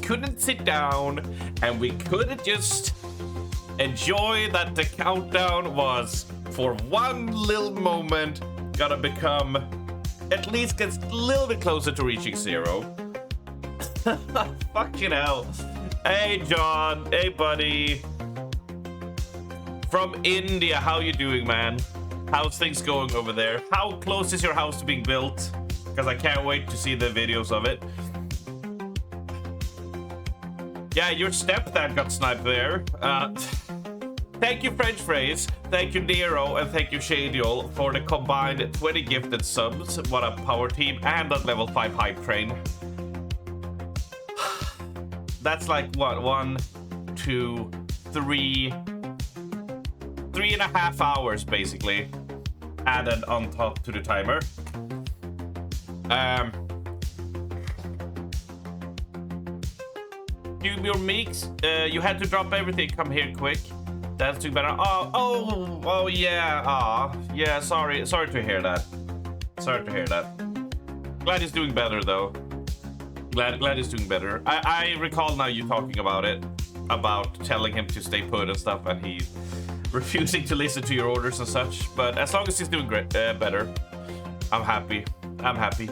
couldn't sit down and we couldn't just enjoy that the countdown was for one little moment gonna become at least gets a little bit closer to reaching 0. Fucking hell. Hey John, hey buddy. From India, how you doing, man? How's things going over there? How close is your house to being built? Because I can't wait to see the videos of it. Yeah, your stepdad got sniped there. Thank you, French Phrase. Thank you, Nero. And thank you, Shadiol, for the combined 20 gifted subs. What a power team. And that level 5 hype train. That's like, what? 1, 2, 3... 3.5 hours, basically. Added on top to the timer. Your mix, you had to drop everything. Come here quick. That's too better. Oh yeah. Yeah. Sorry to hear that. Sorry to hear that. Glad he's doing better though. Glad he's doing better. I recall now you talking about it, about telling him to stay put and stuff, and he refusing to listen to your orders and such. But as long as he's doing great, better, I'm happy. I'm happy.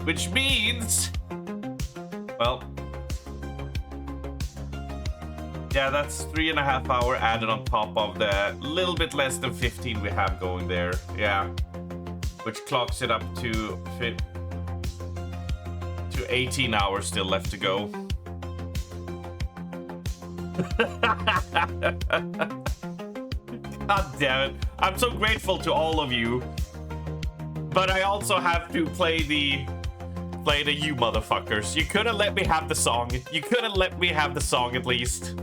Which means, well, yeah, that's 3.5 hours added on top of the little bit less than 15 we have going there. Yeah, which clocks it up to 18 hours still left to go. God damn it. I'm so grateful to all of you. But I also have to play the you motherfuckers. You couldn't let me have the song. You couldn't let me have the song at least.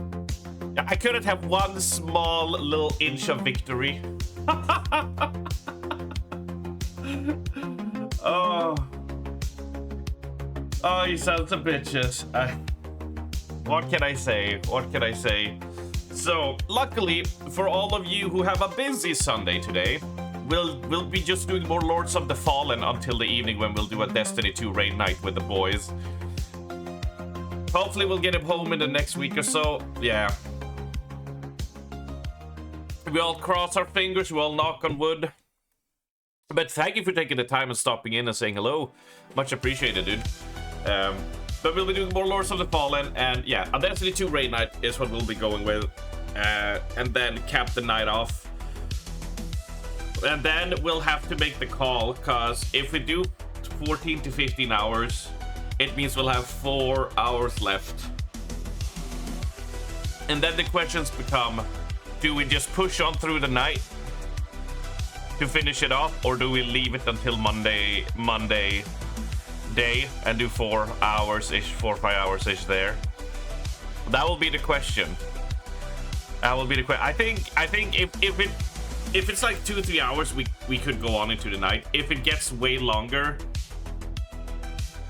I couldn't have one small little inch of victory. Oh, you sons of bitches. What can I say? What can I say? So, luckily, for all of you who have a busy Sunday today, we'll be just doing more Lords of the Fallen until the evening when we'll do a Destiny 2 raid night with the boys. Hopefully we'll get him home in the next week or so. Yeah. We all cross our fingers, we all knock on wood. But thank you for taking the time and stopping in and saying hello. Much appreciated, dude. But we'll be doing more Lords of the Fallen, and yeah, a Destiny 2 raid night is what we'll be going with. And then cap the night off. And then we'll have to make the call, because if we do 14 to 15 hours, it means we'll have 4 hours left. And then the questions become, do we just push on through the night to finish it off, or do we leave it until Monday day and do 4 hours-ish, 4 or 5 hours-ish there? That will be the question. That will be the question. I think if it's like 2 or 3 hours, we could go on into the night. If it gets way longer,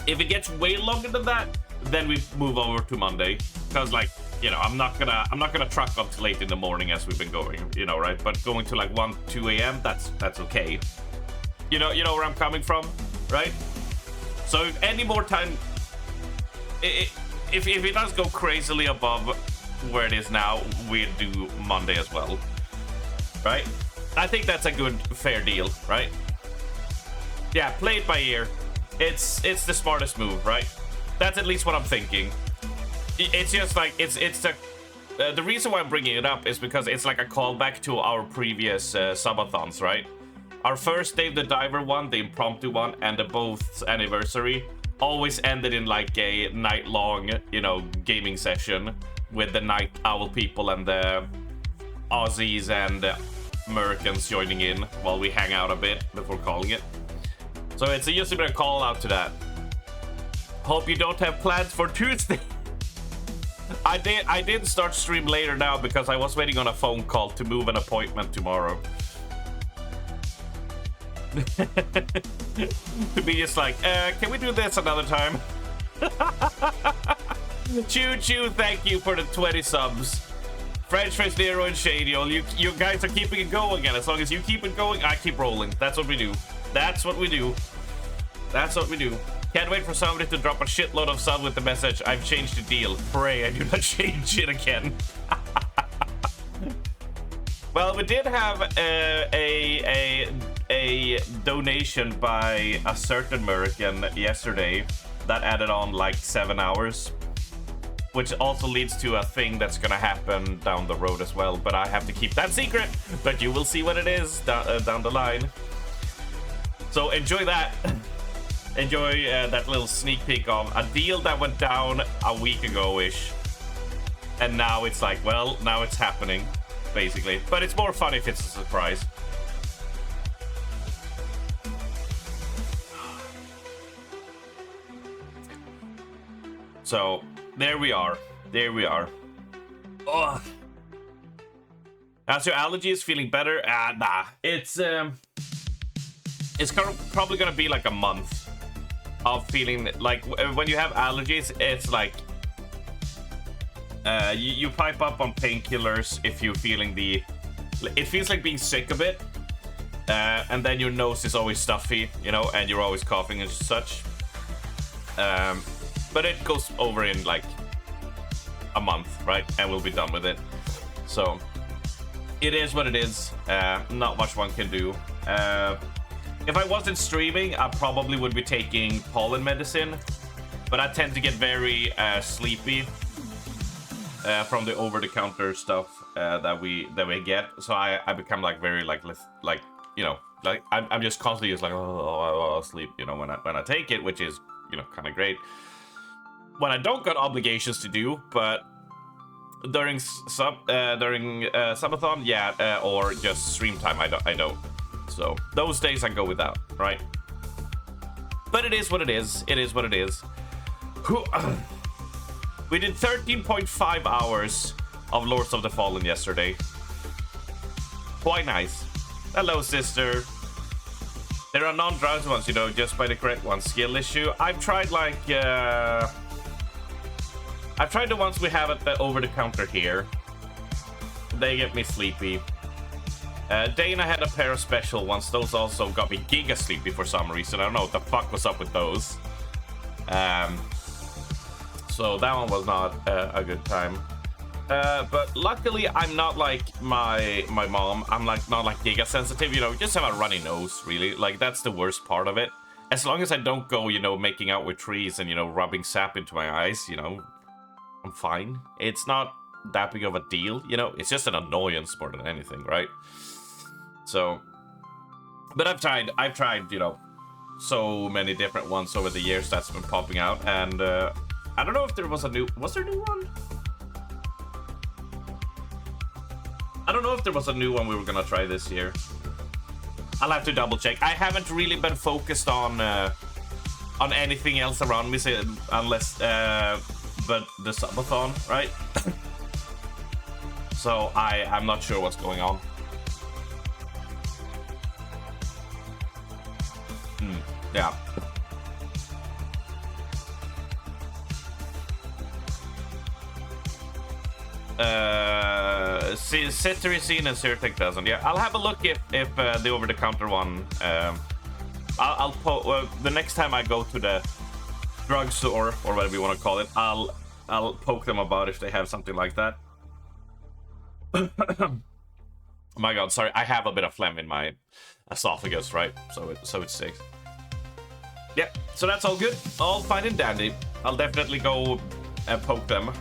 than that, then we move over to Monday. Because, like, you know, I'm not gonna truck up to late in the morning as we've been going, you know, right? But going to like 1, 2 a.m., that's okay. You know where I'm coming from, right? So if any more time, if it does go crazily above where it is now, we'll do Monday as well, right? I think that's a good, fair deal, right? Yeah, play it by ear. It's the smartest move, right? That's at least what I'm thinking. It's just like, it's the reason why I'm bringing it up is because it's like a callback to our previous subathons, right? Our first Dave the Diver one, the impromptu one, and the both anniversary always ended in like a night-long, you know, gaming session with the Night Owl people and the Aussies and Americans joining in while we hang out a bit before calling it. So it's just a bit of call out to that. Hope you don't have plans for Tuesday. I did start stream later now because I was waiting on a phone call to move an appointment tomorrow. To be just like, can we do this another time? Choo, thank you for the 20 subs. French Face, Nero, and Shadiol, you guys are keeping it going, and as long as you keep it going, I keep rolling. That's what we do. That's what we do. That's what we do. Can't wait for somebody to drop a shitload of sub with the message, I've changed the deal. Pray I do not change it again. Well, we did have a donation by a certain American yesterday that added on like 7 hours, which also leads to a thing that's gonna happen down the road as well, but I have to keep that secret, but you will see what it is down the line. So enjoy that. Enjoy that little sneak peek of a deal that went down a week ago-ish, and now it's like, well, now it's happening, basically. But it's more fun if it's a surprise. So there we are. There we are. Ugh. As your allergies feeling better? Nah. It's probably gonna be like a month of feeling like when you have allergies. It's like you pipe up on painkillers if you're feeling it feels like being sick a bit, and then your nose is always stuffy, you know, and you're always coughing and such. But it goes over in like a month, right? And we'll be done with it. So it is what it is. Not much one can do. If I wasn't streaming, I probably would be taking pollen medicine, but I tend to get very sleepy from the over-the-counter stuff that we get. So I become like very like you know, like I'm just constantly just like I'll sleep, you know, when I take it, which is, you know, kind of great when I don't got obligations to do. But during subathon, yeah, or just stream time, I don't. So those days I go without, right? But it is what it is. It is what it is. We did 13.5 hours of Lords of the Fallen yesterday. Quite nice. Hello, sister. There are non-drowsy ones, you know, just by the correct one. Skill issue. I've tried like I've tried the ones we have at the over-the-counter here. They get me sleepy. Dana had a pair of special ones. Those also got me giga sleepy for some reason. I don't know what the fuck was up with those. So that one was not a good time. But luckily, I'm not like my mom. I'm like not like giga sensitive. You know, just have a runny nose, really. Like that's the worst part of it. As long as I don't go, you know, making out with trees and, you know, rubbing sap into my eyes, you know, I'm fine. It's not that big of a deal, you know. It's just an annoyance more than anything, right? So, but I've tried, you know, so many different ones over the years that's been popping out, and I don't know if there was a new, was there a new one? I don't know if there was a new one we were gonna try this year. I'll have to double check. I haven't really been focused on anything else around me, unless but the subathon, right? So I'm not sure what's going on. Yeah. Cetirizine and Zyrtec doesn't. Yeah, I'll have a look if the over-the-counter one. I'll the next time I go to the drugstore or whatever you want to call it, I'll poke them about if they have something like that. Oh my god, sorry, I have a bit of phlegm in my esophagus, right? So it sticks. Yeah, so that's all good, all fine and dandy. I'll definitely go and poke them.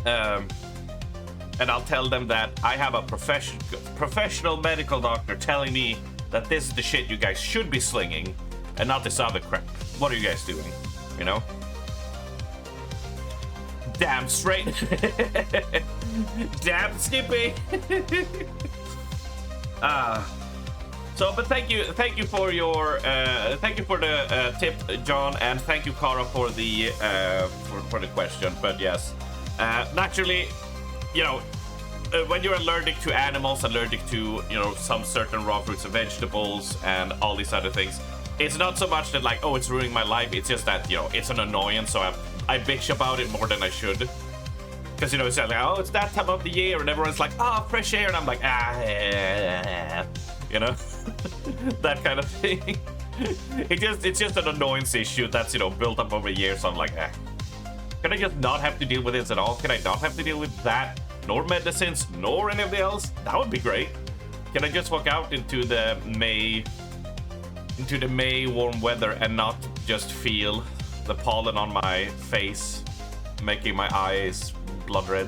And I'll tell them that I have a professional medical doctor telling me that this is the shit you guys should be slinging and not this other crap. What are you guys doing? You know? Damn straight. Damn Skippy. So, but thank you for your the tip, John, and thank you, Cara, for the question. But yes, naturally, you know, when you're allergic to animals, allergic to, you know, some certain raw fruits and vegetables, and all these other things, it's not so much that like, oh, it's ruining my life. It's just that, you know, it's an annoyance. So I bitch about it more than I should. Because, you know, it's like, oh, it's that time of the year, and everyone's like, oh, fresh air, and I'm like, you know, that kind of thing. It's just an annoyance issue that's, you know, built up over years. So I'm like, can I just not have to deal with this at all? Can I not have to deal with that, nor medicines, nor anything else? That would be great. Can I just walk out into the May warm weather and not just feel the pollen on my face, making my eyes blood red?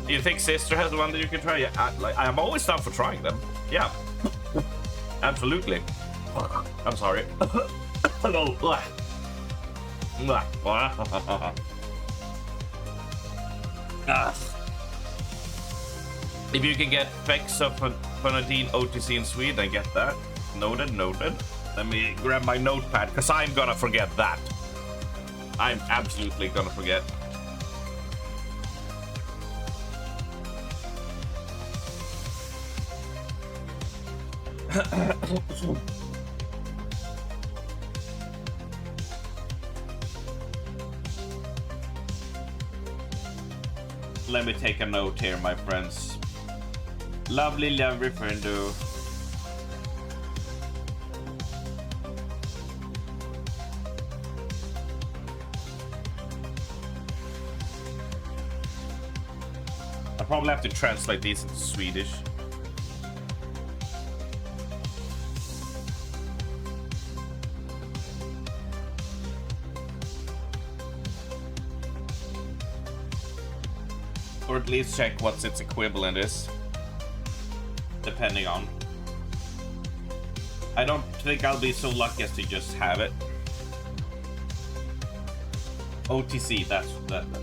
Do you think Sister has one that you can try? Yeah, I'm always down for trying them. Yeah, absolutely. I'm sorry. If you can get Fexofenadine OTC in Sweden, get that. Noted, noted. Let me grab my notepad, because I'm gonna forget that. I'm absolutely gonna forget. Let me take a note here, my friends. Lovely, lovely friendo. I'll probably have to translate these into Swedish. Or at least check what its equivalent is. Depending on. I don't think I'll be so lucky as to just have it. OTC, that's the one.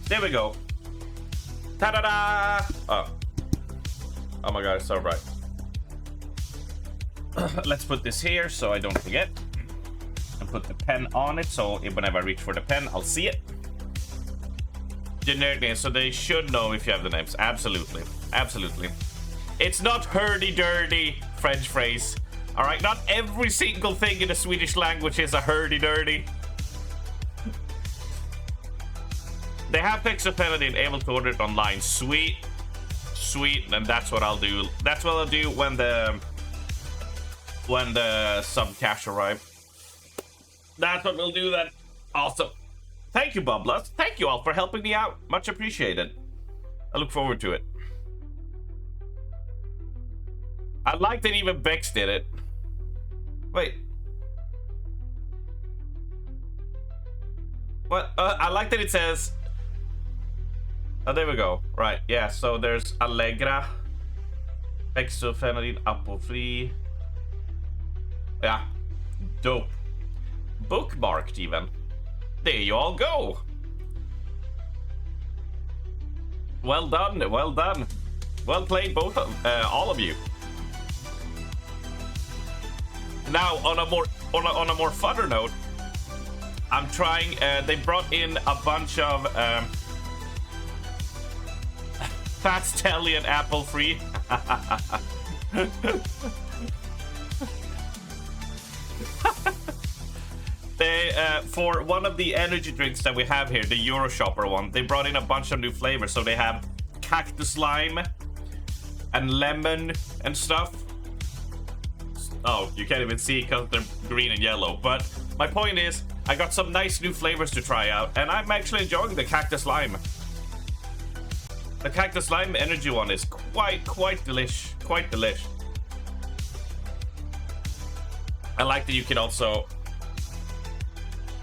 There we go. Ta-da-da! Oh my god, it's so bright. Let's put this here so I don't forget. And put the pen on it so whenever I reach for the pen, I'll see it. Generic names, so they should know if you have the names. Absolutely. Absolutely. It's not hurdy-dirty French phrase. Alright, not every single thing in the Swedish language is a hurdy-dirty. They have Fexofenadine able to order it online. Sweet. Sweet, and that's what I'll do. That's what I'll do when the sub cash arrive. That's what we'll do then. Awesome. Thank you, Bublas. Thank you all for helping me out. Much appreciated. I look forward to it. I like that even Bex did it. Wait. What? I like that it says... Oh, there we go. Right, yeah, so there's Allegra. Fexofenadine, Apple-free. Yeah, dope. Bookmarked even. There you all go. Well done, well done. Well played, both of all of you. Now, on a more funner note, I'm trying. They brought in a bunch of Fat Stallion apple free. They for one of the energy drinks that we have here, the Euro Shopper one, they brought in a bunch of new flavors. So they have cactus lime and lemon and stuff. Oh, you can't even see because they're green and yellow. But my point is, I got some nice new flavors to try out, and I'm actually enjoying the cactus lime. The cactus lime energy one is quite delish, quite delish. I like that you can also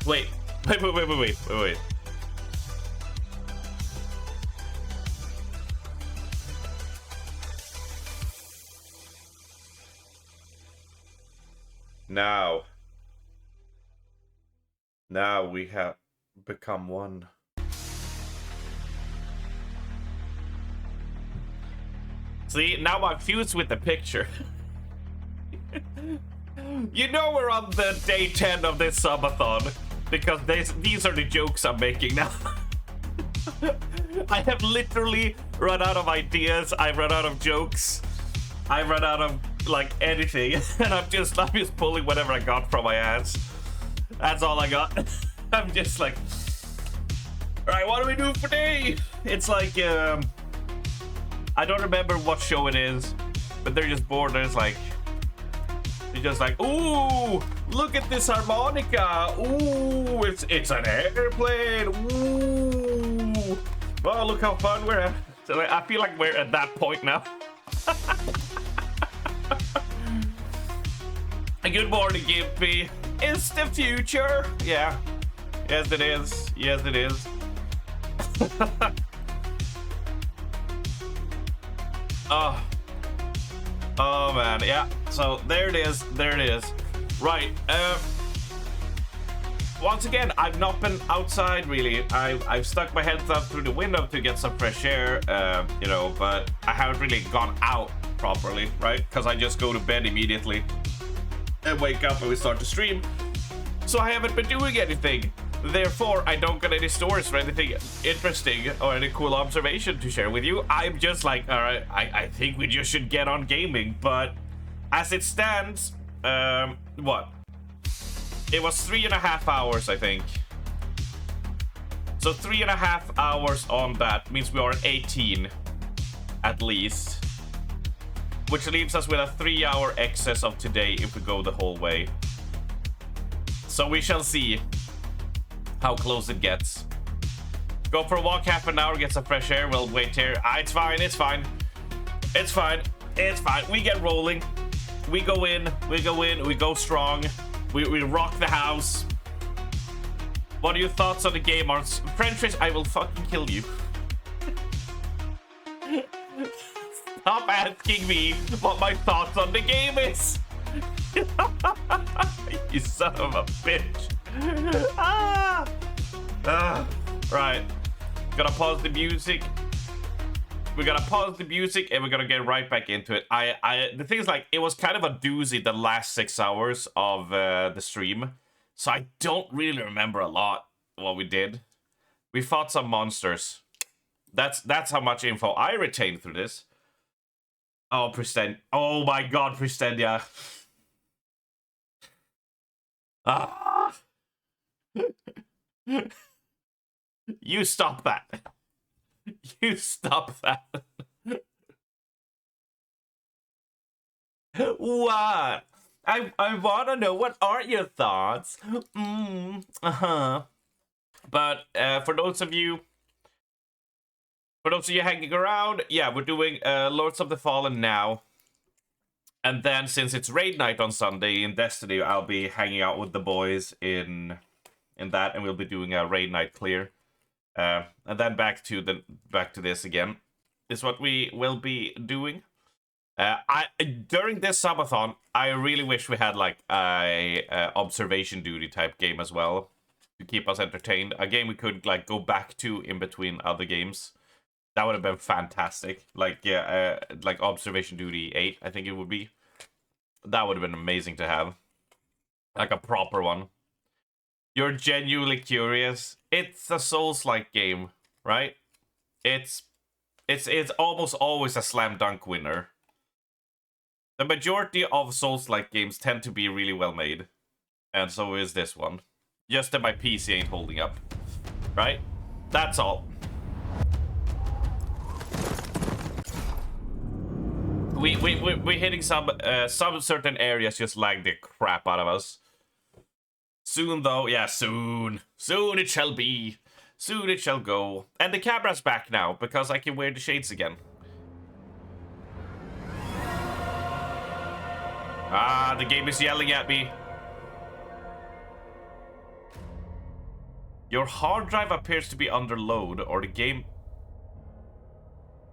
wait. Now we have become one. See, now I'm fused with the picture. You know we're on the day 10 of this subathon because these are the jokes I'm making now. I have literally run out of ideas. I've run out of jokes. I've run out of like anything, and I'm just pulling whatever I got from my ass. That's all I got. I'm just like, Alright, what do we do today? It's like, I don't remember what show it is, but they're just bored and it's like, they're just like, ooh, look at this harmonica. Ooh, it's an airplane. Ooh. Oh, look how fun we're at. So I feel like we're at that point now. Good morning, Gimpy. It's the future. Yeah. Yes, it is. Yes, it is. Oh. Oh, man. Yeah. So there it is. There it is. Right. Once again, I've not been outside really. I've stuck my head up through the window to get some fresh air, you know, but I haven't really gone out properly, right? Because I just go to bed immediately and wake up and we start to stream. So I haven't been doing anything. Therefore, I don't get any stories or anything interesting or any cool observation to share with you. I'm just like, all right, I think we just should get on gaming. But as it stands, what? It was 3.5 hours, I think. So 3.5 hours on that means we are at 18, at least. Which leaves us with a 3-hour excess of today if we go the whole way. So we shall see how close it gets. Go for a walk half an hour, get some fresh air. We'll wait here. It's fine, it's fine. It's fine, it's fine. We get rolling. We go in, we go strong. We rock the house. What are your thoughts on the game, Arts? French, I will fucking kill you. Stop asking me what my thoughts on the game is. You son of a bitch. Right. Gotta pause the music. We gotta pause the music and we're gonna get right back into it. The thing is, like, it was kind of a doozy the last 6 hours of the stream. So I don't really remember a lot what we did. We fought some monsters. That's how much info I retained through this. Oh, Pristen. Oh my god, Pristendia. Ah. You stop that. You stop that. What? I want to know, what are your thoughts? But for those of you hanging around, yeah, we're doing Lords of the Fallen now. And then since it's raid night on Sunday in Destiny, I'll be hanging out with the boys in that, and we'll be doing a raid night clear. And then back to this again is what we will be doing. During this subathon, I really wish we had like a observation duty type game as well to keep us entertained. A game we could like go back to in between other games. That would have been fantastic. Like, yeah, like Observation Duty 8, I think it would be. That would have been amazing to have. Like a proper one. You're genuinely curious. It's a Souls-like game, right? It's almost always a slam dunk winner. The majority of Souls-like games tend to be really well made. And so is this one. Just that my PC ain't holding up. Right? That's all. We're hitting some certain areas just lag the crap out of us. Soon though, yeah, soon it shall be. Soon it shall go. And the camera's back now because I can wear the shades again. Ah, the game is yelling at me. Your hard drive appears to be under load, or the game...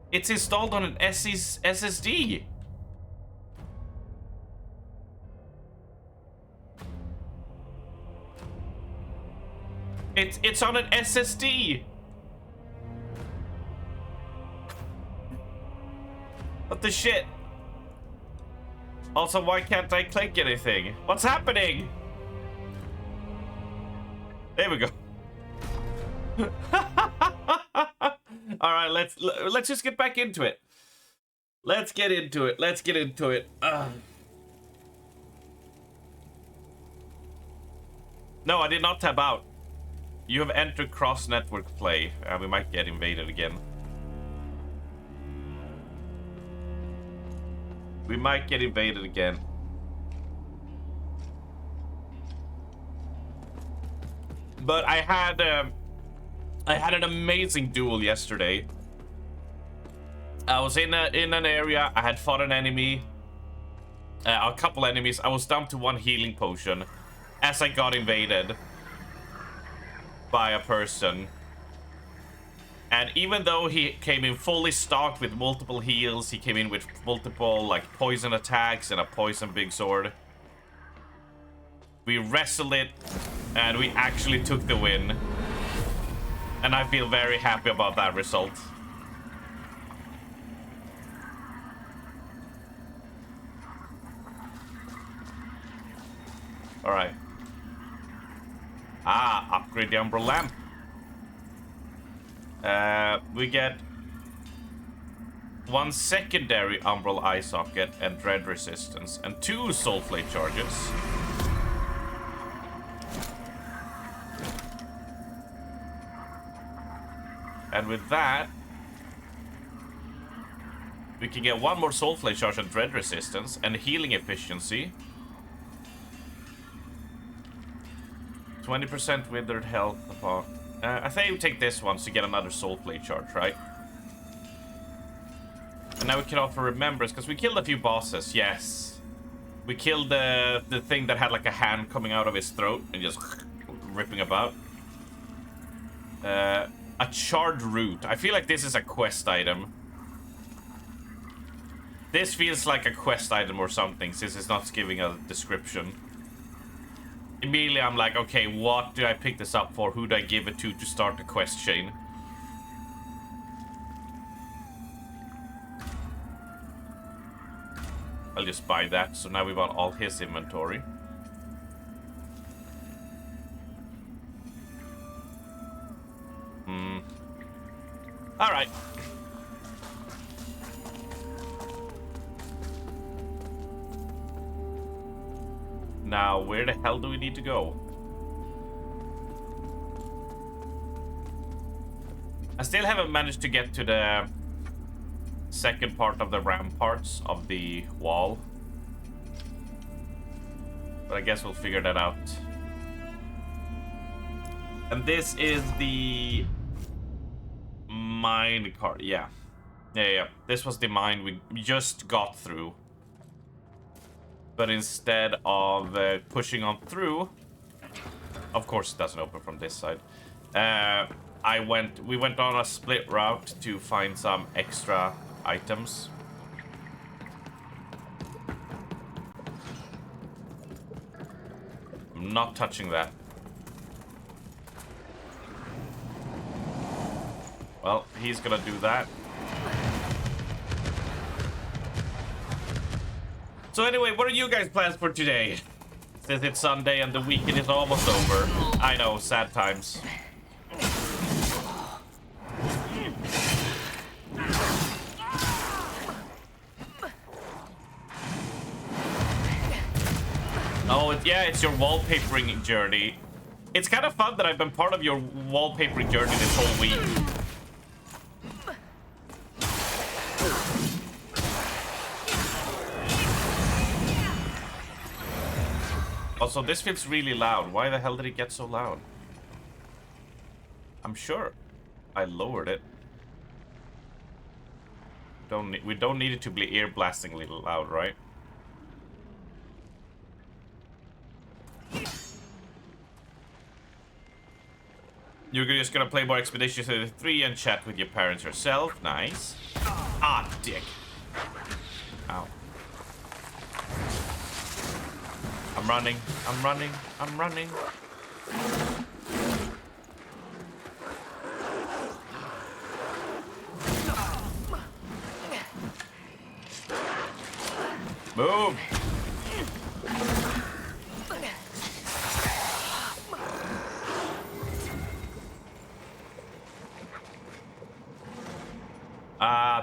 It's installed on an SSD. It's on an SSD. What the shit? Also, why can't I click anything? What's happening? There we go. All right, let's just get back into it. Let's get into it. Let's get into it. No, I did not tab out. You have entered cross-network play. We might get invaded again. We might get invaded again. But I had an amazing duel yesterday. I was in an area. I had fought an enemy, a couple enemies. I was down to 1 healing potion as I got invaded by a person. And even though he came in fully stocked with multiple heals, he came in with multiple like poison attacks and a poison big sword. We wrestled it, and we actually took the win. And I feel very happy about that result. Alright. Upgrade the Umbral Lamp. We get 1 secondary Umbral Eye Socket and Dread Resistance, and 2 Soul Flame charges. And with that, we can get 1 more Soul Flame charge and Dread Resistance and healing efficiency. 20% withered health upon. I think we take this one to get another Soul Flame charge, right? And now we can offer remembrance because we killed a few bosses. Yes, we killed the thing that had like a hand coming out of his throat and just ripping about. A charred root. I feel like this is a quest item. This feels like a quest item or something, since it's not giving a description. Immediately I'm like, okay, what do I pick this up for? Who do I give it to start the quest chain? I'll just buy that, so now we've got all his inventory. Alright. Now, where the hell do we need to go? I still haven't managed to get to the second part of the ramparts of the wall. But I guess we'll figure that out. And this is the mine card. Yeah. This was the mine we just got through. But instead of pushing on through, of course it doesn't open from this side. We went on a split route to find some extra items. I'm not touching that. Well, he's gonna do that. So anyway, what are you guys' plans for today? Since it's Sunday and the weekend is almost over. I know, sad times. Oh, it's your wallpapering journey. It's kind of fun that I've been part of your wallpapering journey this whole week. Also, this feels really loud. Why the hell did it get so loud? I'm sure I lowered it. We don't need it to be ear-blastingly loud, right? You're just gonna play more Expeditions 3 and chat with your parents yourself. Nice. Ah, dick. Ow. I'm running. I'm running. I'm running. Move.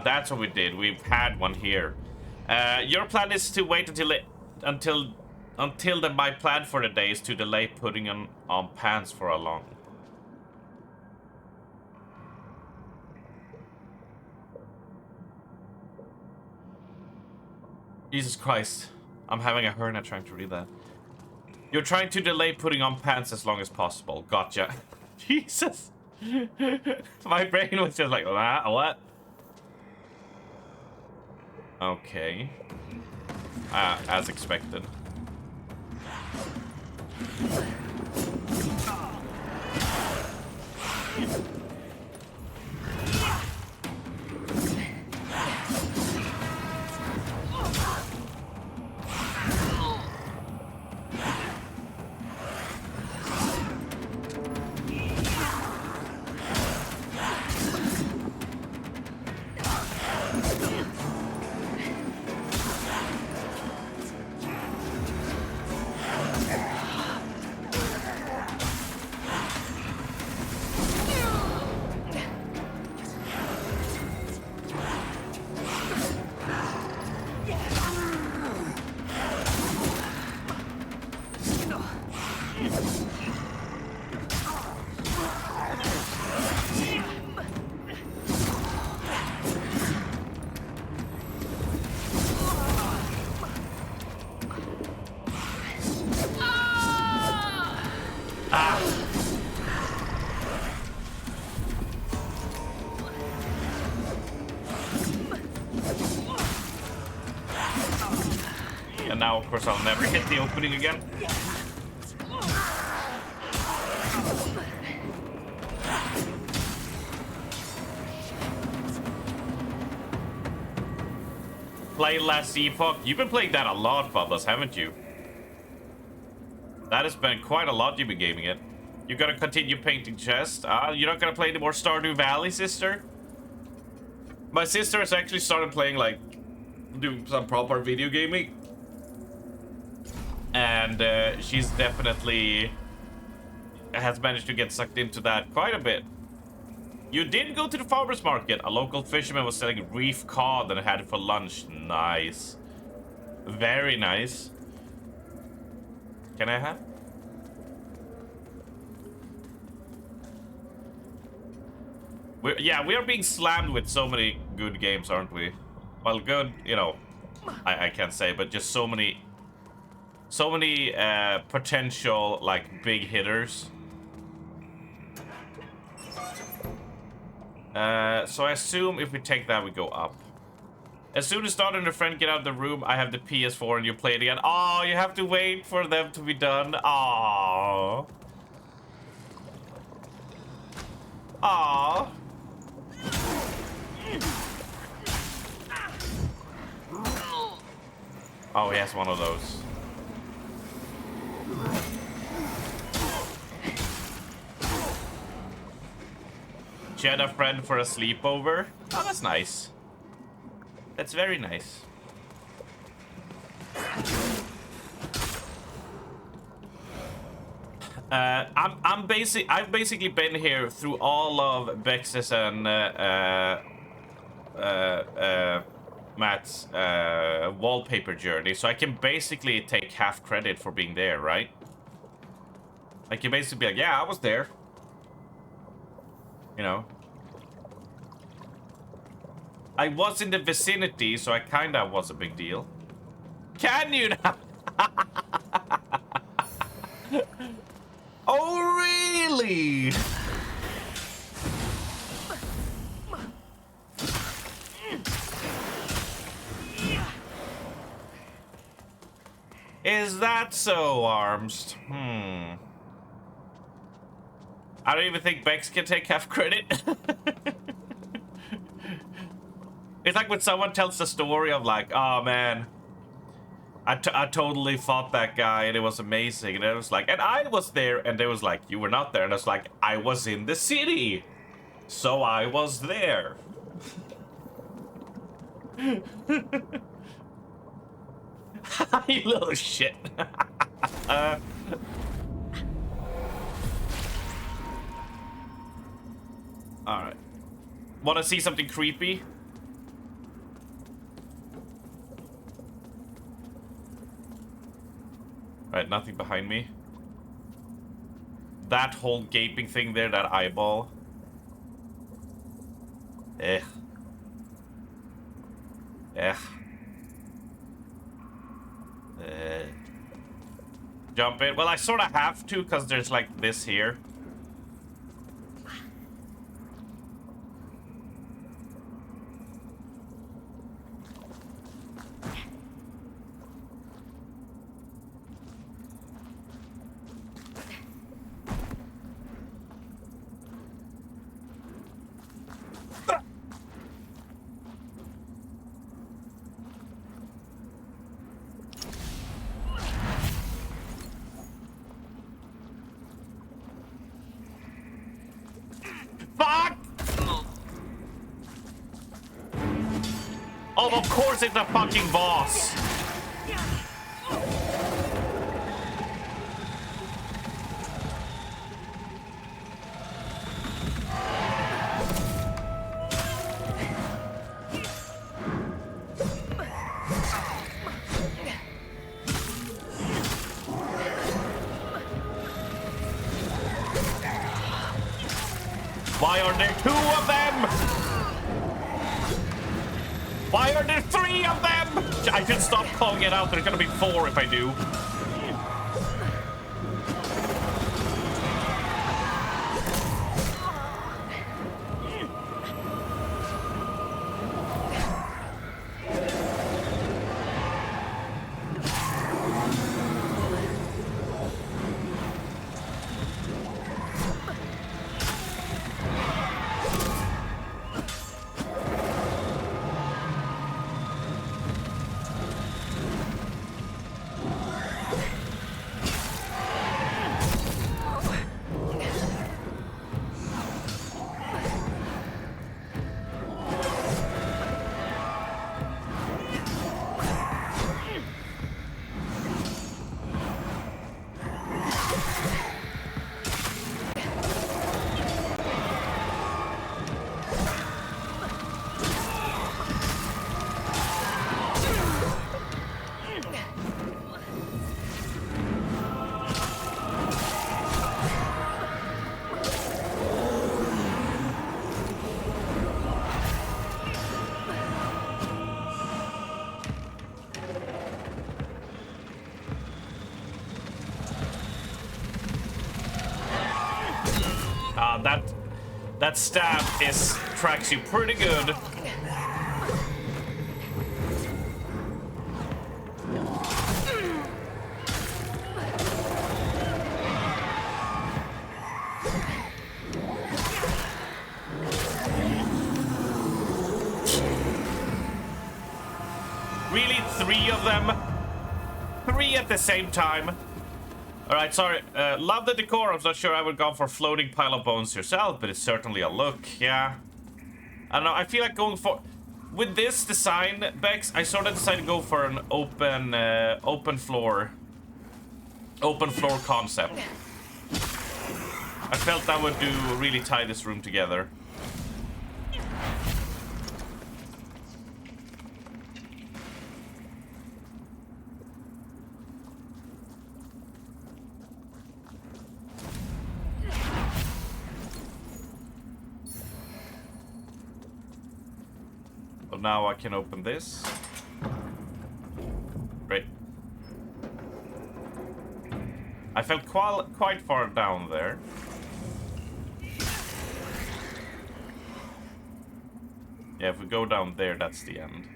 That's what we did. We've had one here. Your plan is to wait until my plan for the day is to delay putting on pants for a long. Jesus Christ. I'm having a hernia trying to read that. You're trying to delay putting on pants as long as possible. Gotcha. Jesus. My brain was just like, what? Okay. As expected. And now, of course, I'll never hit the opening again. Play Last Epoch. You've been playing that a lot, Bubbles, haven't you? That has been quite a lot you've been gaming it. You're gonna continue painting chests? You're not gonna play any more Stardew Valley, sister? My sister has actually started playing, like, doing some proper video gaming. And she's definitely has managed to get sucked into that quite a bit. You did go to the farmer's market. A local fisherman was selling reef cod and had it for lunch. Nice. Very nice. Can I have? We are being slammed with so many good games, aren't we? Well, good, you know, I can't say, but just so many potential, like, big hitters. So I assume if we take that, we go up. As soon as Daughter and her friend get out of the room, I have the PS4 and you play it again. Oh, you have to wait for them to be done. Aww. Aww. Oh, he has one of those. She had a friend for a sleepover. Oh, that's nice. That's very nice. I've basically been here through all of Bex's and Matt's wallpaper journey, so I can basically take half credit for being there, right? I can basically be like, yeah, I was there. You know, I was in the vicinity, so I kinda was a big deal. Can you now? Oh, really? Is that so, Arms? I don't even think Bex can take half credit. It's like when someone tells the story of like, oh man, I totally fought that guy and it was amazing. And it was like, and I was there, and they was like, you were not there. And I was like, I was in the city. So I was there. You little shit. Alright. Wanna see something creepy? Right, nothing behind me. That whole gaping thing there, that eyeball. Ugh. Ugh. Jump in. Well, I sort of have to because there's like this here. Fuck! Oh, of course it's the fucking boss. Why are there 2 of them? Why are there 3 of them? I should stop calling it out. There's gonna be 4 if I do. That stab tracks you pretty good. Really, 3 of them? 3 at the same time? Alright, sorry. Love the decor. I'm not sure I would go for floating pile of bones yourself, but it's certainly a look, yeah. I don't know, I feel like going for... With this design, Bex, I sort of decided to go for an open floor concept. I felt that would really tie this room together. Now I can open this. Great. I felt quite far down there. Yeah, if we go down there, that's the end.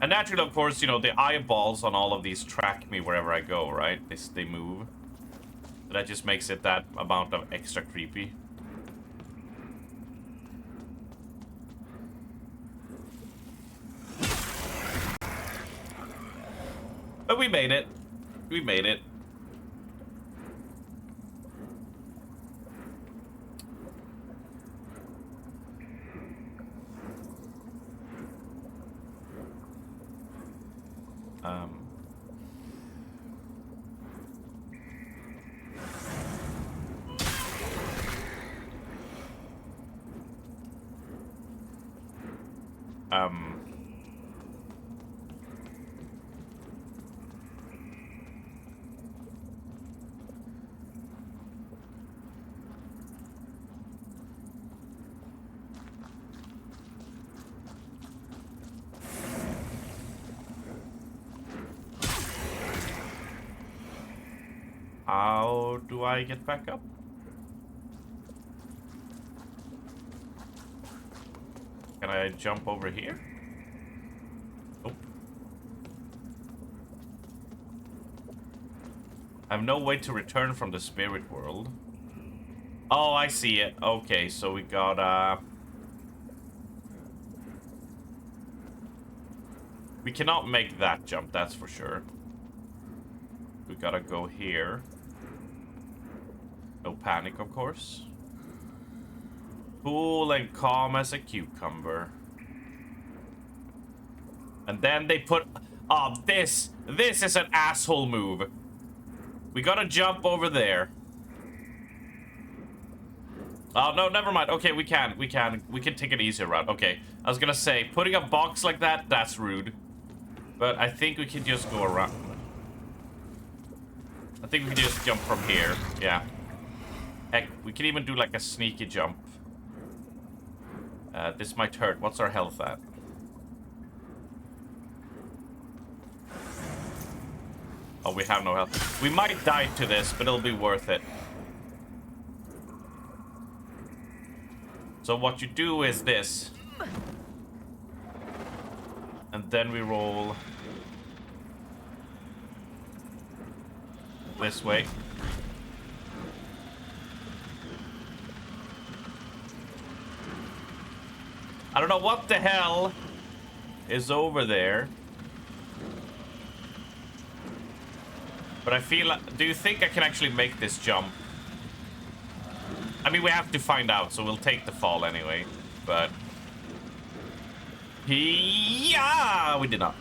And naturally, of course, you know, the eyeballs on all of these track me wherever I go, right? They move. So that just makes it that amount of extra creepy. But we made it. We made it. How do I get back up? Can I jump over here? Nope. I have no way to return from the spirit world. Oh, I see it. Okay, so we got, we cannot make that jump, that's for sure. We gotta go here. No panic, of course. Cool and calm as a cucumber. And then they put... Oh, this is an asshole move. We gotta jump over there. Oh, no, never mind. Okay, we can take an easier route. Okay, I was gonna say, putting a box like that, that's rude. But I think we can just go around. I think we can just jump from here. Yeah. Heck, we can even do like a sneaky jump. This might hurt. What's our health at? Oh, we have no health. We might die to this, but it'll be worth it. So what you do is this. And then we roll this way. I don't know what the hell is over there. But I feel like... Do you think I can actually make this jump? I mean, we have to find out, so we'll take the fall anyway. But... Yeah, we did not.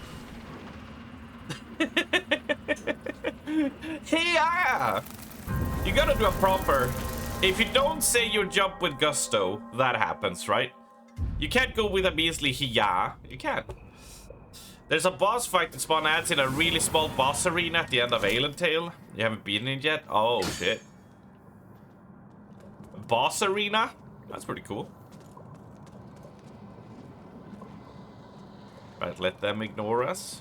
Yeah! You gotta do a proper... If you don't say your jump with gusto, that happens, right? You can't go with a measly hiya. You can't. There's a boss fight that spawn ads in a really small boss arena at the end of Alien Tale. You haven't been in yet? Oh, shit. Boss arena? That's pretty cool. Right, let them ignore us.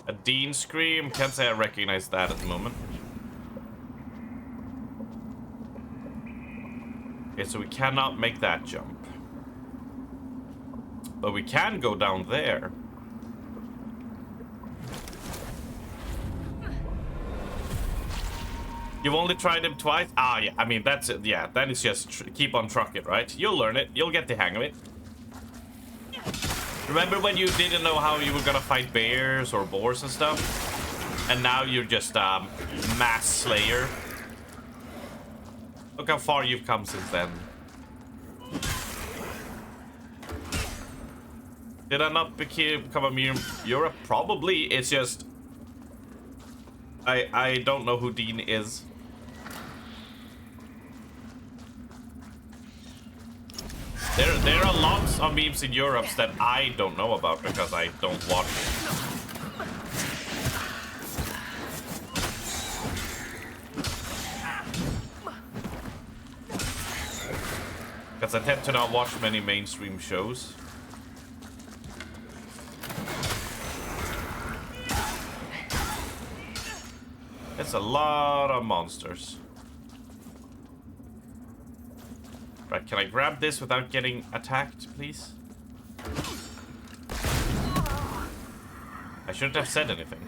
A Dean scream? Can't say I recognize that at the moment. Okay, so we cannot make that jump. But we can go down there. You've only tried him twice? Ah, yeah, I mean, that's it. Yeah, then it's just keep on trucking, right? You'll learn it. You'll get the hang of it. Remember when you didn't know how you were gonna fight bears or boars and stuff? And now you're just mass slayer. Look how far you've come since then. Did I not become a mere Europe? Probably. It's just I don't know who Dean is. There are lots of memes in Europe that I don't know about because I don't watch it. Because I tend to not watch many mainstream shows. It's a lot of monsters. Right, can I grab this without getting attacked, please? I shouldn't have said anything.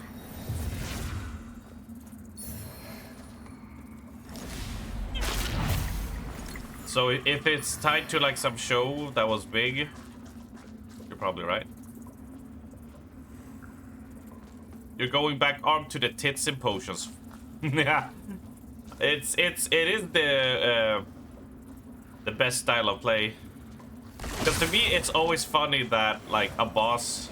So if it's tied to like some show that was big, you're probably right. You're going back armed to the tits and potions. Yeah, it is the best style of play. Because to me, it's always funny that like a boss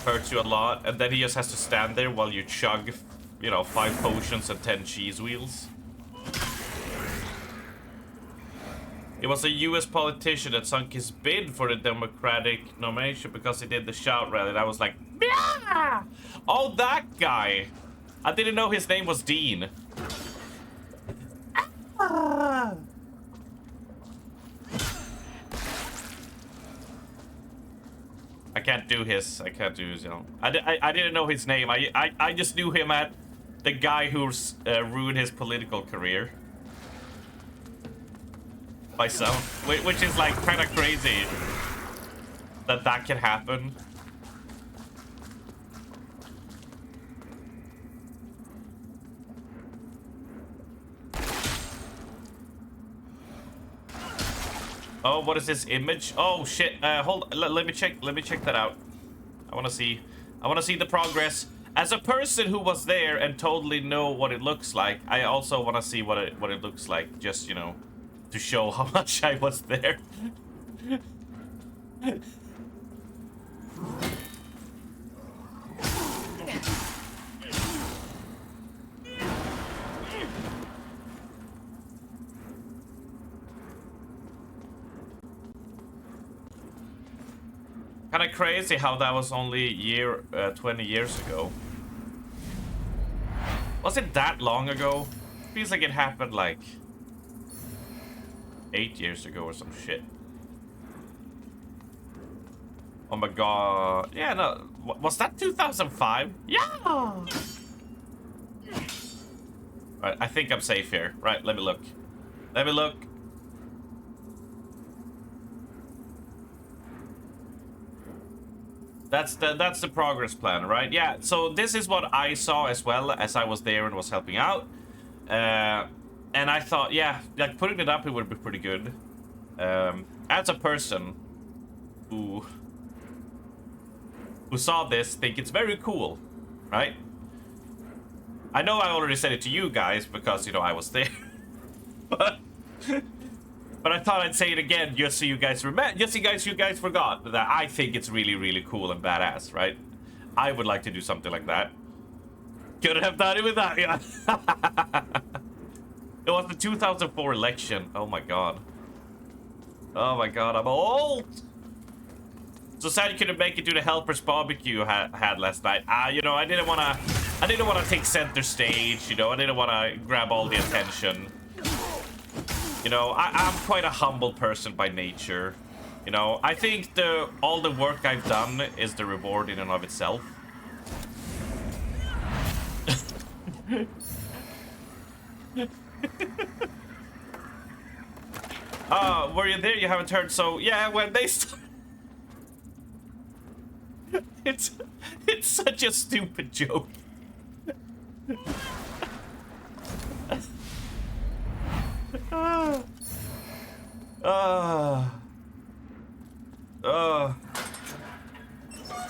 hurts you a lot, and then he just has to stand there while you chug, you know, 5 potions and 10 cheese wheels. It was a US politician that sunk his bid for the Democratic nomination because he did the shout rally. I was like, yeah! Oh, that guy. I didn't know his name was Dean. Ah. I can't do his, you know. I didn't know his name. I just knew him at the guy who's ruined his political career. By sound. Which is like kind of crazy that can happen. Oh, what is this image? Oh shit! Hold. Let me check. Let me check that out. I want to see. I want to see the progress. As a person who was there and totally know what it looks like, I also want to see what it looks like. Just, you know, to show how much I was there. Kind of crazy how that was only 20 years ago. Was it that long ago? Feels like it happened like 8 years ago or some shit. Oh my god. Yeah, no. Was that 2005? Yeah! Alright, I think I'm safe here. Right, let me look. Let me look. That's the progress plan, right? Yeah, so this is what I saw as well as I was there and was helping out. And I thought, yeah, like putting it up, it would be pretty good. As a person who saw this, think it's very cool, right? I know I already said it to you guys because, you know, I was there. But I thought I'd say it again just so you guys remember, just so you guys forgot that I think it's really, really cool and badass, right? I would like to do something like that. Couldn't have done it without you. It was the 2004 election. Oh my god. Oh my god, I'm old. So sad you couldn't make it to the Helper's barbecue you had last night. You know, I didn't wanna take center stage. You know, I didn't wanna grab all the attention. You know, I'm quite a humble person by nature. You know, I think all the work I've done is the reward in and of itself. Were you there? You haven't heard. So yeah, when they it's such a stupid joke.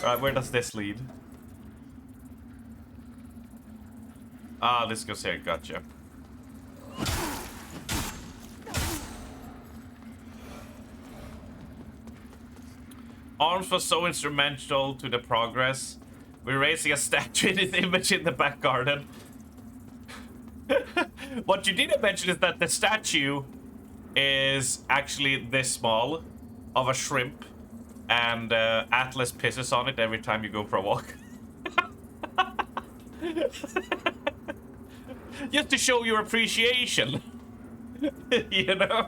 Alright, where does this lead? This goes here, gotcha. Arms was so instrumental to the progress. We're raising a statue in his image in the back garden. What you didn't mention is that the statue is actually this small of a shrimp, and Atlas pisses on it every time you go for a walk. Just to show your appreciation. You know?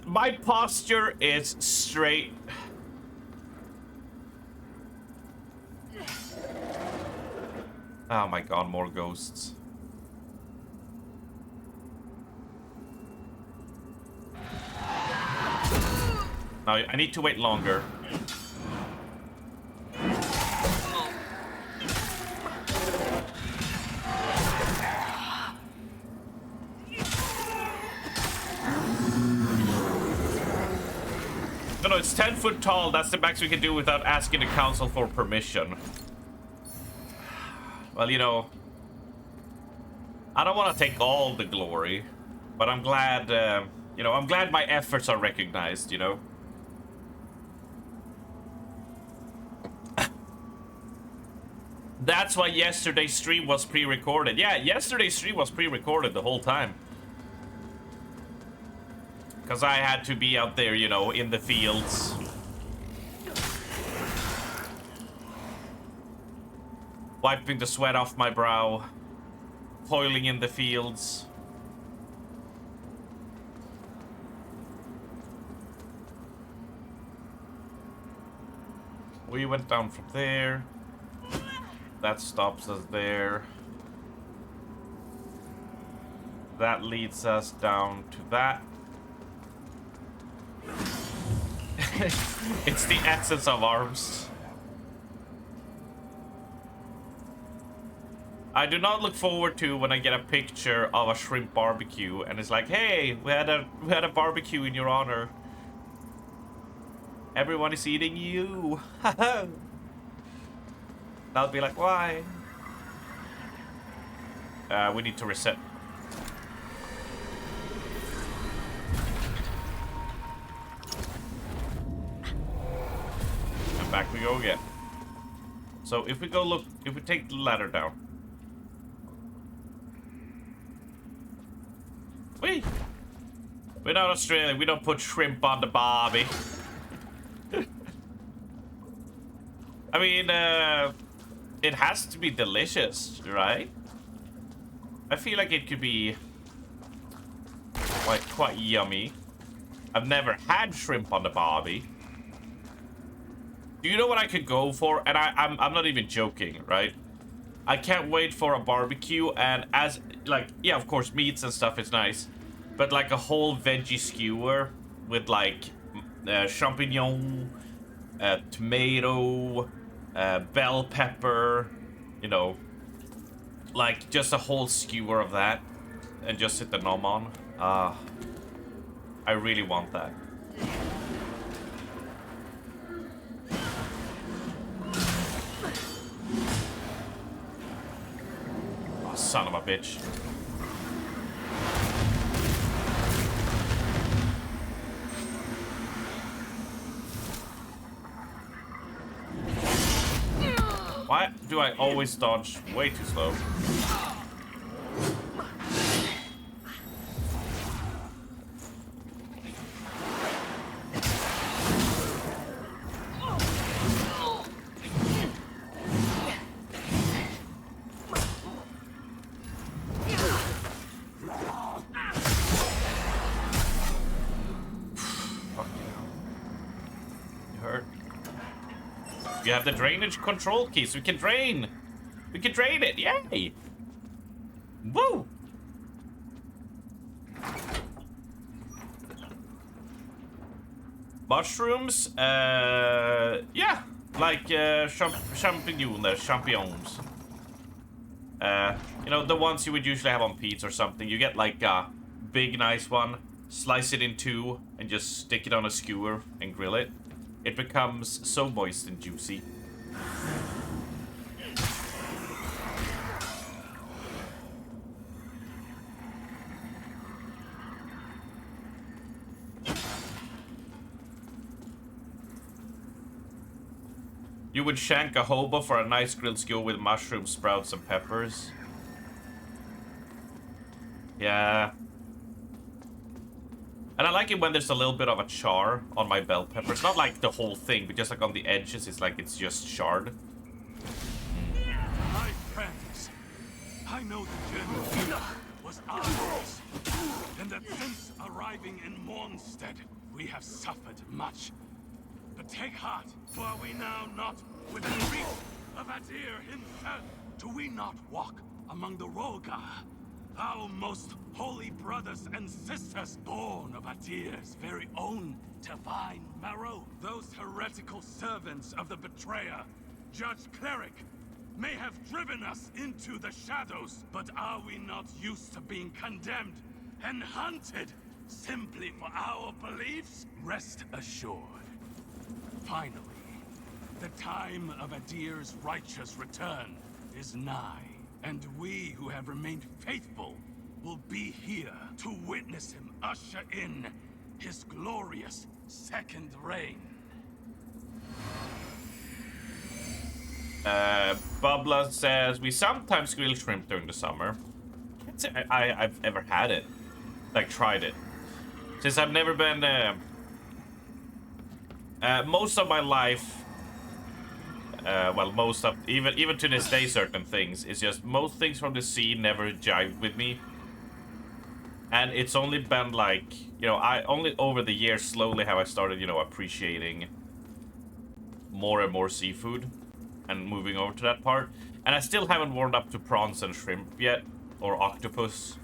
My posture is straight. Oh my god, more ghosts. Now, I need to wait longer. No, it's 10 foot tall. That's the max we can do without asking the council for permission. Well, you know, I don't want to take all the glory, but I'm glad, you know, I'm glad my efforts are recognized, you know? That's why yesterday's stream was pre-recorded. Yeah, yesterday's stream was pre-recorded the whole time. Because I had to be out there, you know, in the fields. Wiping the sweat off my brow. Toiling in the fields. We went down from there. That stops us there. That leads us down to that. It's the essence of arms. I do not look forward to when I get a picture of a shrimp barbecue and it's like, hey, we had a barbecue in your honor. Everyone is eating you. I'll be like, why? We need to reset. And back we go again. So if we go look, if we take the ladder down. We're not Australian, we don't put shrimp on the barbie. I mean, it has to be delicious, right? I feel like it could be quite yummy. I've never had shrimp on the barbie. Do you know what I could go for? And I'm not even joking, right? I can't wait for a barbecue, and as like, yeah, of course, meats and stuff is nice, but like a whole veggie skewer with like champignon, tomato, bell pepper, you know, like just a whole skewer of that, and just hit the nom on. I really want that. Oh, son of a bitch. Why do I always dodge way too slow? You have the drainage control key, so we can drain. We can drain it, yay! Woo! Mushrooms, yeah, like champignons. You know, the ones you would usually have on pizza or something. You get like a big, nice one, slice it in two, and just stick it on a skewer and grill it. It becomes so moist and juicy. You would shank a hobo for a nice grilled skewer with mushrooms, sprouts, and peppers. Yeah. And I like it when there's a little bit of a char on my bell pepper. It's not like the whole thing, but just like on the edges, it's like it's just charred. My friends, I know the journey was ours, and that since arriving in Mornstead, we have suffered much. But take heart, for are we now not within reach of Adir himself? Do we not walk among the Rogar? Our most holy brothers and sisters, born of Adir's very own divine marrow. Those heretical servants of the betrayer, Judge Cleric, may have driven us into the shadows, but are we not used to being condemned and hunted simply for our beliefs? Rest assured. Finally, the time of Adir's righteous return is nigh. And we who have remained faithful will be here to witness him usher in his glorious second reign. Bubla says, we sometimes grill shrimp during the summer. Can't say I've ever had it. Like, tried it. Since I've never been... most of my life... well, most of... Even to this day, certain things. It's just most things from the sea never jived with me. And it's only been like... You know, I only over the years slowly have I started, you know, appreciating more and more seafood. And moving over to that part. And I still haven't warmed up to prawns and shrimp yet. Or octopus.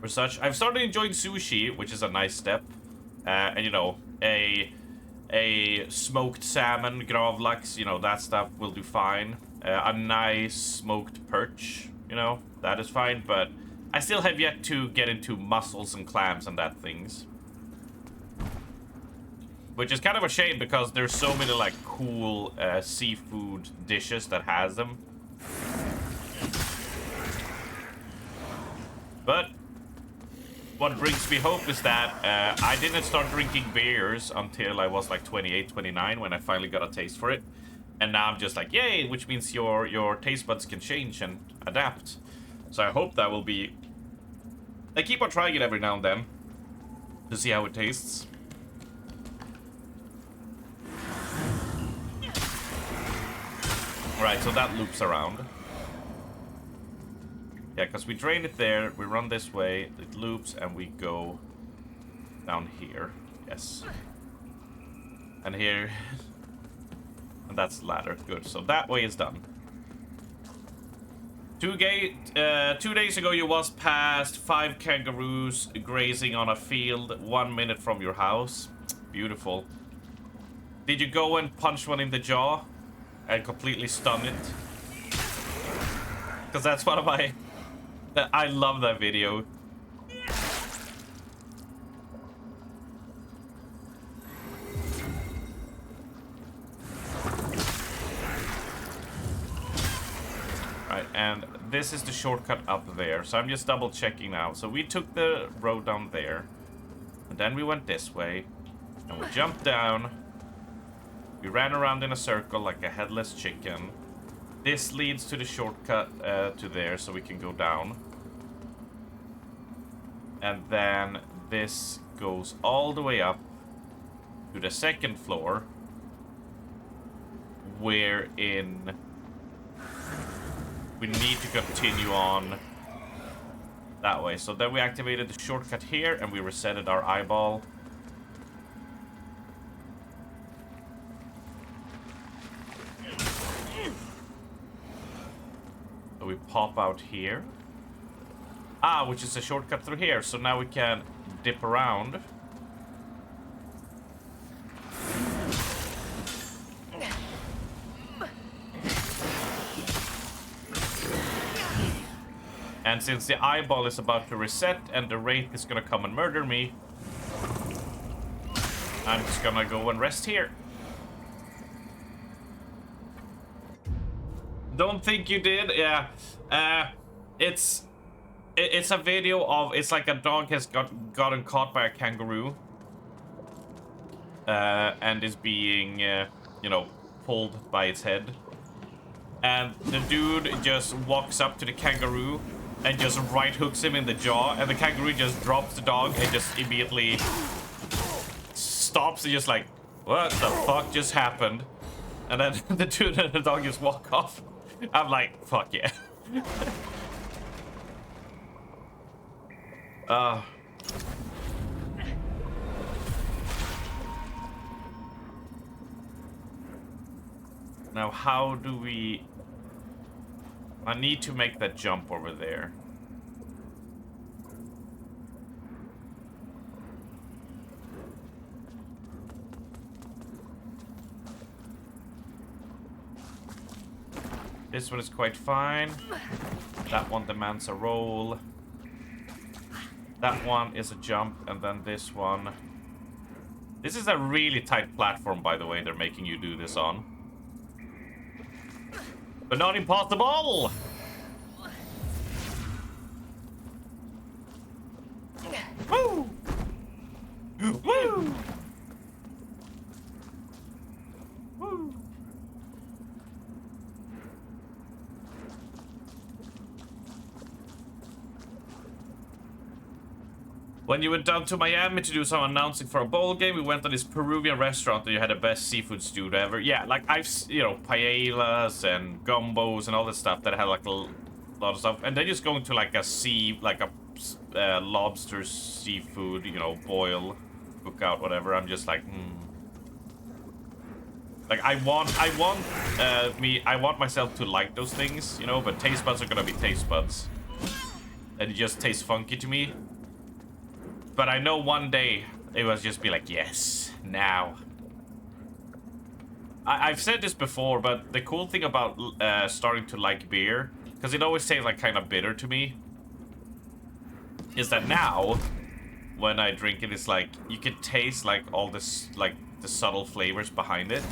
Or such. I've started enjoying sushi, which is a nice step. And, you know, a smoked salmon, gravlax, you know, that stuff will do fine. A nice smoked perch, you know, that is fine. But I still have yet to get into mussels and clams and that things. Which is kind of a shame because there's so many, like, cool seafood dishes that has them. But what brings me hope is that I didn't start drinking beers until I was, like, 28, 29 when I finally got a taste for it. And now I'm just like, yay, which means your taste buds can change and adapt. So I hope that will be... I keep on trying it every now and then to see how it tastes. Right, so that loops around. Yeah, because we drain it there, we run this way, it loops, and we go down here. Yes. And here. And that's the ladder. Good. So that way is done. 2 days ago, you was past 5 kangaroos grazing on a field 1 minute from your house. Beautiful. Did you go and punch one in the jaw? And completely stun it? Because that's one of my... I love that video. Right, and this is the shortcut up there. So I'm just double checking now. So we took the road down there. And then we went this way. And we jumped down. We ran around in a circle like a headless chicken. This leads to the shortcut to there, so we can go down. And then this goes all the way up to the 2nd floor. Wherein we need to continue on that way. So then we activated the shortcut here and we resetted our eyeball. So we pop out here. Ah, which is a shortcut through here. So now we can dip around. And since the eyeball is about to reset and the wraith is gonna come and murder me, I'm just gonna go and rest here. Don't think you did? Yeah. It's a video of... It's like a dog has gotten caught by a kangaroo. And is being, you know, pulled by its head. And the dude just walks up to the kangaroo and just right hooks him in the jaw. And the kangaroo just drops the dog and just immediately stops and just like, what the fuck just happened? And then the dude and the dog just walk off. I'm like, fuck yeah. Now, how do we... I need to make that jump over there. This one is quite fine. That one demands a roll. That one is a jump, and then this one. This is a really tight platform, by the way, they're making you do this on. But not impossible! Woo! Woo! Woo! When you went down to Miami to do some announcing for a bowl game, we went to this Peruvian restaurant and you had the best seafood stew ever. Yeah, like you know, paellas and gumbos and all this stuff that had like a lot of stuff. And then just going to like a lobster seafood, you know, boil, cookout, whatever. I'm just like, Like I want myself to like those things, you know, but taste buds are gonna be taste buds. And it just tastes funky to me. But I know one day it was just be like, yes, now. I've said this before, but the cool thing about starting to like beer, because it always tastes like kind of bitter to me, is that now, when I drink it, it's like, you can taste like all this, like the subtle flavors behind it.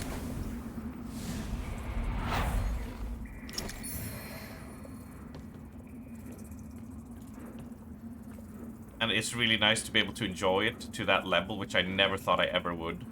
And it's really nice to be able to enjoy it to that level, which I never thought I ever would.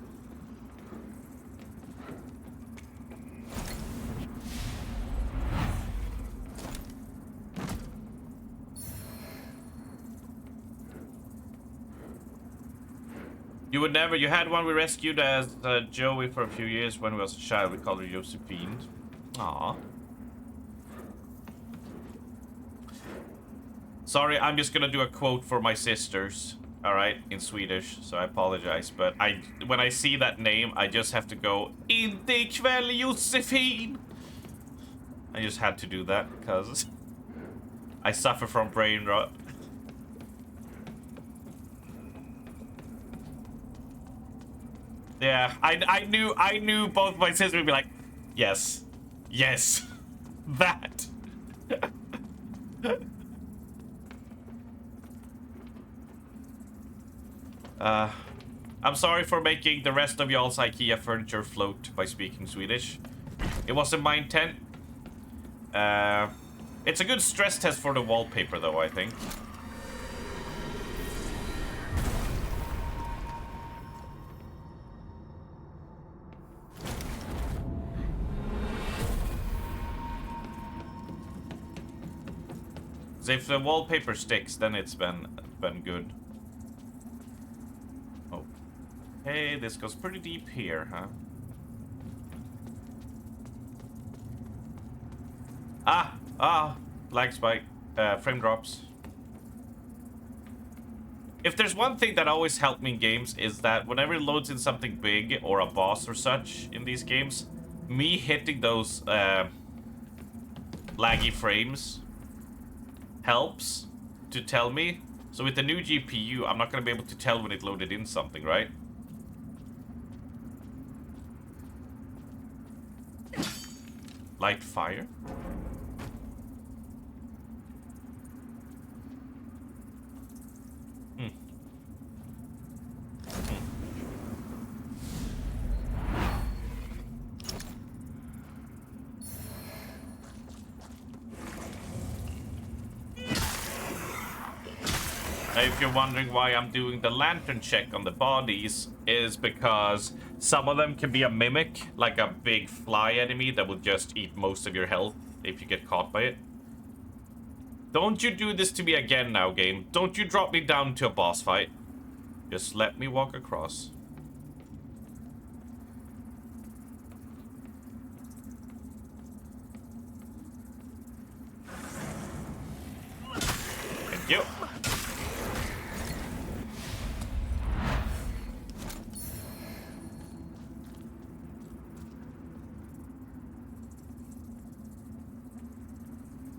You had one we rescued as Joey for a few years when we was a child. We called her Josephine. Aww. Sorry, I'm just gonna do a quote for my sisters, alright, in Swedish, so I apologize, but when I see that name, I just have to go, Inte ikväll Josefin! I just had to do that, because I suffer from brain rot. Yeah, I knew both my sisters would be like, yes, yes, that. I'm sorry for making the rest of y'all's IKEA furniture float by speaking Swedish. It wasn't my intent. It's a good stress test for the wallpaper, though, I think. So if the wallpaper sticks, then it's been good. Oh, hey, this goes pretty deep here, huh? Lag spike, frame drops. If there's one thing that always helped me in games is that whenever it loads in something big or a boss or such in these games, me hitting those laggy frames helps to tell me. So with the new GPU, I'm not going to be able to tell when it loaded in something, right? Light fire? If you're wondering why I'm doing the lantern check on the bodies, is because some of them can be a mimic, like a big fly enemy that will just eat most of your health if you get caught by it. Don't you do this to me again now, game. Don't you drop me down to a boss fight. Just let me walk across. Thank you.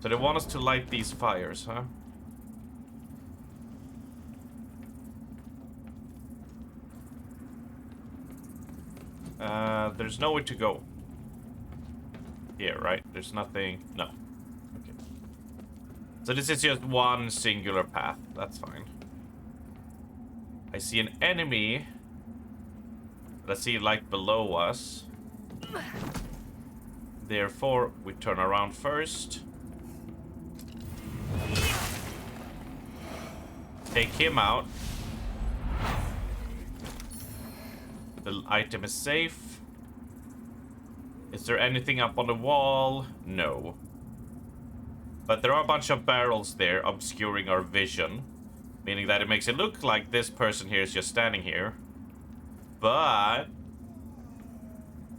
So they want us to light these fires, huh? There's nowhere to go. Here, right? There's nothing... No. Okay. So this is just one singular path. That's fine. I see an enemy. Let's see, like, below us. Therefore, we turn around first. Take him out. The item is safe. Is there anything up on the wall? No. But there are a bunch of barrels there obscuring our vision. Meaning that it makes it look like this person here is just standing here. But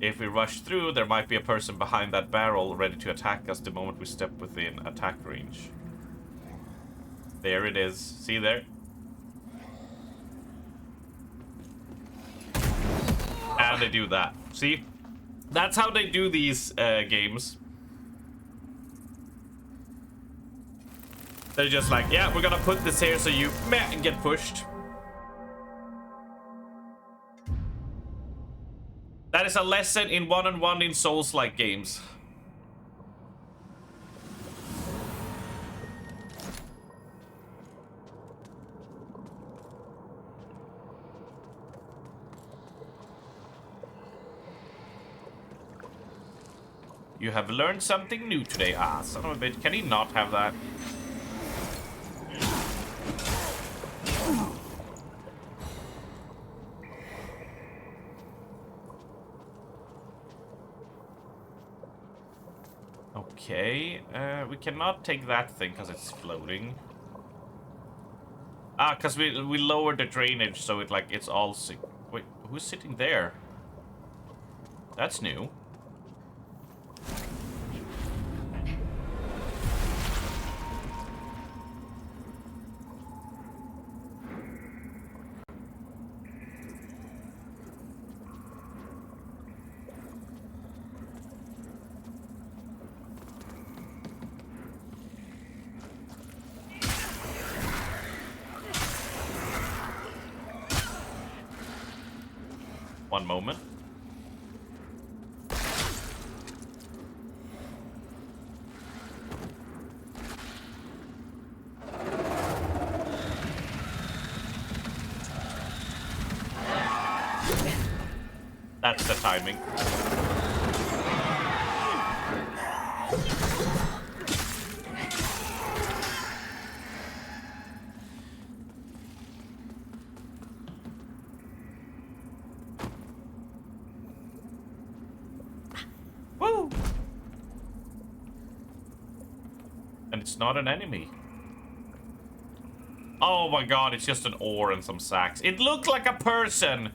if we rush through, there might be a person behind that barrel ready to attack us the moment we step within attack range. There it is. See there? And they do that. See? That's how they do these games. They're just like, yeah, we're gonna put this here so you meh get pushed. That is a lesson in one-on-one in Souls-like games. You have learned something new today. Ah, son of a bitch. Can he not have that? Okay, we cannot take that thing because it's floating. Ah, because we lowered the drainage so it's all... Wait, who's sitting there? That's new. One moment. That's the timing. Woo! And it's not an enemy. Oh my god, it's just an ore and some sacks. It looked like a person!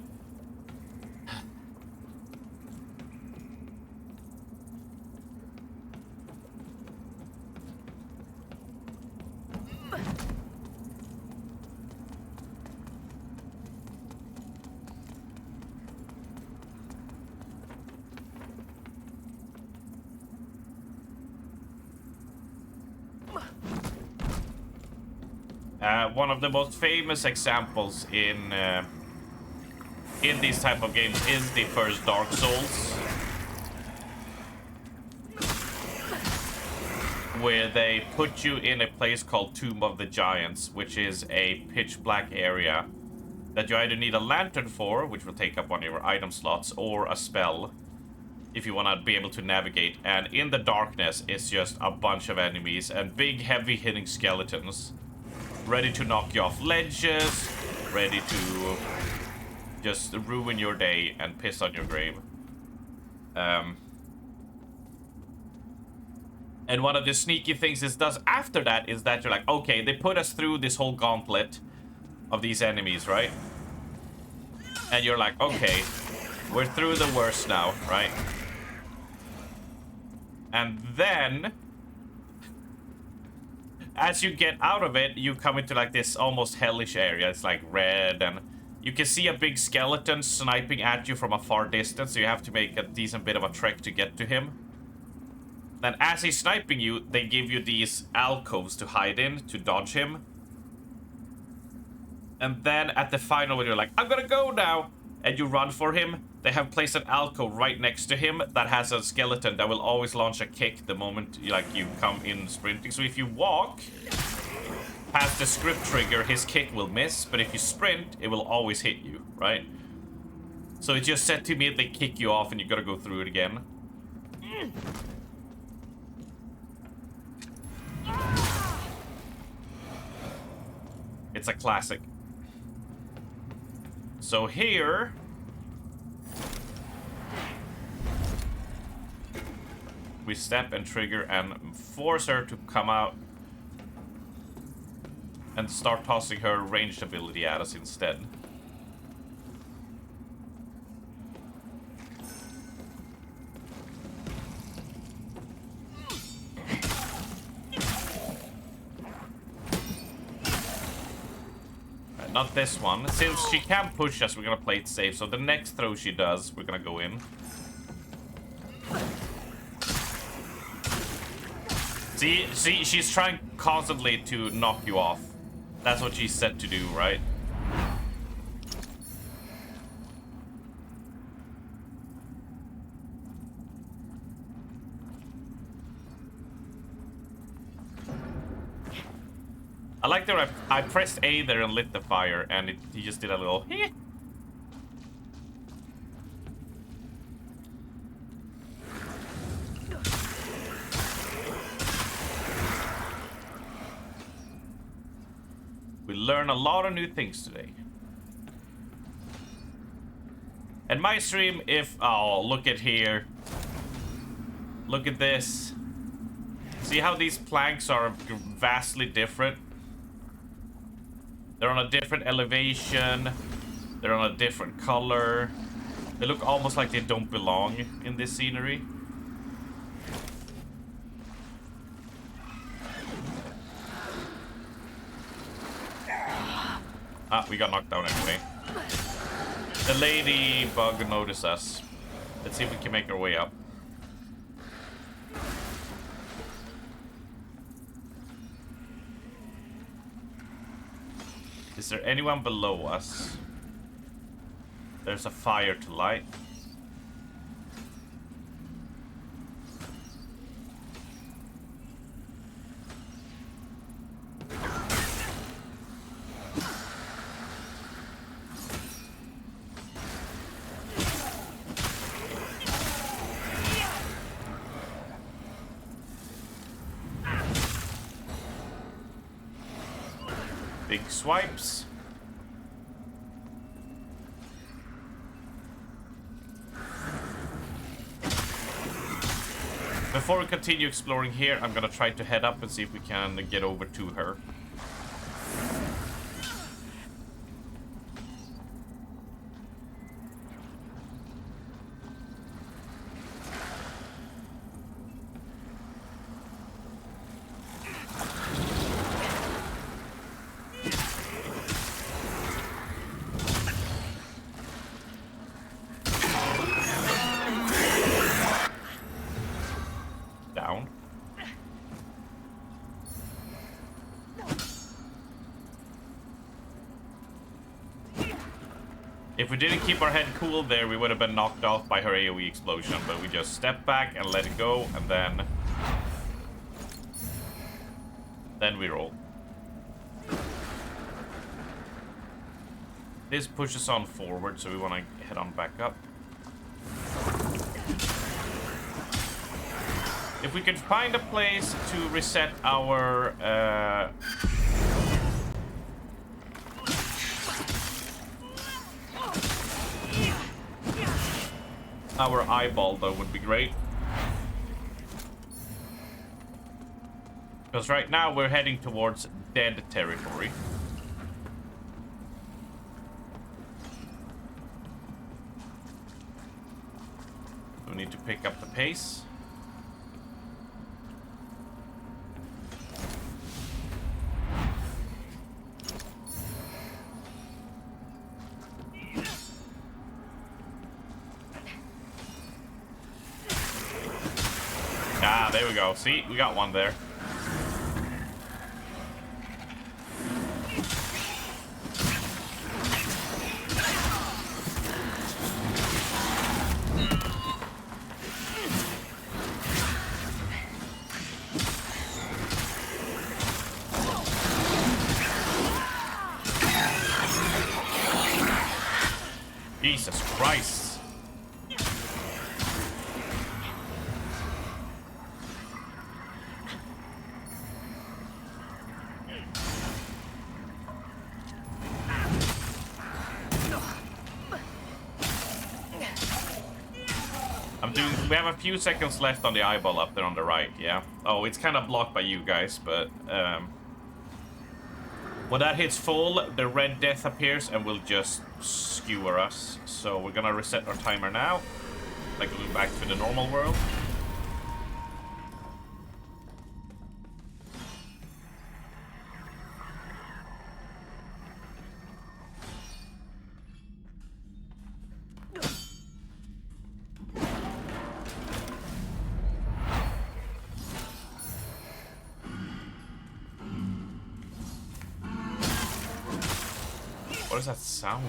One of the most famous examples in these type of games is the first Dark Souls, where they put you in a place called Tomb of the Giants, which is a pitch black area that you either need a lantern for, which will take up one of your item slots, or a spell if you want to be able to navigate. And in the darkness, it's just a bunch of enemies and big, heavy hitting skeletons ready to knock you off ledges, ready to just ruin your day and piss on your grave. And one of the sneaky things this does after that is that you're like, okay, they put us through this whole gauntlet of these enemies, right? And you're like, okay, we're through the worst now, right? And then as you get out of it, you come into like this almost hellish area. It's like red, and you can see a big skeleton sniping at you from a far distance, so you have to make a decent bit of a trek to get to him. Then as he's sniping you, they give you these alcoves to hide in, to dodge him. And then at the final, when you're like, I'm gonna go now, and you run for him, they have placed an alcove right next to him that has a skeleton that will always launch a kick the moment you come in sprinting. So if you walk past the script trigger, his kick will miss, but if you sprint, it will always hit you, right? So it just said to me they kick you off and you gotta go through it again. It's a classic. So here we step and trigger and force her to come out. and start tossing her ranged ability at us instead. Not this one. Since she can't push us, we're gonna play it safe. So the next throw she does, we're gonna go in. See, she's trying constantly to knock you off. That's what she's set to do, right? I like that I pressed A there and lit the fire, and he just did a little heh. We learn a lot of new things today. And my stream, oh, look at here. Look at this. See how these planks are vastly different? They're on a different elevation. They're on a different color. They look almost like they don't belong in this scenery. Ah, we got knocked down anyway. The ladybug noticed us. Let's see if we can make our way up. Is there anyone below us? There's a fire to light. Big swipes. Before we continue exploring here, I'm gonna try to head up and see if we can get over to her. Down. If we didn't keep our head cool there, we would have been knocked off by her AoE explosion, but we just stepped back and let it go, and then we roll. This pushes on forward, so we want to head on back up. If we could find a place to reset our eyeball, that would be great. Because right now we're heading towards dead territory. We need to pick up the pace. Ah, there we go. See, we got one there. Jesus Christ. We have a few seconds left on the eyeball up there on the right, yeah? Oh, it's kind of blocked by you guys, but When that hits full, the red death appears and will just skewer us. So we're gonna reset our timer now. Like going back to the normal world. What is that sound?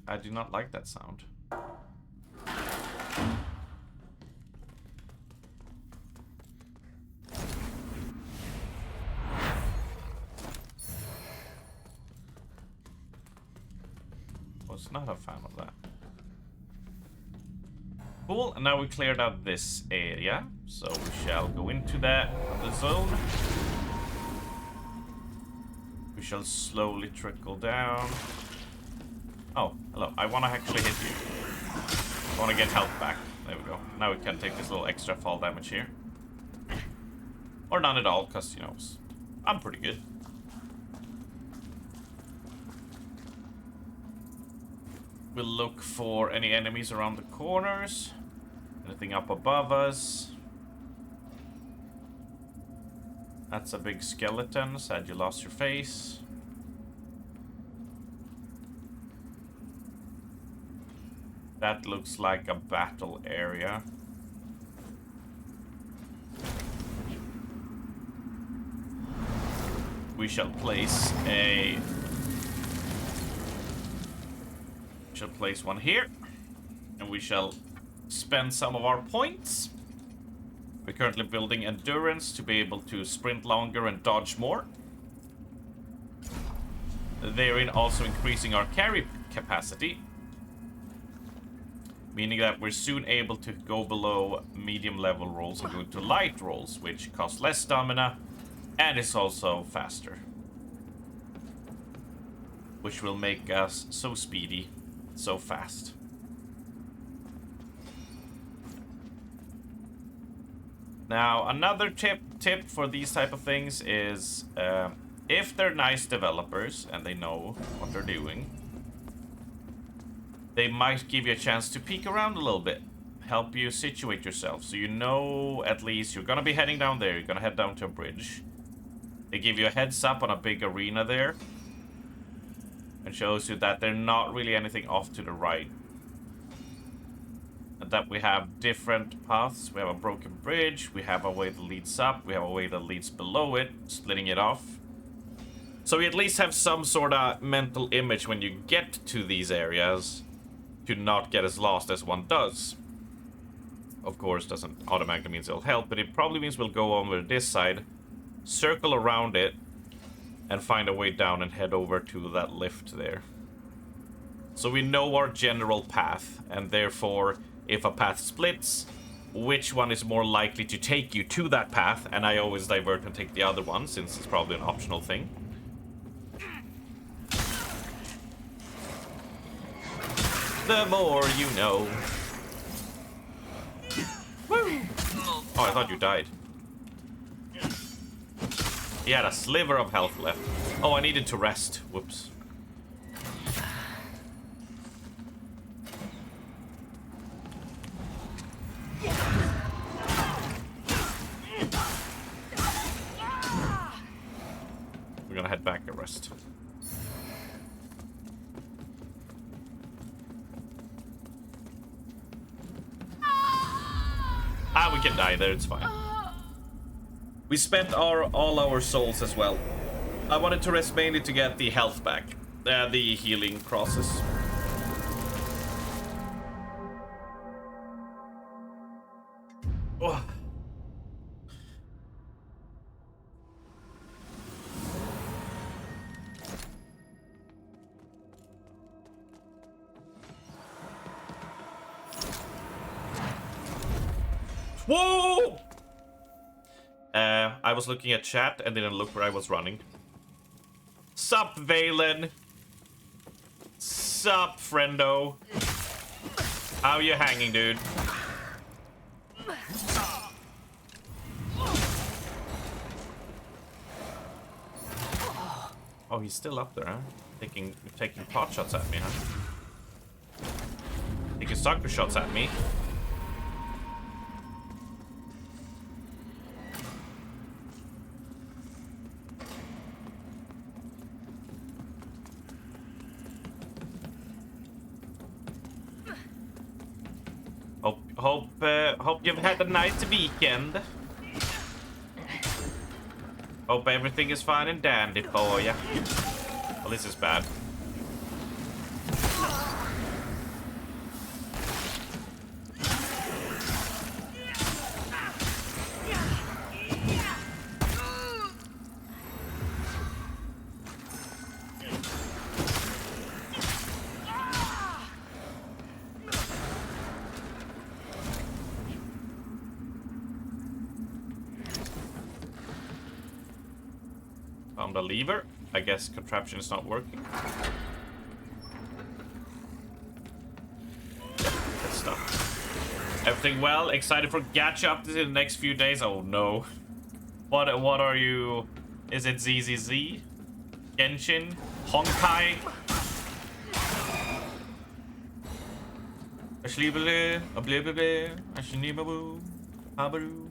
I do not like that sound. Was not a fan of that. Cool, and now we cleared out this area, so we shall go into the zone. We shall slowly trickle down. Oh, hello. I want to actually hit you. I want to get health back. There we go. Now we can take this little extra fall damage here. Or none at all, because, you know, I'm pretty good. We'll look for any enemies around the corners. Anything up above us. That's a big skeleton. Sad you lost your face. That looks like a battle area. We shall place one here, and we shall spend some of our points. We're currently building endurance to be able to sprint longer and dodge more. Therein also increasing our carry capacity, meaning that we're soon able to go below medium level rolls and go to light rolls, which cost less stamina and is also faster, which will make us so speedy, so fast. Now, another tip for these type of things is if they're nice developers and they know what they're doing, they might give you a chance to peek around a little bit, help you situate yourself, so you know at least you're gonna be heading down there, you're gonna head down to a bridge. They give you a heads up on a big arena there, and shows you that there's not really anything off to the right. And that we have different paths. We have a broken bridge, we have a way that leads up, we have a way that leads below it, splitting it off. So we at least have some sort of mental image when you get to these areas to not get as lost as one does. Of course, doesn't automatically mean it'll help, but it probably means we'll go over this side, circle around it, and find a way down and head over to that lift there. So we know our general path, and therefore, if a path splits, which one is more likely to take you to that path, and I always divert and take the other one, since it's probably an optional thing. The more you know. Woo! Oh, I thought you died. He had a sliver of health left. Oh, I needed to rest. Whoops. We're gonna head back and rest. Ah, we can die there, it's fine. We spent all our souls as well. I wanted to rest mainly to get the health back. The healing process. Oh. Whoa! I was looking at chat and didn't look where I was running. Sup, Valen? Sup, friendo? How you hanging, dude? Oh, he's still up there, huh? Taking pot shots at me, huh? Taking sucker shots at me. Hope you've had a nice weekend. Hope everything is fine and dandy for ya. Well, this is bad. Found the lever. I guess contraption is not working. Good stuff. Everything well? Excited for gacha updates in the next few days? Oh no. What are you? Is it ZZZ? Genshin? Honkai? Ashlibele? Ablebele? Ashinibabu? Habaru?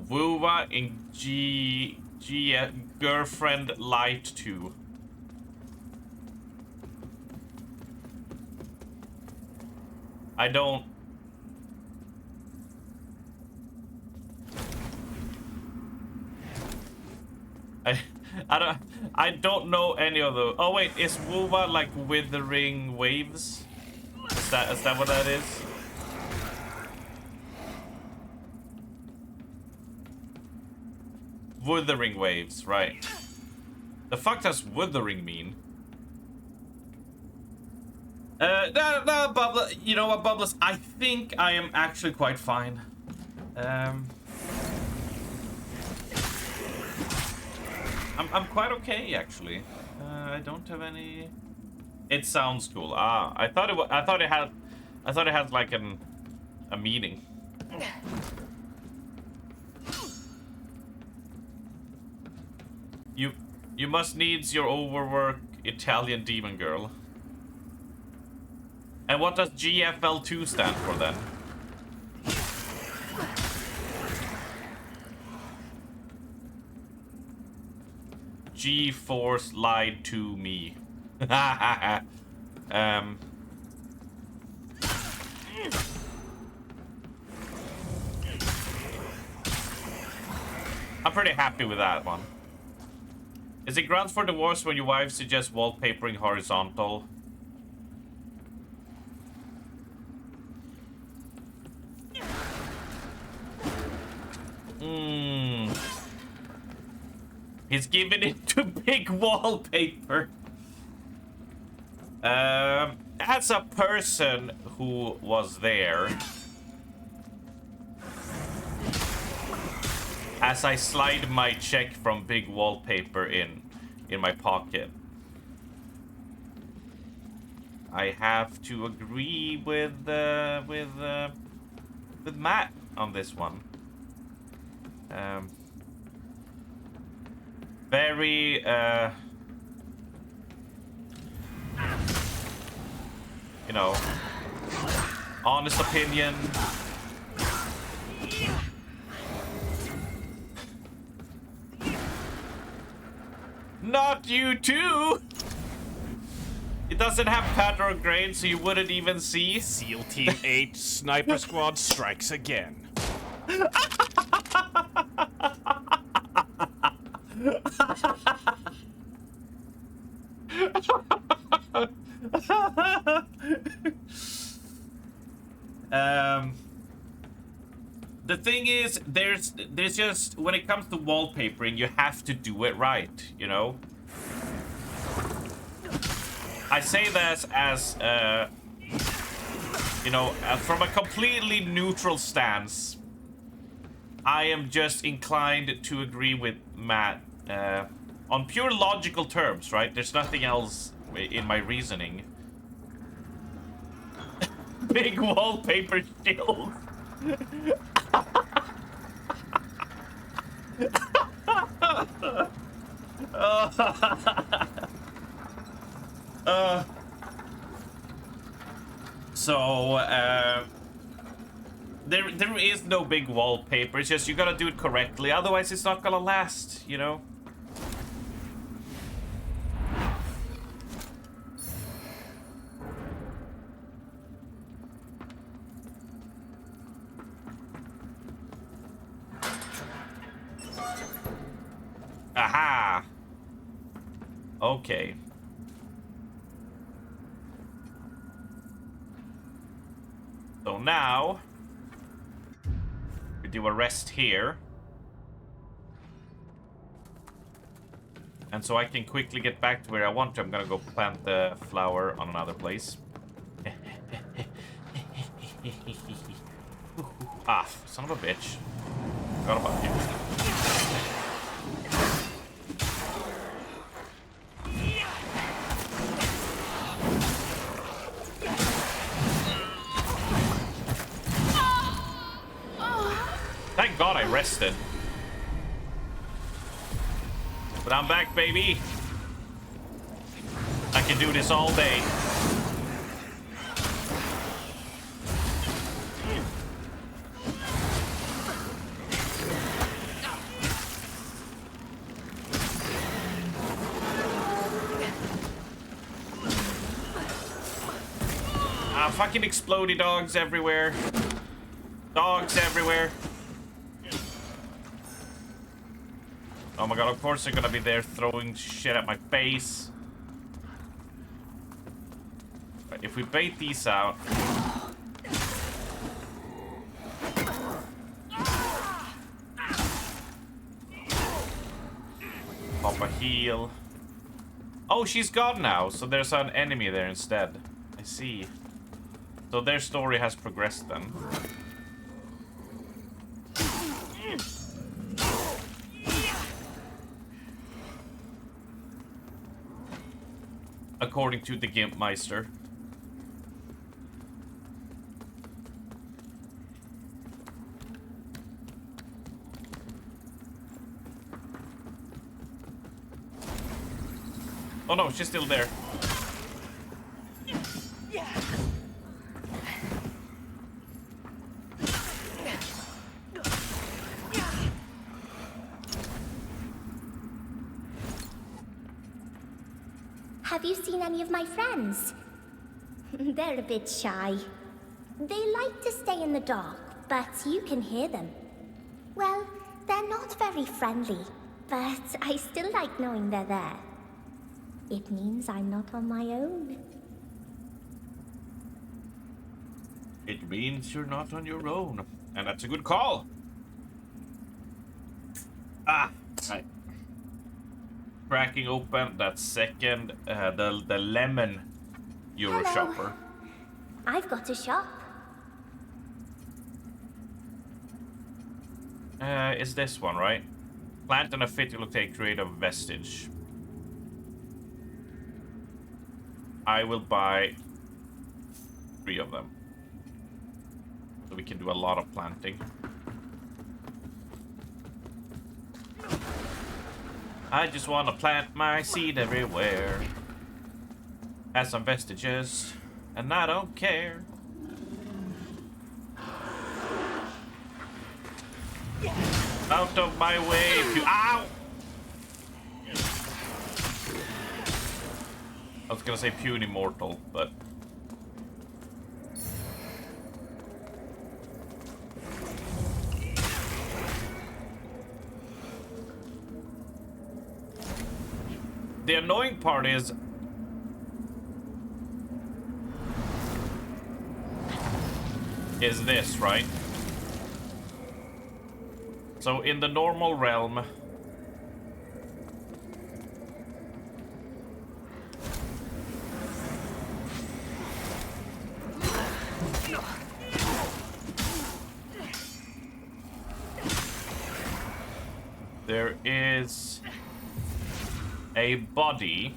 Wuwa in G Girlfriend Light 2. I don't. I don't know any of those. Oh wait, is Wuwa like withering waves? Is that what that is? Withering waves, right. The fuck does withering mean? No, Bubbles. You know what, Bubbles? I think I am actually quite fine. I'm quite okay, actually. I don't have any... It sounds cool. Ah, I thought it had like a meaning. You must needs your overwork Italian demon girl. And what does GFL2 stand for then? G-Force lied to me. I'm pretty happy with that one. Is it grounds for divorce when your wife suggests wallpapering horizontal? He's giving it to big wallpaper. As a person who was there, as I slide my check from big wallpaper in my pocket, I have to agree with Matt on this one. Very you know, honest opinion. Not you too. It doesn't have pattern grade, so you wouldn't even see. SEAL Team 8 Sniper Squad strikes again. The thing is, there's just, when it comes to wallpapering, you have to do it right, you know? I say that as you know, from a completely neutral stance. I am just inclined to agree with Matt on pure logical terms, right? There's nothing else in my reasoning. Big wallpaper shield. So, there is no big wallpaper. It's just you gotta do it correctly. Otherwise, it's not gonna last, you know? Aha! Okay. So now, we do a rest here. And so I can quickly get back to where I want to. I'm gonna go plant the flower on another place. Ah, son of a bitch. Forgot about you. Thank God I rested. But I'm back, baby. I can do this all day. Ah, fucking explodey dogs everywhere. Dogs everywhere. Oh my god, of course they're gonna be there throwing shit at my face. Right, if we bait these out... Pop a heal. Oh, she's gone now, so there's an enemy there instead. I see. So their story has progressed then. According to the Gimpmeister. Oh no, she's still there. Have you seen any of my friends? They're a bit shy. They like to stay in the dark, but you can hear them. Well, they're not very friendly, but I still like knowing they're there. It means I'm not on my own. It means you're not on your own. And that's a good call. Ah, right. Cracking open that second, the lemon Euro Hello. shopper. I've got a shop. Is this one, right? Plant and a fit will take creative vestige. I will buy 3 of them. So we can do a lot of planting. I just want to plant my seed everywhere. Have some vestiges, and I don't care. Out of my way, if you— Ow! I was gonna say puny mortal, but... The annoying part is... this, right? So in the normal realm... there is a body.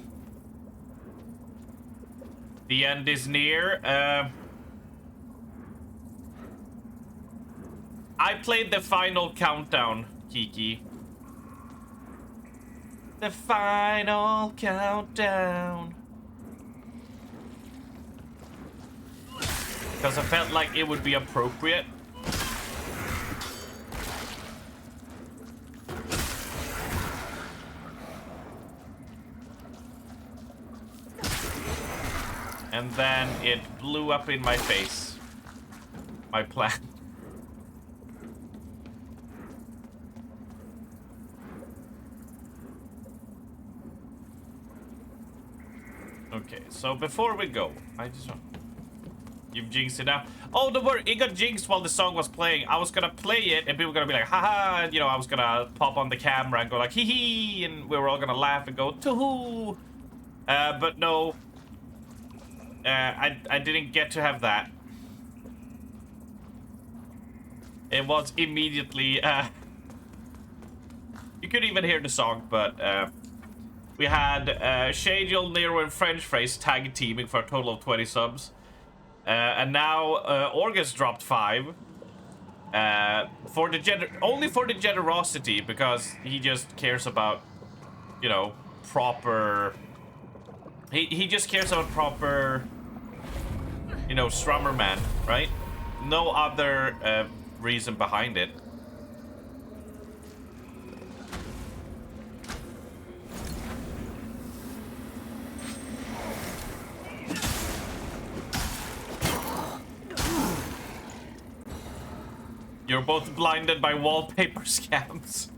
The end is near. I played the final countdown, Kiki. The final countdown. Because I felt like it would be appropriate. And then it blew up in my face. My plan. Okay, so before we go, I just want... You've jinxed it now. Oh, don't worry, it got jinxed while the song was playing. I was gonna play it and people were gonna be like, haha, and you know, I was gonna pop on the camera and go like, hee hee, and we were all gonna laugh and go, toohoo. But no. I didn't get to have that. It was immediately, you could even hear the song, but, we had, Shadiel, Nero, and French Phrase tag teaming for a total of 20 subs. And now, Orgus dropped 5. Only for the generosity, because he just cares about, you know, proper... He just cares about proper, you know, Strummer man, right? No other reason behind it. You're both blinded by wallpaper scams.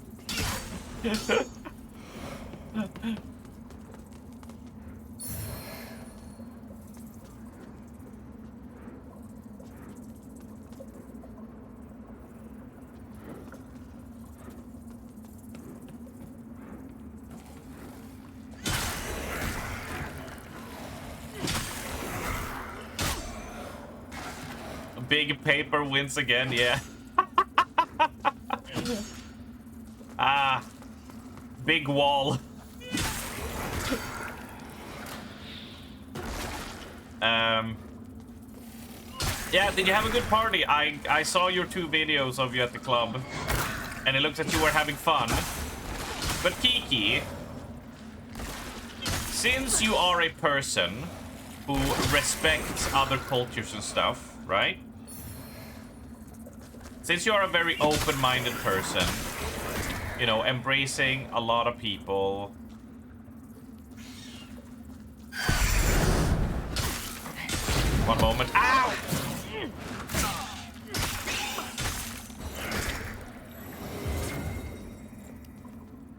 Big paper wins again, yeah. Ah, big wall. Yeah, did you have a good party? I saw your 2 videos of you at the club, and it looks like you were having fun. But Kiki, since you are a person who respects other cultures and stuff, right? Since you are a very open-minded person, you know, embracing a lot of people. One moment. Ow!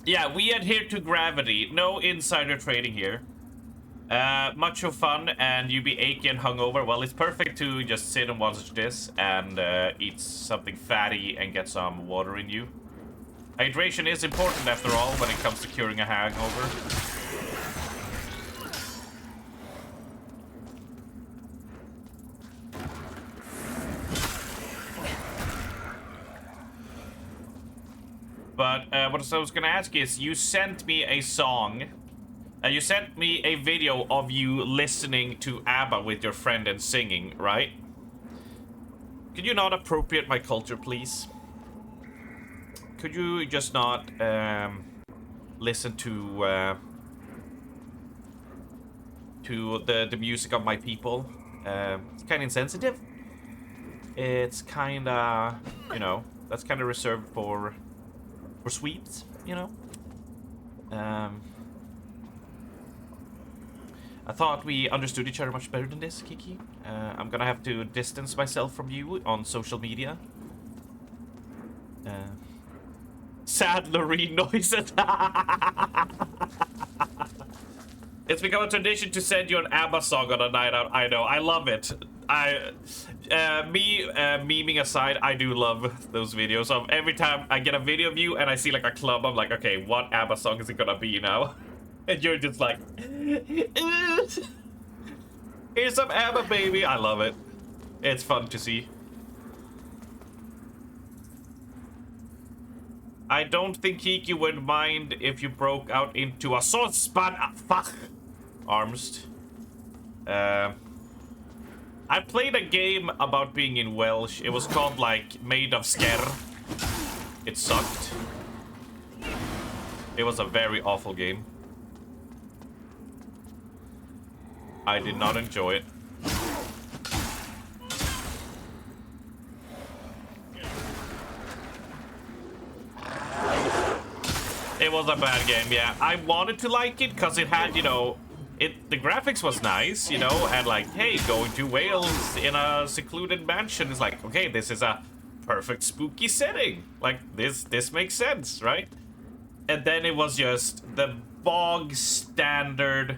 Yeah, we adhere to gravity. No insider trading here. Much of fun, and you be achy and hungover. Well, it's perfect to just sit and watch this and eat something fatty and get some water in you. Hydration is important after all when it comes to curing a hangover. But what I was gonna ask is, you sent me a song. You sent me a video of you listening to ABBA with your friend and singing, right? Could you not appropriate my culture, please? Could you just not listen to the music of my people? It's kind of insensitive. It's kind of, you know, that's kind of reserved for sweeps, you know. I thought we understood each other much better than this, Kiki. I'm gonna have to distance myself from you on social media. Sad Loreen noises. It's become a tradition to send you an ABBA song on a night out. I know, I love it. Memeing aside, I do love those videos. Of every time I get a video of you and I see like a club, I'm like, okay, what ABBA song is it gonna be now? And you're just like, here's some ABBA, baby. I love it. It's fun to see. I don't think Kiki would mind if you broke out into a saucepan. Fuck. Armst. I played a game about being in Welsh. It was called like Made of Sker. It sucked. It was a very awful game. I did not enjoy it. It was a bad game, yeah. I wanted to like it because it had, you know, the graphics was nice, you know, and like, hey, going to Wales in a secluded mansion is like, okay, this is a perfect spooky setting. Like, this makes sense, right? And then it was just the bog standard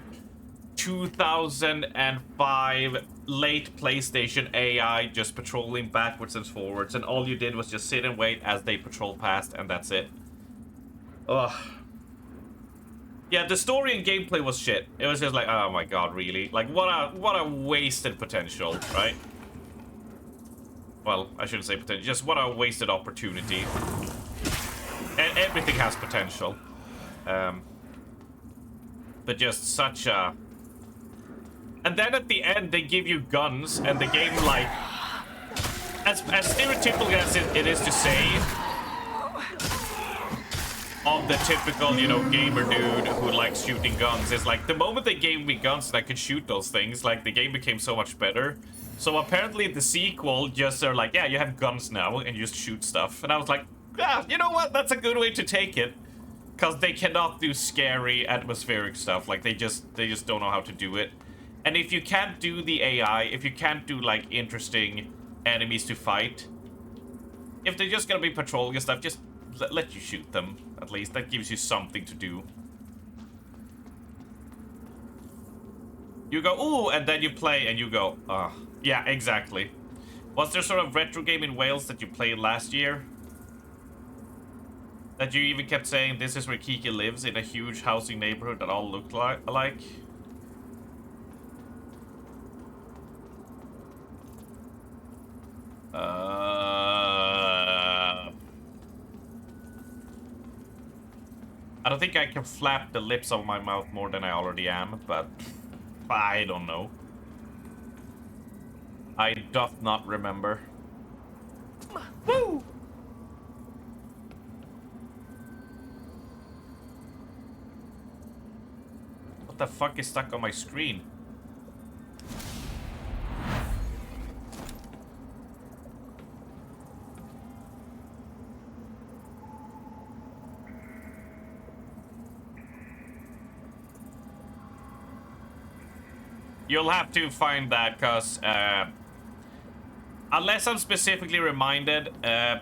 2005 late PlayStation AI just patrolling backwards and forwards, and all you did was just sit and wait as they patrol past, and that's it. Ugh. Yeah, the story and gameplay was shit. It was just like, oh my god, really? Like, what a wasted potential, right? Well, I shouldn't say potential, just what a wasted opportunity. And everything has potential. But just such a... And then at the end, they give you guns, and the game, like... As stereotypical as it is to say... Of the typical, you know, gamer dude who likes shooting guns, is like, the moment they gave me guns and I could shoot those things, like, the game became so much better. So apparently the sequel just are like, yeah, you have guns now, and you just shoot stuff. And I was like, yeah, you know what? That's a good way to take it. Because they cannot do scary, atmospheric stuff. Like, they just don't know how to do it. And if you can't do the AI, if you can't do, like, interesting enemies to fight, if they're just gonna be patrolling and stuff, just let you shoot them, at least. That gives you something to do. You go, ooh, and then you play, and you go, ah. Yeah, exactly. Was there sort of retro game in Wales that you played last year? That you even kept saying, this is where Kiki lives, in a huge housing neighborhood that all looked alike? I don't think I can flap the lips of my mouth more than I already am, but I don't know. I doth not remember. Woo! What the fuck is stuck on my screen? You'll have to find that, because unless I'm specifically reminded,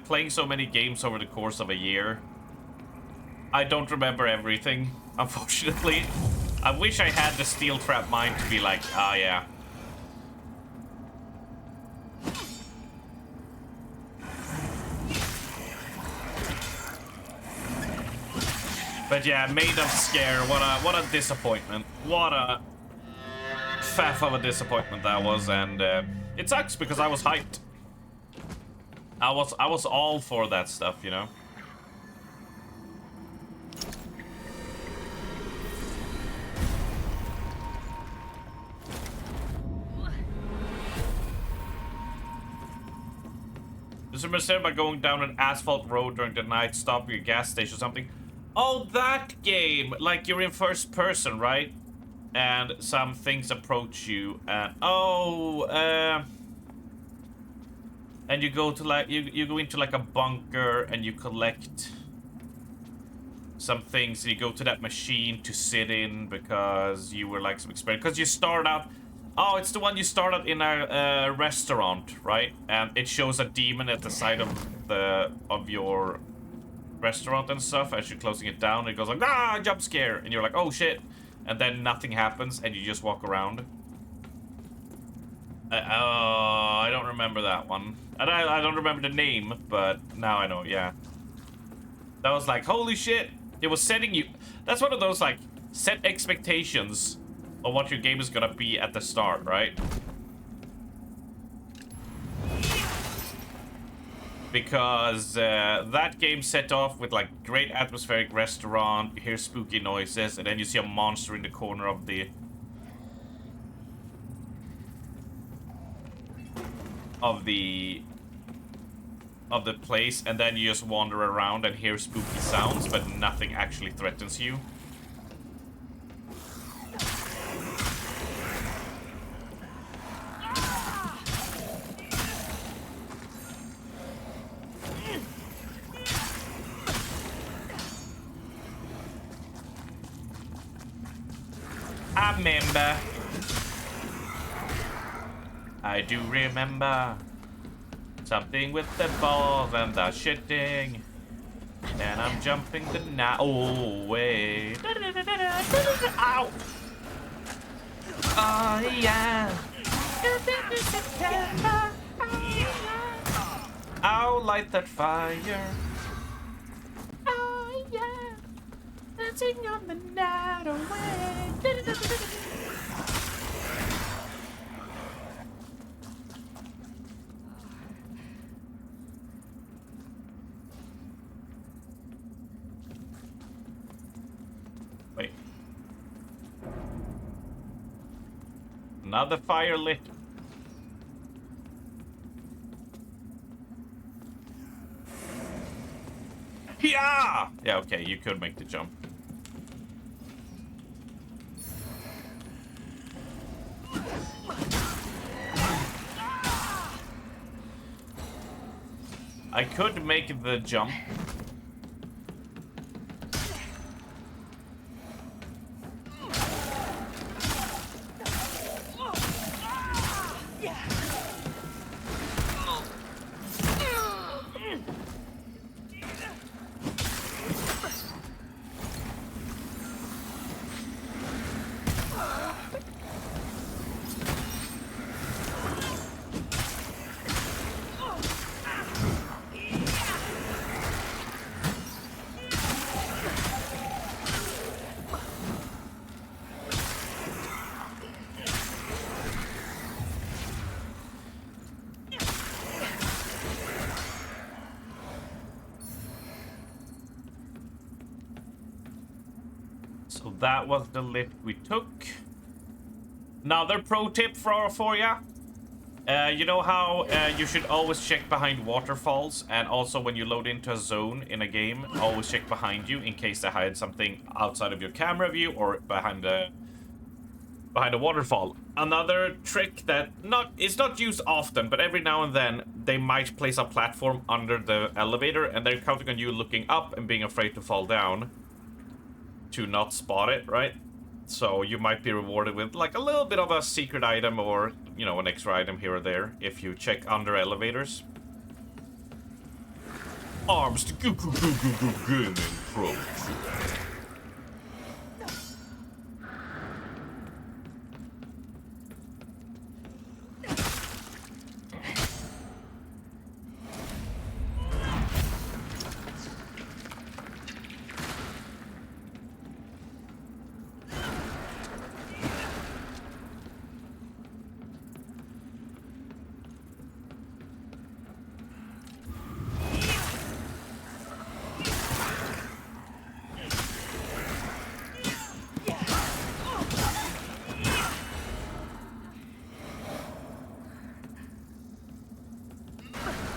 playing so many games over the course of a year, I don't remember everything, unfortunately. I wish I had the steel trap mind to be like, ah, yeah. But yeah, Made of Scare, what a disappointment. What a faff of a disappointment that was, and it sucks because I was hyped. I was all for that stuff, you know. There's a mistake by going down an asphalt road during the night, stopping at a gas station or something. Oh, that game! Like, you're in first person, right? And some things approach you, and and you go to like you go into like a bunker and you collect some things, and you go to that machine to sit in because you were like some experience, because you start out, oh, it's the one you start out in a restaurant, right? And it shows a demon at the side of your restaurant and stuff as you're closing it down. It goes like, ah, jump scare, and you're like, oh shit. And then nothing happens, and you just walk around. I don't remember that one. And I don't remember the name, but now I know, yeah. That was like, holy shit. It was setting you... That's one of those, like, set expectations of what your game is gonna be at the start, right? Because that game set off with like great atmospheric restaurant, you hear spooky noises, and then you see a monster in the corner of the of the place, and then you just wander around and hear spooky sounds, but nothing actually threatens you. I remember. I do remember. Something with the balls and the shitting. And I'm jumping the night. Oh, wait. Ow. Oh, yeah. I'll light that fire. Oh, yeah. Dancing on the night away. Wait. Another fire lit. Yeah! Yeah, okay, you could make the jump. I could make the jump. So that was the lift we took. Another pro tip for you. You know how you should always check behind waterfalls, and also when you load into a zone in a game, always check behind you in case they hide something outside of your camera view or behind a waterfall. Another trick that is not used often, but every now and then they might place a platform under the elevator, and they're counting on you looking up and being afraid to fall down to not spot it, right? So you might be rewarded with like a little bit of a secret item, or, you know, an extra item here or there if you check under elevators. Arms to gaming pro.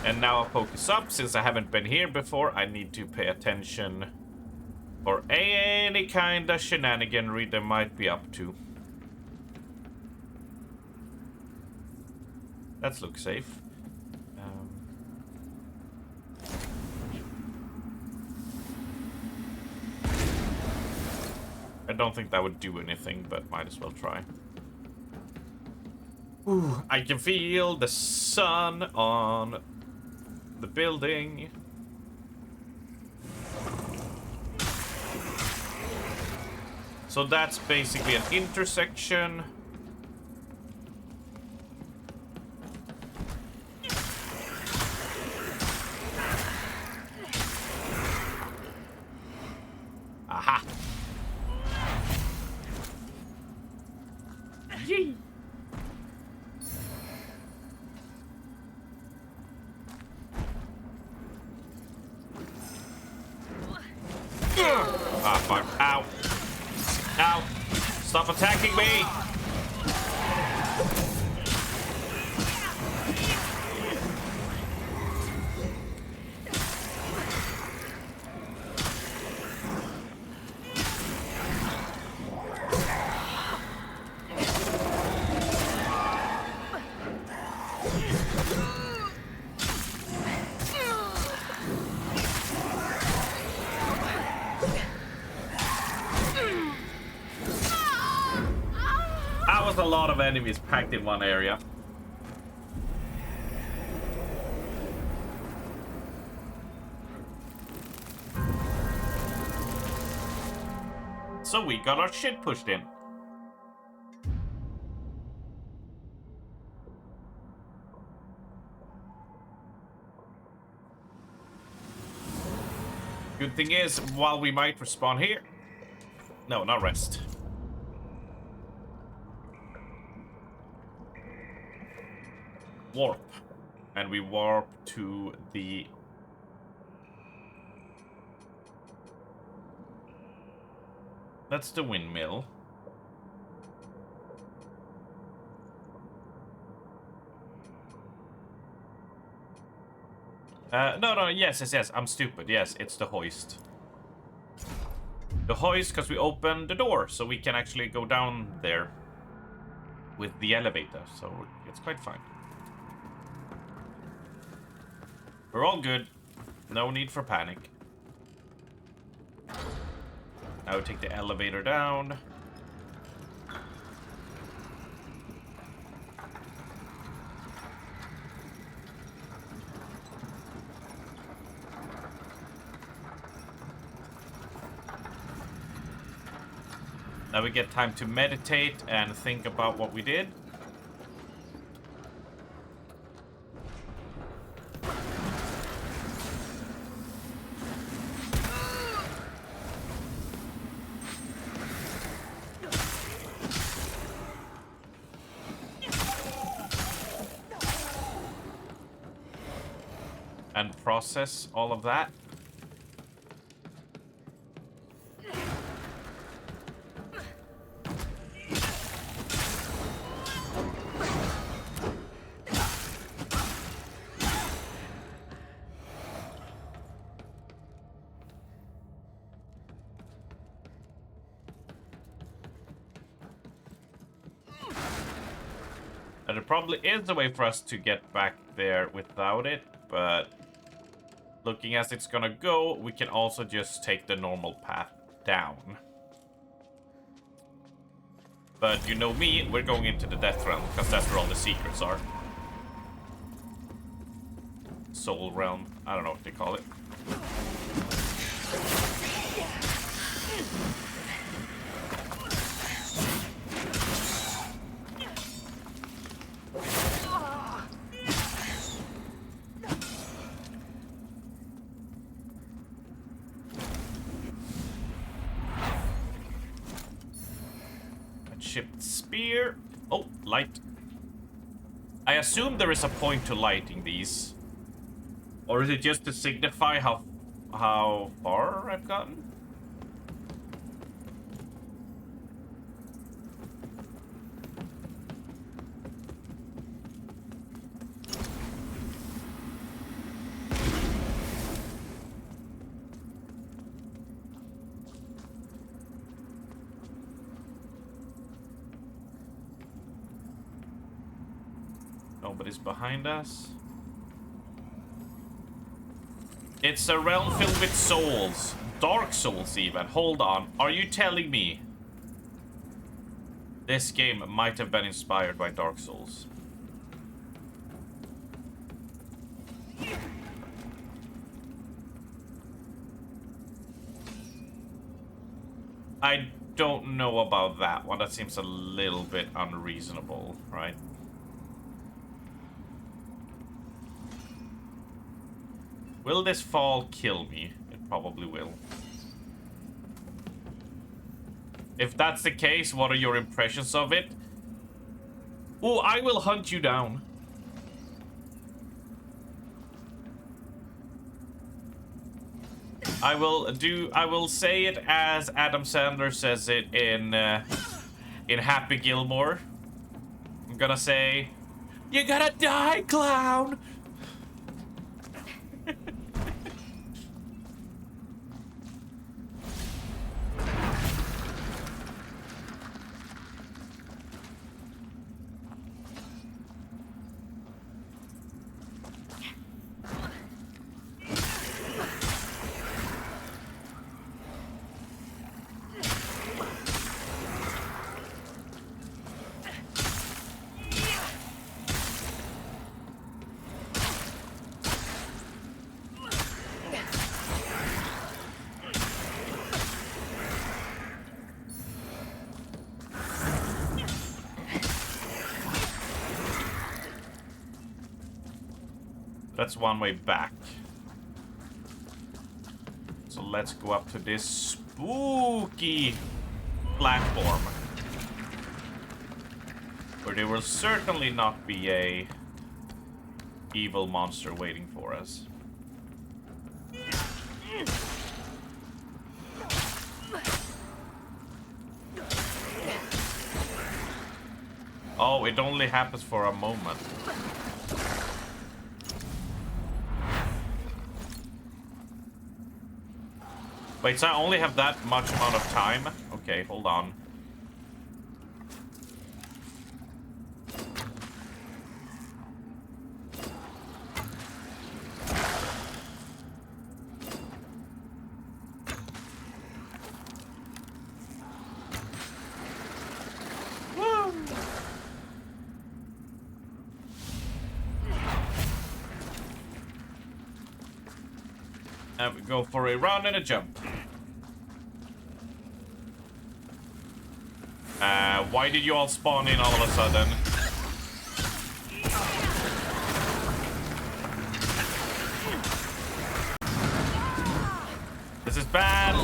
And now I'll focus up. Since I haven't been here before, I need to pay attention for any kind of shenaniganry they might be up to. Let's look safe. I don't think that would do anything, but might as well try. Ooh, I can feel the sun on the building. So that's basically an intersection. Aha. Yee. Ah, fuck. Ow. Ow. Stop attacking me. That was a lot of enemies packed in one area. So we got our shit pushed in. Good thing is, while we might respawn here... No, not rest. Warp. And we warp to the... That's the windmill. No, yes, I'm stupid. Yes, it's the hoist. The hoist, because we opened the door, so we can actually go down there with the elevator, so it's quite fine. We're all good. No need for panic. Now we take the elevator down. Now we get time to meditate and think about what we did. And process all of that. And there probably is a way for us to get back there without it, but looking as it's gonna go, we can also just take the normal path down. But you know me, we're going into the Death Realm, because that's where all the secrets are. Soul Realm, I don't know what they call it. Shipped spear. Oh, light. I assume there is a point to lighting these. Or is it just to signify how far I've gotten? Nobody's behind us. It's a realm filled with souls. Dark souls even. Hold on. Are you telling me this game might have been inspired by Dark Souls? I don't know about that one. That seems a little bit unreasonable, right? Will this fall kill me? It probably will. If that's the case, what are your impressions of it? Oh, I will hunt you down. I will say it as Adam Sandler says it in Happy Gilmore. I'm gonna say, "You're gonna die, clown." That's one way back. So let's go up to this spooky platform. Where there will certainly not be a evil monster waiting for us. Oh, it only happens for a moment. Wait, so I only have that much amount of time? Okay, hold on. And we go for a run and a jump. Why did you all spawn in all of a sudden? This is bad.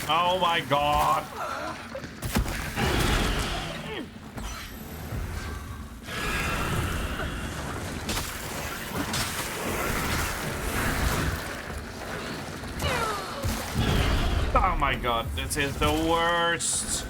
Oh my god. Oh my god, this is the worst.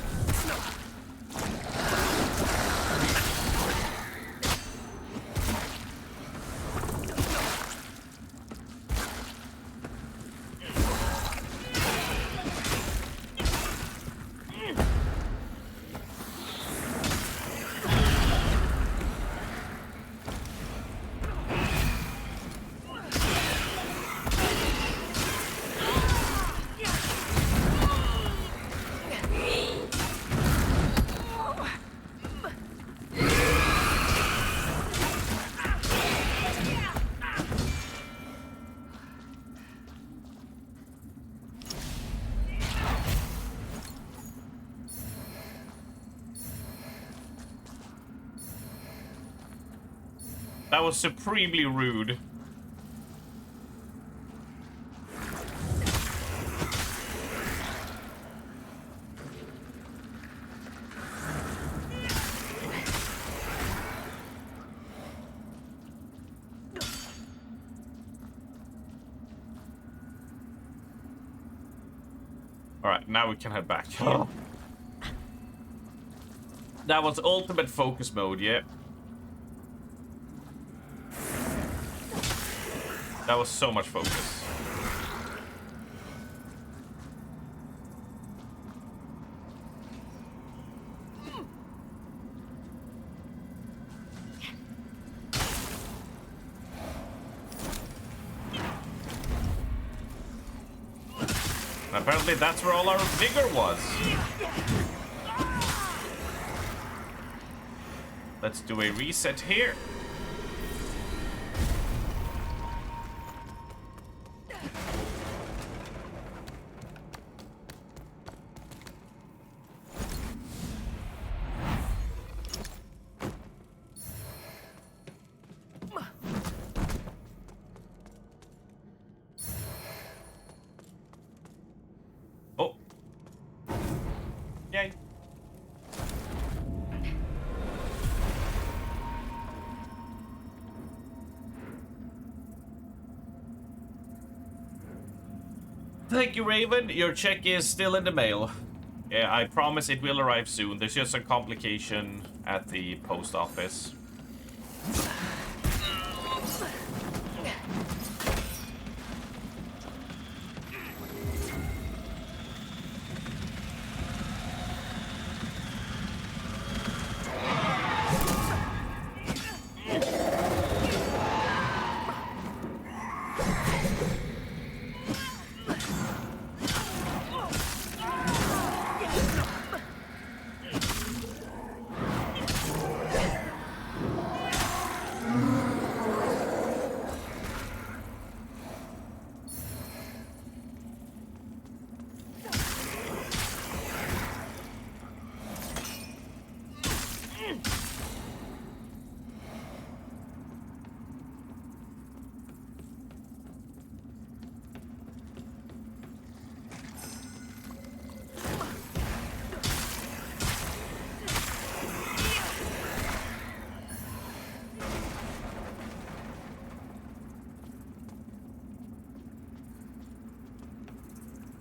That was supremely rude. Alright, now we can head back. That was ultimate focus mode, yeah. That was so much focus. And apparently that's where all our vigor was. Let's do a reset here. Oh. Yay. Thank you, Raven. Your check is still in the mail. Yeah, I promise it will arrive soon. There's just a complication at the post office.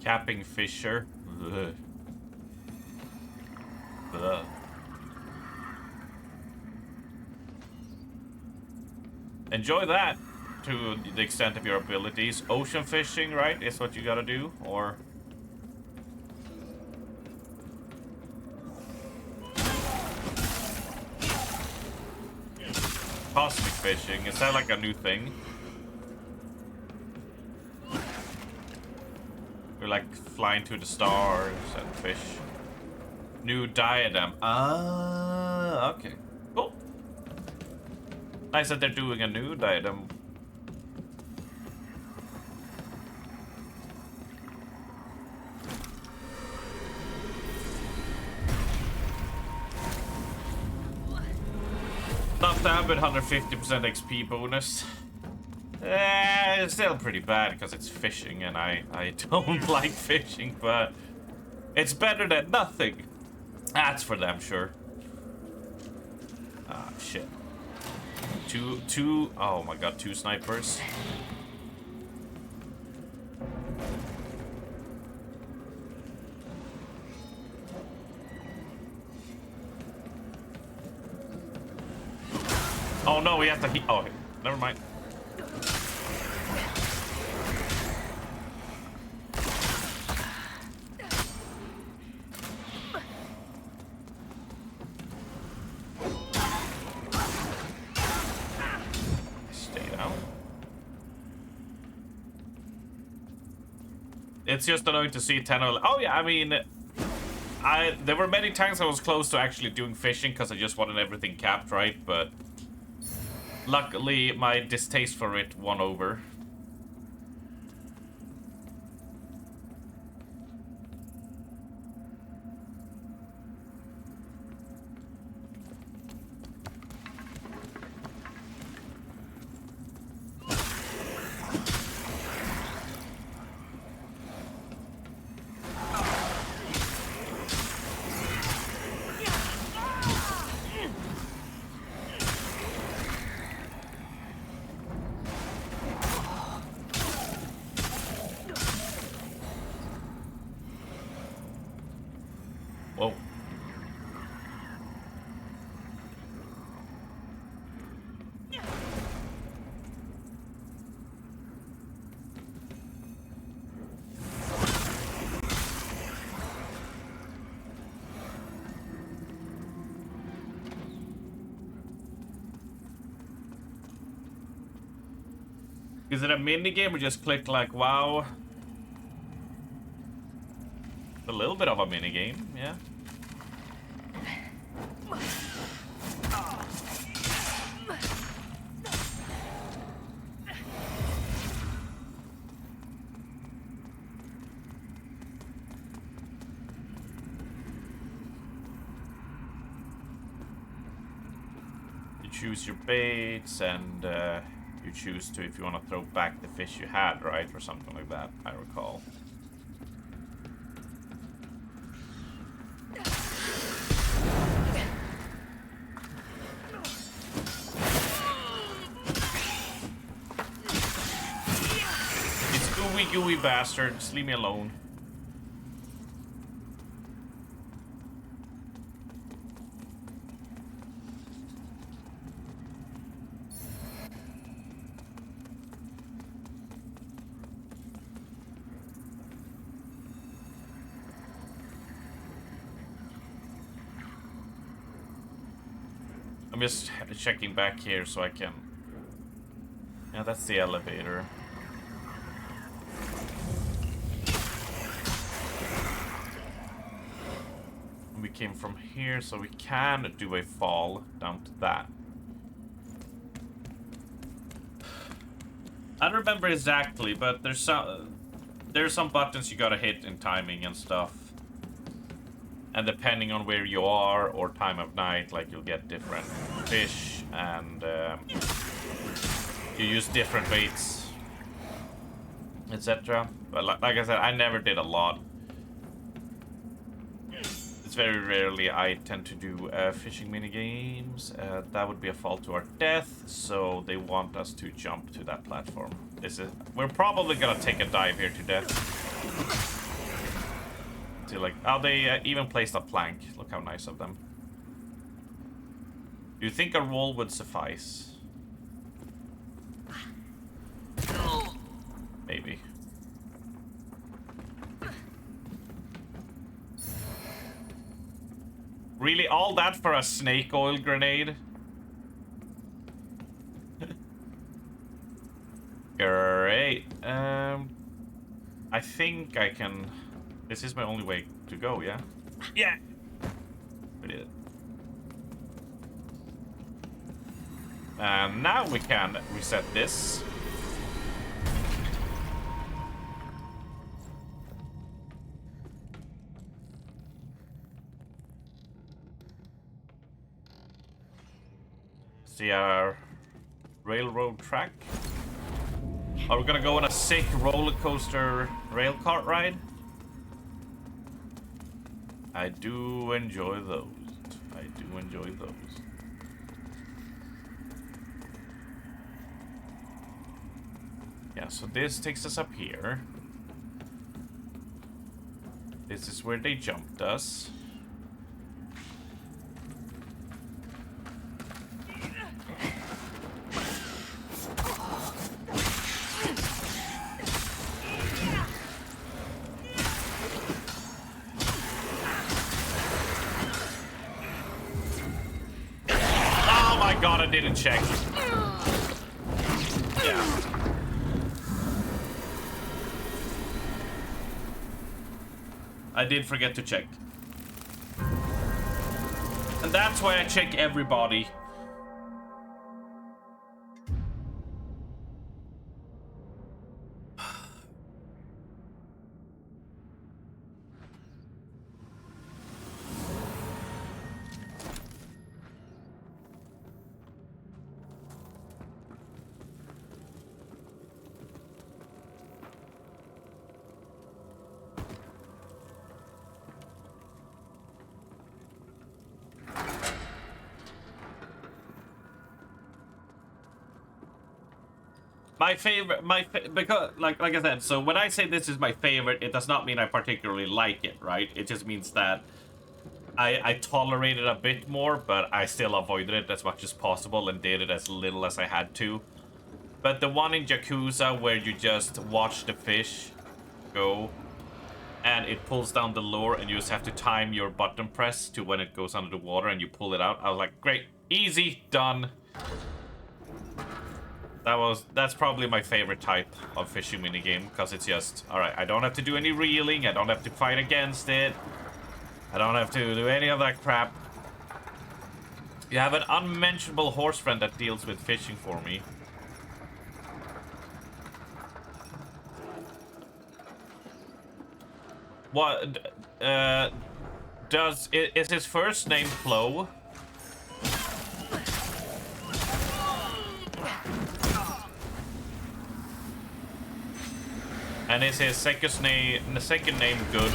Capping Fisher. Ugh. Ugh. Enjoy that to the extent of your abilities. Ocean fishing, right, is what you gotta do, or... Cosmic fishing, is that like a new thing? You're like flying to the stars and fish. New diadem. Ah, okay. Cool. Nice that they're doing a new diadem. Not that, but 150% XP bonus. It's still pretty bad because it's fishing and I don't like fishing, but it's better than nothing. That's for damn sure. Ah, shit. Two, oh my god, 2 snipers. Oh no, we have to oh, never mind. It's just annoying to see 10 or... Oh yeah, I mean... There were many times I was close to actually doing fishing because I just wanted everything capped, right? But... luckily, my distaste for it won over. Whoa. Is it a mini game or just click like wow? A little bit of a mini game, yeah. You choose your baits and you choose to if you want to throw back the fish you had, right? Or something like that, I recall. Gooey bastard, just leave me alone. I'm just checking back here so I can... Yeah, that's the elevator. We came from here, so we can do a fall down to that. I don't remember exactly, but there's some buttons you gotta hit in timing and stuff. And depending on where you are or time of night, like you'll get different fish and you use different baits, etc. But like I said, I never did a lot. Very rarely I tend to do fishing mini games. That would be a fall to our death, so they want us to jump to that platform. We're probably gonna take a dive here to death. to like... Oh, they even placed a plank. Look how nice of them. Do you think a roll would suffice? Maybe. Really? All that for a snake oil grenade? Great. I think I can... This is my only way to go, yeah? Yeah! We did it. And now we can reset this. See our railroad track. Are we gonna go on a sick roller coaster rail cart ride? I do enjoy those. I do enjoy those. Yeah, so this takes us up here. This is where they jumped us. I didn't check. Yeah. I did forget to check. And that's why I check everybody. My favorite, because like I said, so when I say this is my favorite, it does not mean I particularly like it, right? It just means that I tolerate it a bit more, but I still avoided it as much as possible and did it as little as I had to. But the one in Yakuza where you just watch the fish go and it pulls down the lure and you just have to time your button press to when it goes under the water and you pull it out. I was like, great, easy, done. That's probably my favorite type of fishing minigame, because it's just, alright, I don't have to do any reeling, I don't have to fight against it, I don't have to do any of that crap. You have an unmentionable horse friend that deals with fishing for me. What, is his first name Flo? And is his second name Good?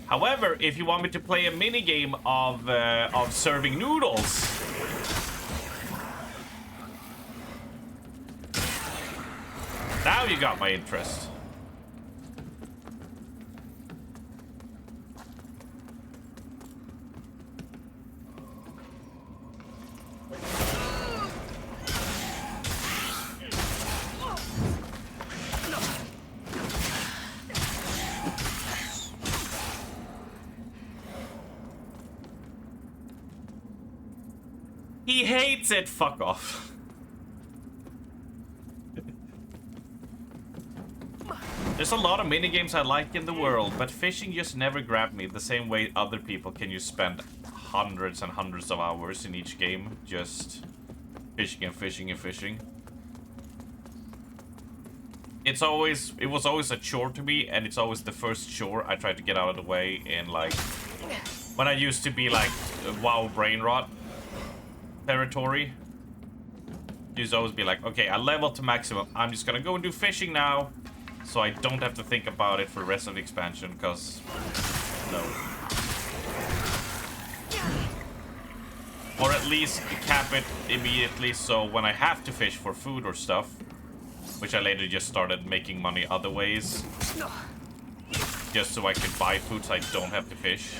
However, if you want me to play a minigame of serving noodles, now you got my interest. He hates it. Fuck off. There's a lot of minigames I like in the world, but fishing just never grabbed me the same way other people can. You spend hundreds and hundreds of hours in each game just fishing and fishing and fishing. It was always a chore to me, and it's always the first chore I try to get out of the way in, like, when I used to be like WoW brain rot territory. You just always be like, okay, I level to maximum. I'm just gonna go and do fishing now, so I don't have to think about it for the rest of the expansion, because no. Or at least cap it immediately, so when I have to fish for food or stuff, which I later just started making money other ways, just so I can buy food so I don't have to fish.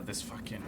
This fucking...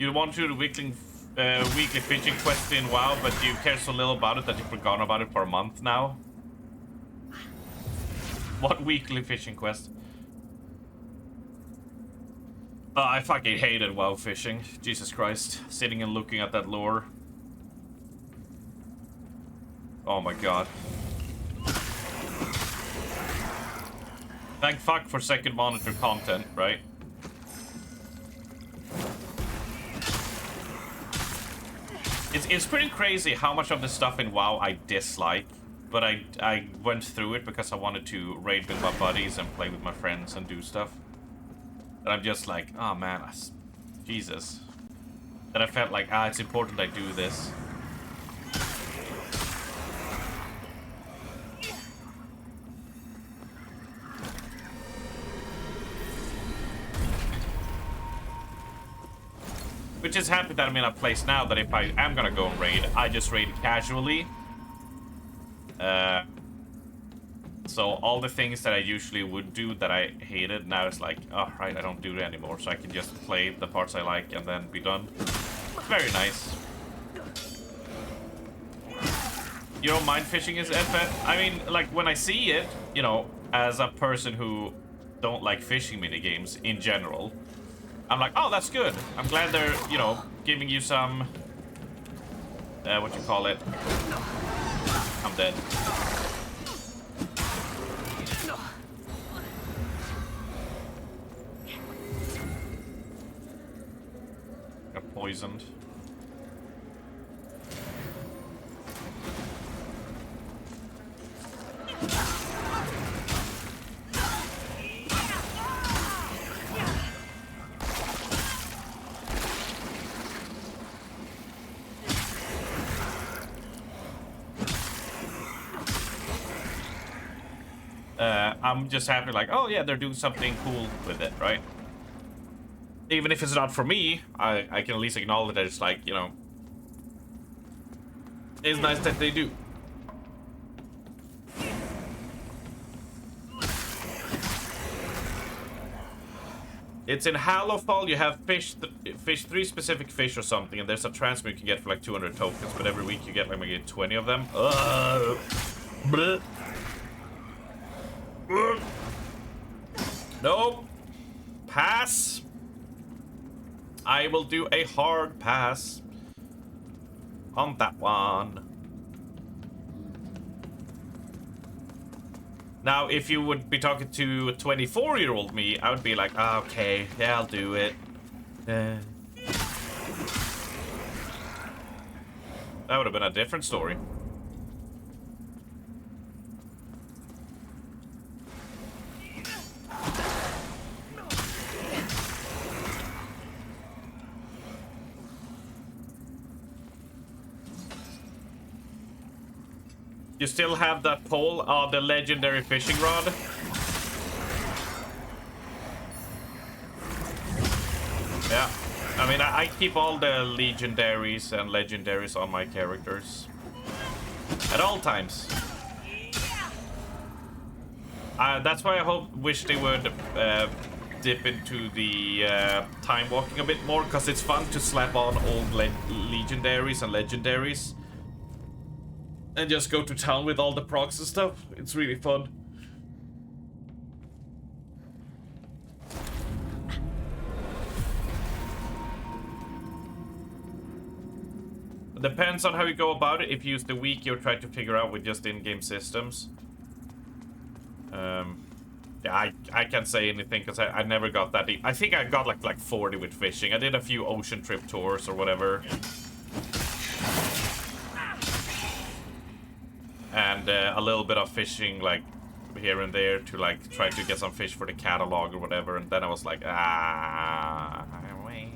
You want to do the weekly fishing quest in WoW, but you care so little about it that you've forgotten about it for a month now? What weekly fishing quest? I fucking hated WoW fishing. Jesus Christ. Sitting and looking at that lure. Oh my god. Thank fuck for second monitor content, right? It's pretty crazy how much of the stuff in WoW I dislike, but I went through it because I wanted to raid with my buddies and play with my friends and do stuff. And I'm just like, oh man, Jesus. And I felt like, it's important I do this. Which is happy that I'm in a place now that if I am gonna go and raid, I just raid casually. So all the things that I usually would do that I hated, now it's like, oh, right, I don't do it anymore. So I can just play the parts I like and then be done. Very nice. You don't mind fishing as FF? I mean, like, when I see it, you know, as a person who don't like fishing minigames in general, I'm like, oh, that's good. I'm glad they're, you know, giving you some... what you call it? I'm dead. Got poisoned. I'm just happy, like, oh yeah, they're doing something cool with it, right? Even if it's not for me, I can at least acknowledge that it's like, you know, it's nice that they do. It's in Hallowfall, you have fish 3 specific fish or something, and there's a transfer you can get for like 200 tokens, but every week you get like maybe 20 of them. Bleh. Nope. Pass. I will do a hard pass on that one. Now, if you would be talking to a 24-year-old me, I would be like, oh, okay, yeah, I'll do it. That would have been a different story. You still have that pole, the legendary fishing rod. Yeah, I mean, I keep all the legendaries and legendaries on my characters at all times. That's why I wish they would dip into the time walking a bit more, because it's fun to slap on old legendaries and legendaries. And just go to town with all the procs and stuff. It's really fun. Depends on how you go about it. If you use the wiki or try to figure out with just in-game systems. Yeah, I can't say anything because I never got that deep. I think I got like 40 with fishing. I did a few ocean trip tours or whatever. And a little bit of fishing like here and there to like try to get some fish for the catalog or whatever. And then I was like, wait.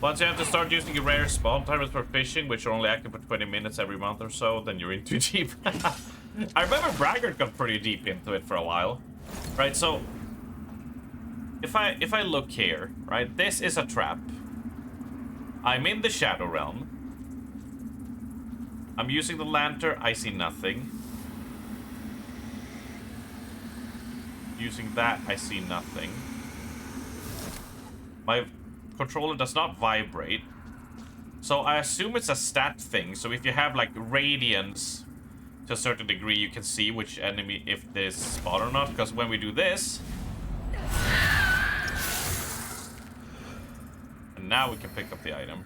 Once you have to start using rare spawn timers for fishing, which are only active for 20 minutes every month or so, then you're in too deep. I remember Braggart got pretty deep into it for a while. Right, so if I look here, right, this is a trap. I'm in the Shadow Realm. I'm using the lantern, I see nothing. Using that, I see nothing. My controller does not vibrate. So I assume it's a stat thing. So if you have like radiance to a certain degree, you can see which enemy, if there's spot or not. Because when we do this, and now we can pick up the item.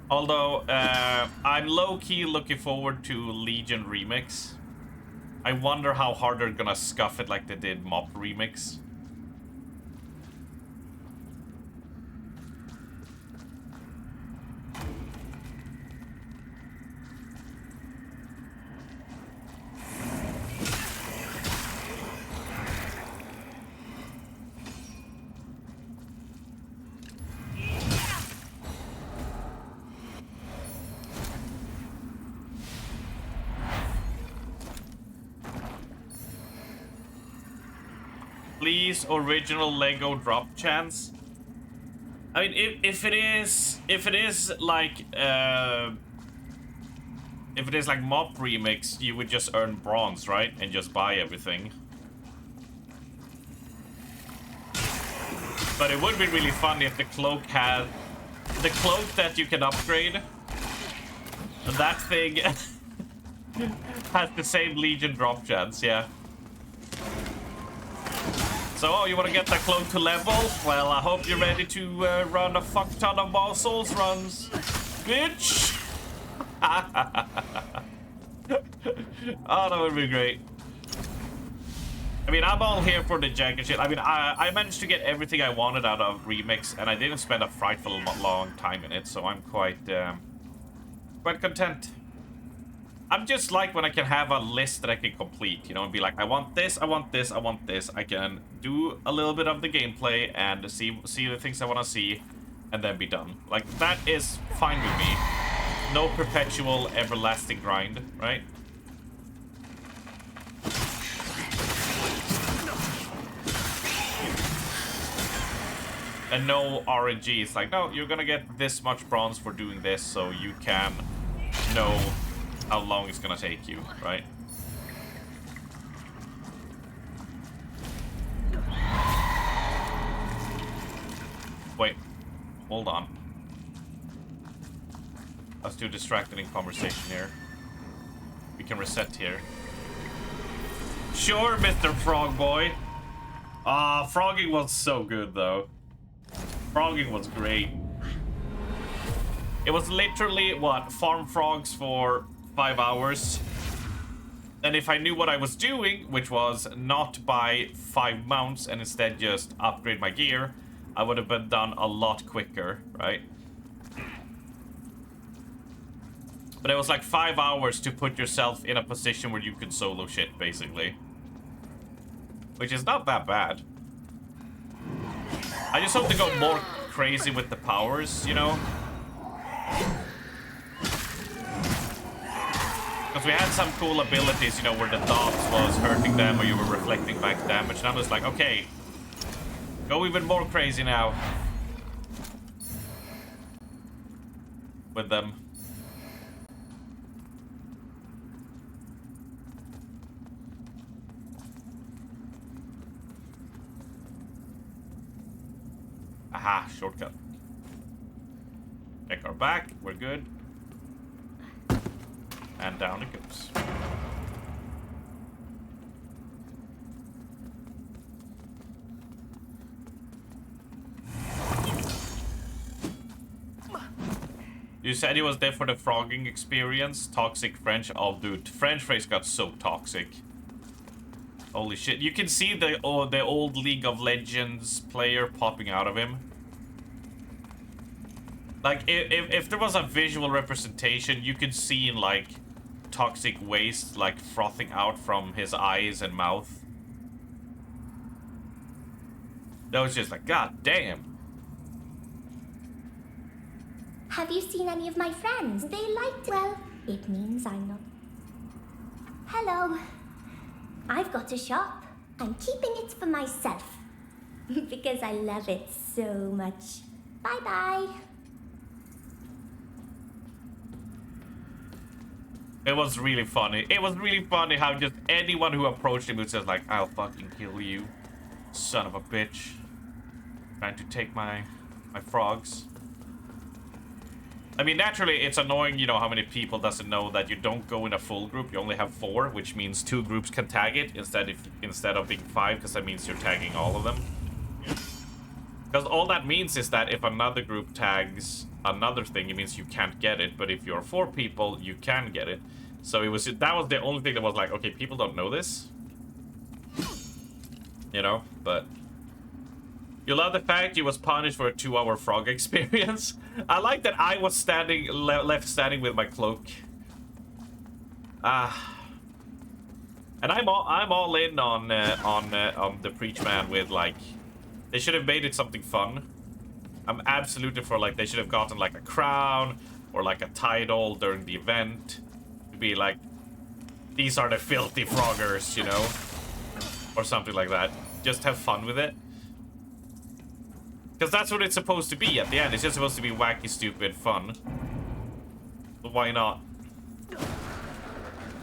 Although, I'm low-key looking forward to Legion Remix. I wonder how hard they're gonna scuff it like they did Mop Remix. Please, original Lego drop chance. I mean, if it is like Mop Remix, you would just earn bronze, right, and just buy everything. But it would be really funny if the cloak had the cloak that you can upgrade. That thing has the same Legion drop chance, yeah. So, oh, you want to get that cloak to level? Well, I hope you're ready to run a fuck ton of Ball Souls runs, bitch! Oh, that would be great. I mean, I'm all here for the jacket shit. I mean, I managed to get everything I wanted out of Remix, and I didn't spend a frightful long time in it, so I'm quite content. I'm just like when I can have a list that I can complete, you know, and be like, I want this, I want this, I want this. I can do a little bit of the gameplay and see the things I want to see, and then be done. Like, that is fine with me. No perpetual, everlasting grind, right? And no RNG. It's like, no, you're gonna get this much bronze for doing this, so you can know how long it's gonna take you, right? Wait, hold on. I was too distracted in conversation here. We can reset here. Sure, Mr. Frog Boy. Ah, frogging was so good though. Frogging was great. It was literally, what, farm frogs for 5 hours. And if I knew what I was doing, which was not buy 5 mounts and instead just upgrade my gear, I would have been done a lot quicker, right? But it was like 5 hours to put yourself in a position where you could solo shit, basically. Which is not that bad. I just hope to go more crazy with the powers, you know? Because we had some cool abilities, you know, where the dots was hurting them or you were reflecting back damage. And I'm just like, okay, go even more crazy now. With them. Aha, shortcut. Check our back, we're good. And down it goes. You said he was there for the frogging experience. Toxic French. Oh, dude, French phrase got so toxic. Holy shit. You can see the old League of Legends player popping out of him. Like, if there was a visual representation, you could see, like, toxic waste, like, frothing out from his eyes and mouth. That was just like, god damn. Have you seen any of my friends? They liked... Well, it means I'm not... Hello. I've got a shop. I'm keeping it for myself. Because I love it so much. Bye-bye. It was really funny. It was really funny how just anyone who approached him was just like, I'll fucking kill you, son of a bitch. Trying to take my frogs. I mean, naturally, it's annoying, you know, how many people doesn't know that you don't go in a full group. You only have 4, which means 2 groups can tag it instead of being 5, because that means you're tagging all of them. Because all that means is that if another group tags another thing, it means you can't get it. But if you're 4 people, you can get it. So that was the only thing that was like, okay, people don't know this. You know, but... You love the fact you was punished for a 2-hour frog experience. I like that I was standing left standing with my cloak. And I'm all in on the preach man with, like, they should have made it something fun. I'm absolutely for, like, they should have gotten like a crown or like a title during the event to be like, these are the filthy froggers, you know, or something like that. Just have fun with it. Because that's what it's supposed to be at the end. It's just supposed to be wacky, stupid fun. But why not?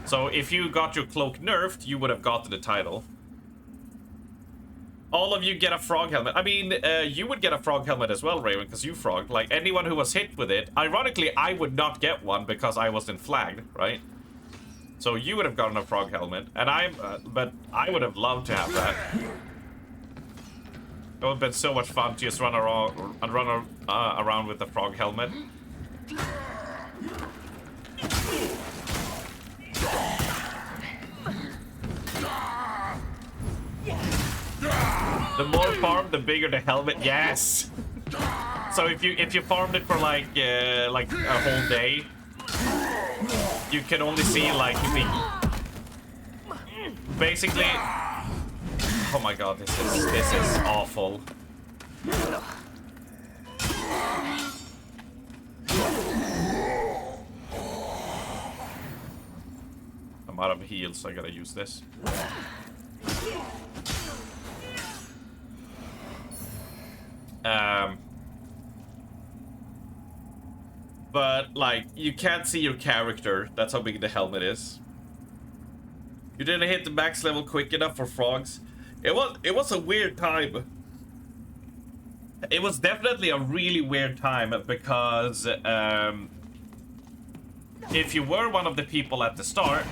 So if you got your cloak nerfed, you would have gotten the title. All of you get a frog helmet. I mean, you would get a frog helmet as well, Raven, because you frogged. Like, anyone who was hit with it. Ironically, I would not get one because I wasn't flagged, right? So you would have gotten a frog helmet. And but I would have loved to have that. It would have been so much fun to just run around with the frog helmet. The more farm, the bigger the helmet. Yes. So if you farmed it for like a whole day, you can only see like basically. Oh my god, this is awful. I'm out of heals, so I gotta use this. But like, you can't see your character. That's how big the helmet is. You didn't hit the max level quick enough for frogs. It was a weird time. It was definitely a really weird time because if you were one of the people at the start,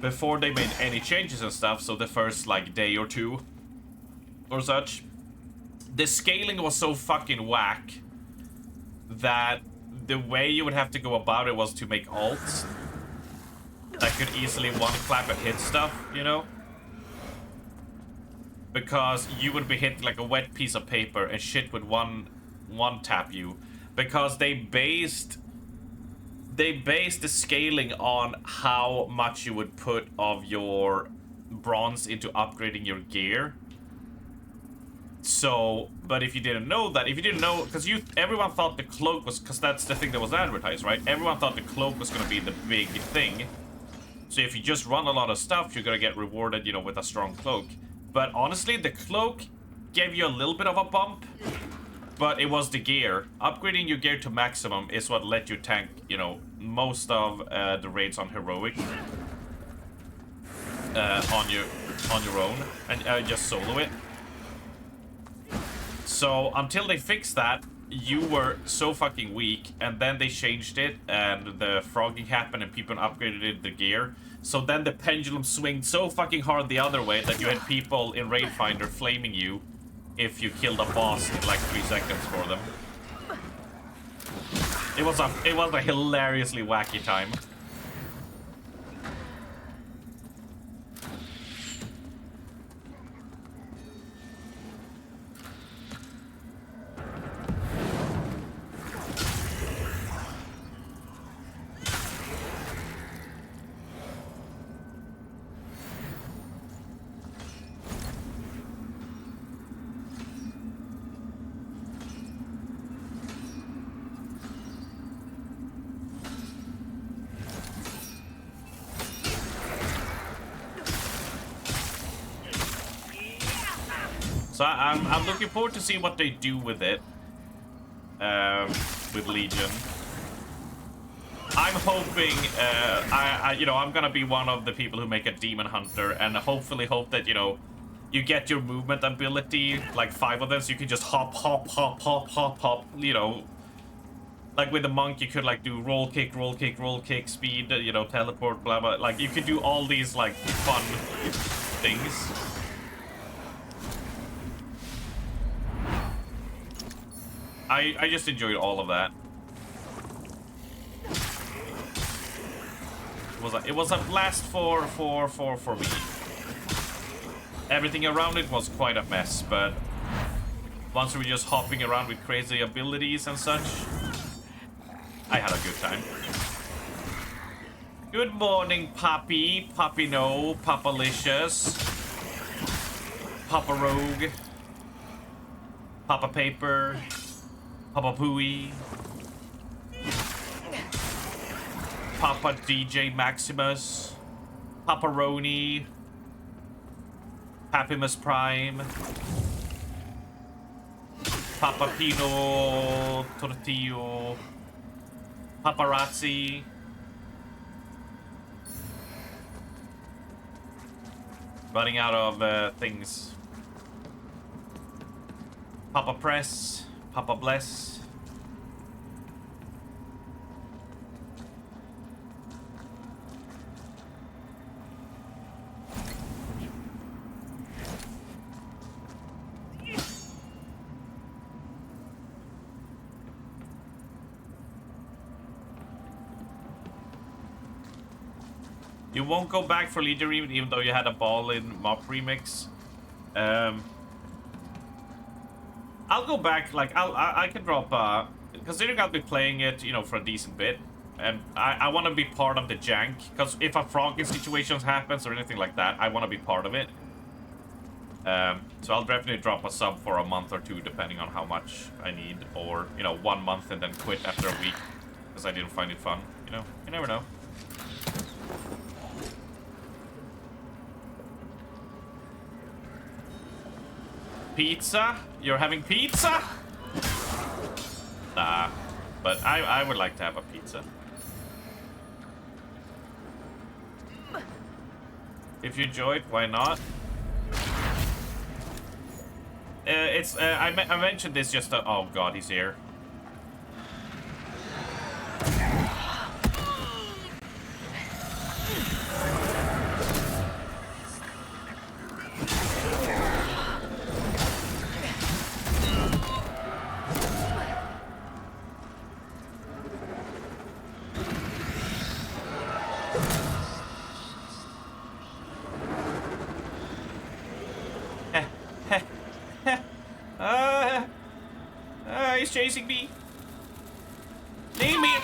before they made any changes and stuff, so the first like day or two or such, the scaling was so fucking whack that the way you would have to go about it was to make ults that could easily one-clap and hit stuff, you know? Because you would be hit like a wet piece of paper and shit would one-tap you. Because they based the scaling on how much you would put of your bronze into upgrading your gear. So, but if you didn't know that, because everyone thought the cloak was, because that's the thing that was advertised, right? Everyone thought the cloak was gonna be the big thing. So if you just run a lot of stuff, you're gonna get rewarded, you know, with a strong cloak. But honestly, the cloak gave you a little bit of a bump, but it was the gear. Upgrading your gear to maximum is what let you tank, you know, most of the raids on heroic on your own and just solo it. So until they fixed that, you were so fucking weak, and then they changed it, and the frogging happened, and people upgraded the gear. So then the pendulum swinged so fucking hard the other way that you had people in Raid Finder flaming you if you killed a boss in like 3 seconds for them. It was a hilariously wacky time. So I'm looking forward to see what they do with it, with Legion. I'm hoping, you know, I'm gonna be one of the people who make a Demon Hunter, and hopefully hope that, you know, you get your movement ability, like 5 of them, so you can just hop, hop, hop, hop, hop, hop, you know. Like with the monk, you could like do roll kick, roll kick, roll kick, speed, you know, teleport, blah, blah. Like you could do all these like fun things. I just enjoyed all of that. It was a blast for me. Everything around it was quite a mess, but once we were just hopping around with crazy abilities and such, I had a good time. Good morning, Poppy. Poppy No, Papalicious, Papa Rogue, Papa Paper, Papa Pooey, Papa DJ Maximus, Paparoni, Papimus Prime, Papa Pino Tortillo, Paparazzi, running out of things, Papa Press, Papa Bless. You won't go back for Leader even though you had a ball in Mop Remix. I'll go back, like, I can drop, considering I'll be playing it, you know, for a decent bit, and I want to be part of the jank, because if a frogging situation happens or anything like that, I want to be part of it. So I'll definitely drop a sub for a month or 2, depending on how much I need, or, you know, 1 month and then quit after a week, because I didn't find it fun, you know? You never know. Pizza? You're having pizza? Nah, but I would like to have a pizza. If you enjoyed, why not? I mentioned this just oh god, he's here.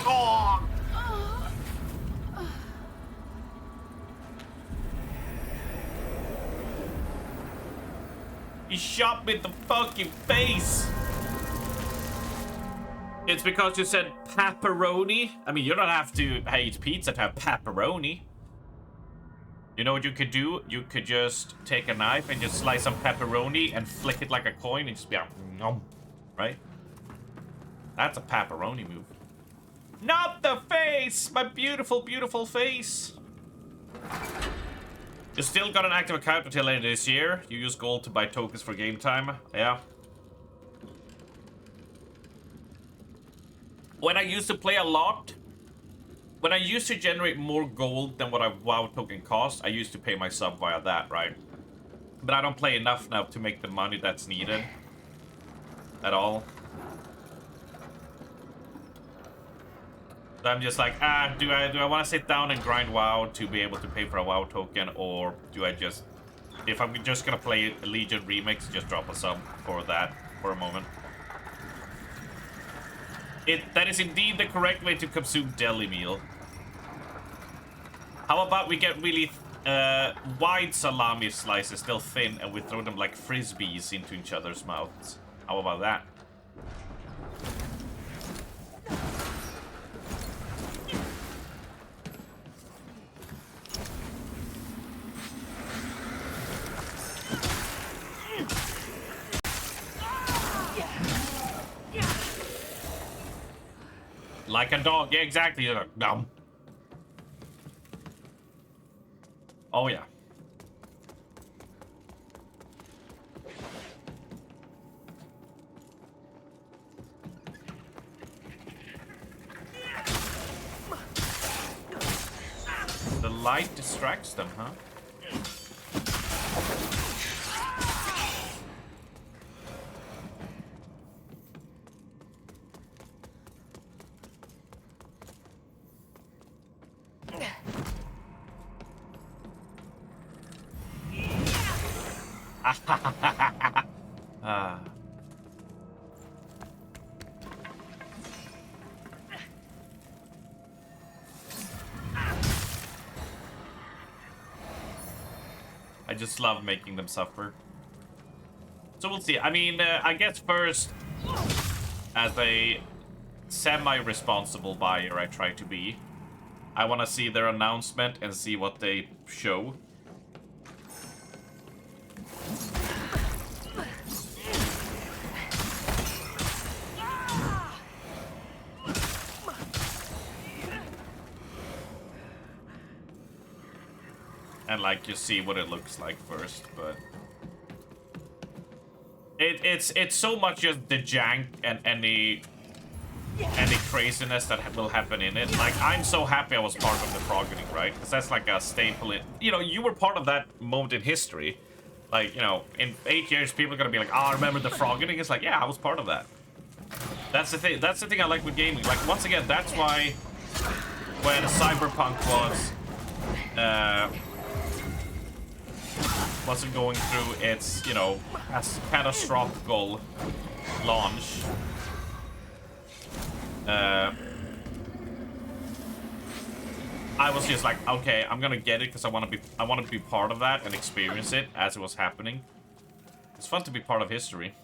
Oh! He shot me in the fucking face. It's because you said pepperoni. I mean, you don't have to hate pizza to have pepperoni. You know what you could do? You could just take a knife and just slice some pepperoni and flick it like a coin and just be like, nom, right? That's a pepperoni move. Not the face! My beautiful, beautiful face. You still got an active account until later this year. You use gold to buy tokens for game time. Yeah. When I used to play a lot, when I used to generate more gold than what a WoW token cost, I used to pay my sub via that, right? But I don't play enough now to make the money that's needed at all. So I'm just like, do I want to sit down and grind WoW to be able to pay for a WoW token, or do I just, if I'm just gonna play a Legion remix, just drop a sub for that for a moment? That is indeed the correct way to consume deli meal. How about we get really wide salami slices, still thin, and we throw them like frisbees into each other's mouths? How about that? Like a dog, yeah, exactly. You're like, no. Oh yeah. The light distracts them, huh? I just love making them suffer. So we'll see. I mean, I guess first, as a semi-responsible buyer I try to be, I want to see their announcement and see what they show. And like you see what it looks like first, but it's so much just the jank and any craziness that will happen in it. Like, I'm so happy I was part of the frogging, right? Because that's like a staple in, you know, you were part of that moment in history. Like, you know, in 8 years people are gonna be like, oh, remember the frogging? It's like, yeah, I was part of that. That's the thing. That's the thing I like with gaming. Like, once again, that's why when Cyberpunk wasn't going through its, you know, catastrophical launch. I was just like, okay, I'm gonna get it because I want to be part of that and experience it as it was happening. It's fun to be part of history.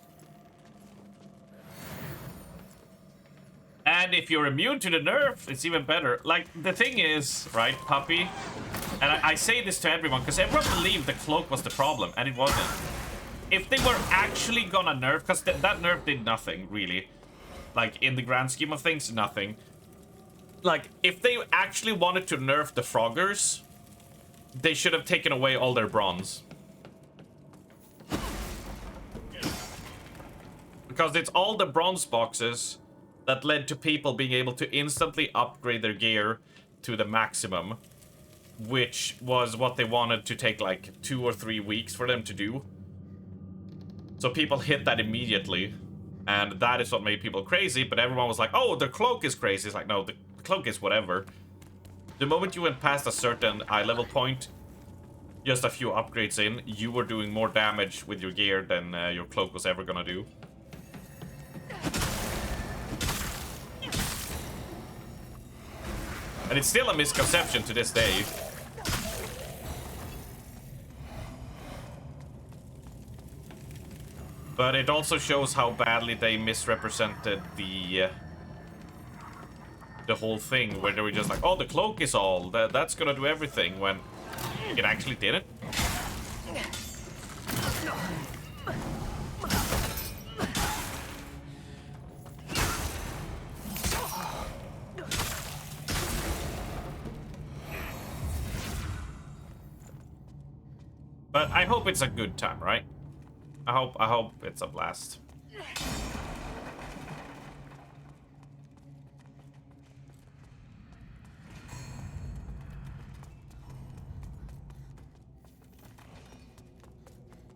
And if you're immune to the nerf, it's even better. Like, the thing is, right, Puppy? And I say this to everyone, because everyone believed the cloak was the problem, and it wasn't. If they were actually gonna nerf, because that nerf did nothing, really. Like, in the grand scheme of things, nothing. Like, if they actually wanted to nerf the Froggers, they should have taken away all their bronze. Because it's all the bronze boxes that led to people being able to instantly upgrade their gear to the maximum, which was what they wanted to take like 2 or 3 weeks for them to do. So people hit that immediately, and that is what made people crazy, but everyone was like, oh, the cloak is crazy. It's like, no, the cloak is whatever. The moment you went past a certain eye level point, just a few upgrades in, you were doing more damage with your gear than your cloak was ever gonna do. And it's still a misconception to this day. But it also shows how badly they misrepresented the whole thing, where they were just like, oh, the cloak is all, that's gonna do everything, when it actually didn't. But I hope it's a good time, right? I hope it's a blast.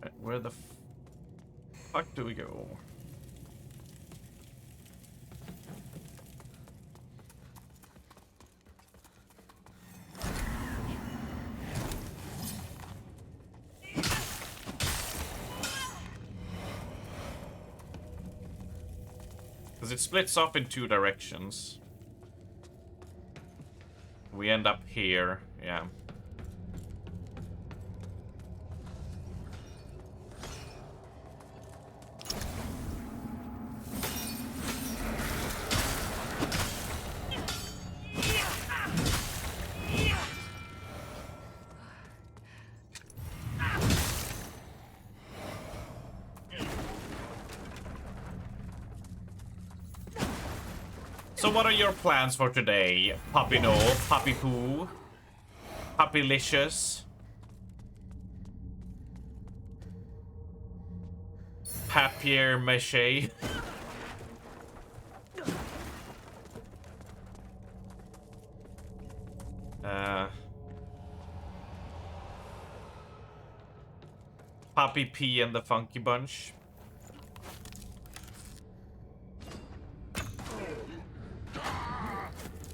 Right, where the fuck do we go? Because it splits up in two directions. We end up here, yeah. So what are your plans for today? Puppy No, Puppy Poo, Puppylicious, Papier Mache. Puppy P and the Funky Bunch.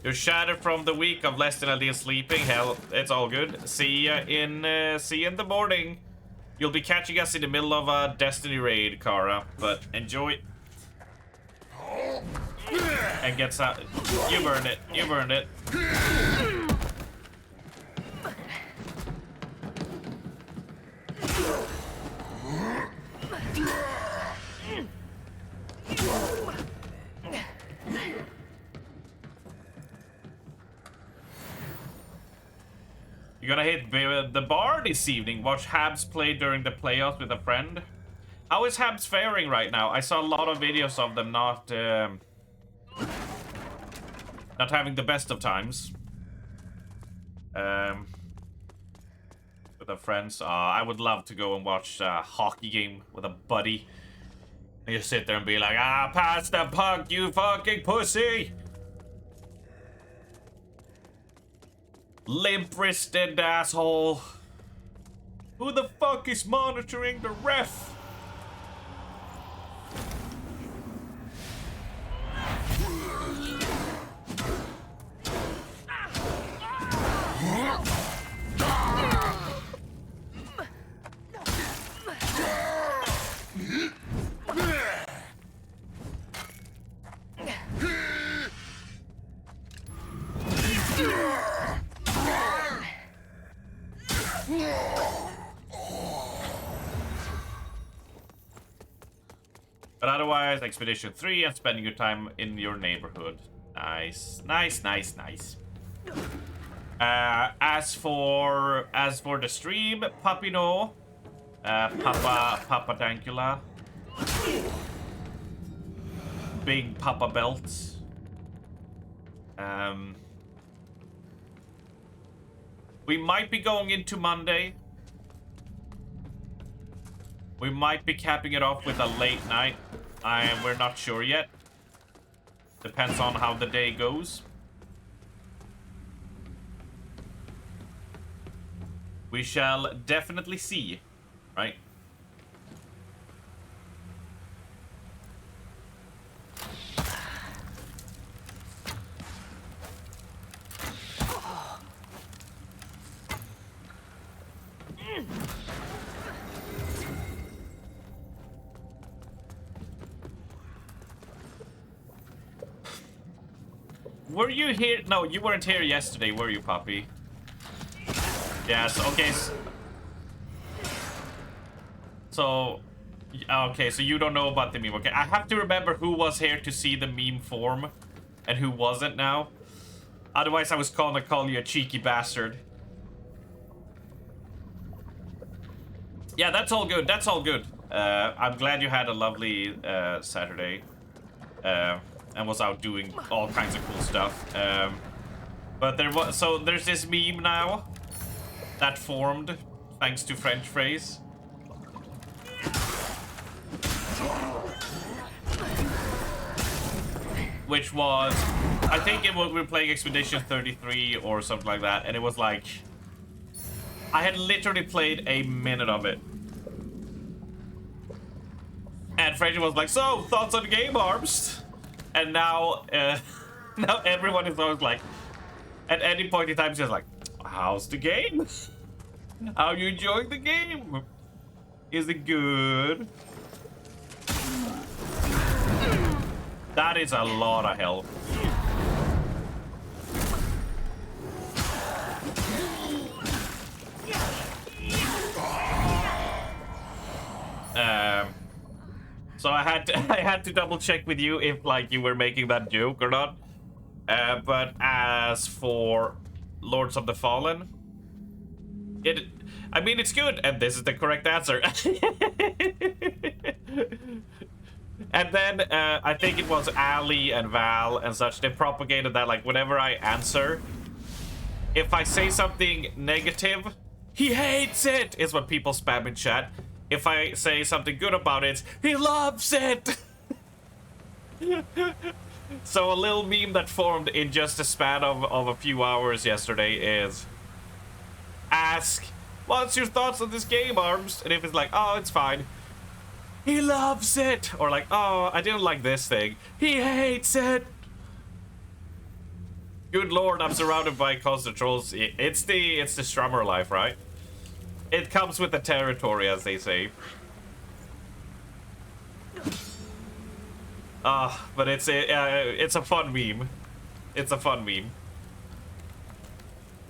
You're shattered from the week of less than a day sleeping. Hell, it's all good. See ya in the morning. You'll be catching us in the middle of a Destiny raid, Kara. But enjoy. And gets out. You've earned it. You've earned it. You're gonna hit the bar this evening. Watch Habs play during the playoffs with a friend. How is Habs faring right now? I saw a lot of videos of them not having the best of times. With their friends. I would love to go and watch a hockey game with a buddy. And you sit there and be like, ah, pass the puck, you fucking pussy! Limp-wristed asshole. Who the fuck is monitoring the ref? But otherwise, Expedition 3 and spending your time in your neighborhood. Nice, nice, nice, nice. As for the stream, Puppy No, Papa Dankula, Big Papa Belts. We might be going into Monday. We might be capping it off with a late night. We're not sure yet. Depends on how the day goes. We shall definitely see, right? Were you here? No, you weren't here yesterday, were you, Poppy? Yes, okay. So, okay, so you don't know about the meme. Okay, I have to remember who was here to see the meme form and who wasn't now. Otherwise, I was gonna call you a cheeky bastard. Yeah, that's all good. That's all good. I'm glad you had a lovely Saturday and was out doing all kinds of cool stuff. But there's this meme now that formed thanks to French phrase. Which was, I think we were playing Expedition 33 or something like that, and it was like, I had literally played a minute of it. And Fraser was like, so, thoughts on the game, Arms? And now, now everyone is always like, at any point in time, just like, how's the game? How are you enjoying the game? Is it good? That is a lot of health. So I had to double check with you if like you were making that joke or not. But as for Lords of the Fallen, I mean, it's good, and this is the correct answer. And then I think it was Ali and Val and such, they propagated that like whenever I answer, if I say something negative, he hates it, is what people spam in chat. If I say something good about it, he loves it. So a little meme that formed in just a span of a few hours yesterday is, ask, what's your thoughts on this game, Arms? And if it's like, oh, it's fine, he loves it. Or like, oh, I didn't like this thing, he hates it. Good lord, I'm surrounded by constant trolls. It's the Strummer life, right? It comes with the territory, as they say. But it's a fun meme. It's a fun meme.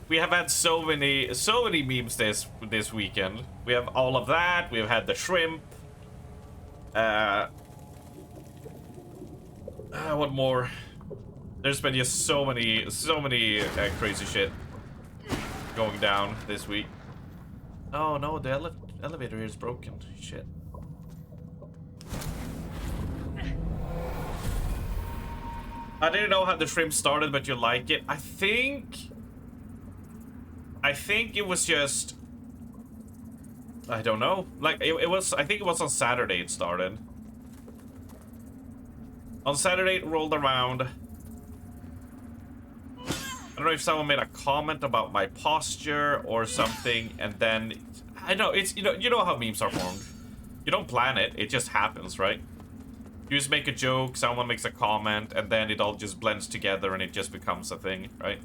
We have had so many memes this weekend. We have all of that. We've had the shrimp. What more? There's been just so many crazy shit going down this week. Oh no, the elevator here is broken. Shit. I didn't know how the shrimp started, but you like it. I think it was just, I don't know. Like it was. I think it was on Saturday it started. On Saturday it rolled around. I don't know if someone made a comment about my posture or something, and then I know it's you know how memes are formed. You don't plan it; it just happens, right? You just make a joke, someone makes a comment, and then it all just blends together, and it just becomes a thing, right?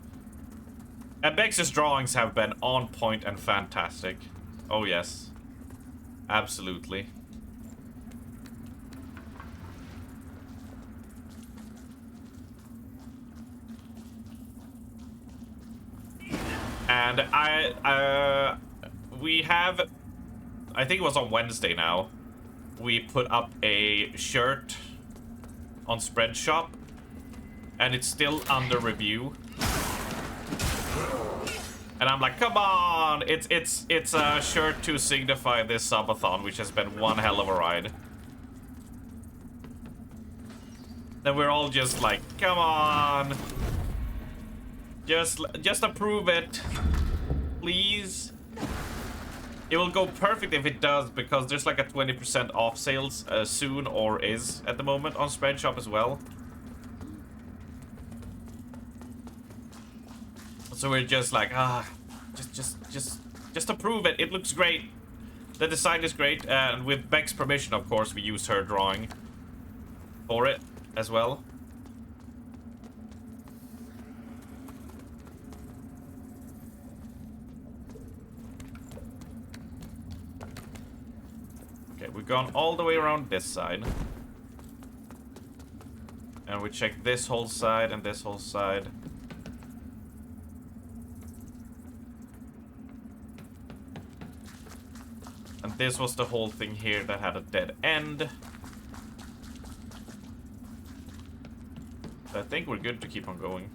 And Bex's drawings have been on point and fantastic. Oh yes, absolutely. And we have, I think it was on Wednesday now, we put up a shirt on Spreadshop, and it's still under review. And I'm like, come on! It's a shirt to signify this subathon, which has been one hell of a ride. Then we're all just like, come on! Just approve it, please. It will go perfect if it does, because there's like a 20% off sales soon, or is at the moment on Spreadshop as well. So we're just like, just approve it. It looks great. The design is great, and with Beck's permission, of course, we used her drawing for it as well. Okay, we've gone all the way around this side. And We check this whole side and this whole side. And this was the whole thing here that had a dead end. So I think we're good to keep on going.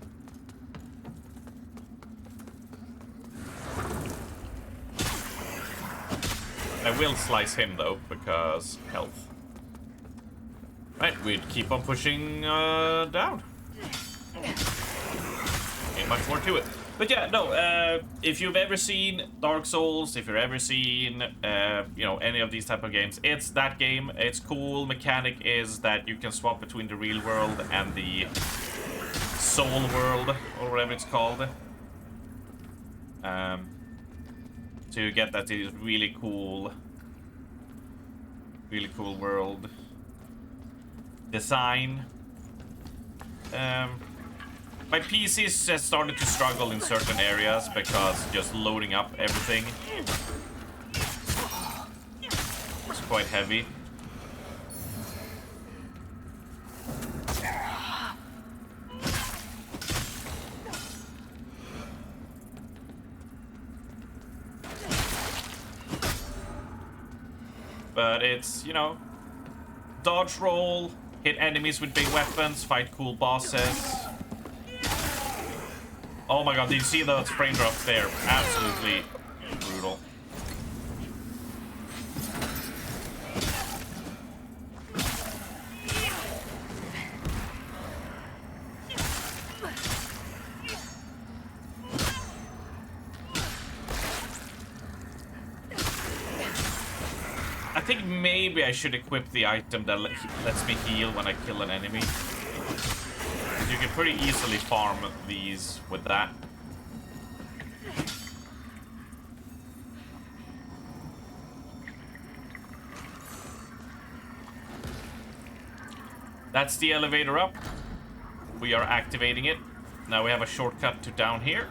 I will slice him though, because health. Right, we'd keep on pushing down. Ain't much more to it. But yeah, no, if you've ever seen Dark Souls, if you've ever seen, you know, any of these type of games, it's that game. Its cool mechanic is that you can swap between the real world and the soul world, or whatever it's called. So you get that it is really cool world design. My PC has started to struggle in certain areas because just loading up everything is quite heavy. But it's, you know, dodge roll, hit enemies with big weapons, fight cool bosses. Oh my god, did you see those frame drops there? Absolutely brutal. I think maybe I should equip the item that lets me heal when I kill an enemy. You can pretty easily farm these with that. That's the elevator up. We are activating it. Now we have a shortcut to down here.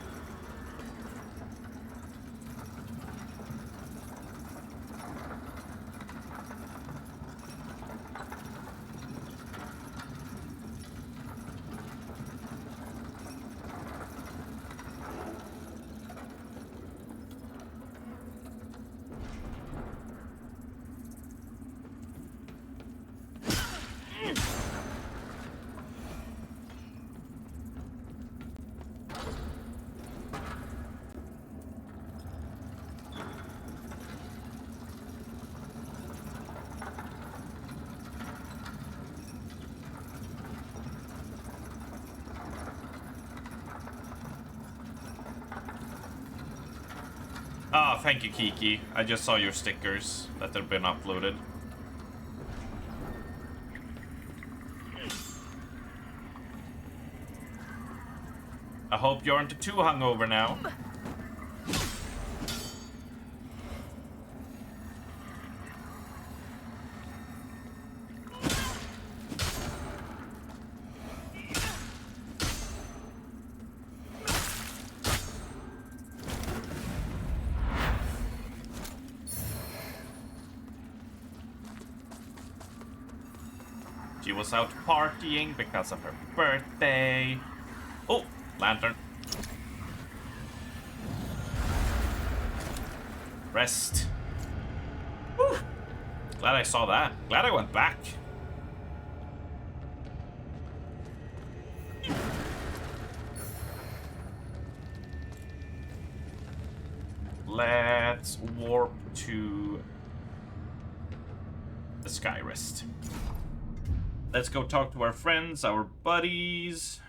Ah, thank you, Kiki. I just saw your stickers that have been uploaded. I hope you aren't too hungover now. She was out partying because of her birthday. Oh, lantern. Rest. Whew. Glad I saw that. Glad I went back. Let's warp to the Skyrest. Let's go talk to our friends, our buddies.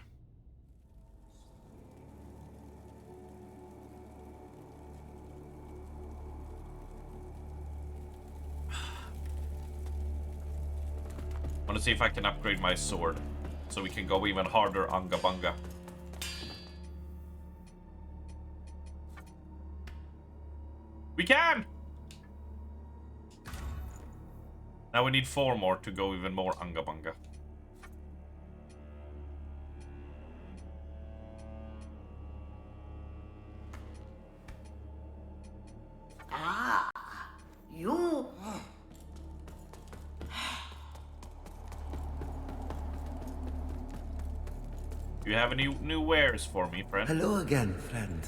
I want to see if I can upgrade my sword so we can go even harder on Gabunga. We can! Now we need 4 more to go even more Unga Bunga. Ah, you... you have any new wares for me, friend? Hello again, friend.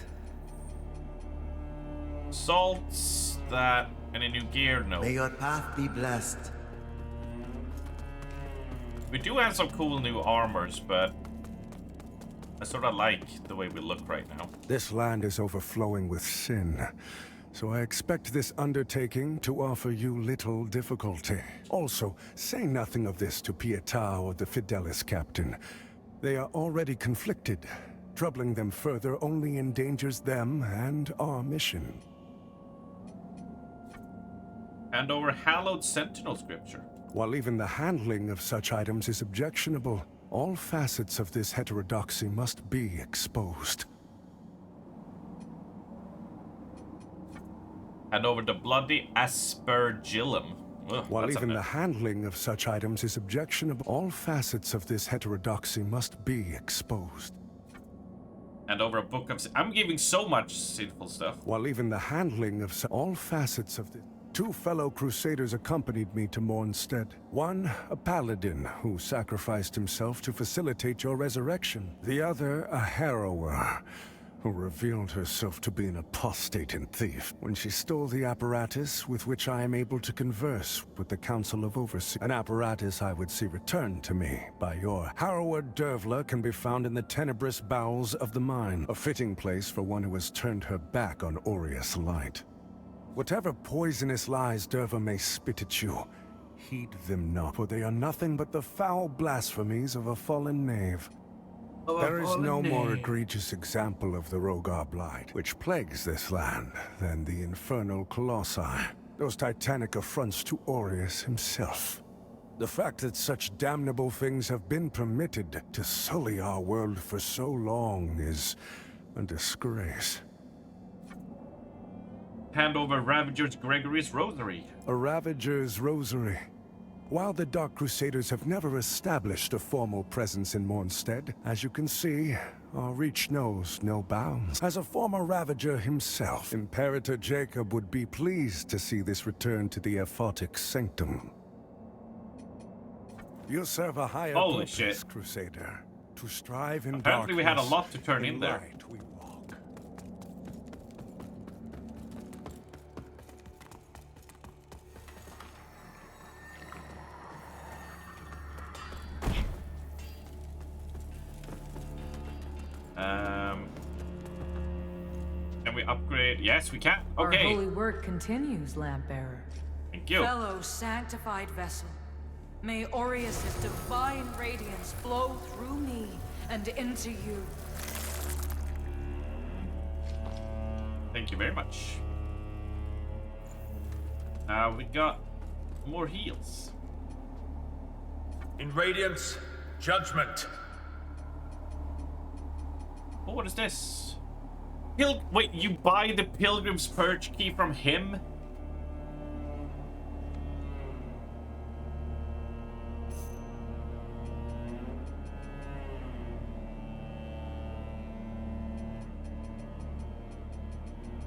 Salts, that, any new gear? No. May your path be blessed. We do have some cool new armors, but I sort of like the way we look right now. This land is overflowing with sin, so I expect this undertaking to offer you little difficulty. Also, say nothing of this to Pietà or the Fidelis captain. They are already conflicted. Troubling them further only endangers them and our mission. And over hallowed sentinel scripture. While even the handling of such items is objectionable, all facets of this heterodoxy must be exposed. And over the bloody aspergillum. Ugh, While even the handling of such items is objectionable, all facets of this heterodoxy must be exposed. And over a book of... I'm giving so much sinful stuff. While even the handling of all facets of the... Two fellow crusaders accompanied me to Mornstead. One, a paladin who sacrificed himself to facilitate your resurrection. The other, a harrower who revealed herself to be an apostate and thief when she stole the apparatus with which I am able to converse with the Council of Overseers. An apparatus I would see returned to me by your harrower. Dervla can be found in the tenebrous bowels of the mine, a fitting place for one who has turned her back on Aureus light. Whatever poisonous lies Derva may spit at you, heed them not, for they are nothing but the foul blasphemies of a fallen knave. There is no more egregious example of the Rogar Blight, which plagues this land, than the infernal colossi, those titanic affronts to Aureus himself. The fact that such damnable things have been permitted to sully our world for so long is a disgrace. Hand over Ravager's Gregory's Rosary. A Ravager's Rosary. While the Dark Crusaders have never established a formal presence in Mornstead, as you can see, our reach knows no bounds. As a former Ravager himself, Imperator Jacob would be pleased to see this return to the Aphotic Sanctum. You serve a higher Holy purpose, shit. Crusader. To strive in Apparently we had a darkness, lot to turn in there. light we walk. Can we upgrade? Yes, we can. Our Okay. holy work continues, Lampbearer. Thank you. Fellow sanctified vessel, may Aureus' divine radiance flow through me and into you. Thank you very much. We got more heals. In Radiance, Judgment. Oh, what is this? Wait, you buy the Pilgrim's Perch key from him?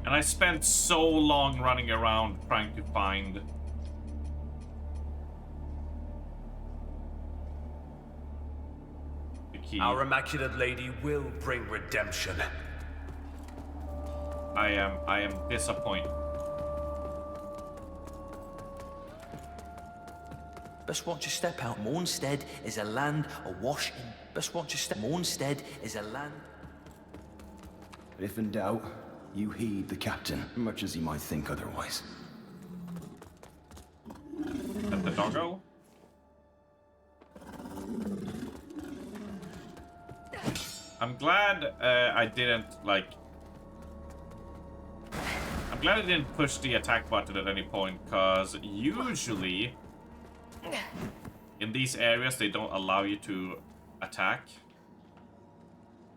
And I spent so long running around trying to find... the key. Our Immaculate Lady will bring redemption. I am disappointed. Best watch your step out. Mornstead is a land awash in... Best watch your step. Mornstead is a land... If in doubt, you heed the captain, much as he might think otherwise. Is that the doggo? I'm glad I didn't, like... I'm glad I didn't push the attack button at any point, because usually in these areas they don't allow you to attack.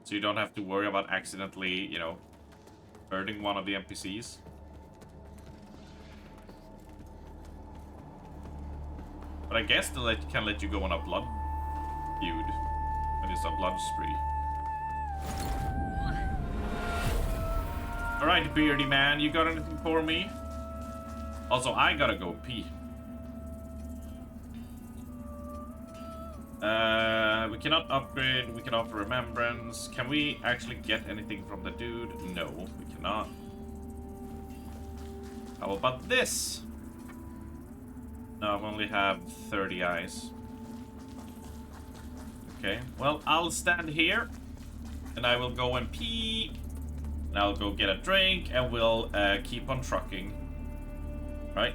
So you don't have to worry about accidentally, you know, hurting one of the NPCs. But I guess they can let you go on a blood feud. When it's a blood spree. Alright, beardy man, you got anything for me? Also, I gotta go pee. We cannot upgrade. We can offer remembrance. Can we actually get anything from the dude? No, we cannot. How about this? No, I only have 30 eyes. Okay, well, I'll stand here. And I will go and pee. And I'll go get a drink. And we'll keep on trucking. Right?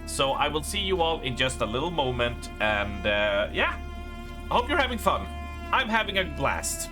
So I will see you all in just a little moment. And yeah. I hope you're having fun. I'm having a blast.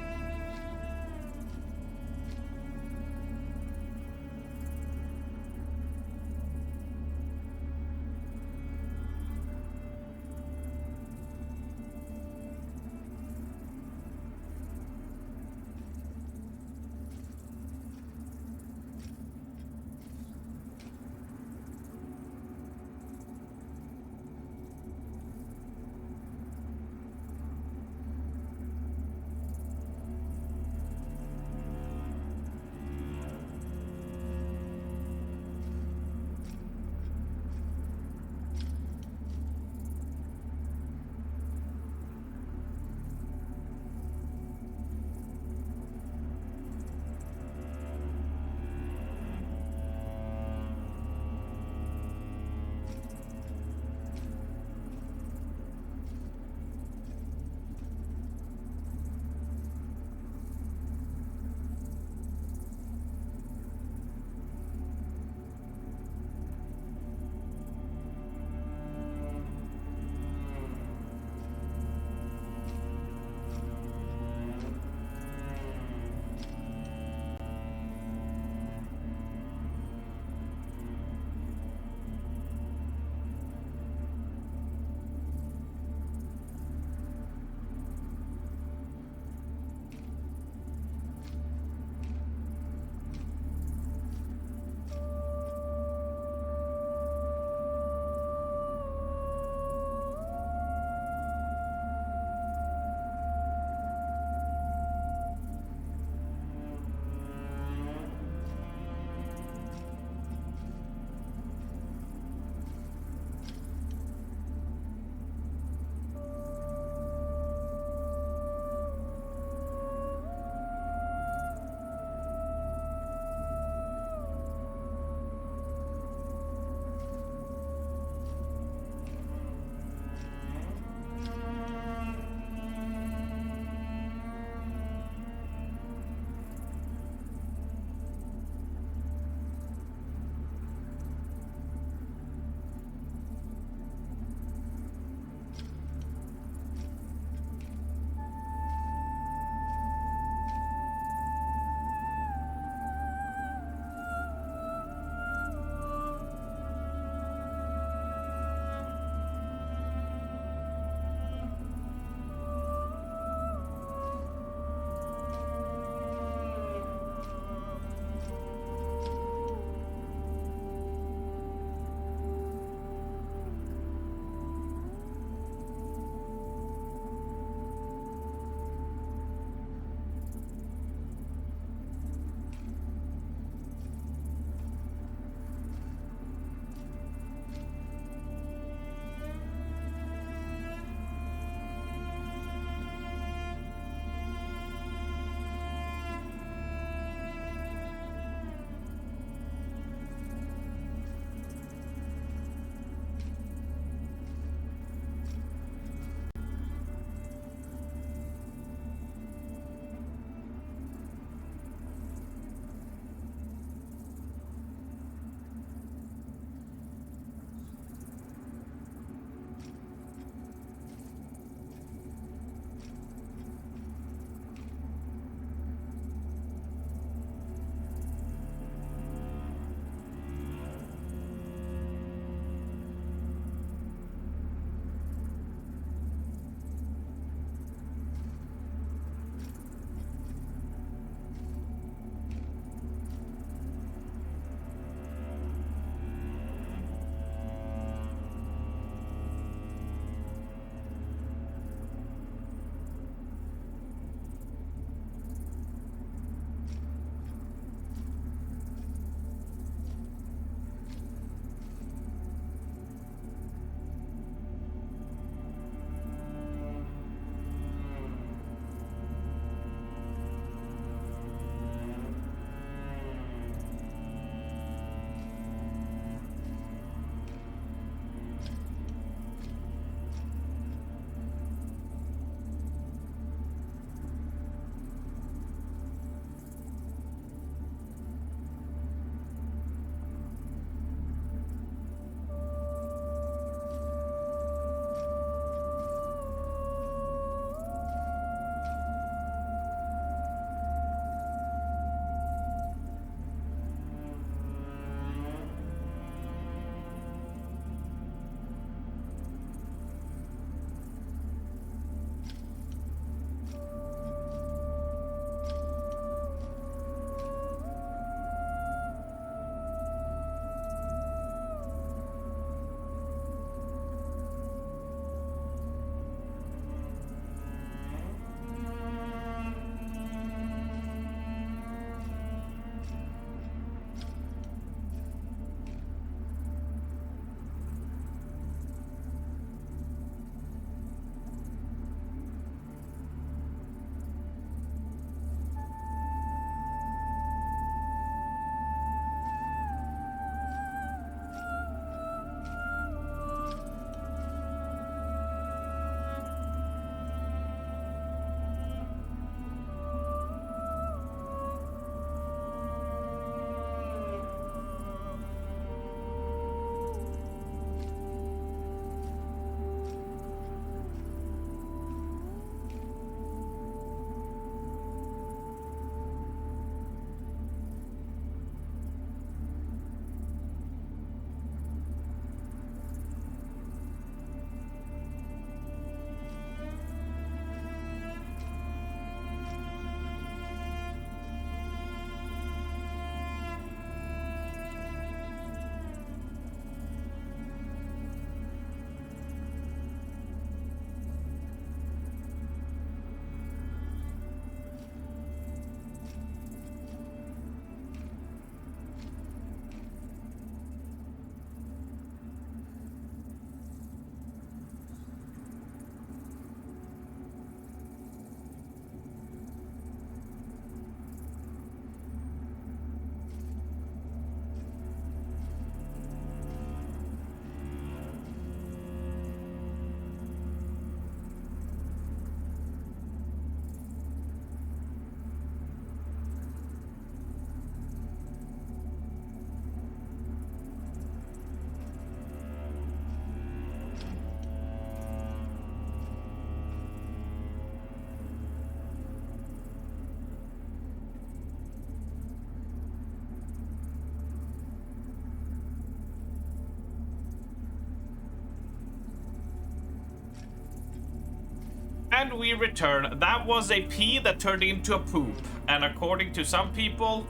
And we return. That was a pee that turned into a poop. And according to some people,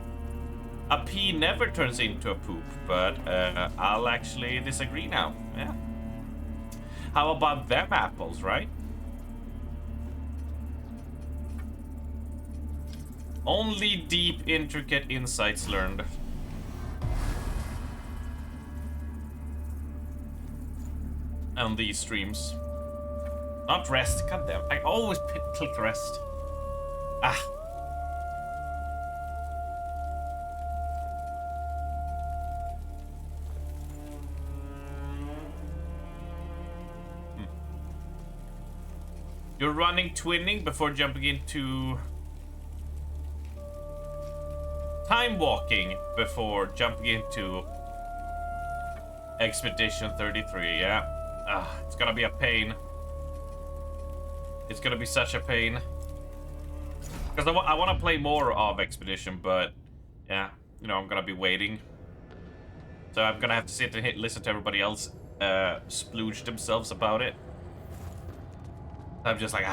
a pea never turns into a poop. But I'll actually disagree now. Yeah. How about them apples, right? Only deep, intricate insights learned. On these streams. Not rest, goddamn. I always click rest. Ah. You're running twinning before jumping into... time walking before jumping into Expedition 33, yeah. Ah, it's gonna be a pain. It's gonna be such a pain. Because I want to play more of Expedition, but yeah, you know, I'm gonna be waiting. So I'm gonna have to sit and listen to everybody else splooge themselves about it. I'm just like,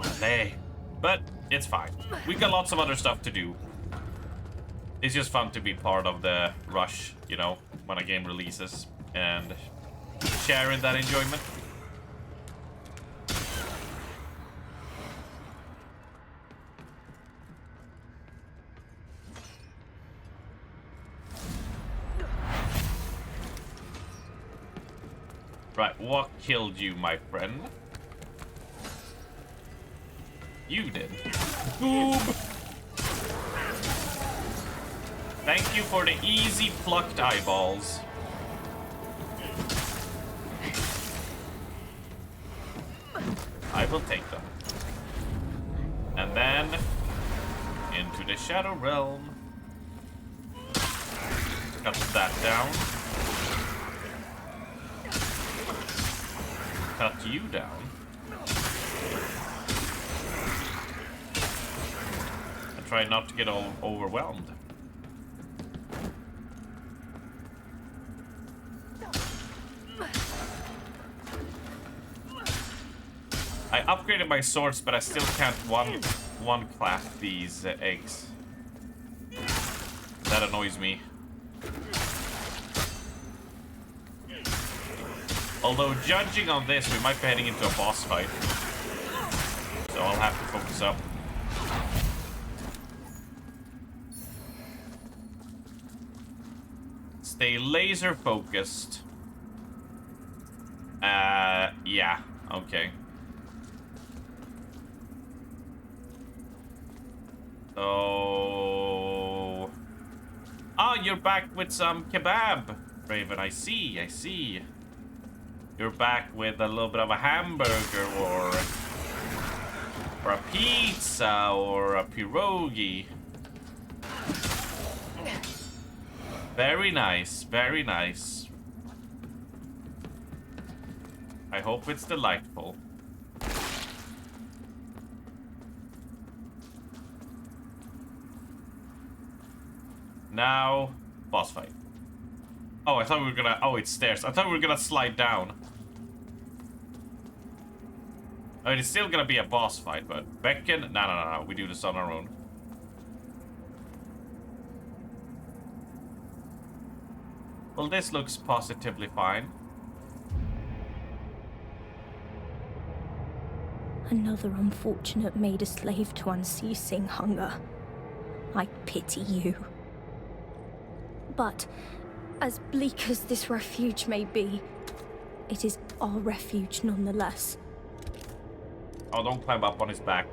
play. But it's fine. We got lots of other stuff to do. It's just fun to be part of the rush, you know, when a game releases and sharing that enjoyment. Right, what killed you, my friend? You did. Boob! Thank you for the easy plucked eyeballs. I will take them. And then into the Shadow Realm. Cut that down. Cut you down. And try not to get all overwhelmed. I upgraded my swords, but I still can't one clap these eggs. That annoys me. Although, judging on this, we might be heading into a boss fight. So I'll have to focus up. Stay laser focused. Yeah, okay. So... Ah, you're back with some kebab, Raven. I see. You're back with a little bit of a hamburger or a pizza or a pierogi. Very nice, very nice. I hope it's delightful. Now, boss fight. Oh, I thought we were gonna... Oh, it's stairs. I thought we were gonna slide down. I mean, it's still gonna be a boss fight, but Becken... No. We do this on our own. Well, this looks positively fine. Another unfortunate made a slave to unceasing hunger. I pity you. But, as bleak as this refuge may be, it is our refuge nonetheless. Oh, don't climb up on his back.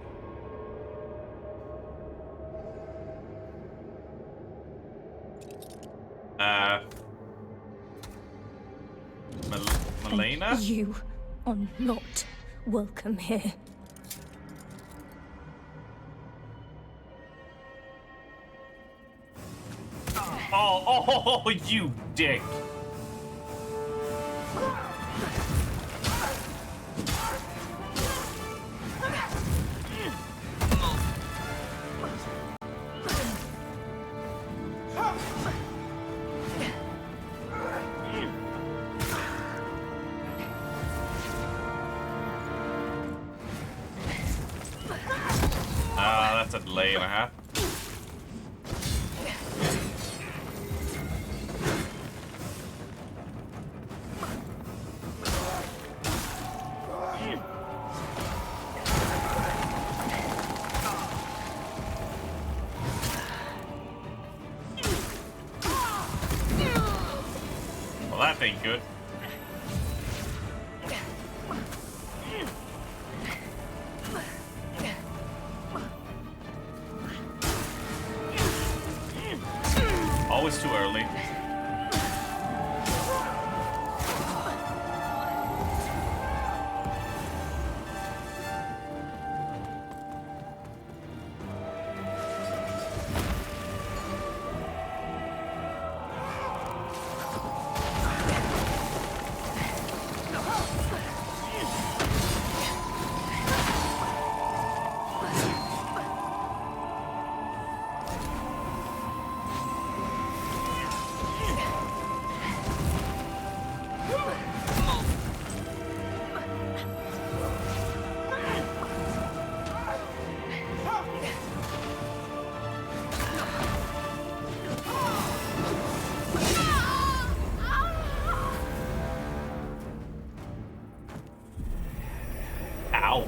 Melina? And you are not welcome here. Oh, you dick. delay and a half. Well, that ain't good. Always too early.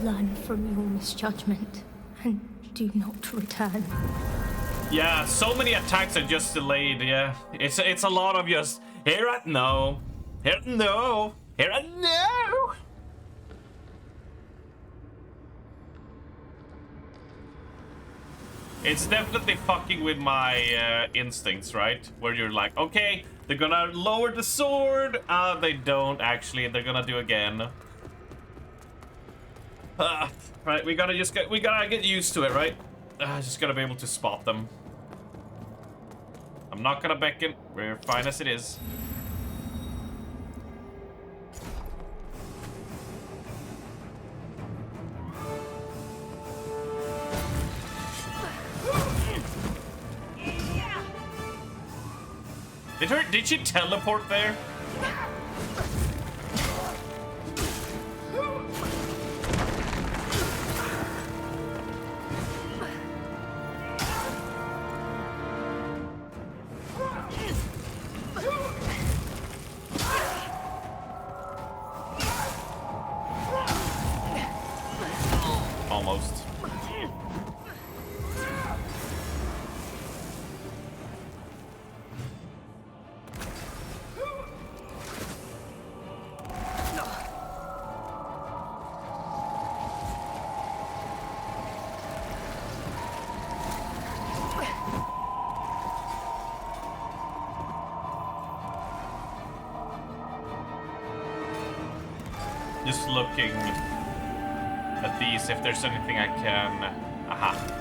Learn from your misjudgment and do not return. Yeah, so many attacks are just delayed. Yeah, it's a lot of just here at no, here at no, here at no. It's definitely fucking with my instincts, right? Where you're like, okay, they're gonna lower the sword. They don't actually. They're gonna do again. Right, we gotta get used to it, right? Just gotta be able to spot them. I'm not gonna beckon. We're fine as it is. Did she teleport there? Almost. Just looking at these, if there's anything I can... Aha.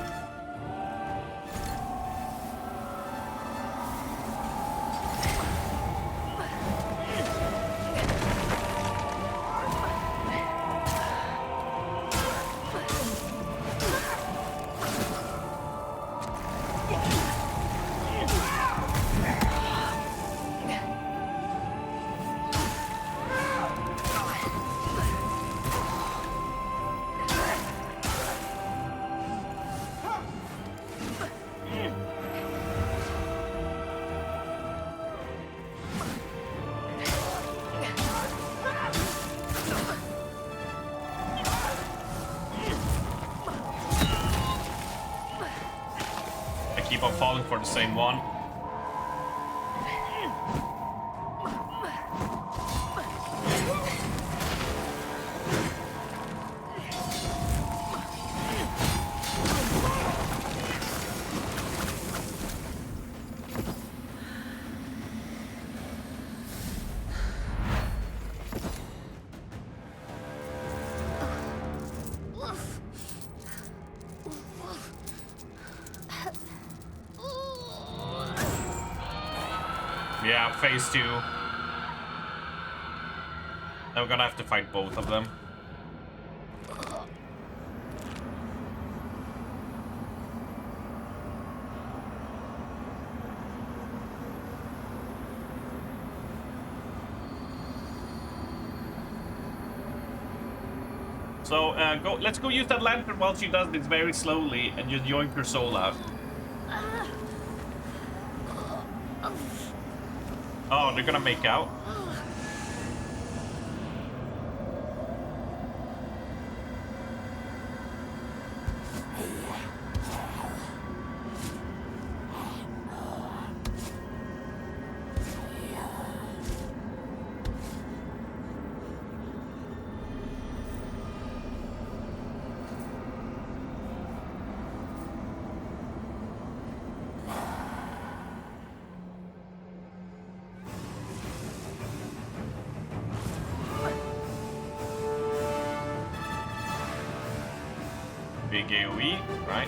Keep on falling for the same one. Yeah, phase 2. Now we're gonna have to fight both of them. So let's go use that lantern while she does this very slowly and just yoink her soul out. Oh, they're gonna make out. Big AoE, right?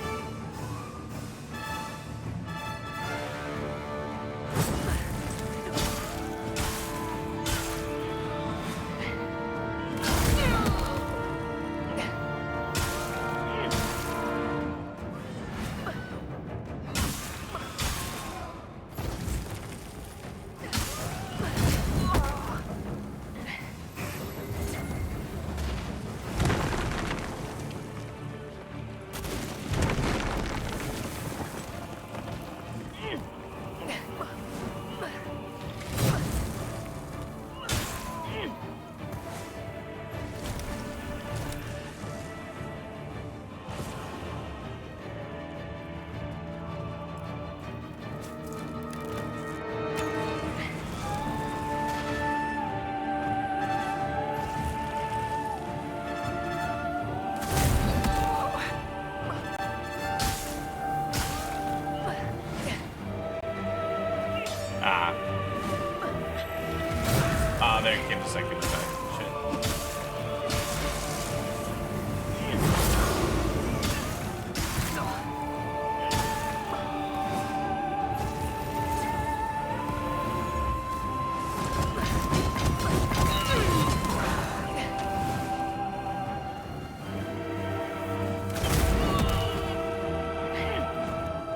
There came the second attack. Shit.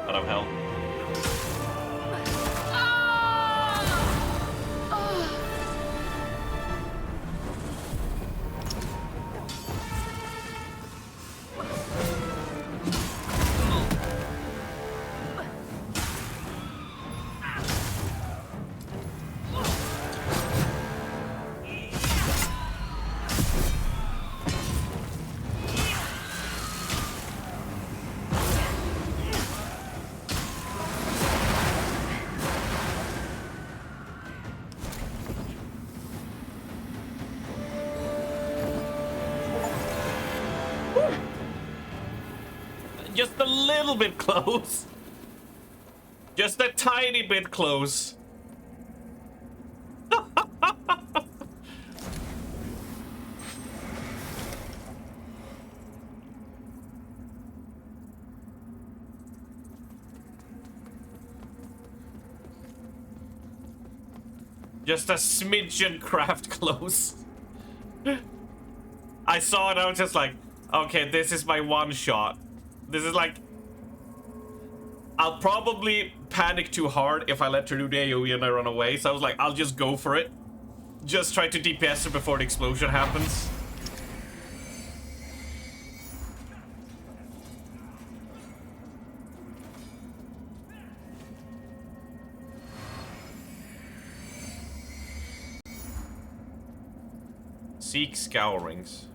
Out of hell. Just a little bit close. Just a tiny bit close. Just a smidgen craft close. I saw it, I was just like, okay, this is my one shot. This is like... I'll probably panic too hard if I let her do the AoE and I run away. So I was like, I'll just go for it. Just try to DPS her before the explosion happens. Seek scourings.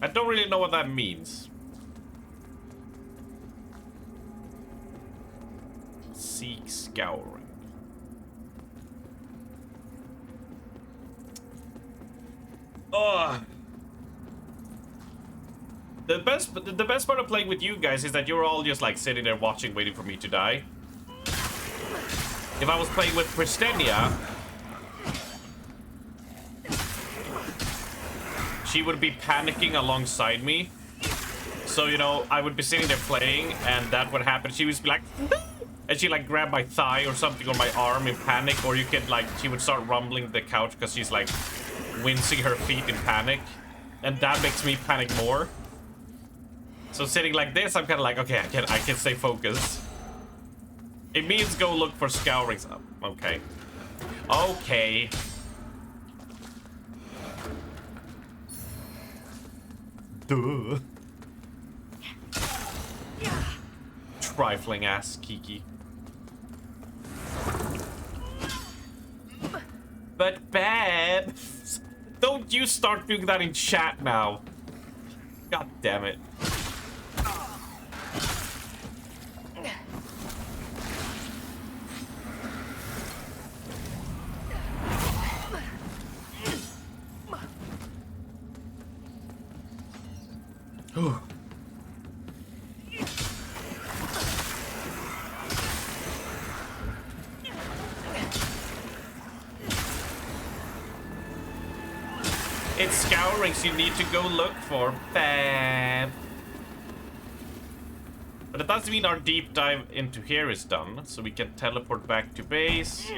I don't really know what that means. Seek scouring. Ugh. The best part of playing with you guys is that you're all just like sitting there watching, waiting for me to die. If I was playing with Pristenia, she would be panicking alongside me. So, you know, I would be sitting there playing and that would happen. She would be like, and she like grab my thigh or something or my arm in panic, or you could like, she would start rumbling the couch because she's like wincing her feet in panic. And that makes me panic more. So sitting like this, I'm kind of like, okay, I can stay focused. It means go look for scourings. Oh, okay. Okay. Duh. Trifling ass Kiki. But Babs, don't you start doing that in chat now. God damn it. It's scourings you need to go look for, Bam. But it doesn't mean our deep dive into here is done, so we can teleport back to base.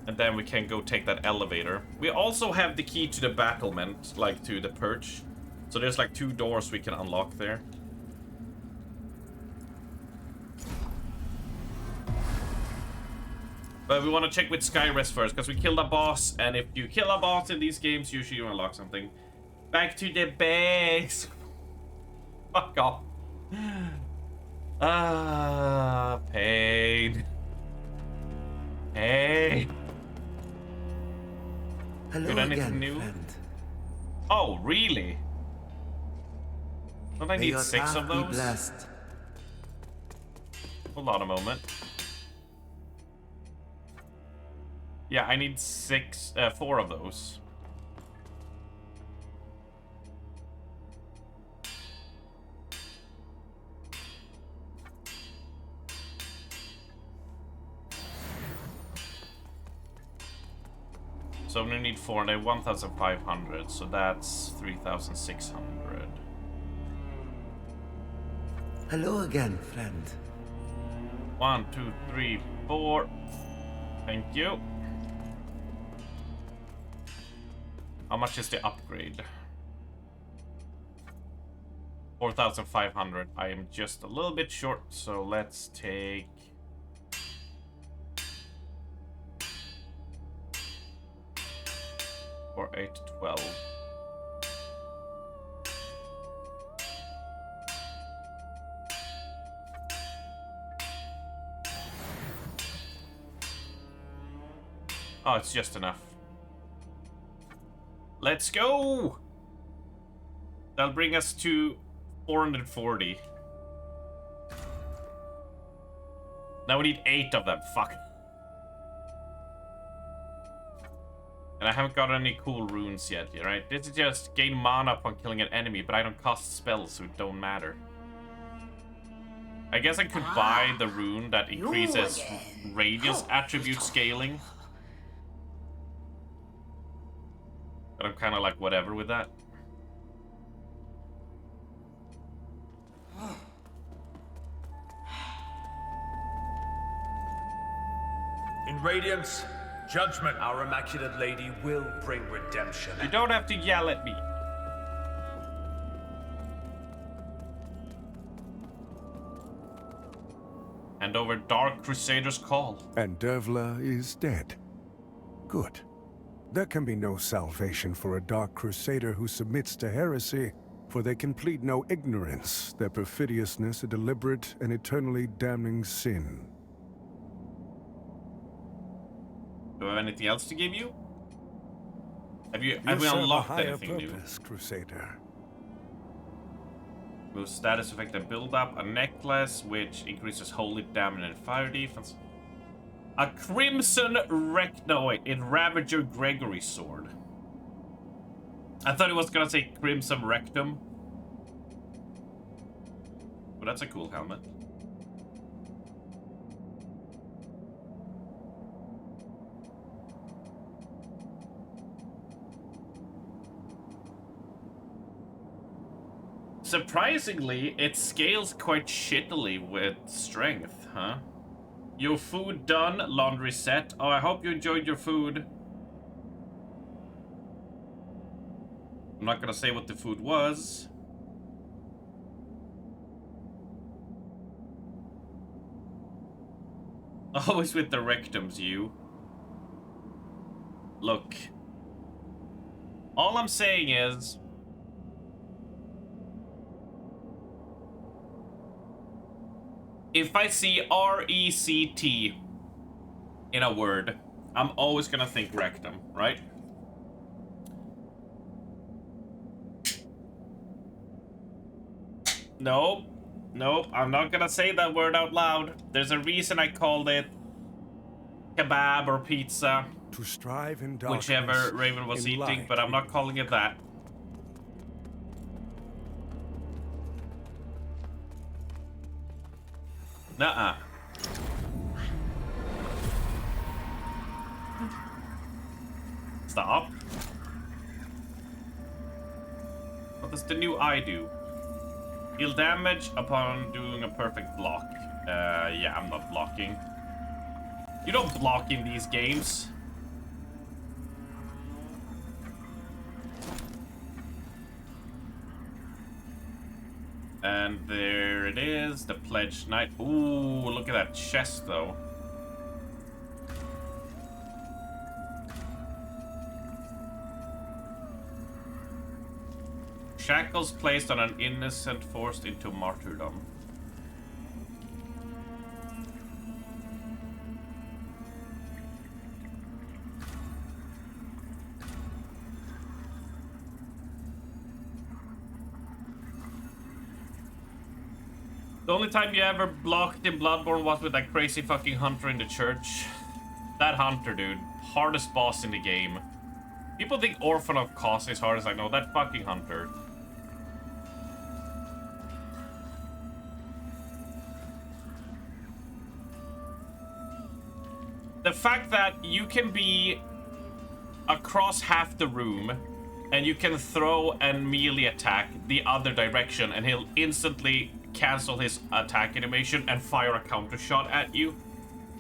And then we can go take that elevator. We also have the key to the battlement, like to the perch. So there's like 2 doors we can unlock there. But we want to check with Skyrest first, because we killed a boss, and if you kill a boss in these games, usually you unlock something. Back to the base. Fuck off. Ah, pain. Hey. Hello Did anything again, new? friend. Oh, really? Don't I May need your 6 of path be those? blessed. Hold on a moment. Yeah, I need 4 of those. So I'm gonna need 4 and I have 1,500, so that's 3,600. Hello again, friend. 1, 2, 3, 4. Thank you. How much is the upgrade? 4,500. I am just a little bit short, so let's take... or 8, 12. Oh, it's just enough. Let's go! That'll bring us to 440. Now we need 8 of them. Fuck. And I haven't got any cool runes yet, right? This is just gain mana upon killing an enemy, but I don't cost spells, so it don't matter. I guess I could buy the rune that increases radius attribute scaling. But I'm kind of like whatever with that. In Radiance, judgment, our Immaculate Lady will bring redemption. You don't have to yell at me. Hand over Dark Crusader's call. And Dervla is dead. Good. There can be no salvation for a Dark Crusader who submits to heresy, for they can plead no ignorance, their perfidiousness a deliberate and eternally damning sin. Do I have anything else to give you? Have we serve a unlocked higher anything new? purpose, Crusader. Move status effect and build up a necklace which increases holy damage and fire defense. A crimson in Ravager Gregory's sword. I thought it was gonna say crimson rectum. But that's a cool helmet. Surprisingly, it scales quite shittily with strength, huh? Your food done, laundry set. Oh, I hope you enjoyed your food. I'm not gonna say what the food was. Always with the rectums, you. Look. All I'm saying is... if I see R-E-C-T in a word, I'm always gonna think rectum, right? Nope. Nope, I'm not gonna say that word out loud. There's a reason I called it kebab or pizza. To strive in darkness, whichever Raven was in eating, light but I'm not calling it that. Nuh-uh. Stop. What does the new eye do? Heal damage upon doing a perfect block. Yeah, I'm not blocking. You don't block in these games. And there it is, the Pledged Knight. Ooh, look at that chest, though. Shackles placed on an innocent forced into martyrdom. The only time you ever blocked in Bloodborne was with that crazy fucking hunter in the church. That hunter, dude. Hardest boss in the game. People think Orphan of Kos is hard as I know. That fucking hunter. The fact that you can be across half the room and you can throw and melee attack the other direction and he'll instantly cancel his attack animation and fire a counter shot at you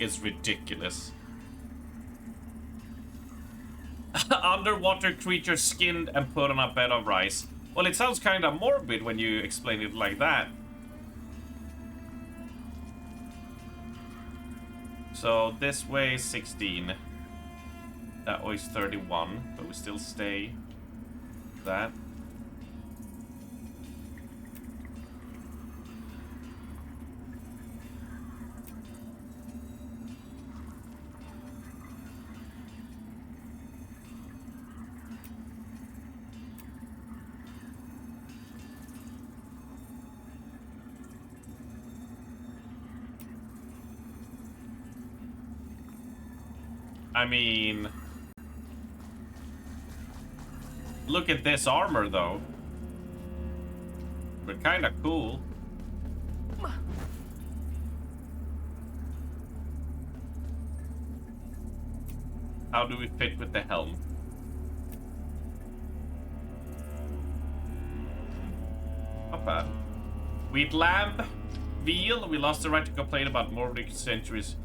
is ridiculous. Underwater creature skinned and put on a bed of rice. Well, it sounds kind of morbid when you explain it like that. So this way is 16. That way is 31, but we still stay that. I mean, look at this armor, though. But kind of cool. How do we fit with the helm? Not bad. Wheat lamb, veal. We lost the right to complain about Nordic centuries.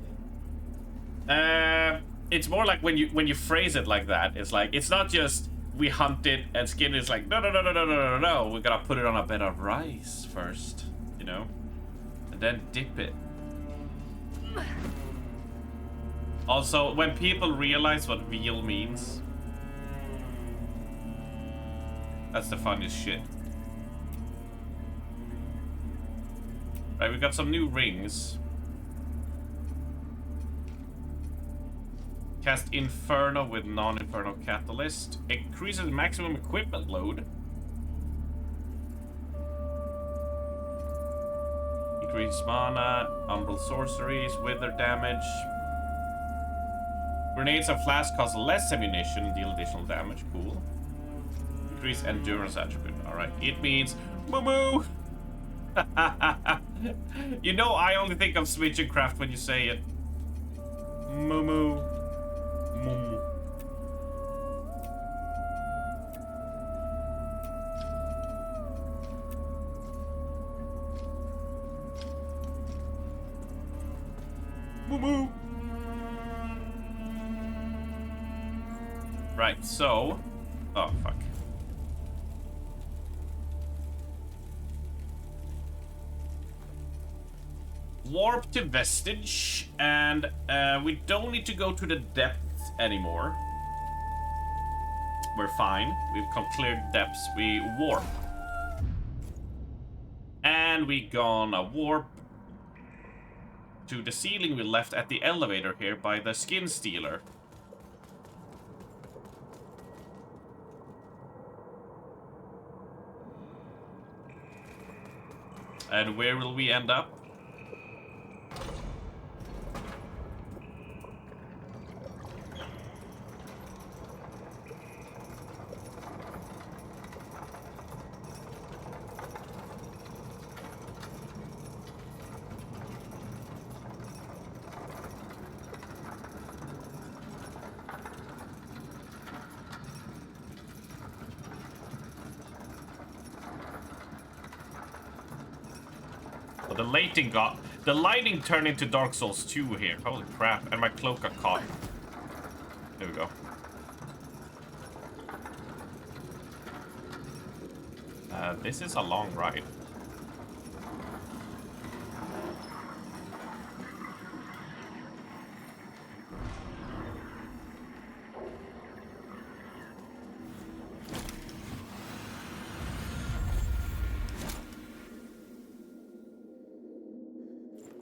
It's more like when you phrase it like that. It's like, it's not just we hunt it and skin it. It's like, no, we gotta put it on a bed of rice first, you know, and then dip it. Also, when people realize what veal means, that's the funniest shit. Right, we got some new rings. Cast Inferno with non-Inferno Catalyst. Increases maximum equipment load. Increase mana. Umbral sorceries. Wither damage. Grenades and flasks cost less ammunition and deal additional damage. Cool. Increase endurance attribute. Alright. It means moo-moo. You know, I only think of Switch and Craft when you say it. Moo-moo. Moo. Moo. Right, so... oh, fuck. Warp to Vestige, and we don't need to go to the depths anymore. We're fine. We've cleared depths. We warp. And we gonna warp to the ceiling we left at the elevator here by the skin stealer. And where will we end up? The lighting turned into Dark Souls 2 here. Holy crap. And my cloak got caught. There we go. This is a long ride.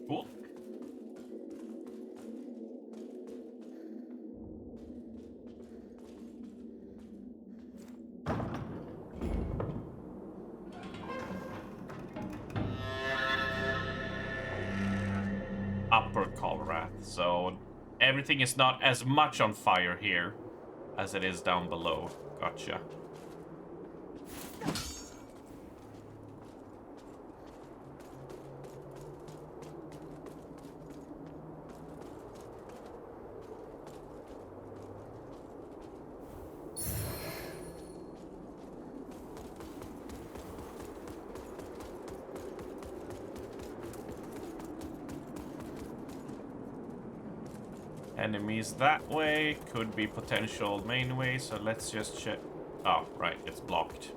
Cool. Upper Colrath. So everything is not as much on fire here as it is down below. Gotcha. Enemies that way, could be potential main way, so let's just check. Oh, right, it's blocked.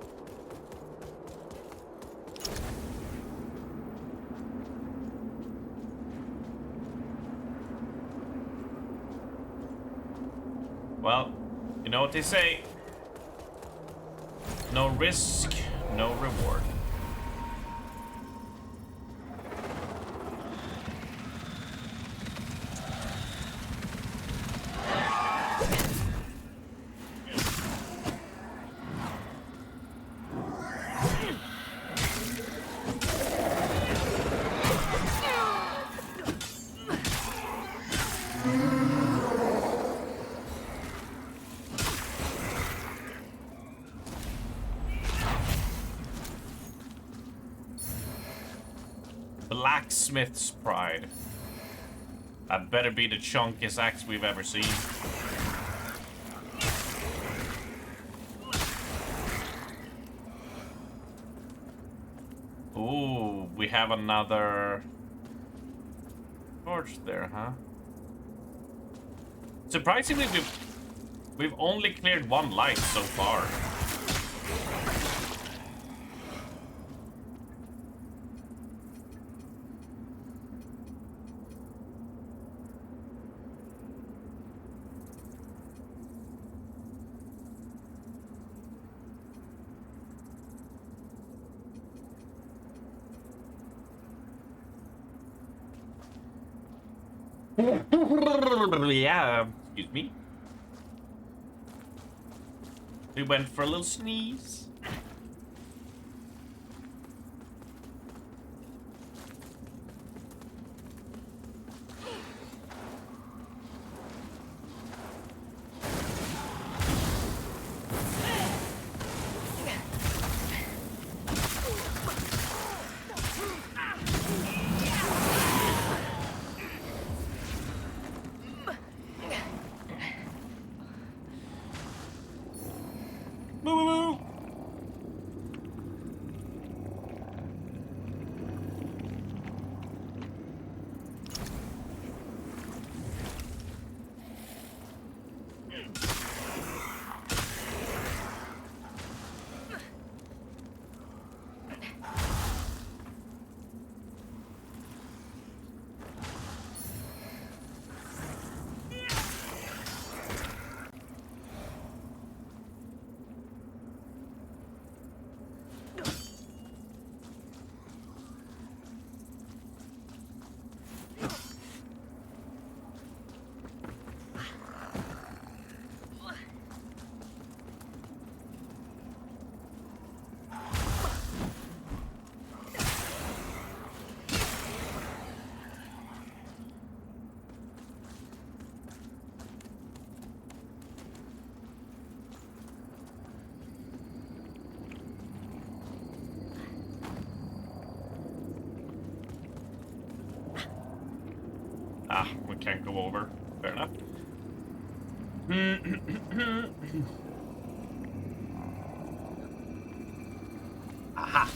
Well, you know what they say. No risk, no reward. Blacksmith's Pride. That better be the chunkiest axe we've ever seen. Ooh, we have another torch there, huh? Surprisingly, we've only cleared one light so far. Yeah, excuse me. We went for a little sneeze. can't go over. Fair enough. Aha!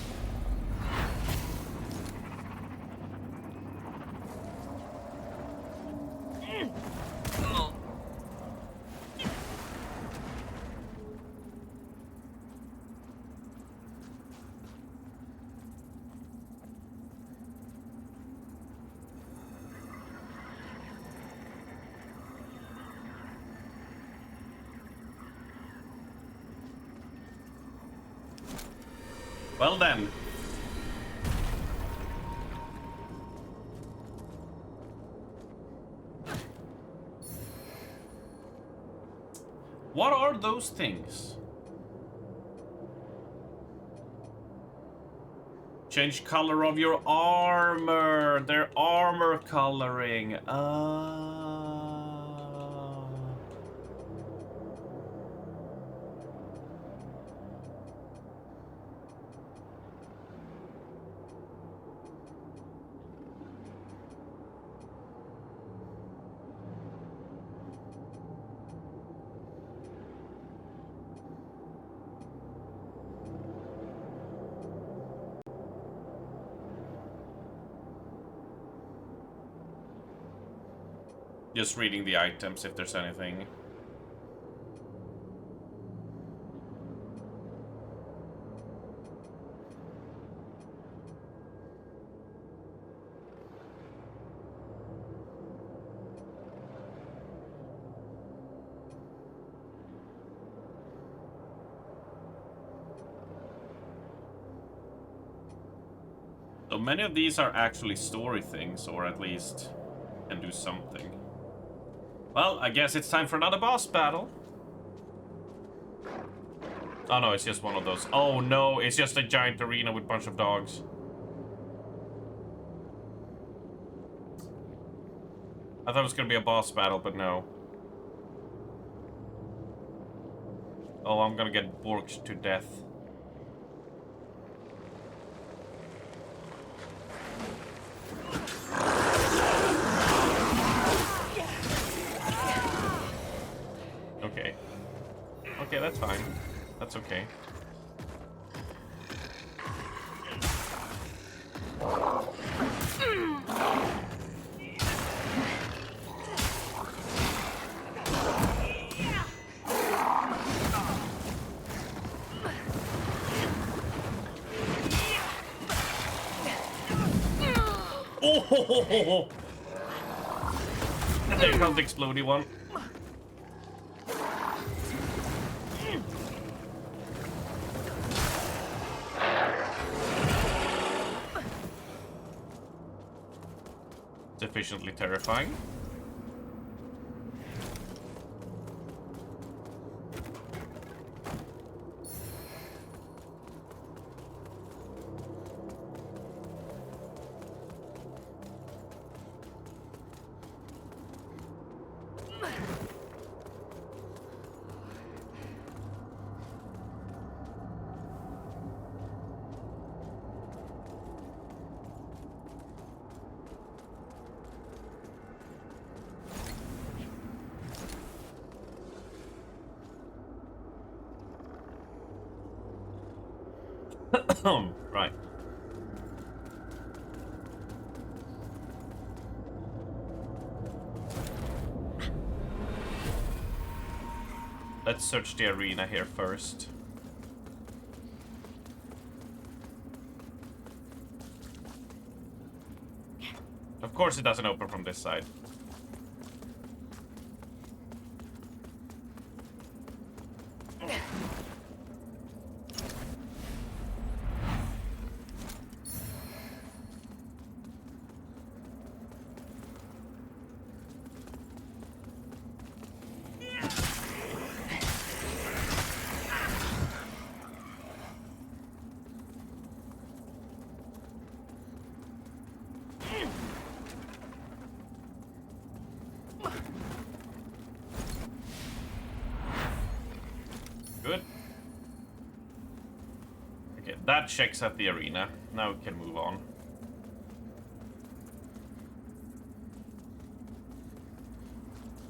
Well then. What are those things? Change color of your armor. They're armor coloring. Just reading the items if there's anything. So many of these are actually story things, or at least can do something. Well, I guess it's time for another boss battle. Oh no, it's just one of those. Oh no, it's just a giant arena with a bunch of dogs. I thought it was gonna be a boss battle, but no. Oh, I'm gonna get borked to death. Okay. Okay, that's fine. That's okay. Oh, ho, ho, ho, ho. And there comes the explodey one. Sufficiently terrifying. Right. Let's search the arena here first. Of course it doesn't open from this side. Good. Okay, that checks at the arena. Now we can move on.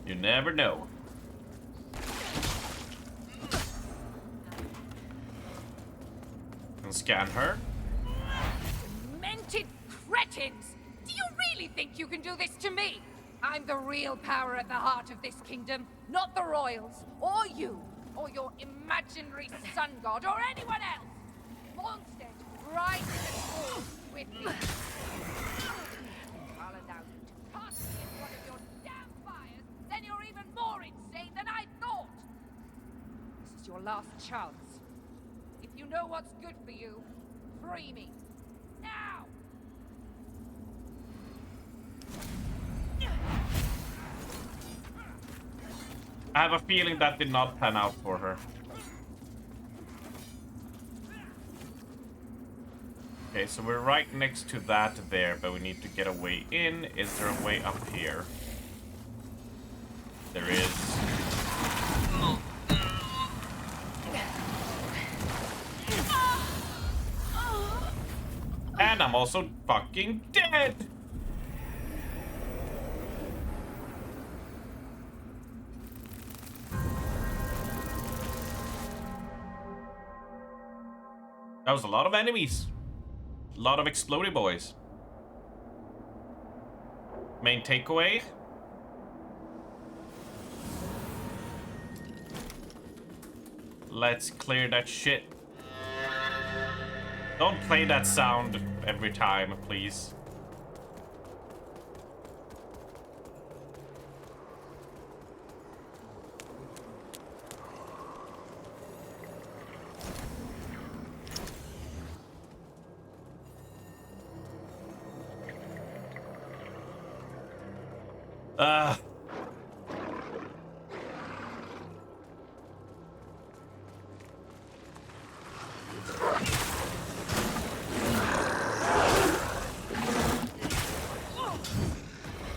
You never know. And scan her. Demented cretins! Do you really think you can do this to me? I'm the real power at the heart of this kingdom, not the royals, or you, or your imaginary sun god, or anyone else! Mondstadt, rise to the call with me. I'll allow you to cast me in one of your damn fires, then you're even more insane than I thought! This is your last chance. If you know what's good for you, free me. Now! I have a feeling that did not pan out for her. Okay, so we're right next to that there, but we need to get a way in. Is there a way up here? There is. And I'm also fucking dead! That was a lot of enemies. A lot of exploding boys. Main takeaway. Let's clear that shit. Don't play that sound every time, please.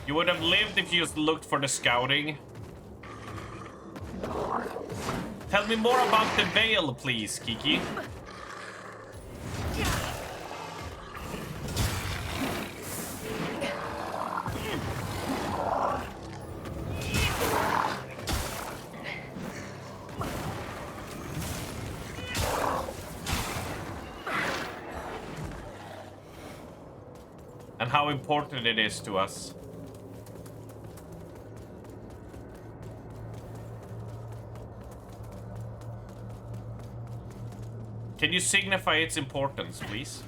You would have lived if you just looked for the scouting. Tell me more about the veil, please, Kiki. And how important it is to us. Can you signify its importance, please?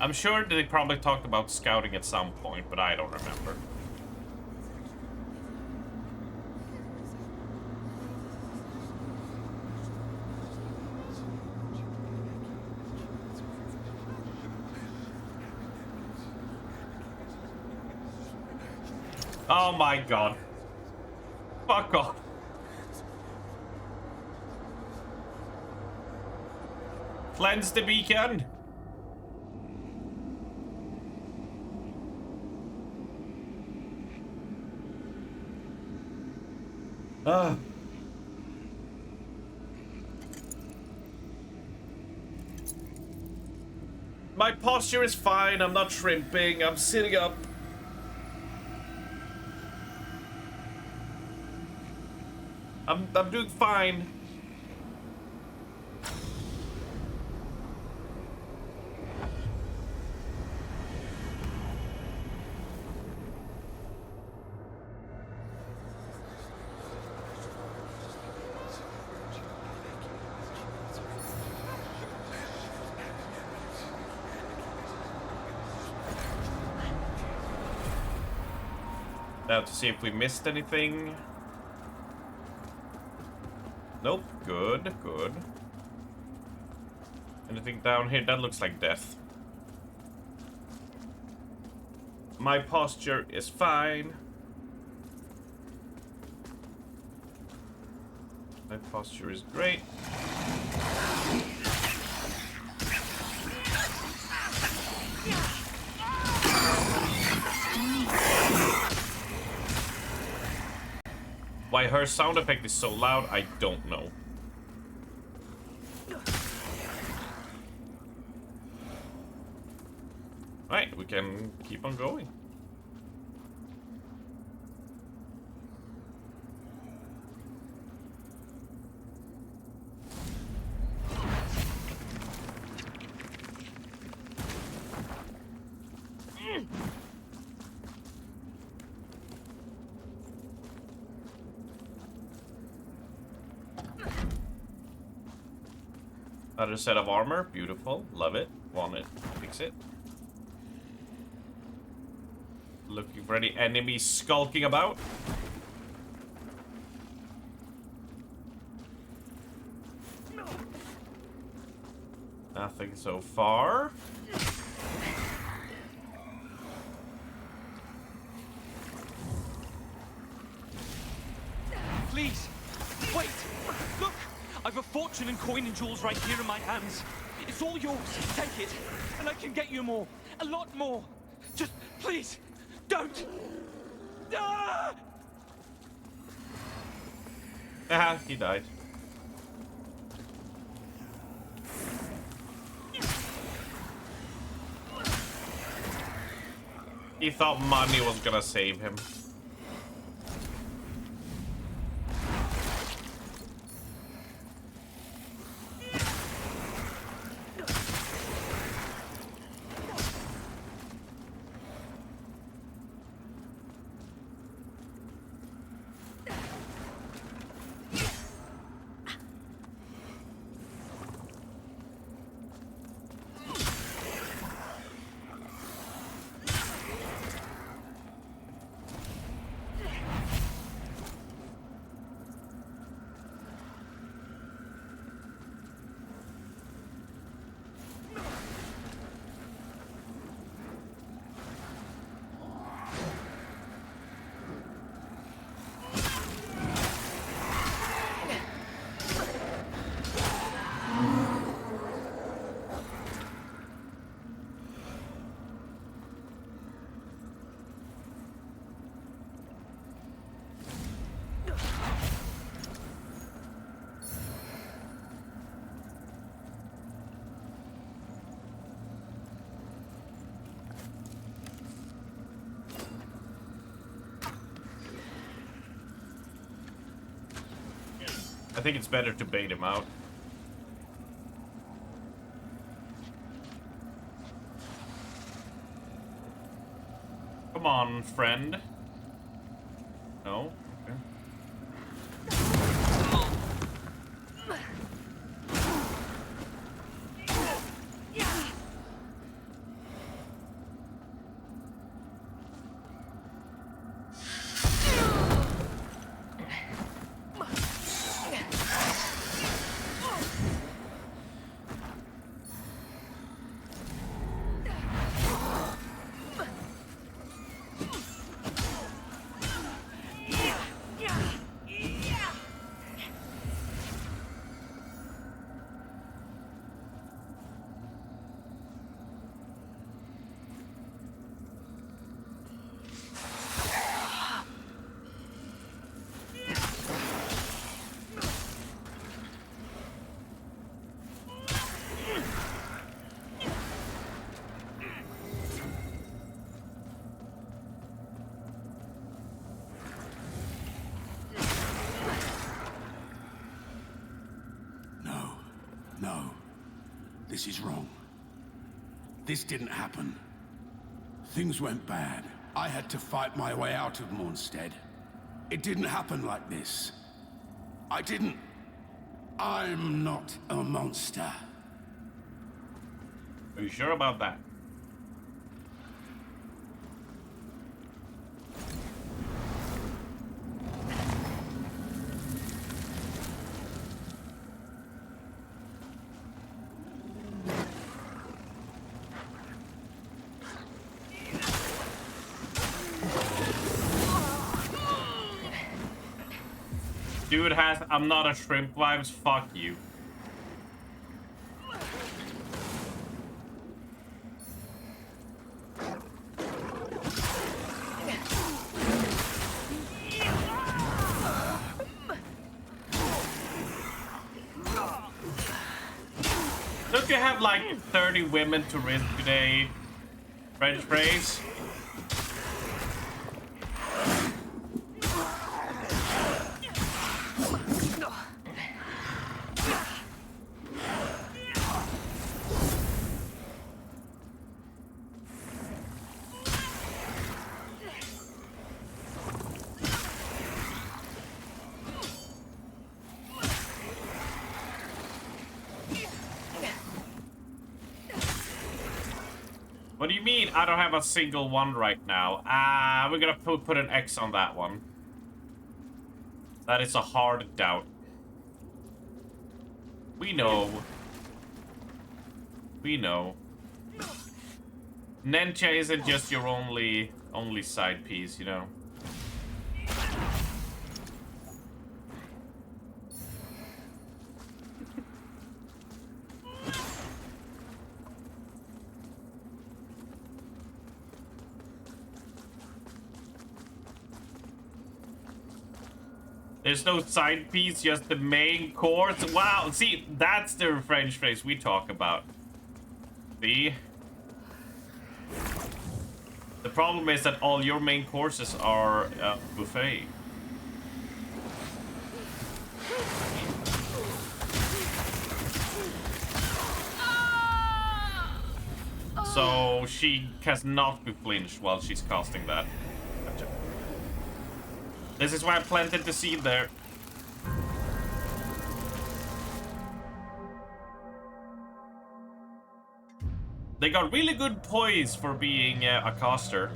I'm sure they probably talked about scouting at some point, but I don't remember. Oh my god. Fuck off. Cleanse the beacon. My posture is fine. I'm not shrimping. I'm sitting up. I'm doing fine. Now to see if we missed anything. Nope. Good, good. Anything down here? That looks like death. My posture is fine. My posture is great. Why her sound effect is so loud, I don't know. Right, we can keep on going. Another set of armor, beautiful, love it, want it, fix it. Looking for any enemies skulking about. Nothing so far. Please, wait, look! I've a fortune in coin and jewels right here in my hands. It's all yours, take it, and I can get you more, a lot more. Just, please, don't! Ah! Ah, he died. He thought money was gonna save him. I think it's better to bait him out. Come on, friend. No? Okay. No. This is wrong. This didn't happen. Things went bad. I had to fight my way out of Mornstead. It didn't happen like this. I didn't... I'm not a monster. Are you sure about that? Dude has I'm not a shrimp vibes. Fuck you. Don't you have like 30 women to rinse today? French phrase? What do you mean? I don't have a single one right now. We're gonna put an X on that one. That is a hard doubt. We know. We know. Nencha isn't just your only side piece, you know. There's no side piece, just the main course. Wow, see, that's the French phrase we talk about. See? The problem is that all your main courses are buffet. So she cannot be flinched while she's casting that. Gotcha. This is why I planted the seed there. They got really good poise for being a caster.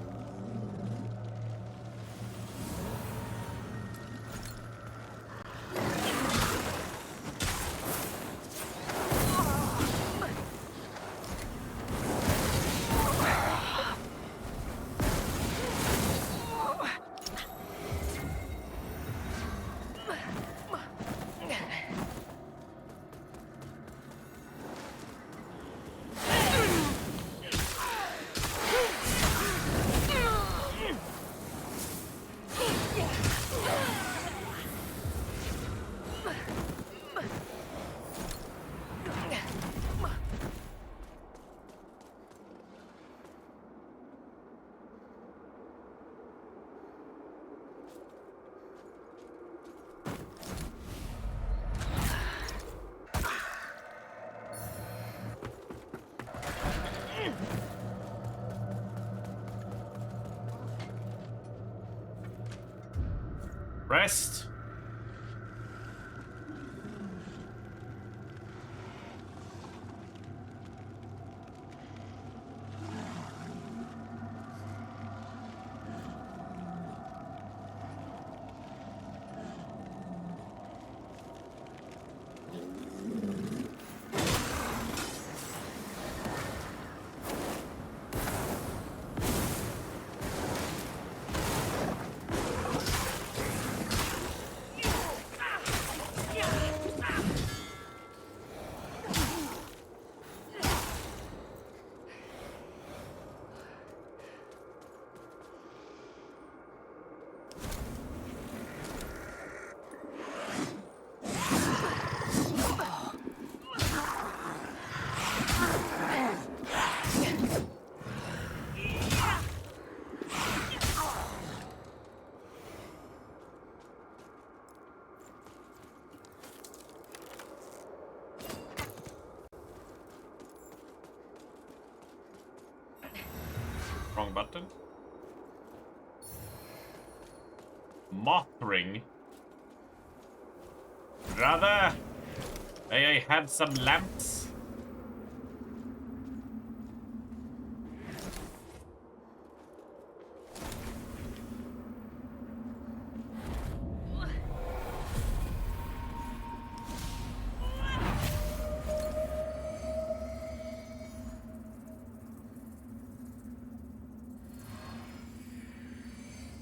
Rest. Wrong button. Moth ring. Brother, may I have some lamps?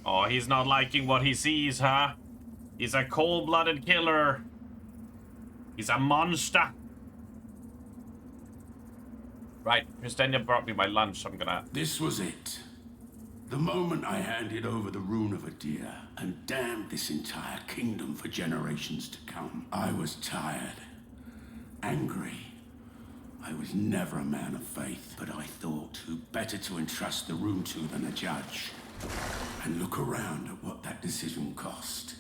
Oh, he's not liking what he sees, huh? He's a cold-blooded killer. He's a monster. Right, Christenia brought me my lunch, so I'm gonna... This was it. The moment I handed over the rune of Adir and damned this entire kingdom for generations to come. I was tired. Angry. I was never a man of faith, but I thought who better to entrust the rune to than a judge. And look around at what that decision cost.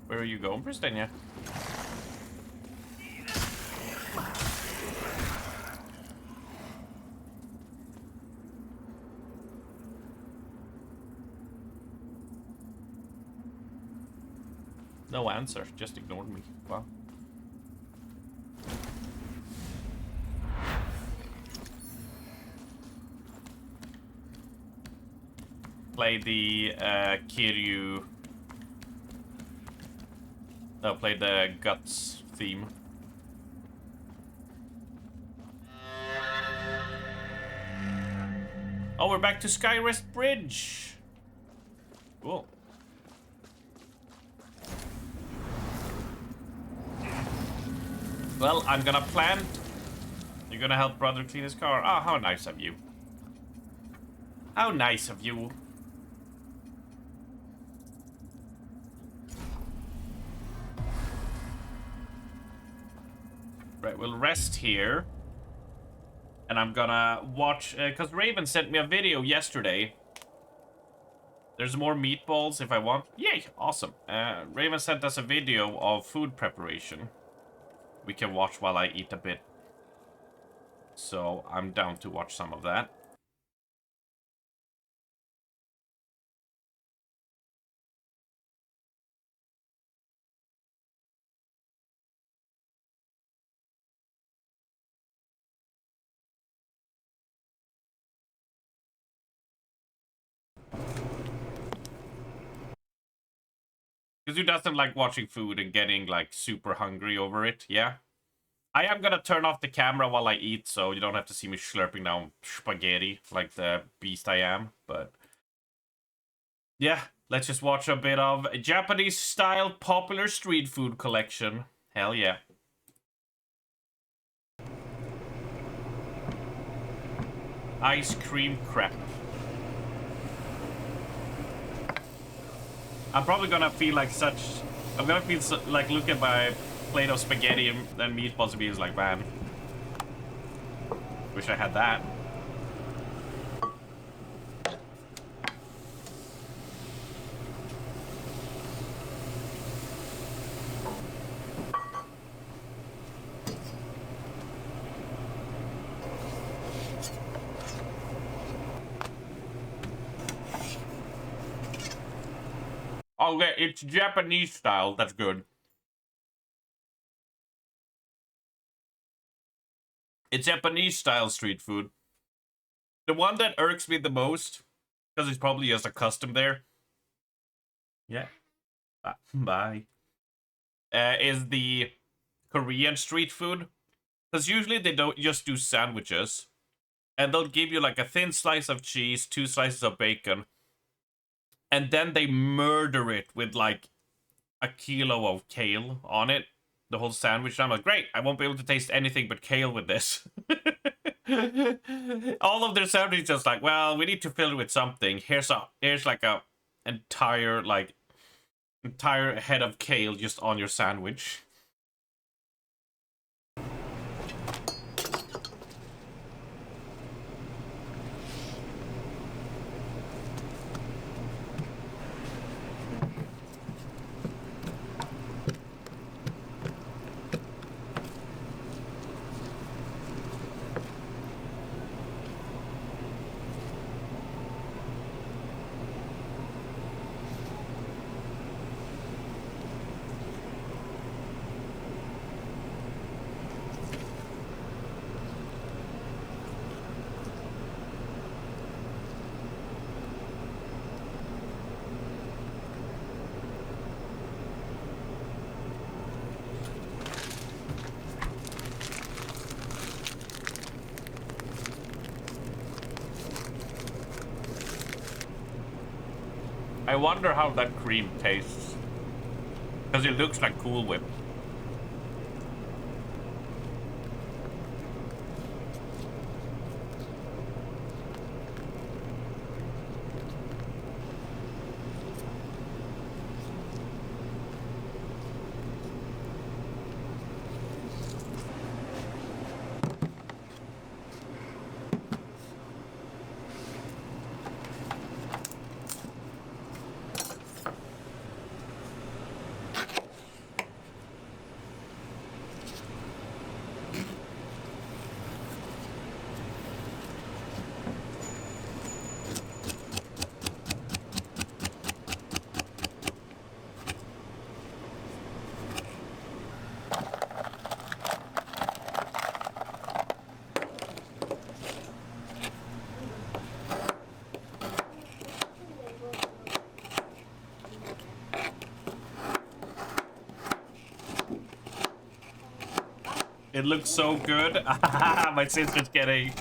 Where are you going, Christenia? No answer, just ignored me. Wow. Play the Kiryu. No, play the Guts theme. Oh, we're back to Skyrest Bridge. Cool. Well, I'm gonna plant. You're gonna help brother clean his car. Ah, how nice of you. How nice of you. Right, we'll rest here. And I'm gonna watch, because Raven sent me a video yesterday. There's more meatballs if I want. Yay, awesome. Raven sent us a video of food preparation. We can watch while I eat a bit. So I'm down to watch some of that. Because who doesn't like watching food and getting like super hungry over it, yeah? I am gonna turn off the camera while I eat, so you don't have to see me slurping down spaghetti like the beast I am, but... yeah, let's just watch a bit of a Japanese-style popular street food collection. Hell yeah. Ice cream crepe. I'm probably gonna feel like such... I'm gonna feel so, like look at my plate of spaghetti and then meatballs and be like, man. Wish I had that. Okay, it's Japanese style. That's good. It's Japanese style street food. The one that irks me the most, because it's probably just a custom there. Yeah. Bye. Is the Korean street food. Because usually they don't just do sandwiches. And they'll give you like a thin slice of cheese, 2 slices of bacon. And then they murder it with like a kilo of kale on it. The whole sandwich. I'm like, great, I won't be able to taste anything but kale with this. All of their sandwiches just like, well, we need to fill it with something. Here's like a entire head of kale just on your sandwich. I wonder how that cream tastes. Because it looks like Cool Whip. It looks so good. My sister's getting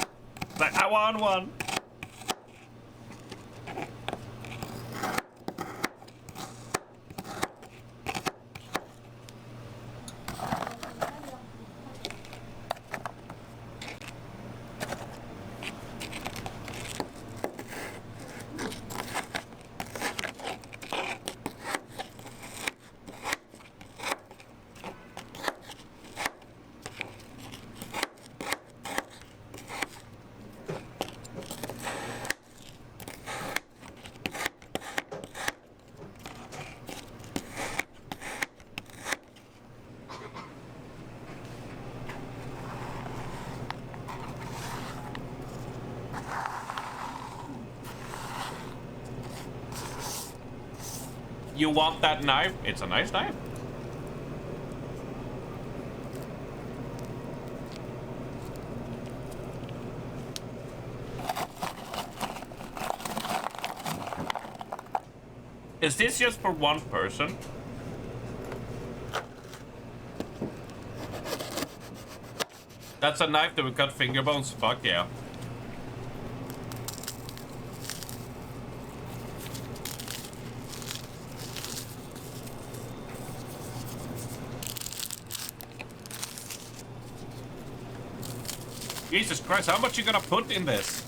like, I want one. You want that knife? It's a nice knife. Is this just for one person? That's a knife that would cut finger bones? Fuck yeah. Jesus Christ, how much you gonna put in this?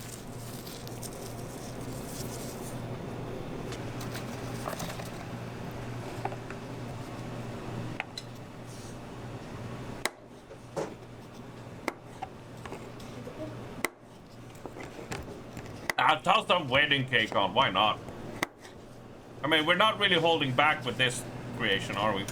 I'll toss some wedding cake on, why not? I mean, we're not really holding back with this creation, are we?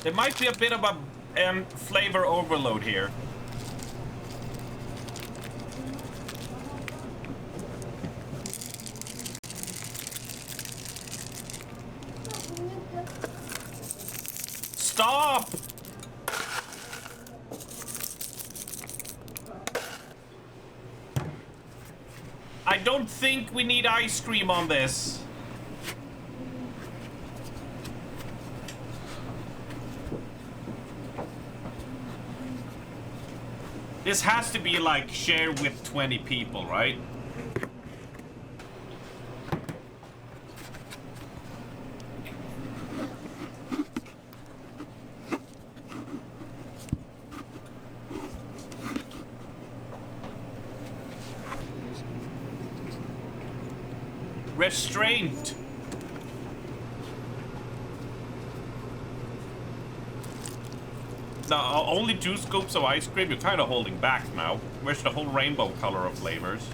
There might be a bit of a flavor overload here. Stop! I don't think we need ice cream on this. This has to be like shared with 20 people, right? Restraint. Now, only 2 scoops of ice cream? You're kind of holding back now. Where's the whole rainbow color of flavors?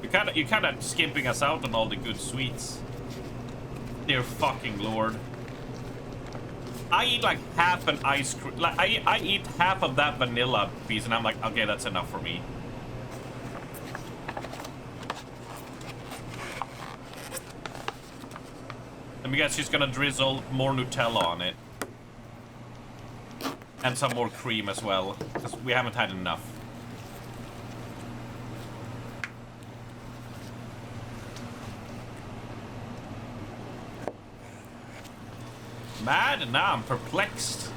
You're kind of skimping us out on all the good sweets. Dear fucking lord. I eat like half an ice cream. Like I eat half of that vanilla piece, and I'm like, okay, that's enough for me. I guess she's gonna drizzle more Nutella on it. And some more cream as well, because we haven't had enough. mad? Nah, I'm perplexed.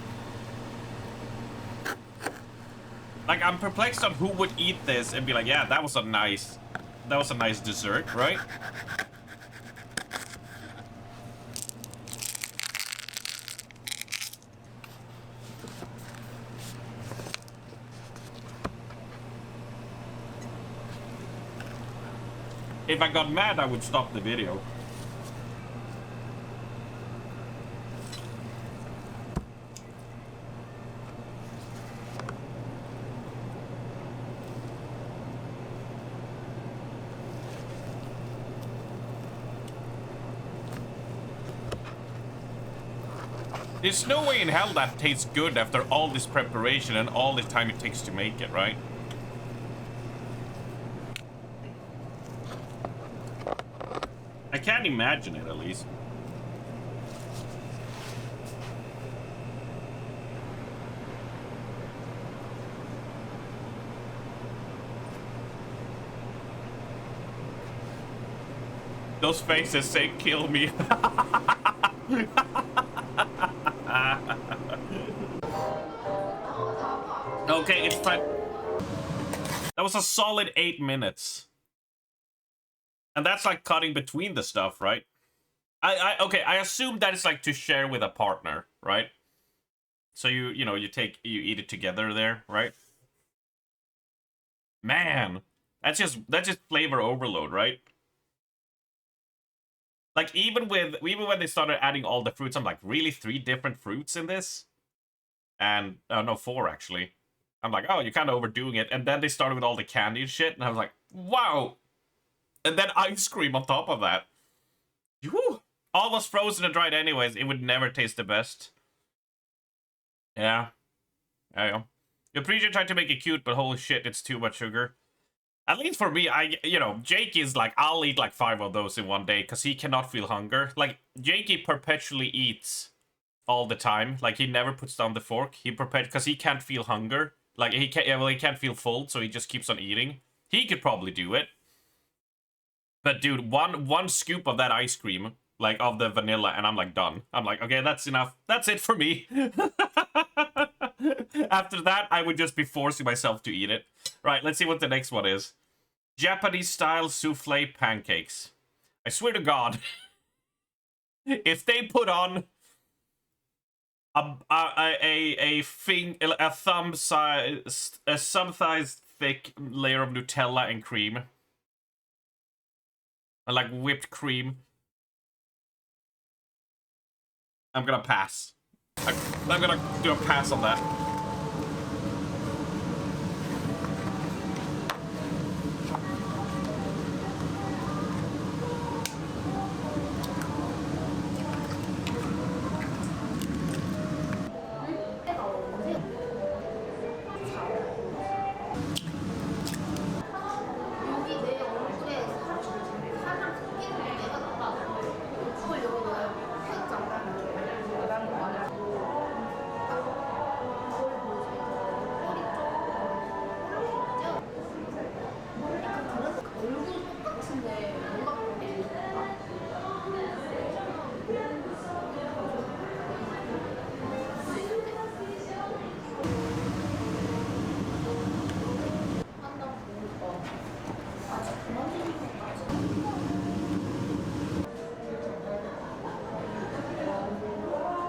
Like, I'm perplexed on who would eat this and be like, yeah, that was a nice dessert, right? If I got mad, I would stop the video. There's no way in hell that tastes good after all this preparation and all the time it takes to make it, right? I can't imagine it, at least. Those faces say, kill me. Okay, it's fine. That was a solid 8 minutes. And that's like cutting between the stuff, right? Okay, I assume that it's like to share with a partner, right? So you eat it together there, right? Man, that's just flavor overload, right? Like even when they started adding all the fruits, I'm like, really 3 different fruits in this? And no, 4 actually. I'm like, oh, you're kind of overdoing it. And then they started with all the candy and shit, and I was like, wow. And then ice cream on top of that. Whew. All was frozen and dried anyways. It would never taste the best. Yeah. There you go. You appreciate trying to make it cute, but holy shit, it's too much sugar. At least for me, Jake is like, I'll eat like 5 of those in one day because he cannot feel hunger. Like, Jakey perpetually eats all the time. Like, he never puts down the fork. Because he can't feel hunger. Like, he can't feel full, so he just keeps on eating. He could probably do it. But dude, one scoop of that ice cream, like of the vanilla, and I'm like done. I'm like, okay, that's enough. That's it for me. After that, I would just be forcing myself to eat it. Right, let's see what the next one is. Japanese-style souffle pancakes. I swear to God, if they put on a thumb-sized thick layer of Nutella and cream, like whipped cream, I'm gonna pass. I'm gonna do a pass on that.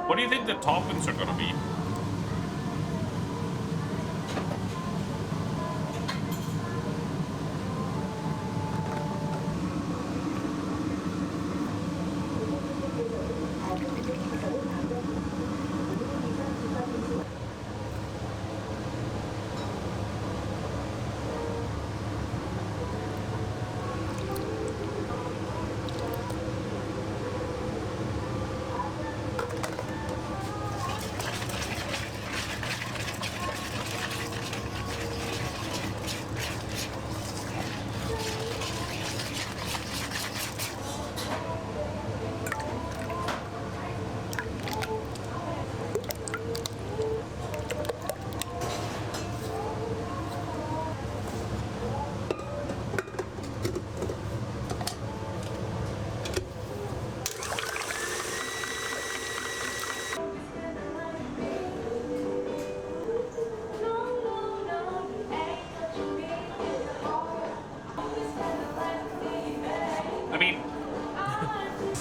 What do you think the toppings are gonna be?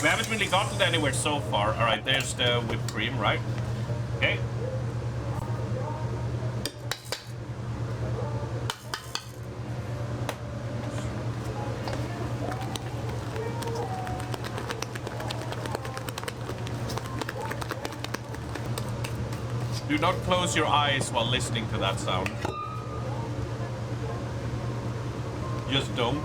We haven't really gotten anywhere so far. All right, there's the whipped cream, right? Okay. Do not close your eyes while listening to that sound. Just don't.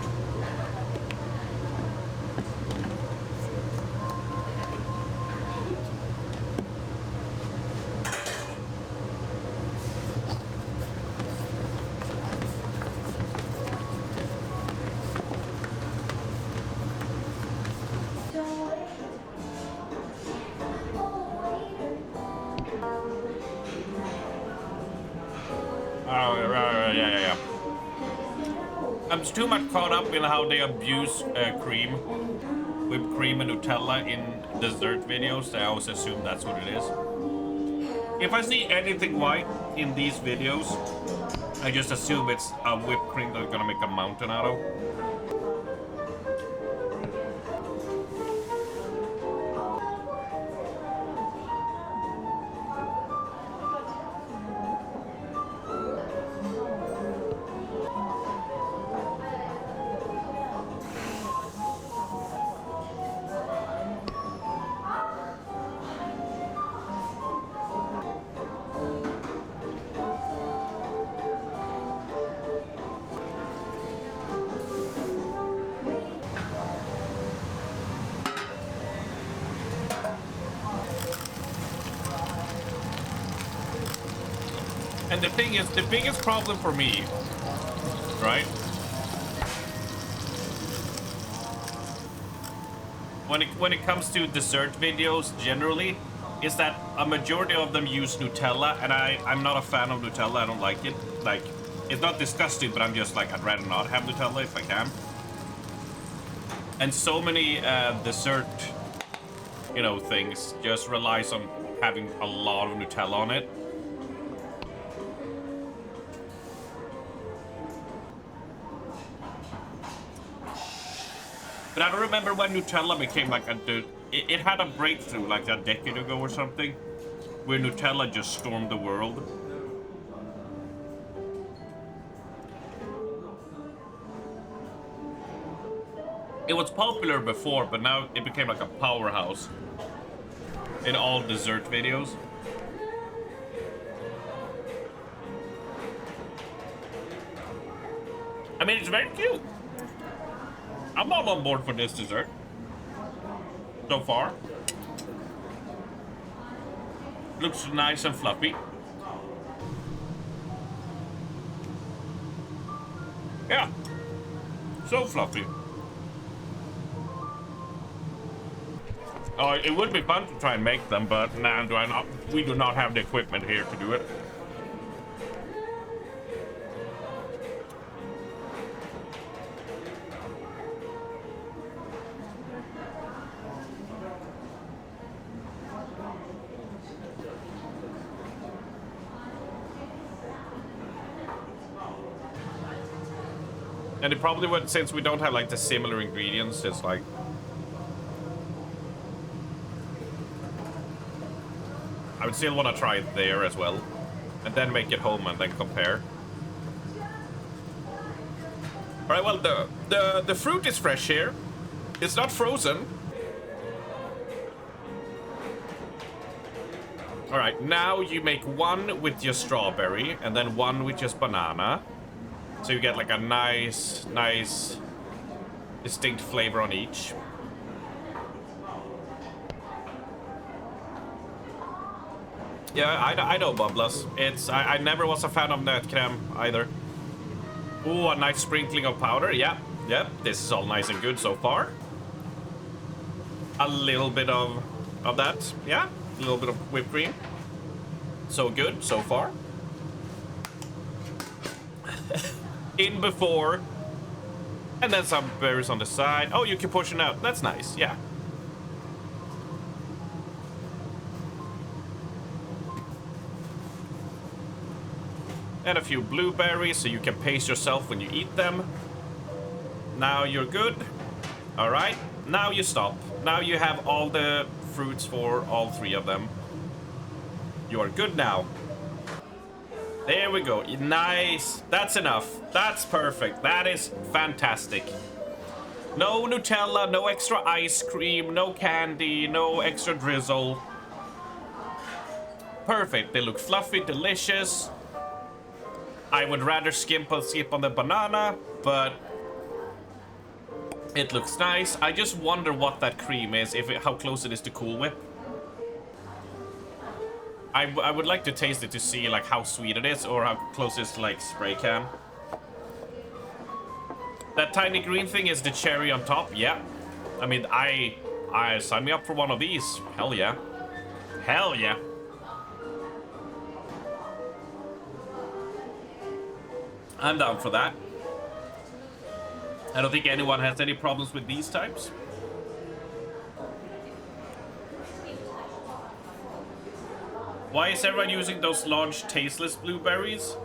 Yeah. I'm too much caught up in how they abuse cream, whipped cream and Nutella in dessert videos that I always assume that's what it is. If I see anything white in these videos, I just assume it's a whipped cream that I'm gonna make a mountain out of. And the thing is, the biggest problem for me, right? When it comes to dessert videos generally, is that a majority of them use Nutella, and I'm not a fan of Nutella. I don't like it. Like, it's not disgusting, but I'm just like, I'd rather not have Nutella if I can. And so many dessert, you know, things just relies on having a lot of Nutella on it. But I don't remember when Nutella became like it had a breakthrough like a decade ago or something, where Nutella just stormed the world. It was popular before, but now it became like a powerhouse in all dessert videos. I mean, it's very cute. I'm all on board for this dessert. So far. Looks nice and fluffy. Yeah. So fluffy. Oh, it would be fun to try and make them, but nah, we do not have the equipment here to do it. And it probably would, since we don't have like the similar ingredients, it's like... I would still want to try it there as well. And then make it home and then compare. Alright, well, the fruit is fresh here. It's not frozen. Alright, now you make one with your strawberry and then one with just banana. So you get like a nice distinct flavor on each. Yeah, I know Bubbles. I never was a fan of nut creme either. Ooh, a nice sprinkling of powder. Yeah, yep. This is all nice and good so far. A little bit of that. Yeah, a little bit of whipped cream. So good so far. In before. And then some berries on the side. Oh, you can portion out. That's nice. Yeah. And a few blueberries so you can pace yourself when you eat them. Now you're good. All right. Now you stop. now you have all the fruits for all 3 of them. You are good now. There we go. Nice. That's enough. That's perfect. That is fantastic. No Nutella, no extra ice cream, no candy, no extra drizzle. Perfect. They look fluffy, delicious. I would rather skip on the banana, but it looks nice. I just wonder what that cream is, how close it is to Cool Whip. I would like to taste it to see like how sweet it is or how close it is to like spray can. That tiny green thing is the cherry on top. Yeah. I mean, I sign me up for one of these. Hell yeah. Hell yeah. I'm down for that. I don't think anyone has any problems with these types. Why is everyone using those large tasteless blueberries?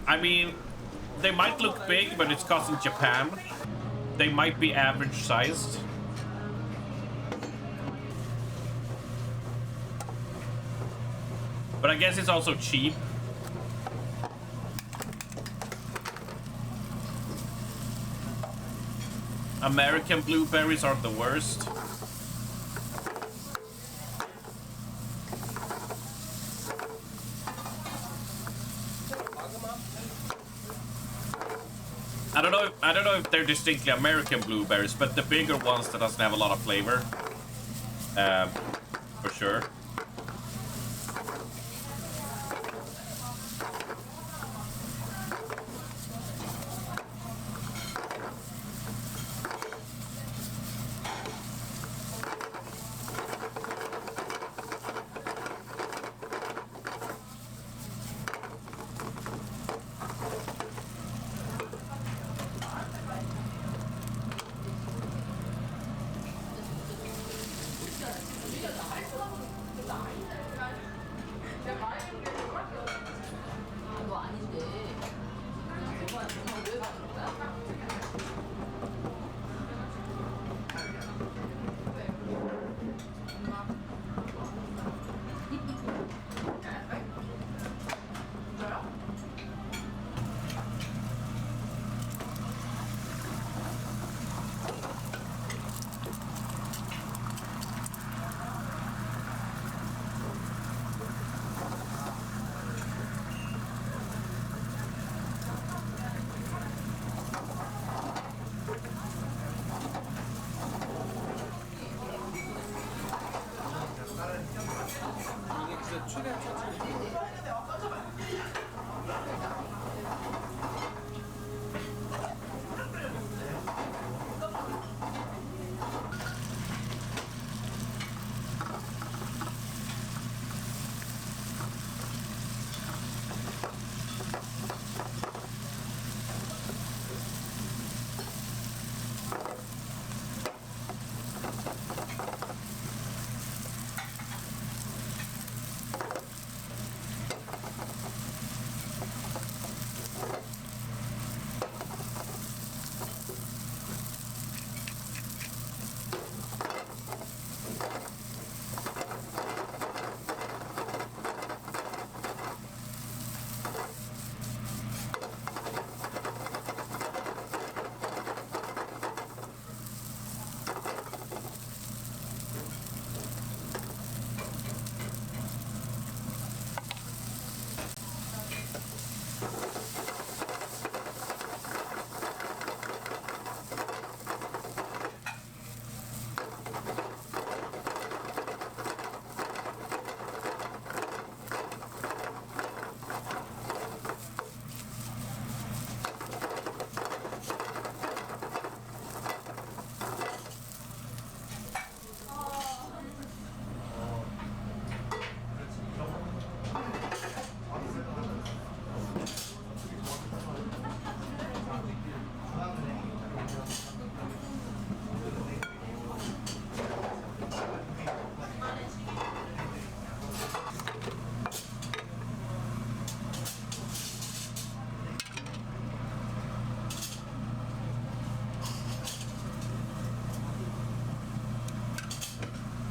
I mean, they might look big, but it's cause in Japan. They might be average sized. But I guess it's also cheap. American blueberries are the worst. I don't know if they're distinctly American blueberries, but the bigger ones that doesn't have a lot of flavor. For sure.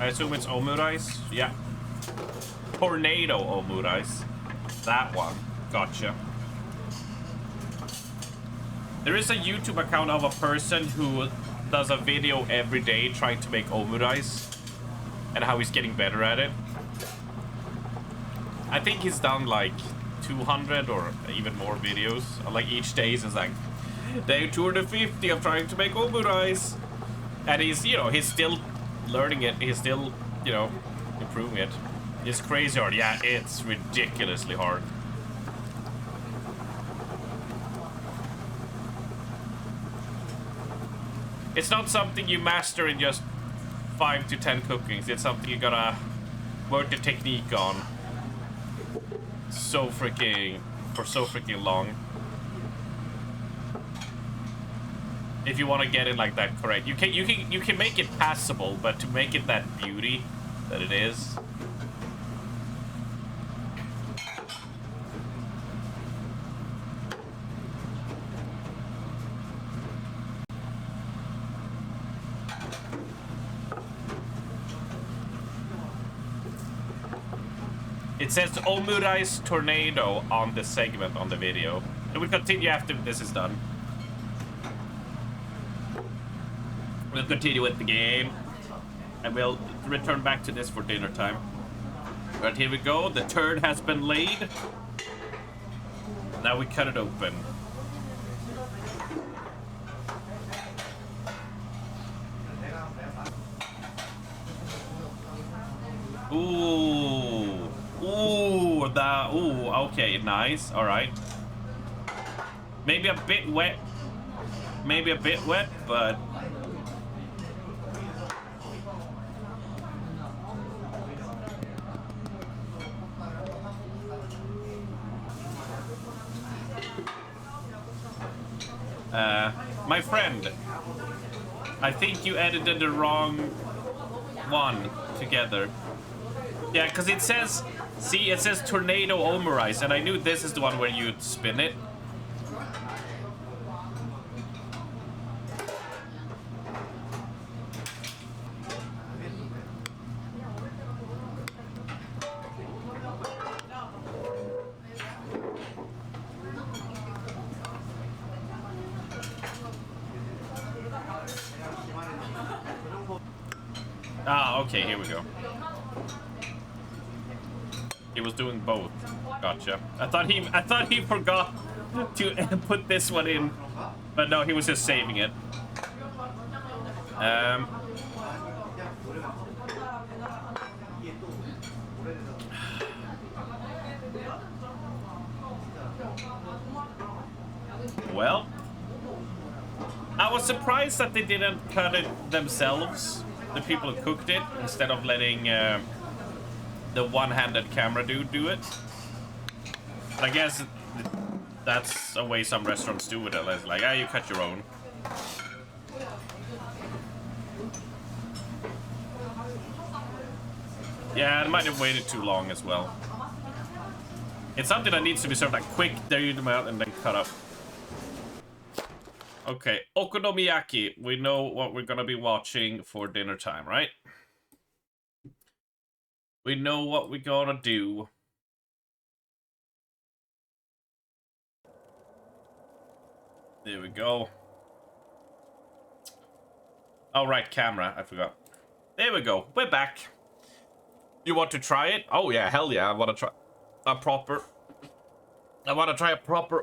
I assume it's omurice. Yeah. Tornado omurice. That one. Gotcha. There is a YouTube account of a person who does a video every day trying to make omurice and how he's getting better at it. I think he's done like 200 or even more videos. Like each day he's like, day 250 of trying to make omurice. And he's, you know, he's still learning it. He's still, you know, improving it. It's crazy hard. Yeah, it's ridiculously hard. It's not something you master in just 5 to 10 cookings. It's something you gotta work the technique on for so freaking long. If you want to get it like that correct, you can make it passable, but to make it that beauty that it is. It says omurice tornado on the segment on the video. It will continue after this is done. We'll continue with the game, and we'll return back to this for dinner time. But here we go. The turd has been laid. Now we cut it open. Ooh. Ooh, okay, nice. All right. Maybe a bit wet. Maybe a bit wet, but my friend, I think you edited the wrong one together. Yeah, because it says, see, it says tornado omurice, and I knew this is the one where you'd spin it. Ah, okay, here we go. He was doing both. Gotcha. I thought he forgot to put this one in, but no, he was just saving it. Well, I was surprised that they didn't cut it themselves, the people who cooked it, instead of letting the one-handed camera dude do it. But I guess that's a way some restaurants do it. It's like, you cut your own. Yeah, it might have waited too long as well. It's something that needs to be served like quick, there you them out, and then cut up. Okay, okonomiyaki. We know what we're gonna be watching for dinner time, right? We know what we're gonna do. There we go. Oh, right, camera. I forgot. There we go. We're back. You want to try it? Oh, yeah, hell yeah. I want to try a proper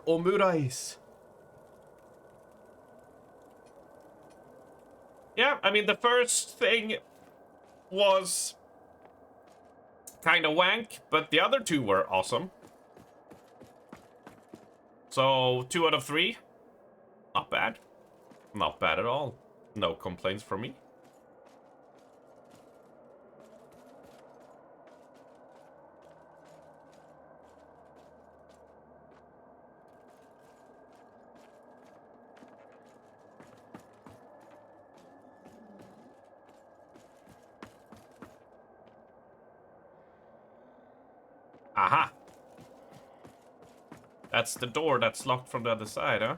omurice. Yeah, I mean, the first thing was kind of wank, but the other two were awesome. So, 2 out of 3. Not bad. Not bad at all. No complaints from me. Aha! That's the door that's locked from the other side, huh?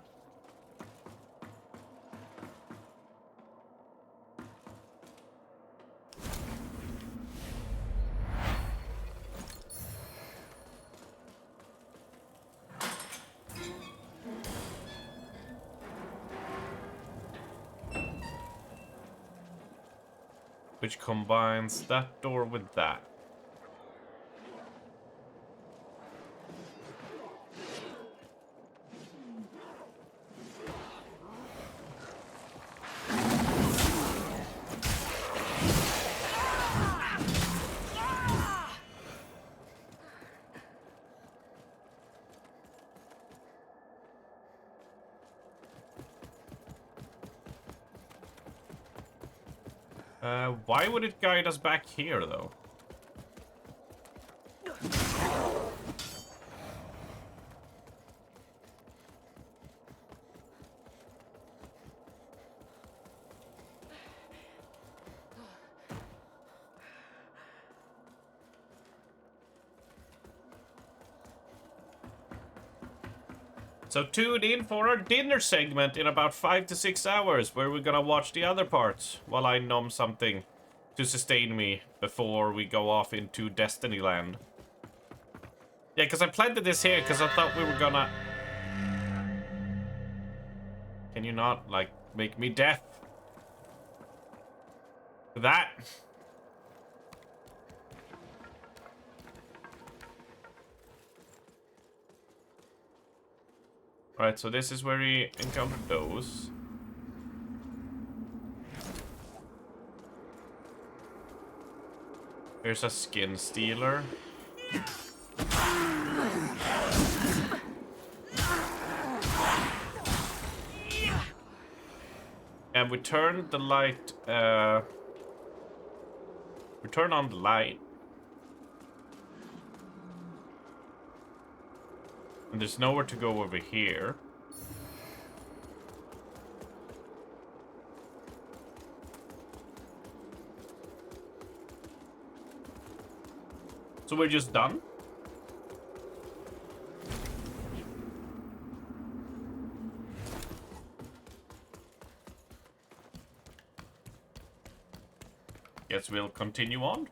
which combines that door with that. Why would it guide us back here, though? So tune in for our dinner segment in about 5 to 6 hours, where we're gonna watch the other parts while I nom something to sustain me before we go off into Destiny Land. Yeah, because I planted this here because I thought we were gonna... Can you not, like, make me deaf? That... Alright, so this is where we encountered those. Here's a skin stealer. And we turned the light, we turn on the light. And there's nowhere to go over here. So we're just done? Guess we'll continue on.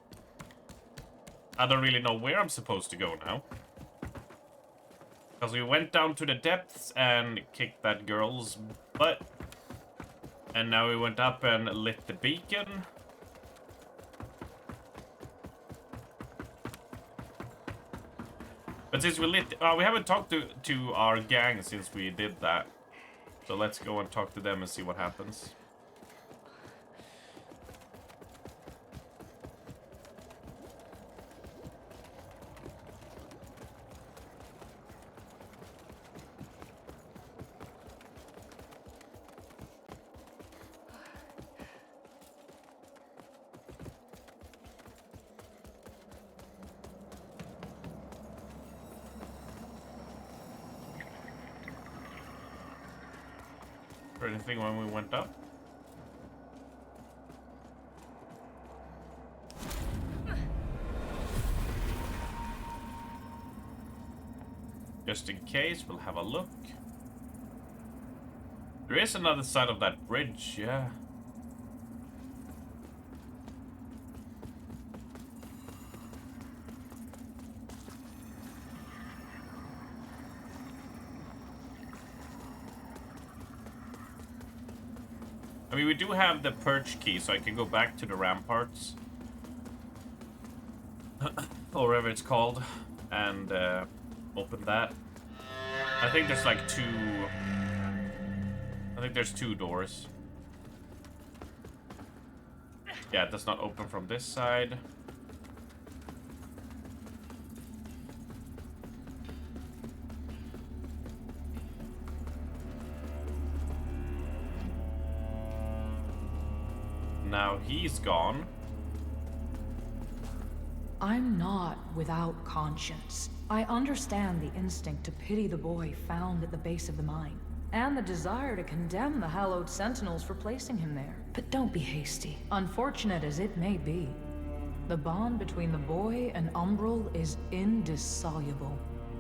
I don't really know where I'm supposed to go now. Because we went down to the depths and kicked that girl's butt. And now we went up and lit the beacon. But since we lit... we haven't talked to our gang since we did that. So let's go and talk to them and see what happens. Or anything when we went up? Just in case, we'll have a look. There is another side of that bridge, yeah. I mean, we do have the perch key, so I can go back to the ramparts. Or whatever it's called. And open that. I think there's like two... I think there's 2 doors. Yeah, it does not open from this side. Now he's gone. I'm not without conscience. I understand the instinct to pity the boy found at the base of the mine, and the desire to condemn the hallowed sentinels for placing him there. But don't be hasty. Unfortunate as it may be, the bond between the boy and Umbral is indissoluble,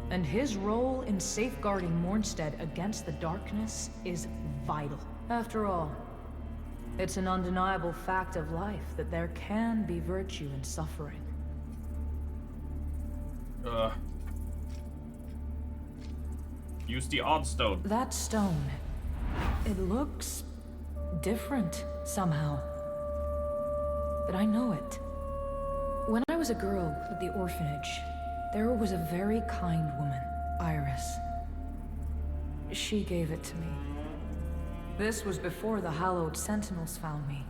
and his role in safeguarding Mornstead against the darkness is vital. After all, it's an undeniable fact of life that there can be virtue in suffering. Use the odd stone. That stone, it looks different somehow. that I know it. When I was a girl at the orphanage, there was a very kind woman, Iris. She gave it to me. This was before the Hallowed Sentinels found me.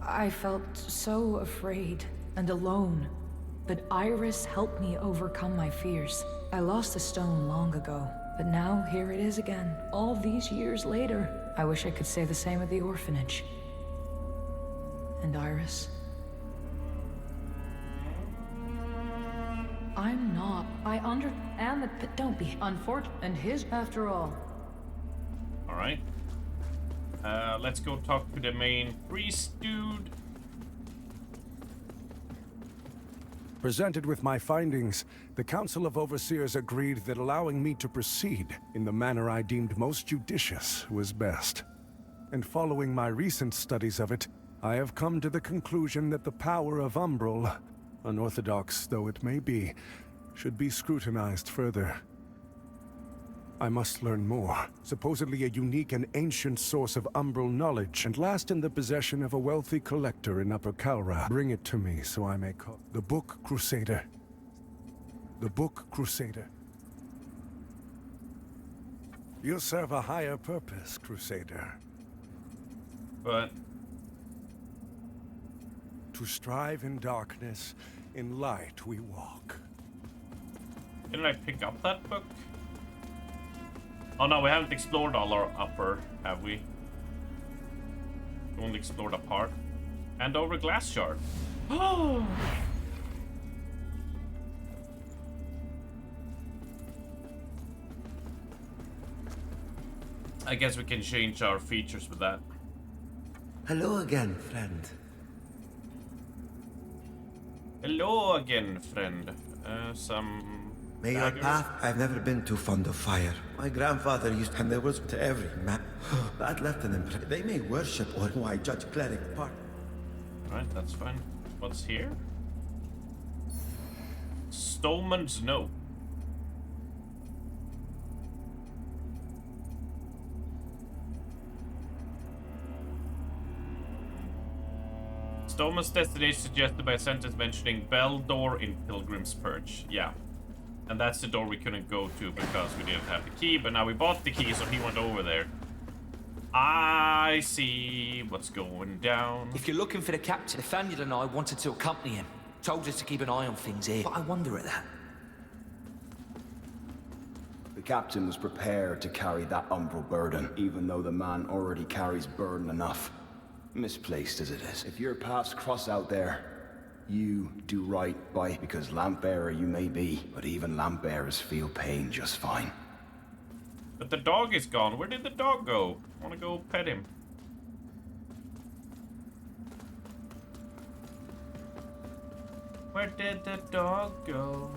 I felt so afraid and alone, but Iris helped me overcome my fears. I lost the stone long ago, but now here it is again, all these years later. I wish I could say the same at the orphanage. And Iris? I'm not. I understand that, but don't be unfortunate. And his, after all. All right. Let's go talk to the main priest dude. Presented with my findings, the Council of Overseers agreed that allowing me to proceed in the manner I deemed most judicious was best. And following my recent studies of it, I have come to the conclusion that the power of Umbral, unorthodox though it may be, should be scrutinized further. I must learn more. Supposedly a unique and ancient source of Umbral knowledge, and last in the possession of a wealthy collector in Upper Kalra. Bring it to me so I may call the Book Crusader. The Book Crusader. You serve a higher purpose, Crusader. But to strive in darkness, in light we walk. Didn't I pick up that book? Oh no, we haven't explored all our upper, have we? We only explored a part. And over glass shard. Oh! I guess we can change our features with that. Hello again, friend. Hello again, friend. May your path. I've never been too fond of fire. My grandfather used, and there was to every man that left an impression. They may worship or who I judge cleric part. Right, that's fine. What's here? Stoneman's Note. Stoneman's destination suggested by a sentence mentioning Bell Door in Pilgrim's Perch. Yeah. And that's the door we couldn't go to because we didn't have the key, but now we bought the key, so he went over there. I see what's going down. If you're looking for the captain, Nathaniel and I wanted to accompany him. Told us to keep an eye on things here, but I wonder at that. The captain was prepared to carry that umbral burden, even though the man already carries burden enough. Misplaced as it is. If your paths cross out there, you do right by, because lamp bearer you may be, but even lamp bearers feel pain just fine. But the dog is gone. Where did the dog go? I want to go pet him. Where did the dog go?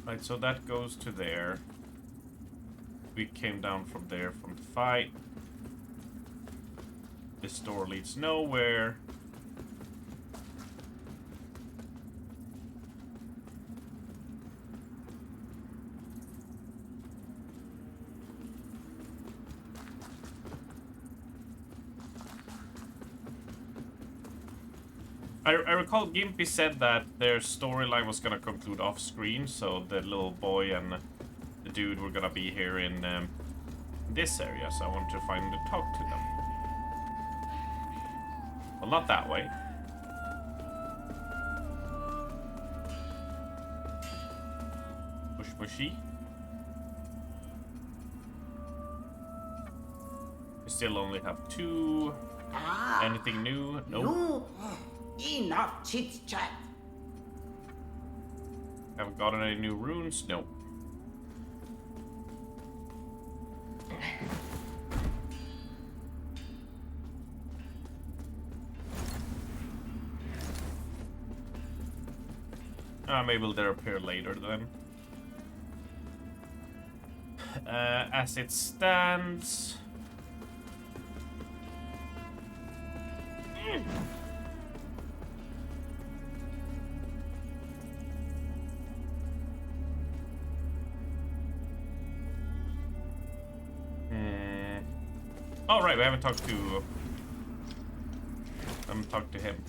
Right, so that goes to there. We came down from there from the fight. This door leads nowhere. I recall Gimpy said that their storyline was gonna conclude off screen, so the little boy and the dude were gonna be here in this area, so I wanted to find and talk to them. Well, not that way. Push pushy. We still only have 2. Anything new? Nope. No. Enough chit-chat. Haven't gotten any new runes? Nope. Maybe they'll appear later then. As it stands... Oh, right, we haven't talked to him.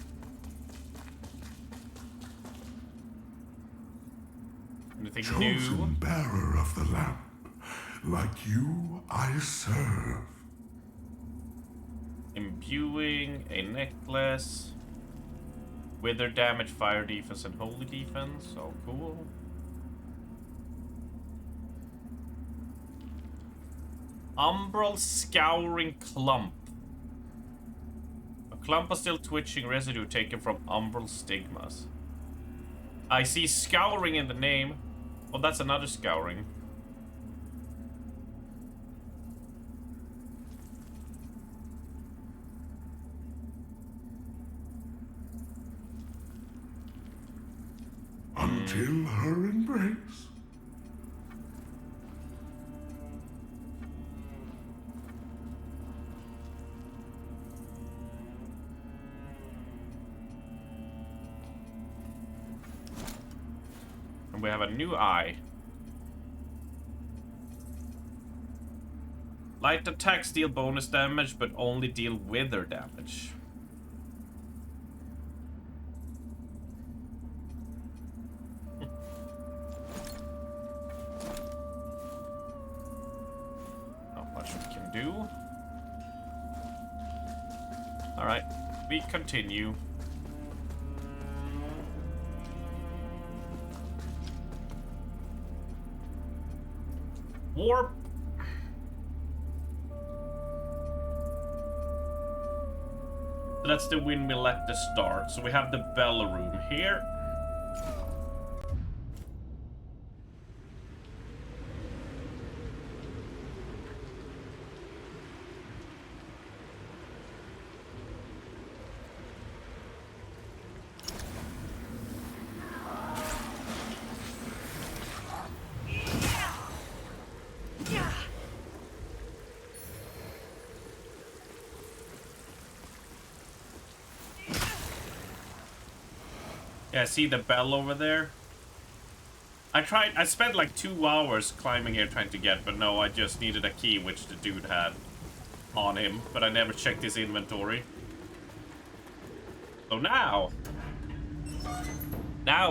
Anything new? Chosen bearer of the lamp, like you I serve. Imbuing a necklace. Wither damage, fire defense, and holy defense. Oh, cool. Umbral Scouring Clump. A clump of still twitching residue taken from umbral stigmas. I see scouring in the name. Oh, that's another scouring. Until her embrace. And we have a new eye. Light attacks deal bonus damage, but only deal wither damage. Not much we can do. Alright, we continue. Warp. That's the windmill at the start. So we have the bell room here. Yeah, see the bell over there? I spent like 2 hours climbing here trying to get, but no, I just needed a key, which the dude had on him, but I never checked his inventory. So now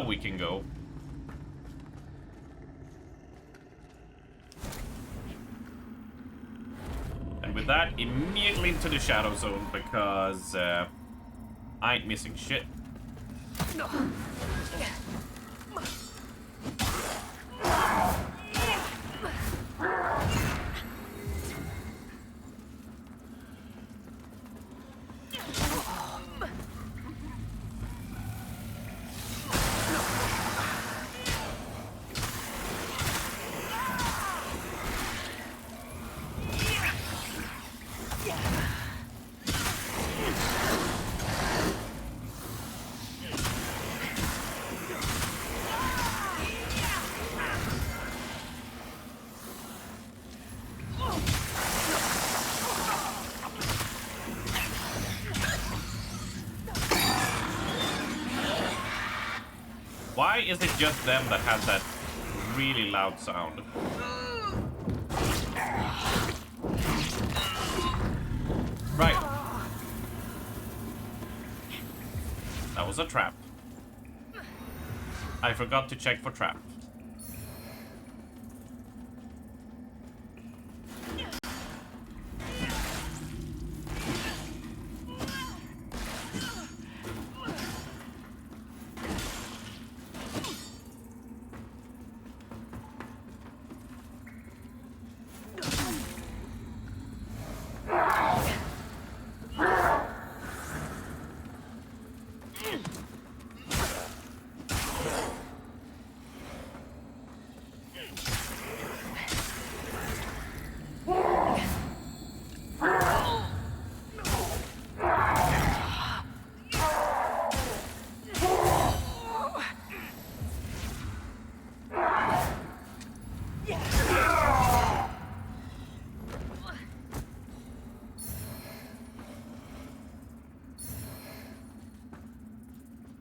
we can go. And with that, immediately into the shadow zone, because I ain't missing shit. No. Why is it just them that has that really loud sound? Right. That was a trap. I forgot to check for trap.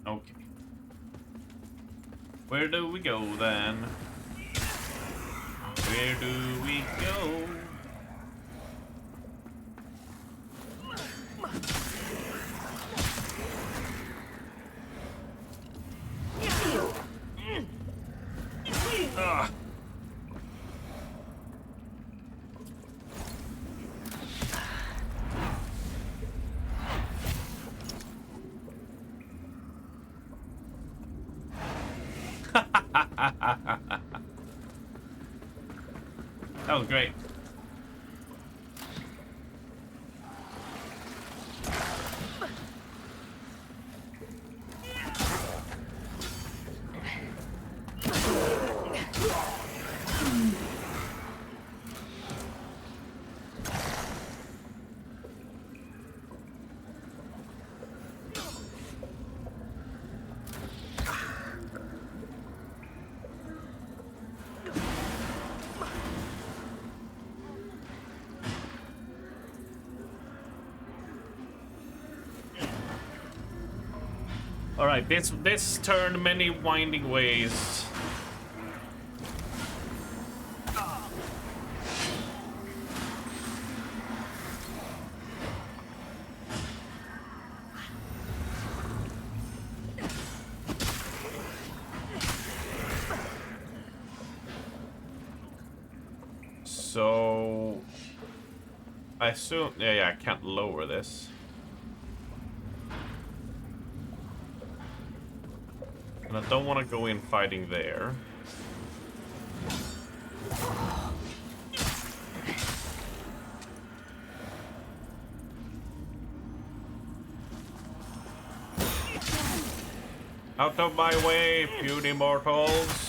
Okay. Where do we go then? Where do we go? That was great. All right, this turned many winding ways. So I assume, yeah, I can't lower this. And I don't want to go in fighting there. Out of my way, puny mortals.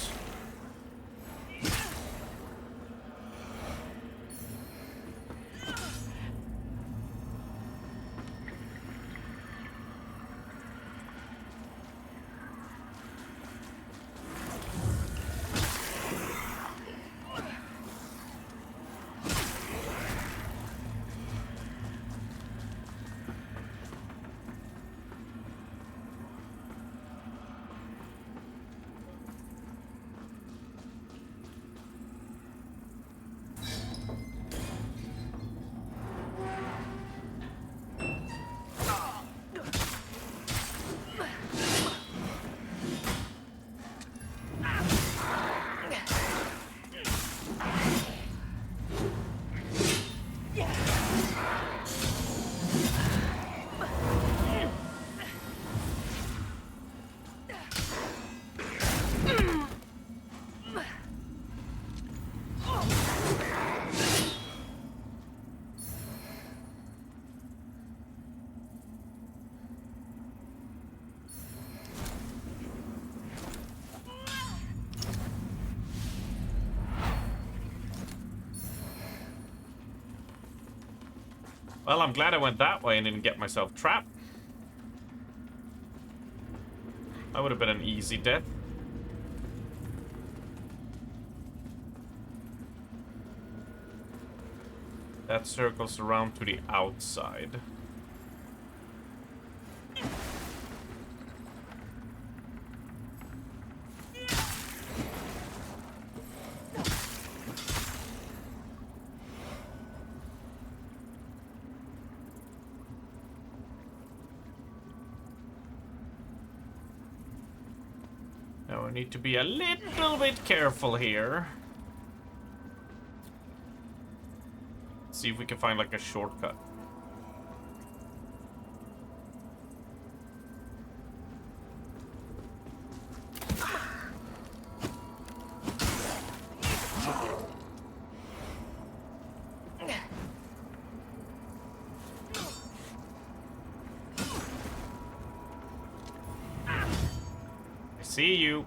Well, I'm glad I went that way and didn't get myself trapped. That would have been an easy death. That circles around to the outside. Now I need to be a little bit careful here. See if we can find like a shortcut. I see you.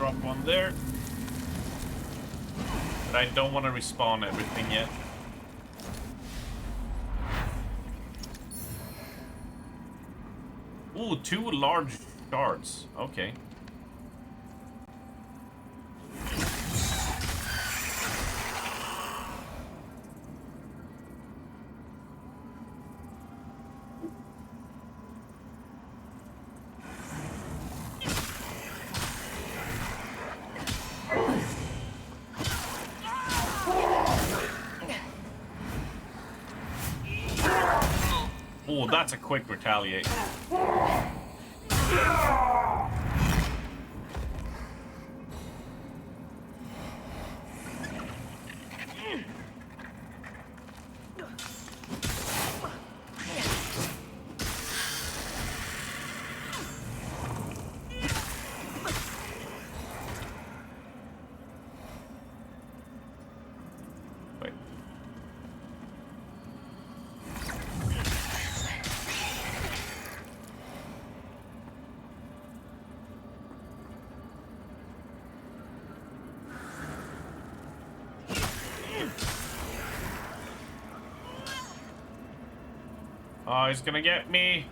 drop one there. But I don't want to respawn everything yet. Ooh, 2 large shards. Okay. Oh, that's a quick retaliate. Oh, he's gonna get me.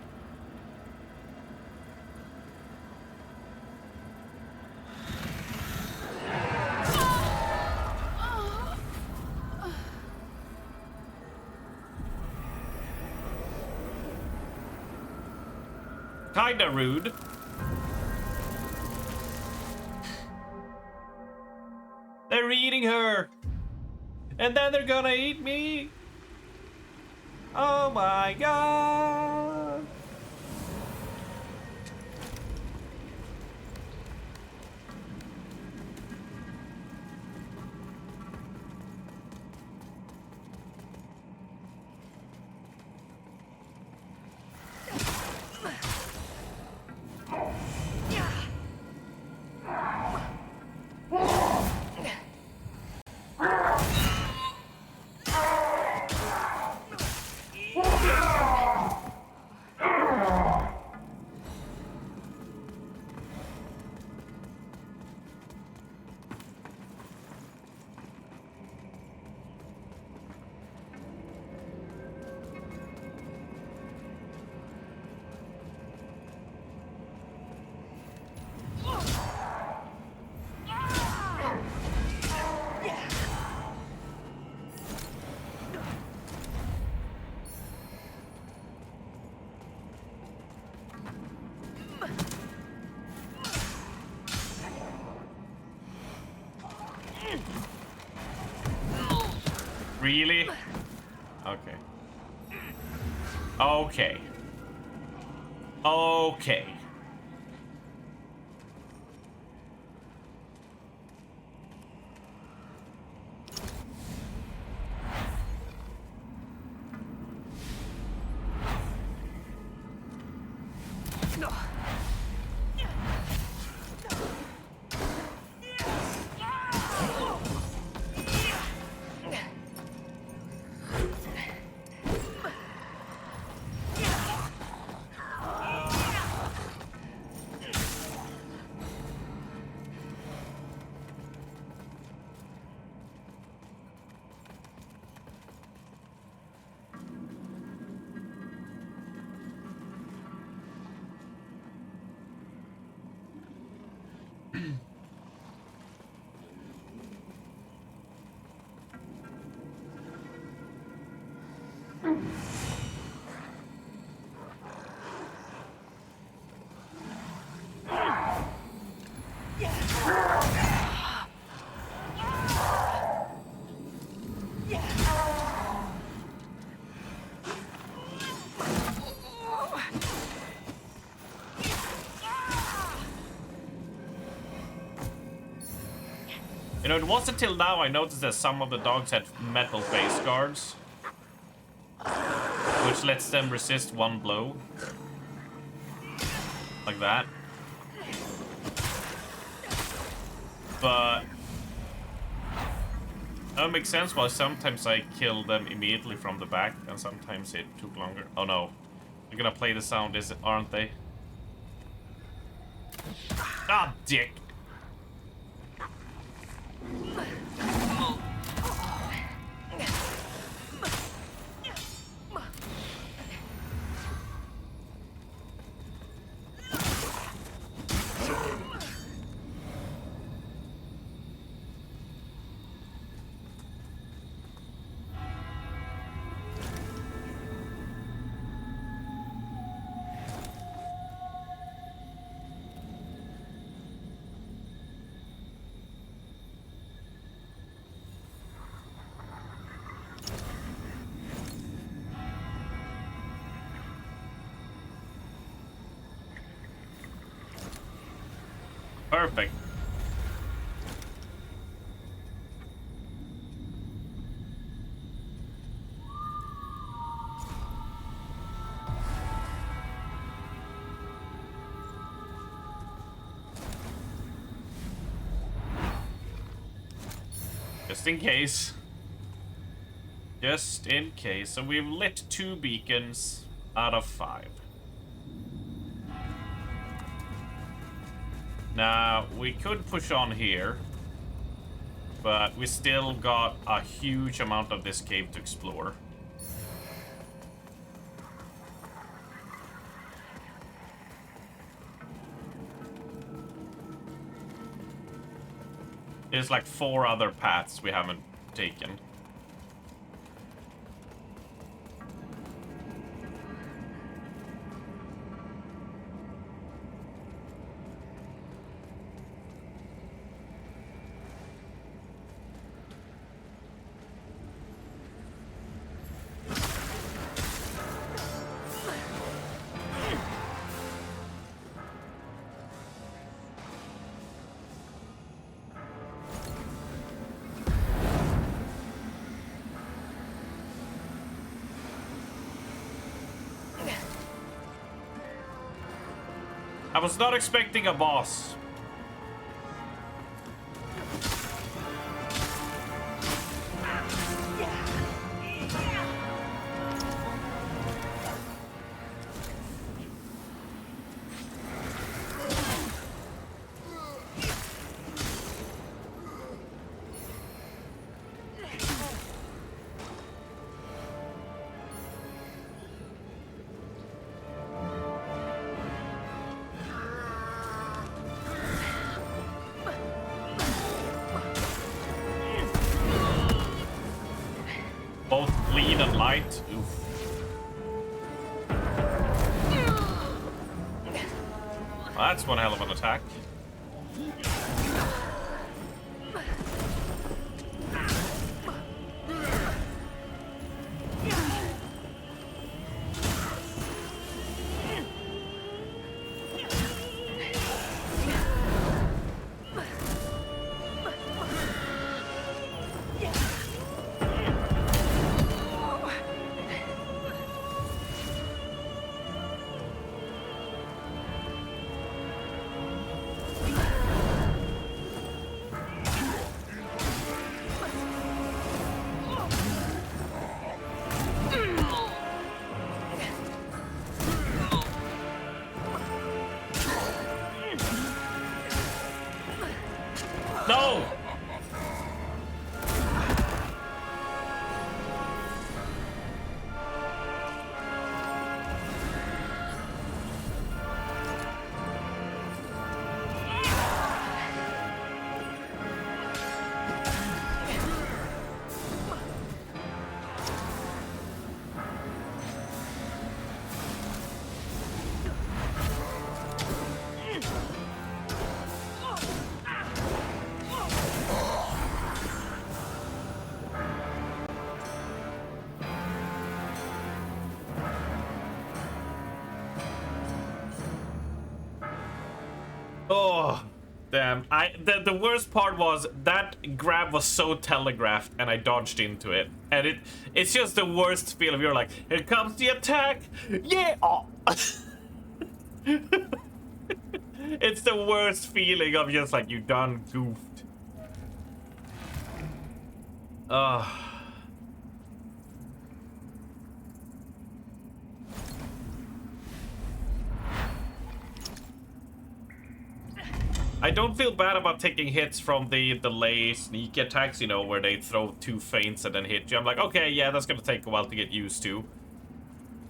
Kinda rude. They're eating her. And then they're gonna eat me. Oh my god. Really? Okay. Okay. Okay. You know, it wasn't until now I noticed that some of the dogs had metal face guards, which lets them resist one blow. Like that. But that makes sense why sometimes I kill them immediately from the back and sometimes it took longer. Oh no. They're gonna play the sound, aren't they? Ah, dick. Perfect. Just in case. Just in case. So we've lit 2 beacons out of 5. Now, we could push on here, but we still got a huge amount of this cave to explore. There's like 4 other paths we haven't taken. I was not expecting a boss. Both clean and light. Oof. Well, that's one hell of an attack. No! Oh, damn. The worst part was that grab was so telegraphed and I dodged into it. And it's just the worst feeling. You're like, here comes the attack. Yeah. Oh. It's the worst feeling of just like, you done goofed. Ugh. I don't feel bad about taking hits from the delay sneak attacks, you know, where they throw 2 feints and then hit you. I'm like, okay, yeah, that's gonna take a while to get used to.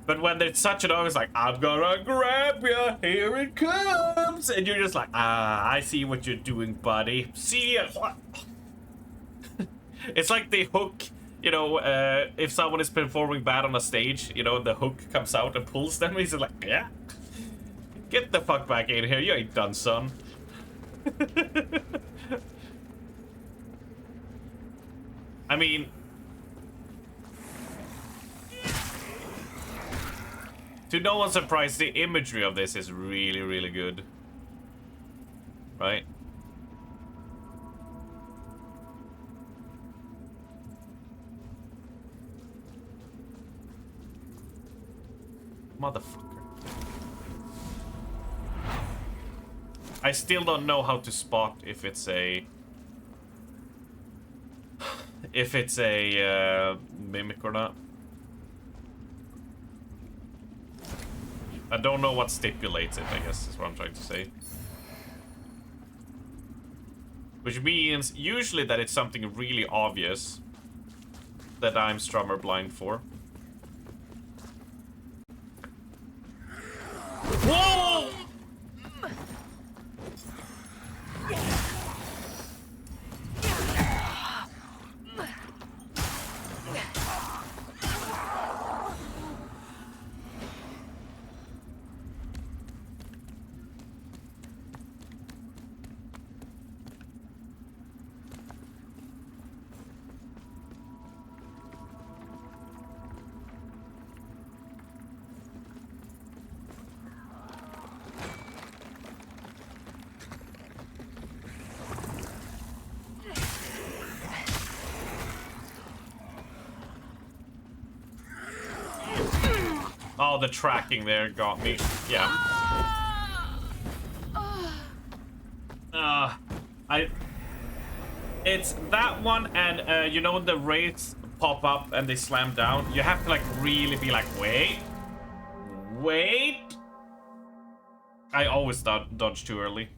But when it's such an it's like, I'm gonna grab you, here it comes! And you're just like, I see what you're doing, buddy. See ya! It's like the hook, you know, if someone is performing bad on a stage, you know, the hook comes out and pulls them, he's like, yeah. Get the fuck back in here, you ain't done, son. I mean, to no one's surprise, the imagery of this is really, really good. Right? Motherfucker. I still don't know how to spot if it's a... if it's a mimic or not. I don't know what stipulates it, I guess is what I'm trying to say. Which means usually that it's something really obvious that I'm Strummer blind for. Whoa! Oh, the tracking there got me. Yeah. It's that one, and you know when the wraiths pop up and they slam down, you have to like really be like, wait. I always dodge too early.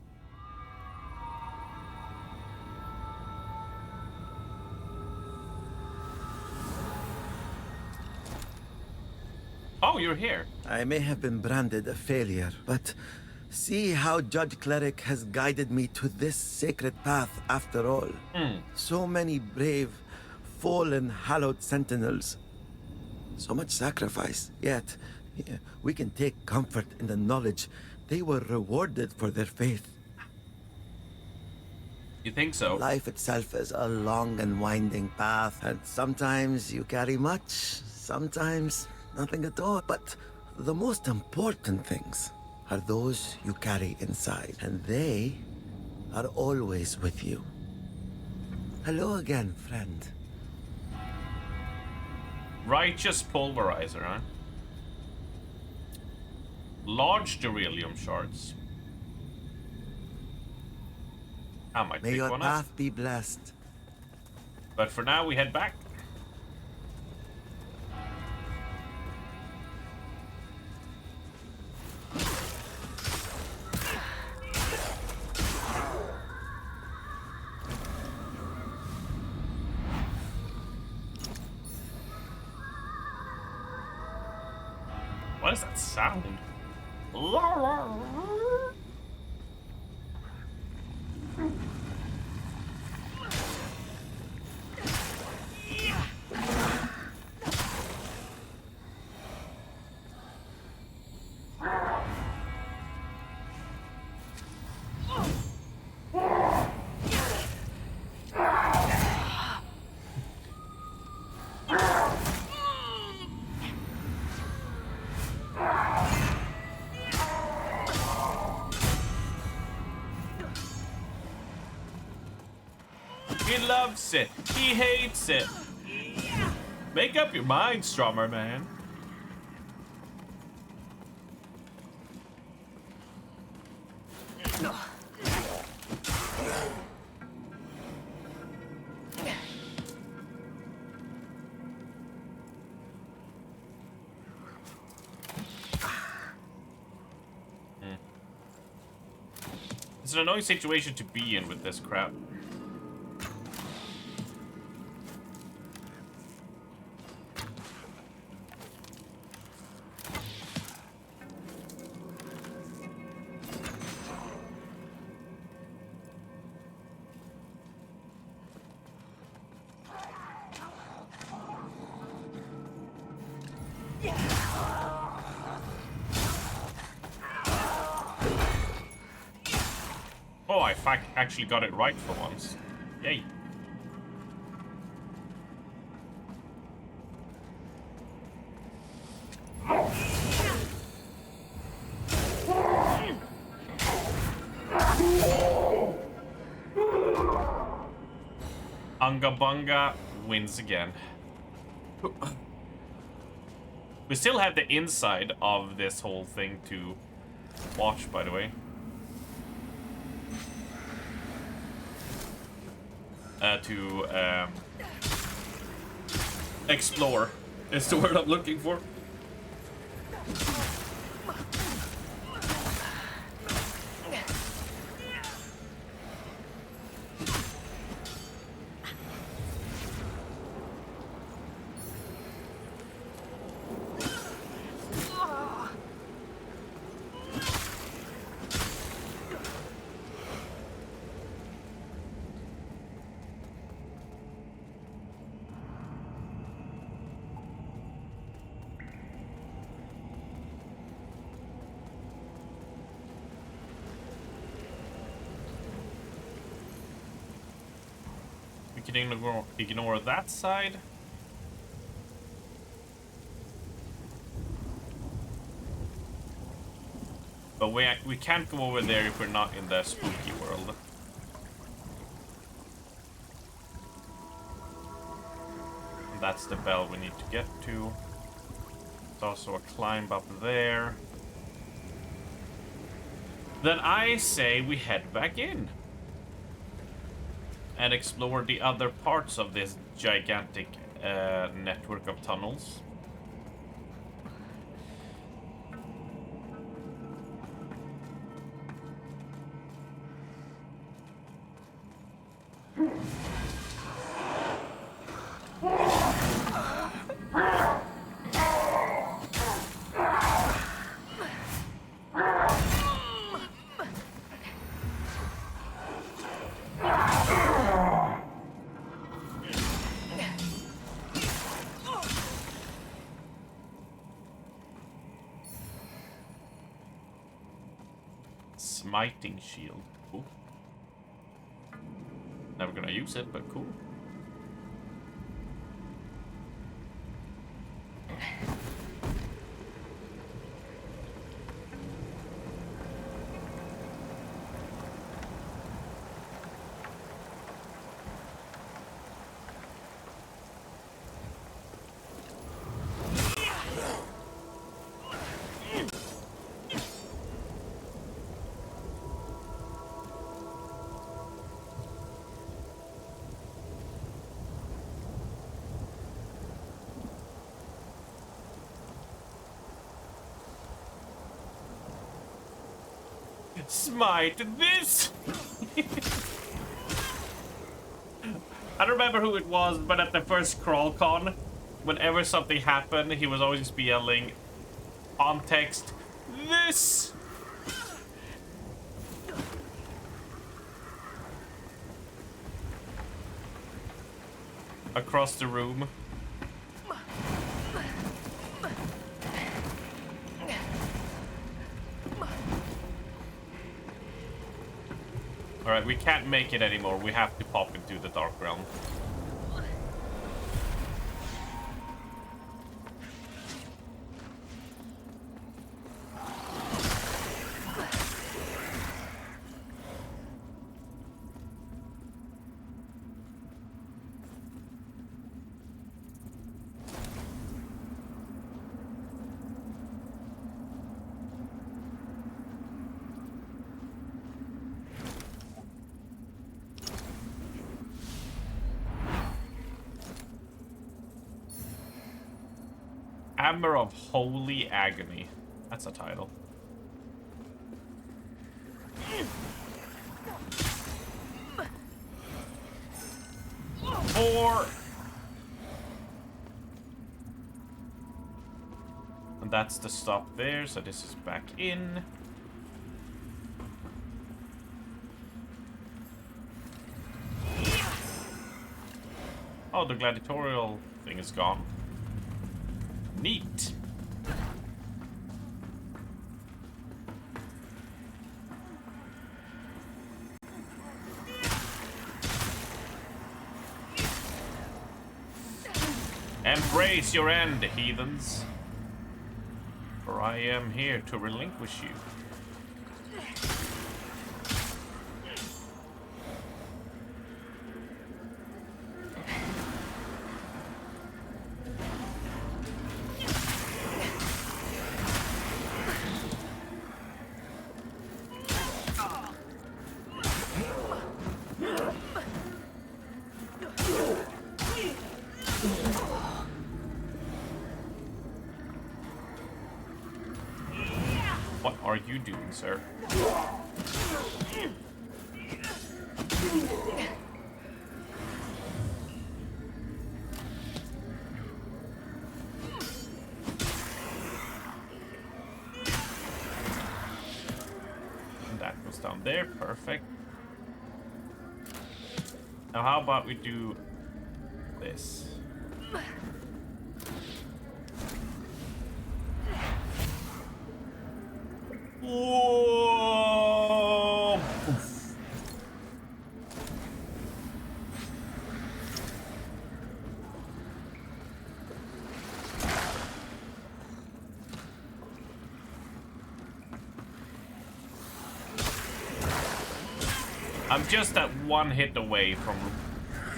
Oh, you're here. I may have been branded a failure, but see how Judge Cleric has guided me to this sacred path after all. So many brave, fallen, hallowed sentinels. So much sacrifice, yet we can take comfort in the knowledge they were rewarded for their faith. You think so? Life itself is a long and winding path, and sometimes you carry much, sometimes nothing at all. But the most important things are those you carry inside, and they are always with you. Hello again, friend. Righteous Pulverizer, huh? Large Beryllium shards. I might May pick your one path up. be blessed. But for now, we head back. What is that sound? He loves it. He hates it. Make up your mind, Strummer, man. It's an annoying situation to be in with this crap. Oh, I actually got it right for once. Yay. Unga Bunga wins again. We still have the inside of this whole thing to watch, by the way. To explore is the word I'm looking for. We can ignore that side. But we can't go over there if we're not in the spooky world. And that's the bell we need to get to. There's also a climb up there. Then I say we head back in. And explore the other parts of this gigantic network of tunnels. Smiting shield. Cool. Never gonna use it, but cool. Smite this! I don't remember who it was, but at the first CrawlCon, whenever something happened, he was always be yelling on text, this! Across the room. Alright, we can't make it anymore. We have to pop into the Dark Realm. Hammer of Holy Agony. That's a title. Four. And that's the stop there, so this is back in. Oh, the gladiatorial thing is gone. Neat. Embrace your end, heathens. For I am here to relinquish you. you doing, sir? And that goes down there. Perfect. Now, how about we do this? Whoa! Oof. I'm just that one hit away from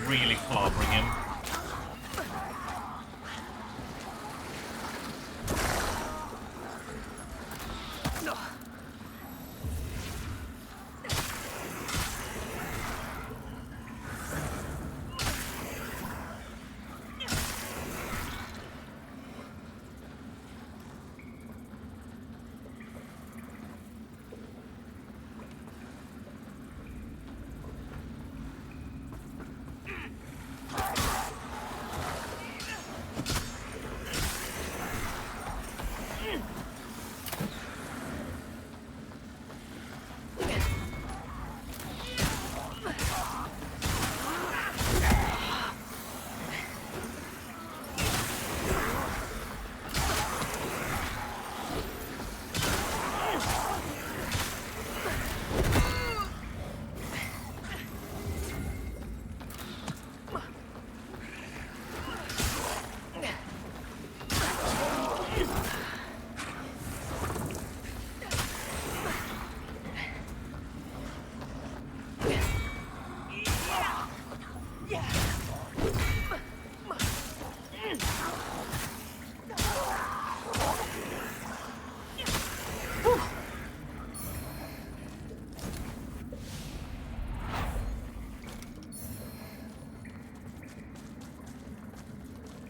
really clobbering him.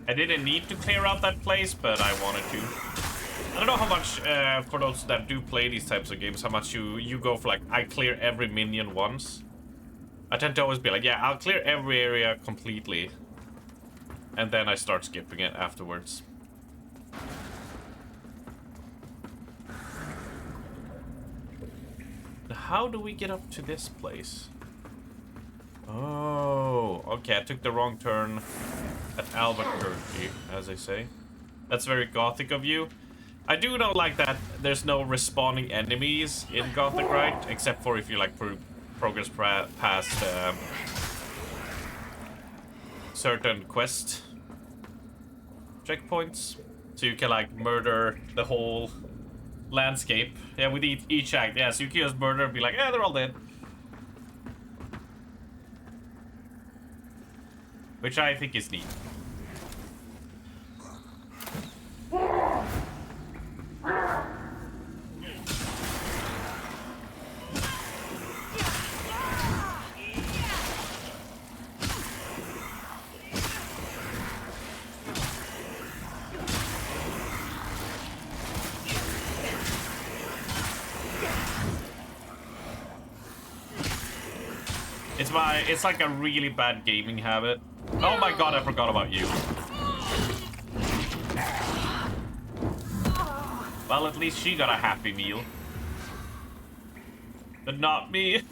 I didn't need to clear out that place, but I wanted to. I don't know how much, for those that do play these types of games, how much you go for, like, I clear every minion once. I tend to always be like, yeah, I'll clear every area completely. And then I start skipping it afterwards. How do we get up to this place? Oh, okay, I took the wrong turn at Albuquerque, as they say. That's very Gothic of you. I do not like that there's no respawning enemies in Gothic, right? Except for if you, like, progress past certain quest checkpoints. So you can, like, murder the whole landscape. Yeah, with each act. Yeah, so you can just murder and be like, yeah, they're all dead. Which I think is neat. It's like a really bad gaming habit. Oh my god, I forgot about you. Well, at least she got a happy meal. But not me.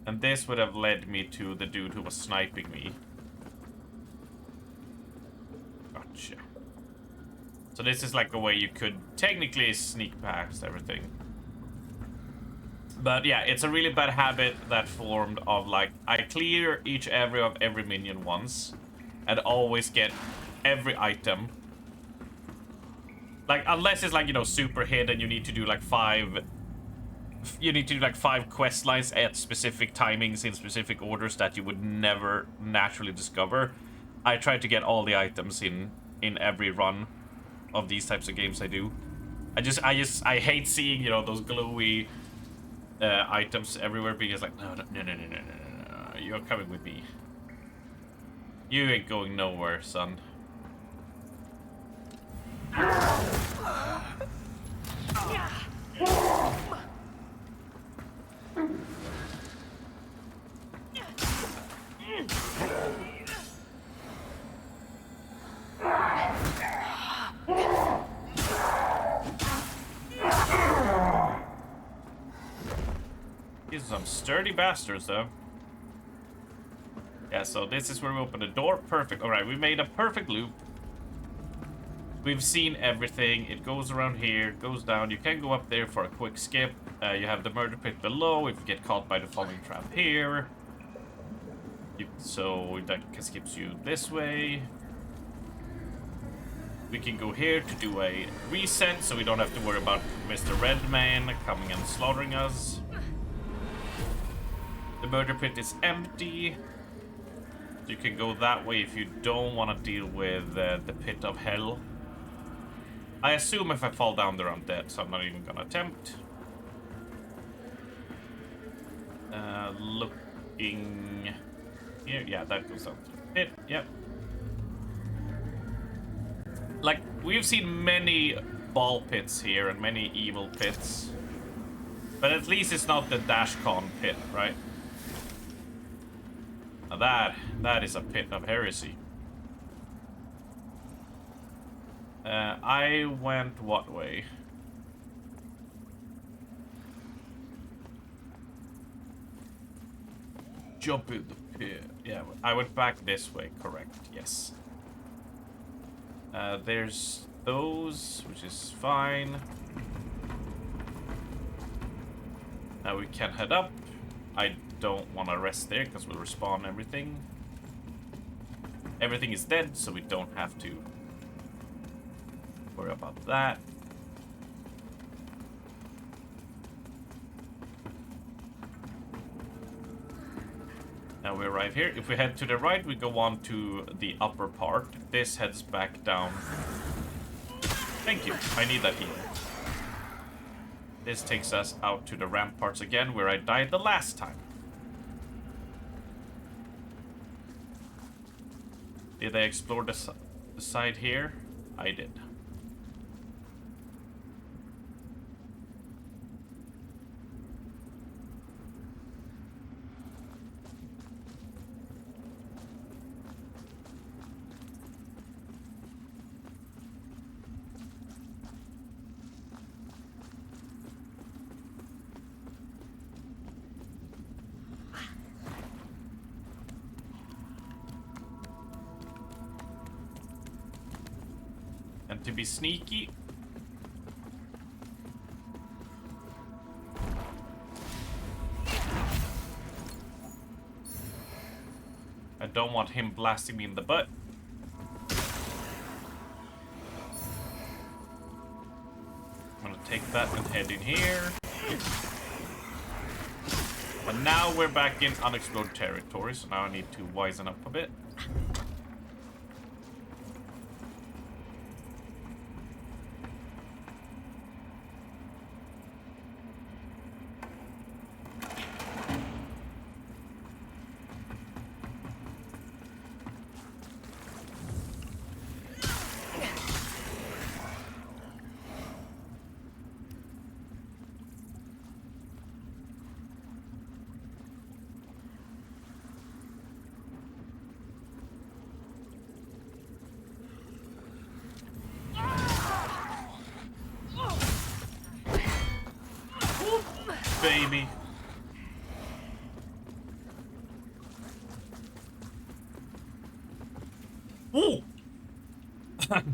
And this would have led me to the dude who was sniping me. Gotcha. So this is like a way you could technically sneak past everything. But yeah, it's a really bad habit that formed of, like, I clear each area of every minion once and always get every item. Like, unless it's like, you know, super hidden, you need to do like 5 quest lines at specific timings in specific orders that you would never naturally discover. I try to get all the items in every run of these types of games I do. I hate seeing, you know, those glowy items everywhere, because like, no, you're coming with me. You ain't going nowhere, son. These are some sturdy bastards, though. Yeah, so this is where we open the door. Perfect. All right, we made a perfect loop. We've seen everything. It goes around here, goes down. You can go up there for a quick skip. You have the murder pit below if you get caught by the falling trap here. So that skips you this way. We can go here to do a reset, so we don't have to worry about Mr. Redman coming and slaughtering us. The murder pit is empty. You can go that way if you don't want to deal with the pit of hell. I assume if I fall down there I'm dead, so I'm not even gonna attempt. Looking here, yeah, that goes down to the pit, yep. Like, we've seen many ball pits here and many evil pits. But at least it's not the Dashcon pit, right? Now that is a pit of heresy. I went what way? Jump in the pit. Yeah, I went back this way, correct, yes. There's those, which is fine. Now we can head up. I don't want to rest there because we'll respawn everything. Everything is dead, so we don't have to worry about that. Now we arrive here. If we head to the right, we go on to the upper part. This heads back down. Thank you. I need that heal. This takes us out to the ramparts again, where I died the last time. Did I explore the side here? I did. And to be sneaky, I don't want him blasting me in the butt. I'm gonna take that and head in here. And now we're back in unexplored territory, so now I need to wisen up a bit. Baby. Ooh. Got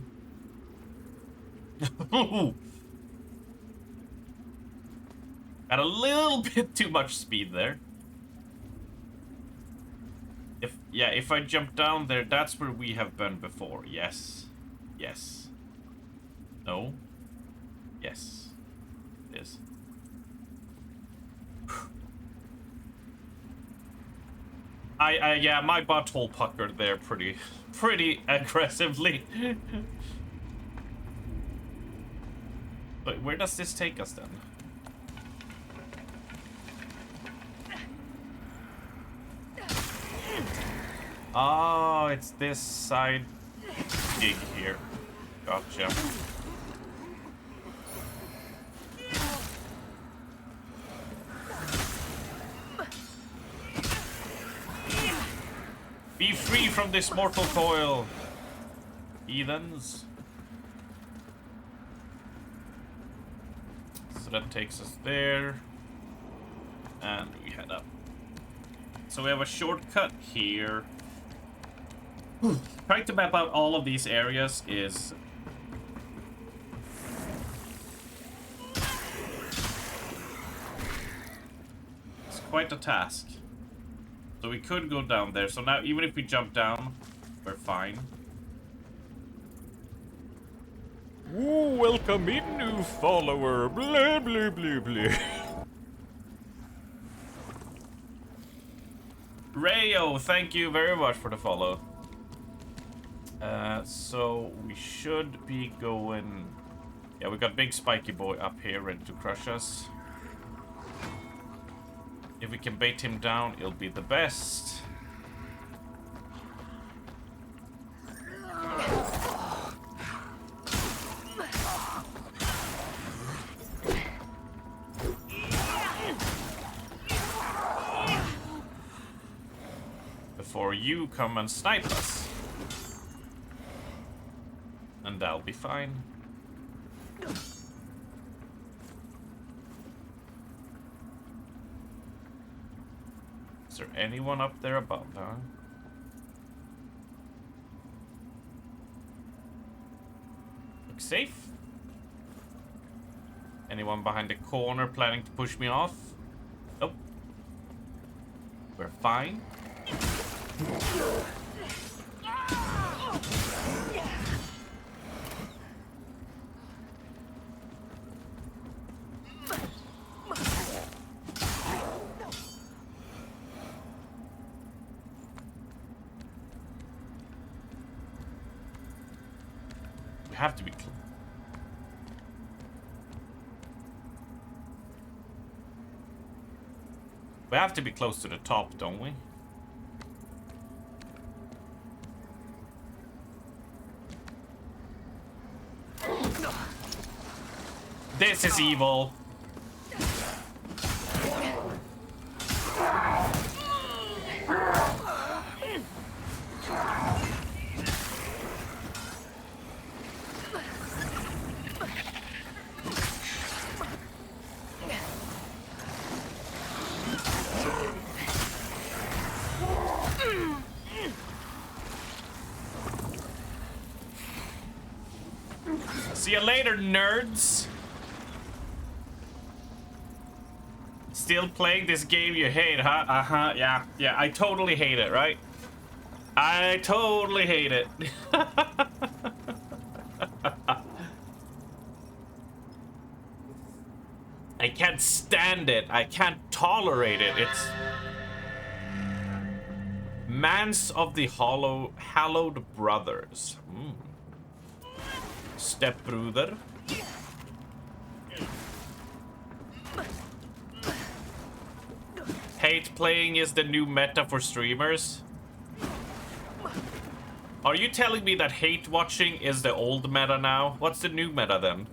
a little bit too much speed there. If I jump down there, that's where we have been before. Yes. Yes. No. Yes. It is. Yeah, my butthole puckered there pretty aggressively. But where does this take us then? Oh, it's this side gig here. Gotcha. Be free from this mortal coil, heathens. So that takes us there. And we head up. So we have a shortcut here. Trying to map out all of these areas is... it's quite a task. So we could go down there. So now even if we jump down, we're fine. Ooh, welcome in, new follower. Blah, blah, blah, blah. Rayo, thank you very much for the follow. So we should be going... yeah, we got big spiky boy up here ready to crush us. If we can bait him down, it'll be the best. Before you come and snipe us. And that'll be fine. Is there anyone up there above, huh? Looks safe. Anyone behind the corner planning to push me off? Nope. We're fine. We have to be clean. We have to be close to the top, don't we? This is evil. See you later, nerds. Still playing this game you hate, huh? Uh-huh, yeah. Yeah, I totally hate it, right? I totally hate it. I can't stand it. I can't tolerate it. It's... Mans of the Hallowed Brothers. Stepbrother. Hate playing is the new meta for streamers. Are you telling me that hate watching is the old meta now? What's the new meta then?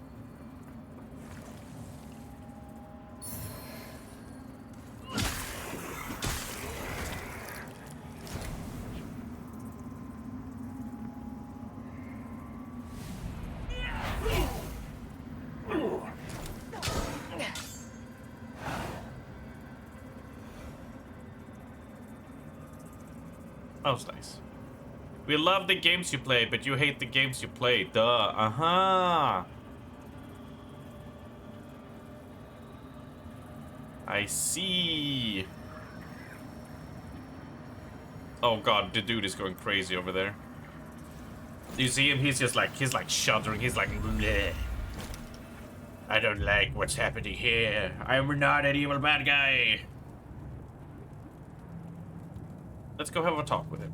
That was nice. We love the games you play, but you hate the games you play. Duh. Uh-huh. I see. Oh god, the dude is going crazy over there. You see him? He's like shuddering. He's like, bleh. I don't like what's happening here. I'm not an evil bad guy. Let's go have a talk with him.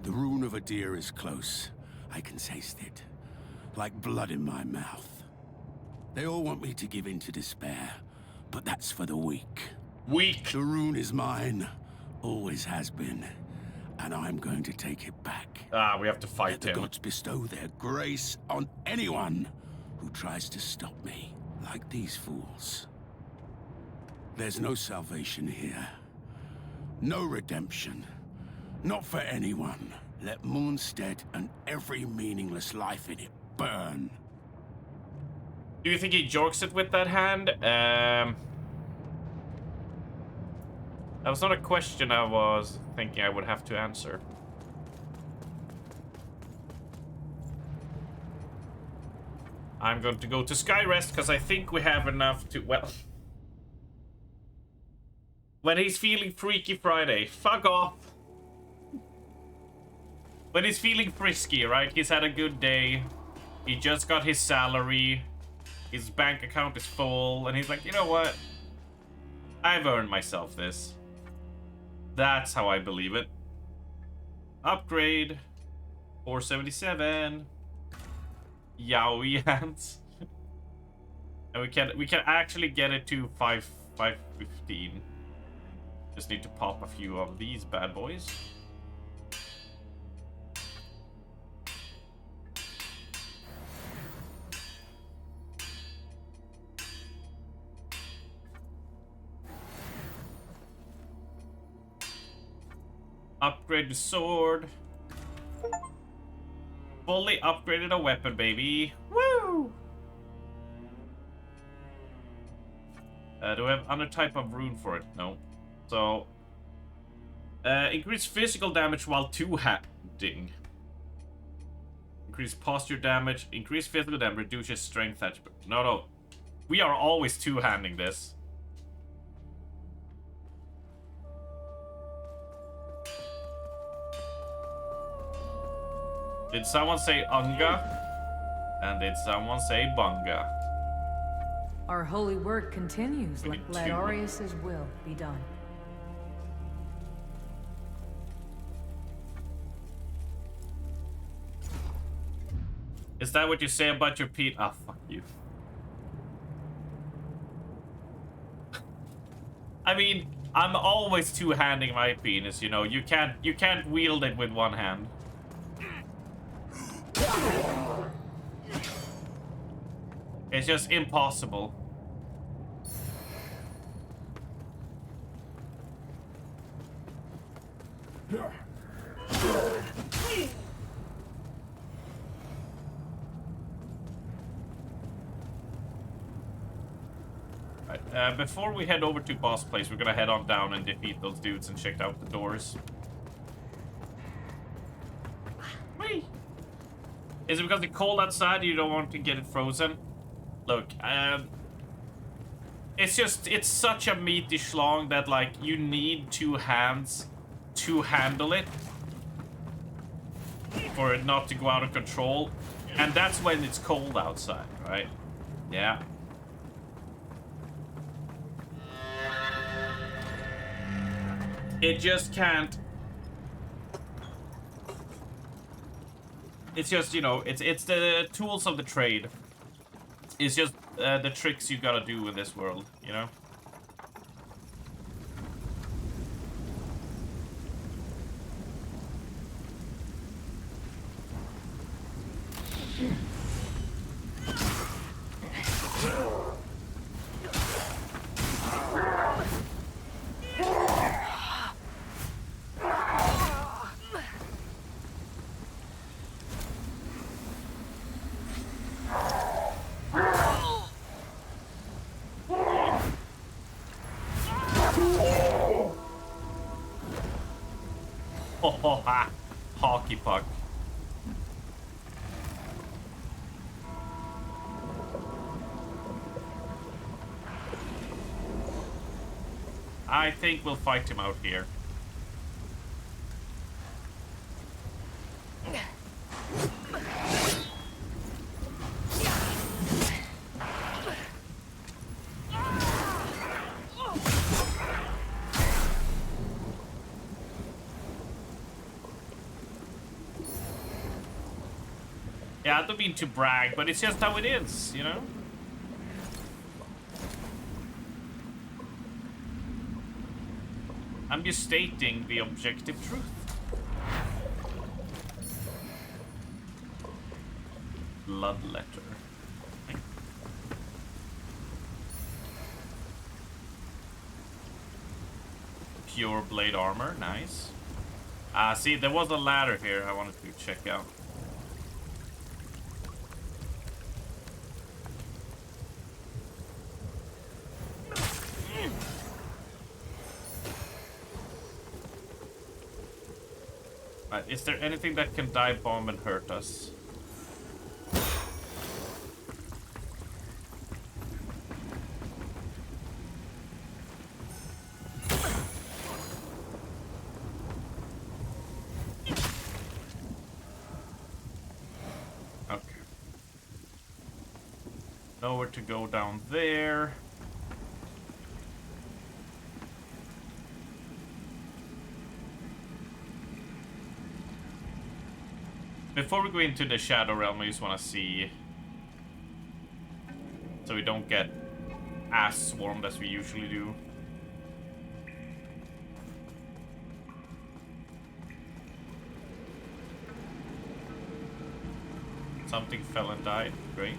The rune of a deer is close. I can taste it. Like blood in my mouth. They all want me to give in to despair, but that's for the weak. Weak. The rune is mine. Always has been. And I'm going to take it back. Ah, we have to fight Let the gods bestow their grace on anyone who tries to stop me, like these fools. There's no salvation here. No redemption. Not for anyone. Let Moonstead and every meaningless life in it burn. Do you think he jorks it with that hand? That was not a question I was thinking I would have to answer. I'm going to go to Skyrest because I think we have enough to, well... When he's feeling Freaky Friday, fuck off. When he's feeling frisky, right? He's had a good day. He just got his salary. His bank account is full. And he's like, you know what? I've earned myself this. That's how I believe it. Upgrade. 477. Yowie hands. And we can actually get it to 515. Just need to pop a few of these bad boys. Upgrade the sword. Fully upgraded a weapon, baby. Woo! Do we have other type of rune for it? No. So, increase physical damage while two-handing. Increase posture damage. Increase physical damage. Reduces strength. No. We are always two-handing this. Did someone say unga? And did someone say bunga? Our holy work continues. Let Aureus's will be done. Is that what you say about your Pete? Ah, fuck you. I mean, I'm always two-handing my penis, you know. You can't wield it with one hand. It's just impossible. Right, before we head over to boss place, we're gonna head on down and defeat those dudes and check out the doors. Whee! Is it because it's cold outside you don't want to get it frozen? Look, it's such a meaty schlong that, like, you need two hands to handle it for it not to go out of control. And that's when it's cold outside, right? Yeah. It just can't. It's just, you know, it's the tools of the trade. It's just the tricks you gotta do in this world, you know? Oh, ha! Hockey puck. I think we'll fight him out here. Yeah, I don't mean to brag, but it's just how it is, you know? I'm just stating the objective truth. Blood letter. Okay. Pure blade armor, nice. See, there was a ladder here I wanted to check out. Right, is there anything that can dive bomb and hurt us? Nowhere to go down there. Before we go into the Shadow Realm, I just want to see, so we don't get as swarmed as we usually do. Something fell and died. Great.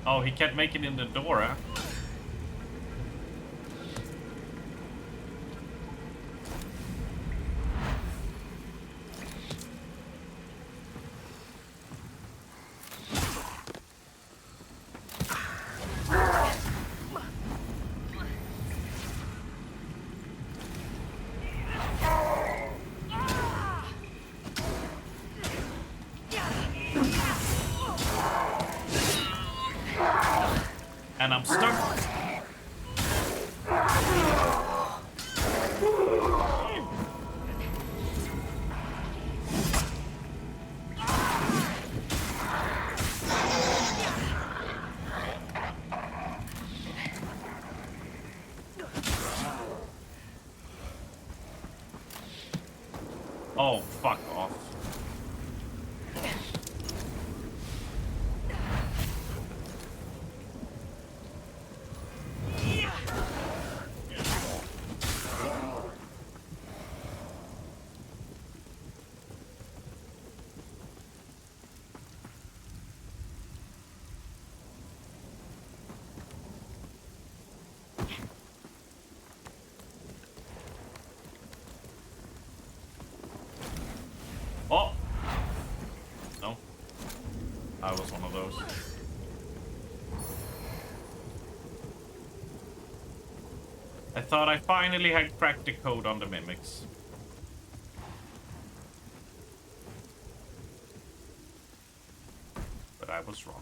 Oh, he can't make it in the door, huh? And I'm stuck. Oh, fuck off. Oh! No. I was one of those. I thought I finally had cracked the code on the mimics. But I was wrong.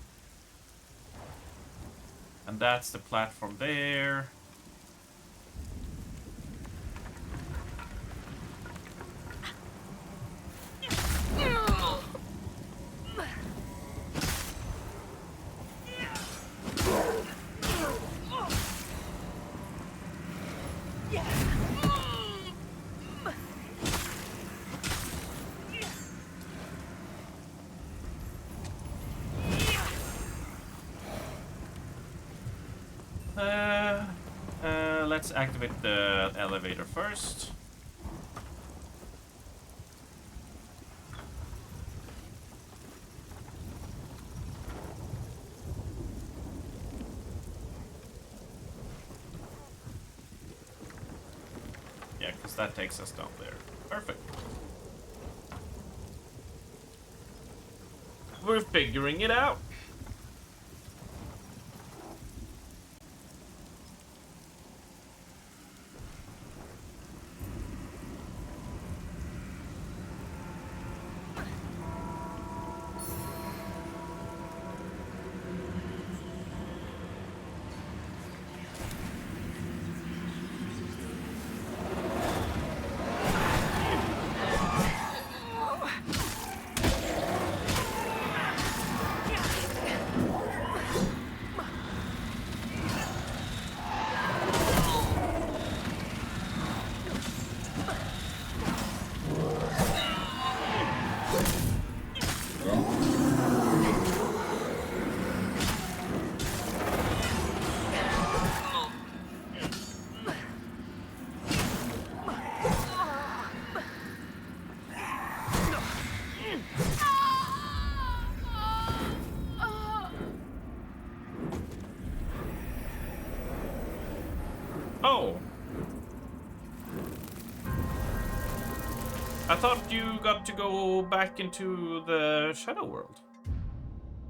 And that's the platform there. Let's activate the elevator first. Yeah, because that takes us down there. Perfect. We're figuring it out. Oh. I thought you got to go back into the Shadow World.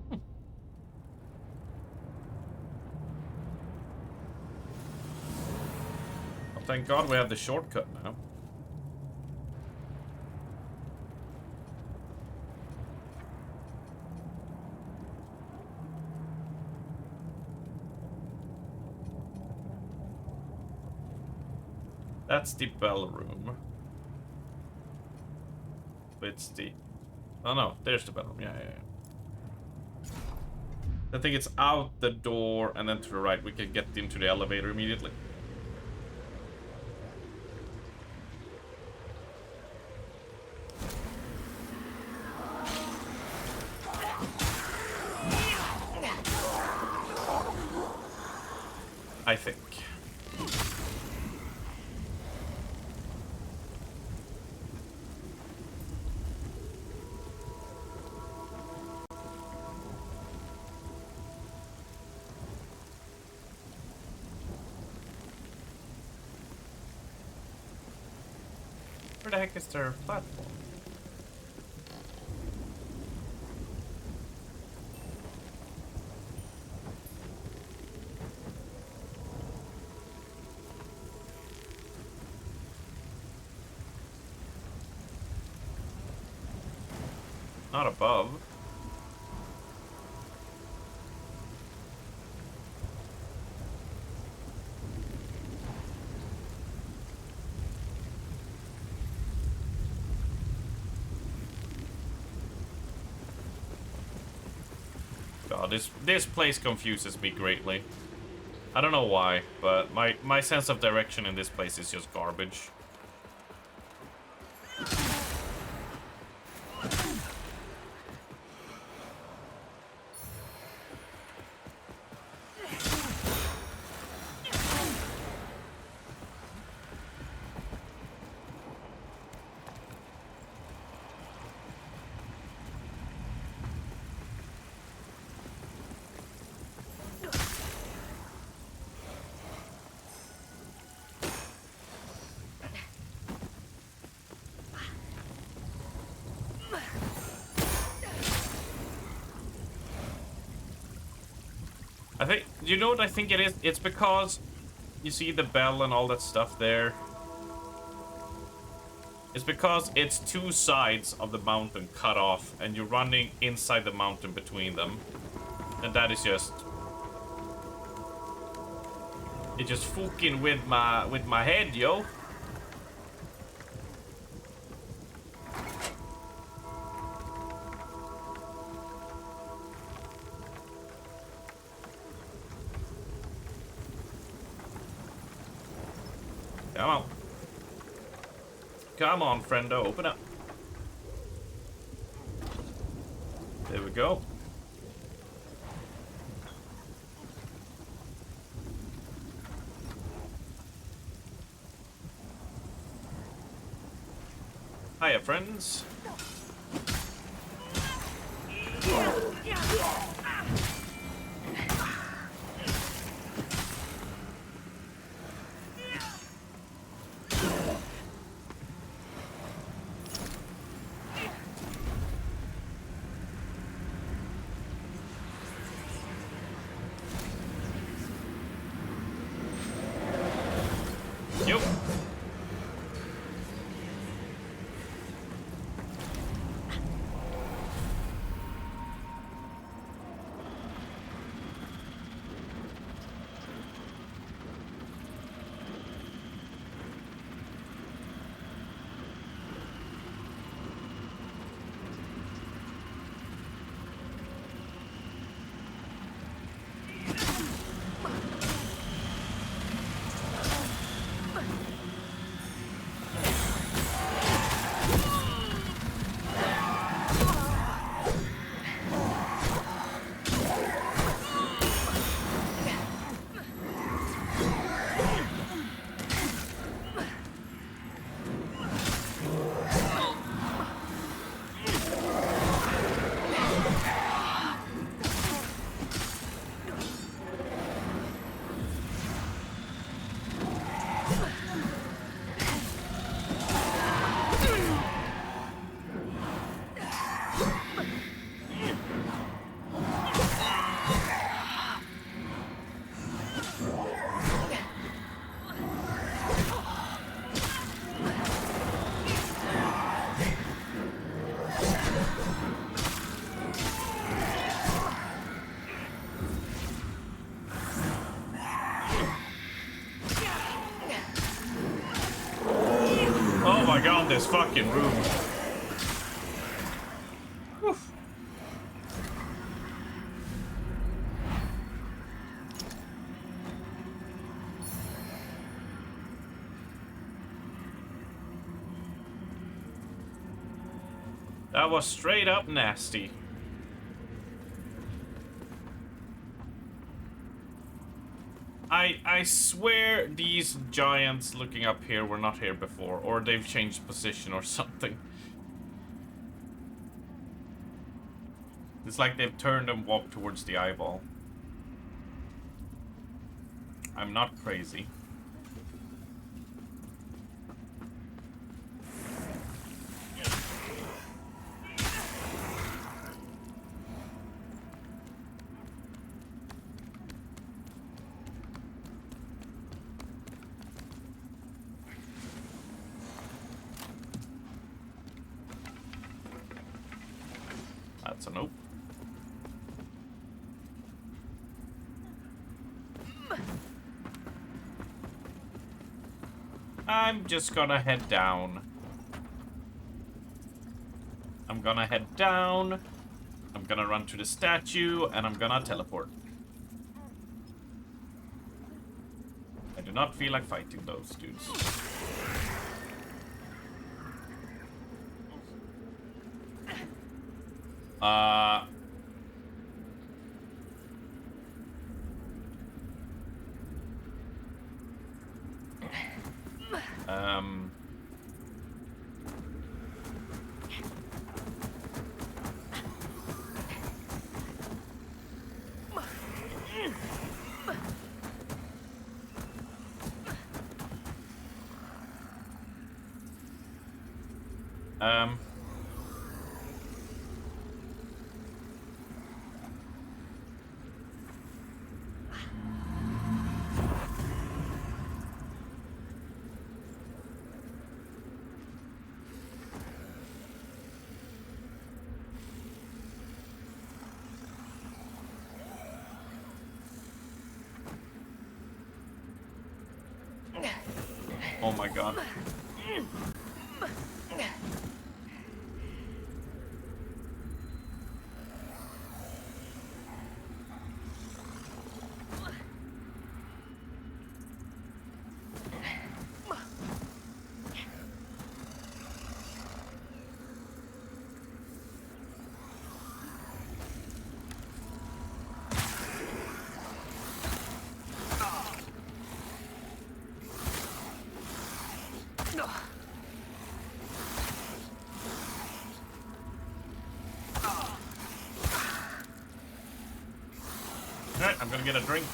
Well, thank God we have the shortcut now. That's the bell room. It's the... Oh no, there's the bell room. Yeah. I think it's out the door and then to the right. We can get into the elevator immediately. I think. Where the heck is their platform? Not above. God, this place confuses me greatly. I don't know why, but my sense of direction in this place is just garbage. I think, you know what I think it is? It's because you see the bell and all that stuff there. It's because it's two sides of the mountain cut off and you're running inside the mountain between them. And that is just... It's just fucking with my head, yo. Come on. Come on, friendo, open up. There we go. Hiya, friends. Yep. this fucking room. Oof. That was straight up nasty. I swear these giants looking up here were not here before, or they've changed position or something. It's like they've turned and walked towards the eyeball. I'm not crazy. That's a nope. I'm just gonna head down. I'm gonna head down. I'm gonna run to the statue, and I'm gonna teleport. I do not feel like fighting those dudes. Oh my god. Alright, I'm gonna get a drink.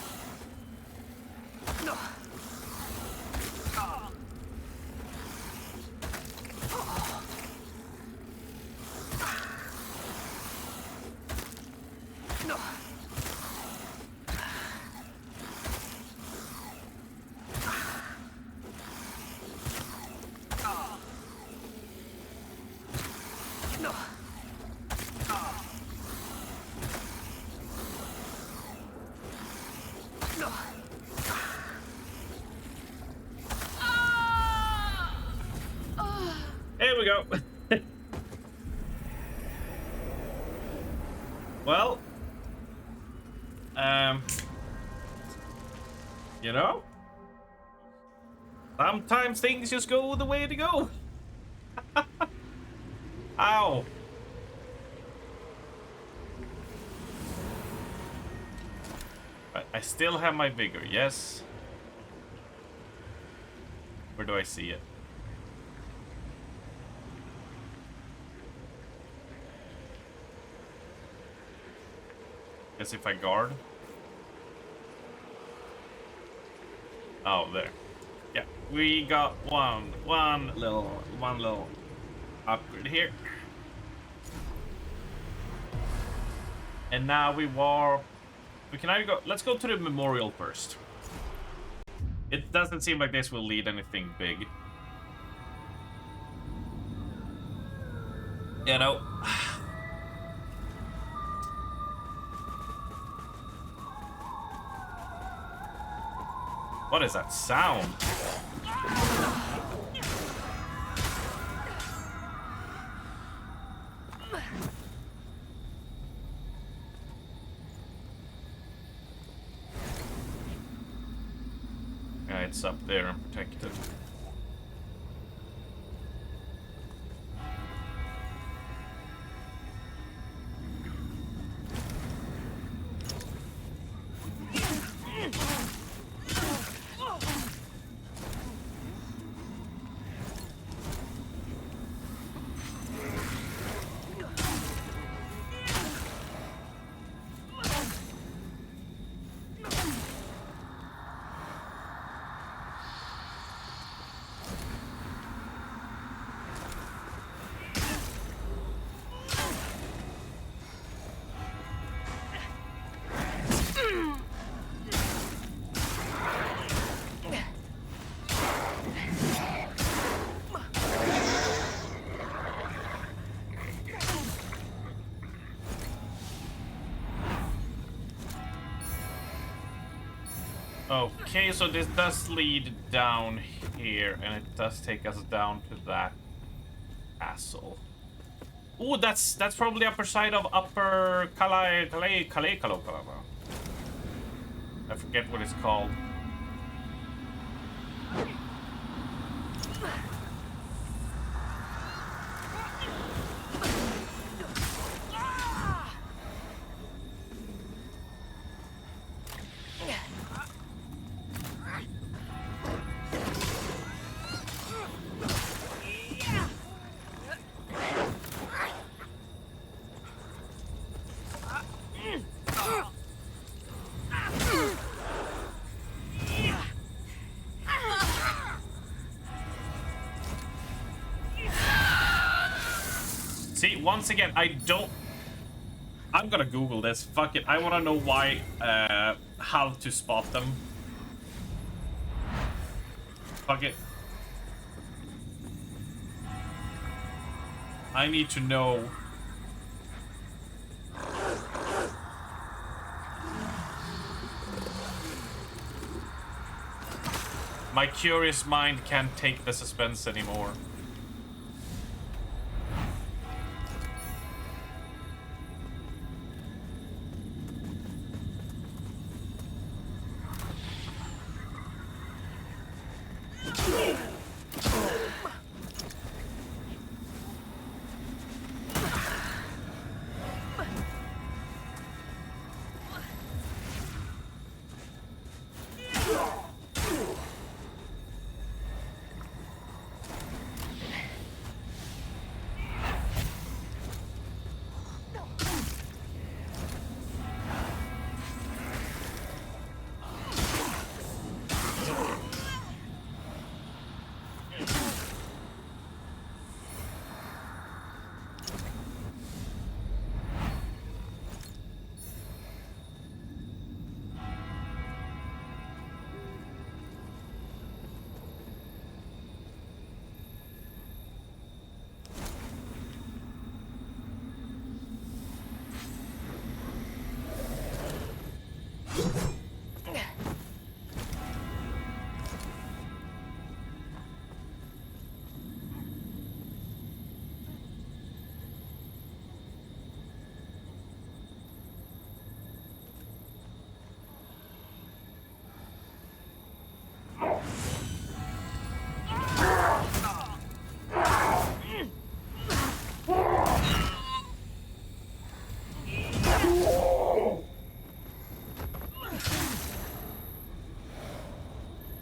Here we go. Well, you know, sometimes things just go the way they go. Ow. But I still have my vigor, yes. Where do I see it? Guess if I guard. Oh, there. Yeah, we got one little upgrade here. And now we warp. We can either go. Let's go to the memorial first. It doesn't seem like this will lead anything big. You know. What is that sound? it's up there and protected. Okay, so this does lead down here, and it does take us down to that castle. Ooh, that's probably upper side of Upper Kalai. I forget what it's called. See, once again, I'm gonna Google this. Fuck it. I wanna know why, how to spot them. Fuck it. I need to know. My curious mind can't take the suspense anymore.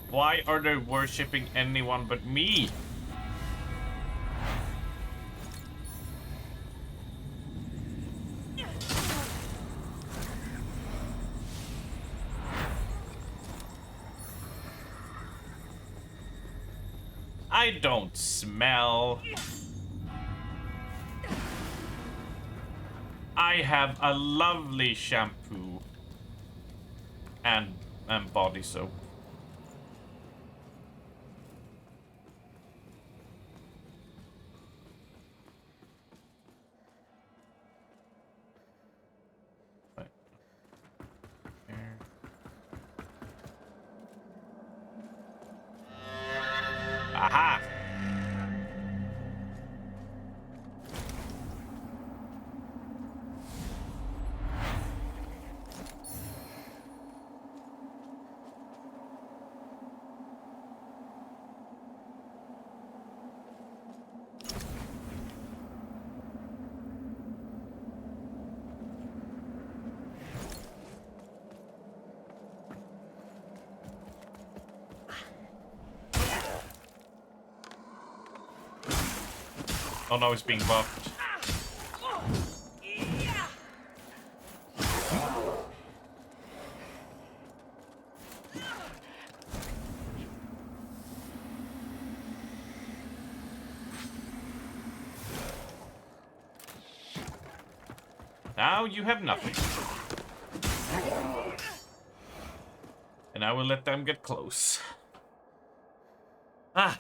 Why are they worshipping anyone but me? I don't smell. I have a lovely shampoo and body soap. Aha! Oh no, it's being buffed. Now you have nothing. And I will let them get close. Ah.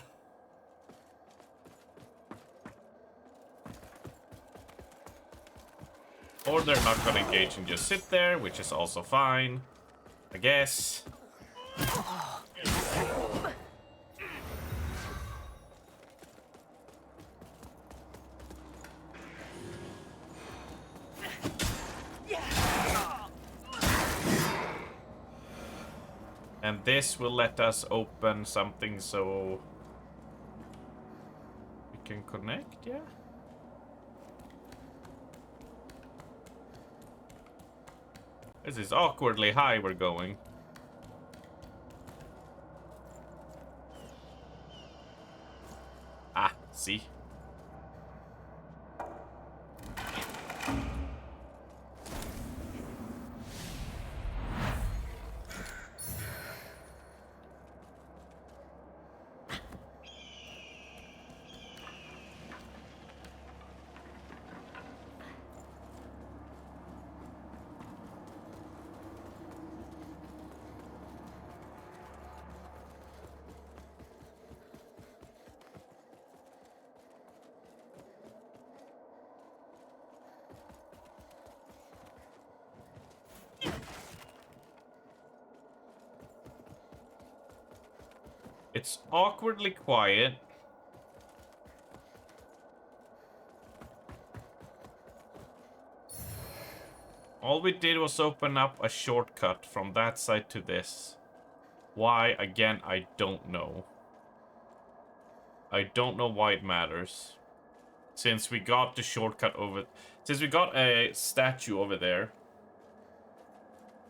Or they're not gonna engage and just sit there, which is also fine, I guess. And this will let us open something so we can connect, yeah? This is awkwardly high we're going. Ah, see? It's awkwardly quiet. All we did was open up a shortcut from that side to this. Why, again, I don't know. I don't know why it matters. Since we got the shortcut over... Since we got a statue over there,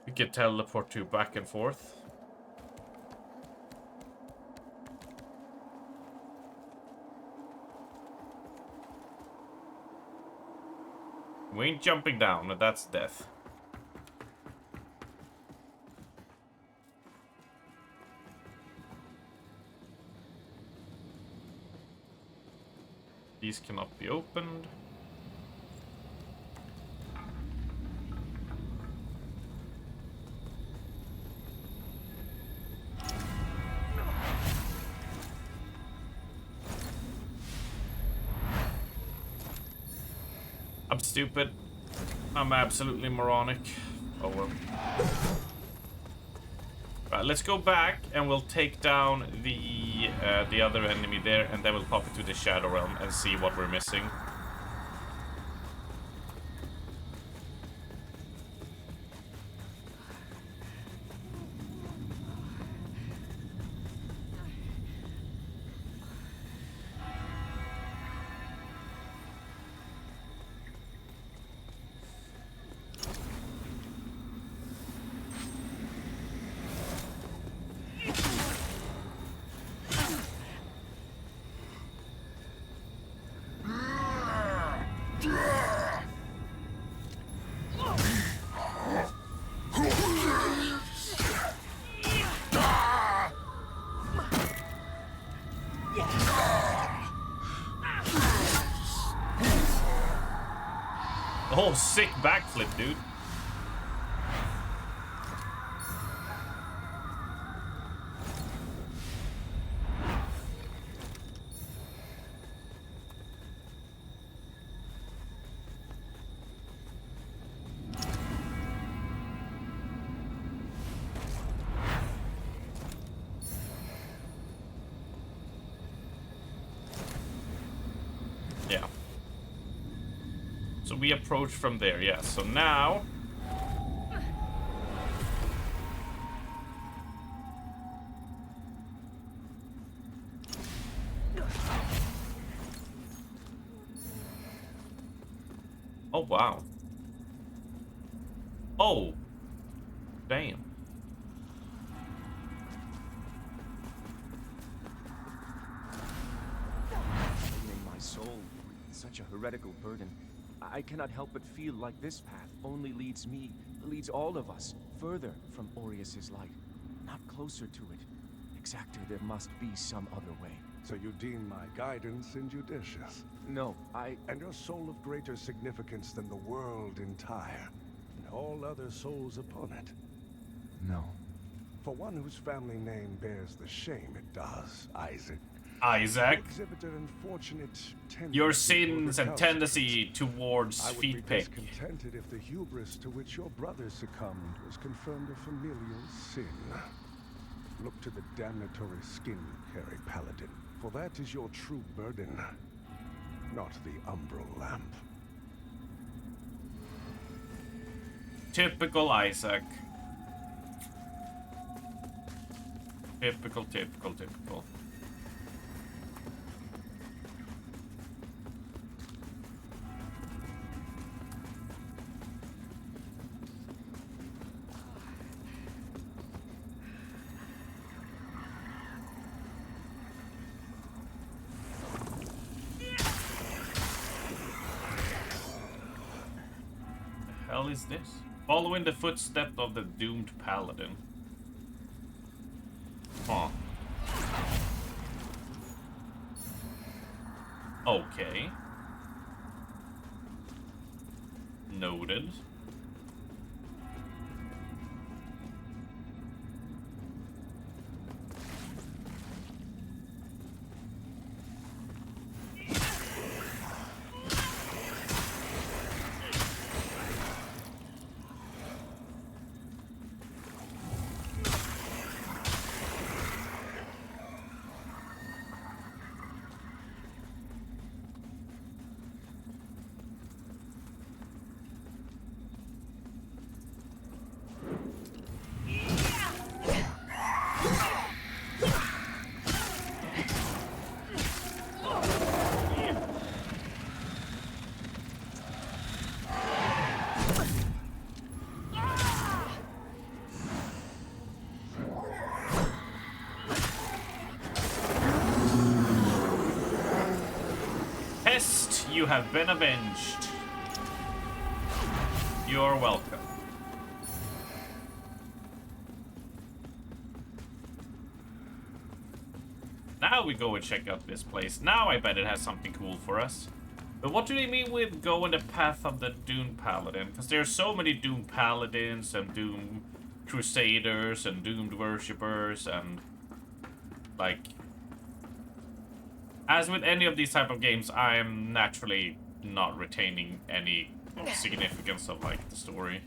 we can teleport to back and forth. We ain't jumping down, that's death. These cannot be opened. I'm stupid. I'm absolutely moronic. Oh well. Right, let's go back and we'll take down the other enemy there, and then we'll pop into the Shadow Realm and see what we're missing. Oh, sick backflip, dude. Yeah. So we approach from there, yeah. So now... Oh, wow. Oh. Damn. May my soul breathe such a heretical burden, I cannot help but feel like this path only leads all of us, further from Aureus's light, not closer to it. Exactor, there must be some other way. So you deem my guidance injudicious? No, And your soul of greater significance than the world entire, and all other souls upon it? No. For one whose family name bears the shame it does, Isaac. Isaac, You exhibit an unfortunate your tendency sins toward and tendency towards I would feet be pick. discontented if the hubris to which your brother succumbed was confirmed a familial sin. Look to the damnatory skin you carry, Paladin, for that is your true burden, not the umbral lamp. Typical Isaac. Typical. The hell is this? Following the footsteps of the doomed paladin. Huh. Okay. Noted. You have been avenged. You're welcome. Now we go and check out this place. Now I bet it has something cool for us. But what do they mean with go in the path of the Doomed Paladin? Because there are so many Doomed Paladins and Doomed Crusaders and Doomed Worshippers and like... As with any of these type of games, I am naturally not retaining any significance of like the story.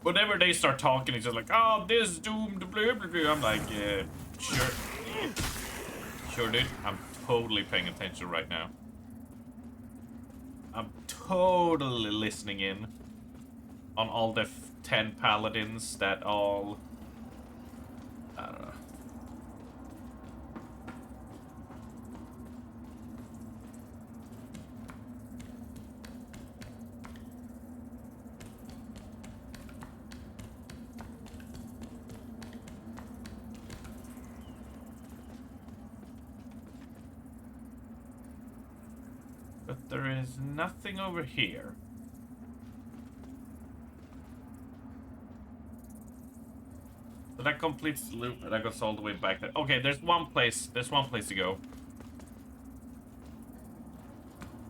Whenever they start talking, it's just like, oh, this doomed blah blah blah. I'm like, yeah, sure. Sure, dude. I'm totally paying attention right now. I'm totally listening in on all the 10 paladins that all... I don't know. But there is nothing over here. So that completes the loop and that goes all the way back there. Okay, there's one place to go.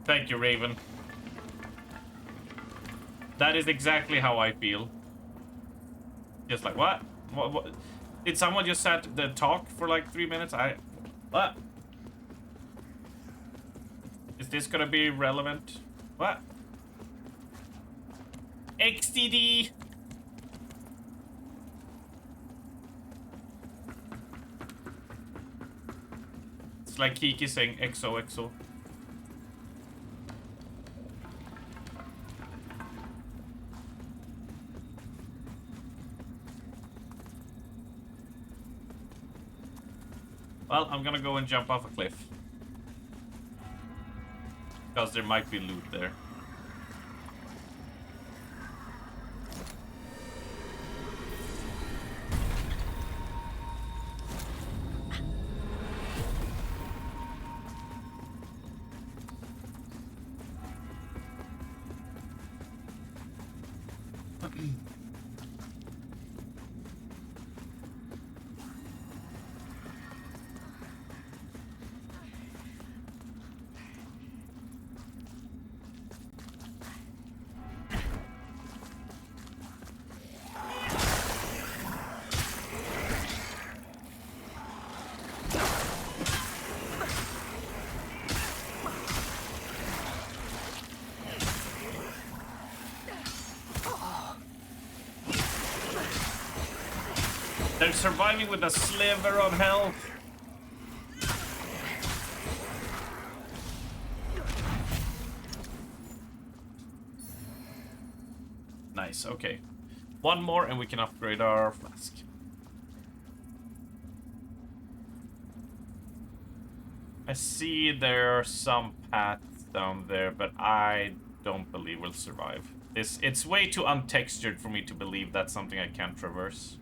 Thank you, Raven. That is exactly how I feel. Just like, what? What? Did someone just sat the talk for like 3 minutes? What? Is this gonna be relevant? What? XDD! It's like Kiki saying XOXO. Well, I'm gonna go and jump off a cliff. Because there might be loot there. surviving with a sliver of health. Nice, okay. One more and we can upgrade our flask. I see there are some paths down there, but I don't believe we'll survive. It's way too untextured for me to believe that's something I can't traverse.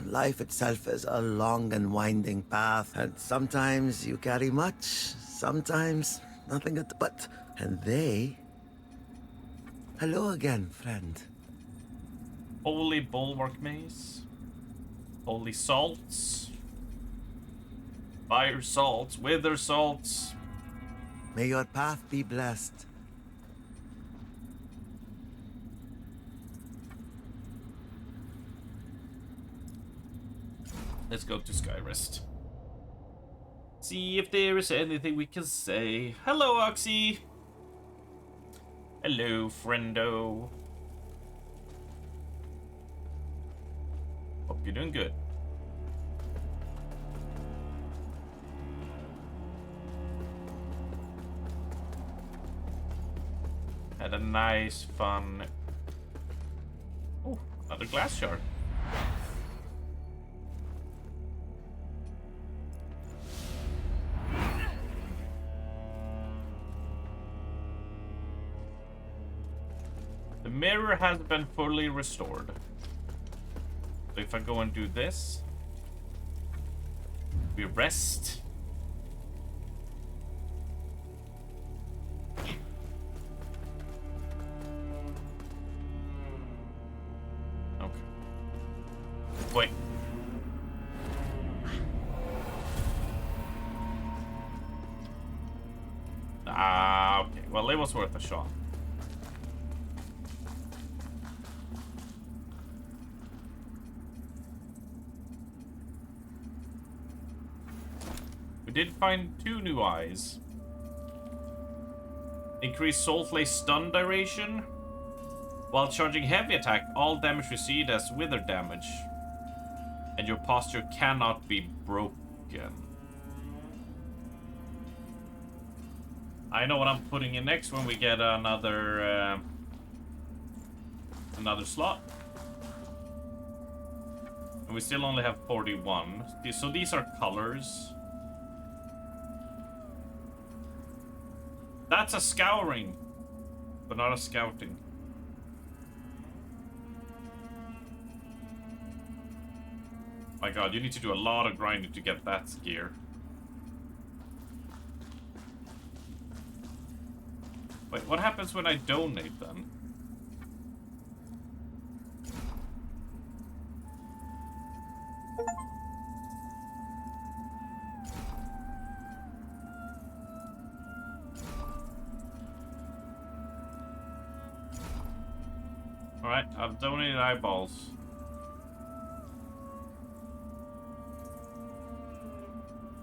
Life itself is a long and winding path, and sometimes you carry much, sometimes nothing at but. And they... Hello again, friend. Holy bulwark maze. Holy salts. Fire salts, wither salts. May your path be blessed. Let's go to Skyrest. See if there is anything we can say. Hello, Oxy. Hello, friendo. Hope you're doing good. Had a nice, fun... Oh, another glass shard. The mirror has been fully restored. So if I go and do this, we rest. Okay. Wait. Ah, okay. Well, it was worth a shot. We did find 2 new eyes. Increase Soulflay stun duration. While charging heavy attack, all damage received as wither damage. And your posture cannot be broken. I know what I'm putting in next when we get another slot. And we still only have 41. So these are colors. That's a scouring, but not a scouting. My god, you need to do a lot of grinding to get that gear. Wait, what happens when I donate then? Alright, I've donated eyeballs.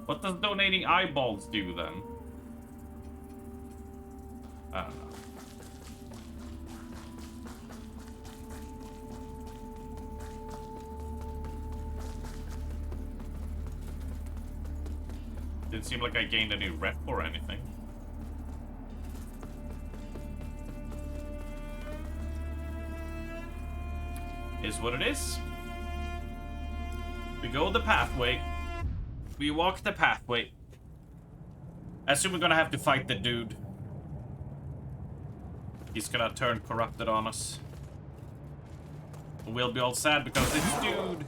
What does donating eyeballs do then? I don't know. Didn't seem like I gained any rep or anything. Is what it is. We go the pathway. We walk the pathway. I assume we're gonna have to fight the dude. He's gonna turn corrupted on us. We'll be all sad because it's dude.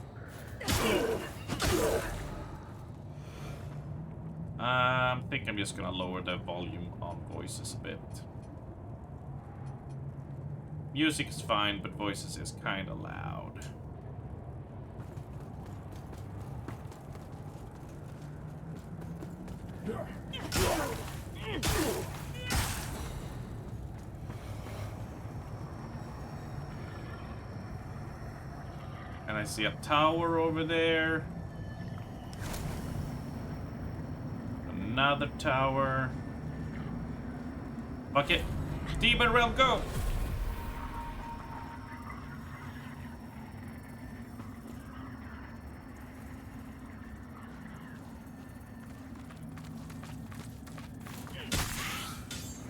I think I'm just gonna lower the volume on voices a bit. Music is fine, but voices is kind of loud. I see a tower over there. Another tower. Okay, Demon Realm, go!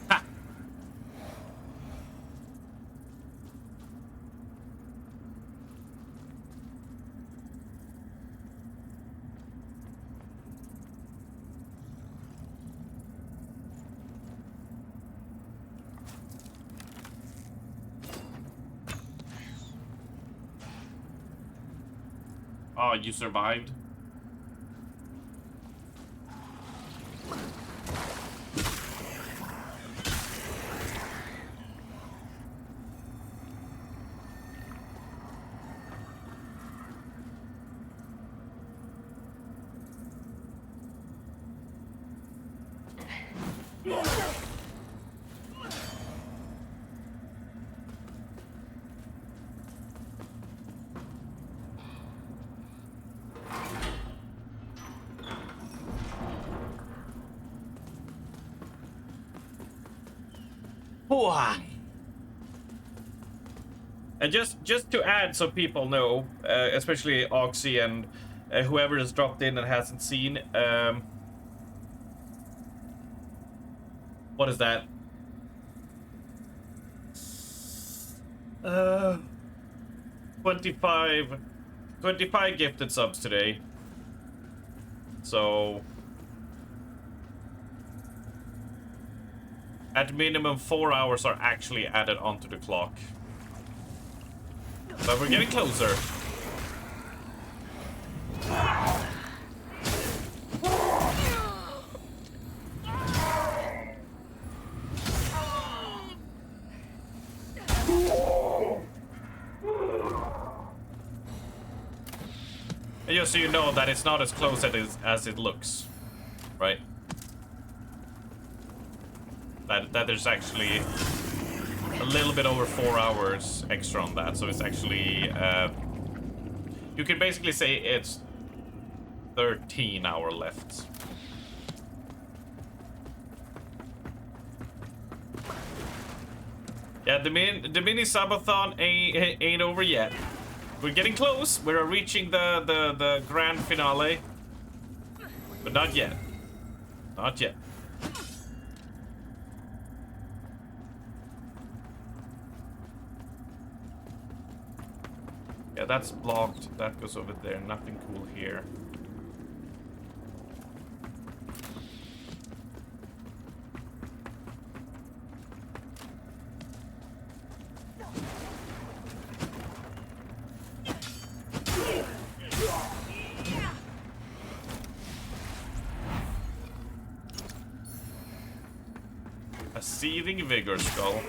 Ha! Oh, you survived? And just to add, so people know, especially Oxy and whoever has dropped in and hasn't seen, what is that? 25 gifted subs today. So at minimum 4 hours are actually added onto the clock. But we're getting closer. And just so you know that it's not as close as it looks, right? That there's actually a little bit over 4 hours extra on that, so it's actually you can basically say it's 13 hours left. Yeah, the mini-subathon ain't over yet. We're getting close. We're reaching the grand finale, but not yet. Not yet. Yeah, that's blocked. That goes over there. Nothing cool here. A seething vigor skull.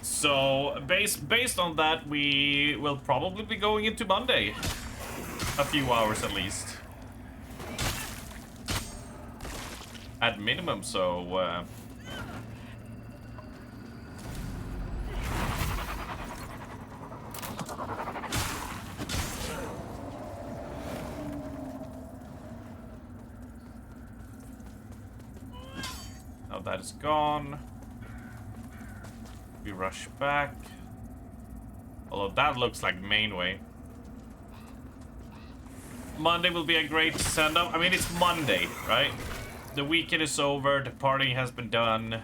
So based on that, we will probably be going into Monday. A few hours at least. At minimum, so now that is gone. We rush back. Although that looks like main way. Monday will be a great send-up. I mean, it's Monday, right? The weekend is over. The partying has been done.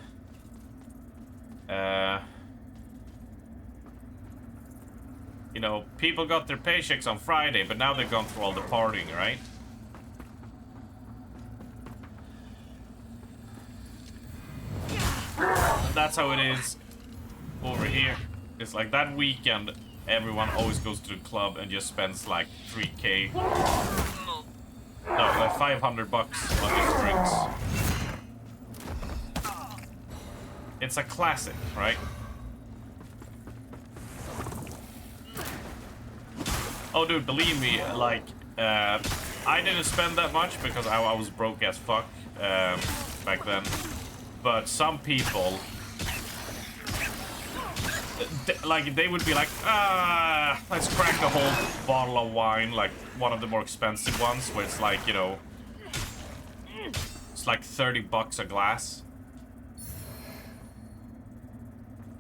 You know, people got their paychecks on Friday, but now they've gone through all the partying, right? That's how it is over here. It's like that weekend, everyone always goes to the club and just spends like 3K. No, like 500 bucks on just drinks. It's a classic, right? Oh, dude, believe me, like, I didn't spend that much because I was broke as fuck back then. But some people, like they would be like, let's crack the whole bottle of wine, like one of the more expensive ones, where it's like, you know, it's like $30 a glass.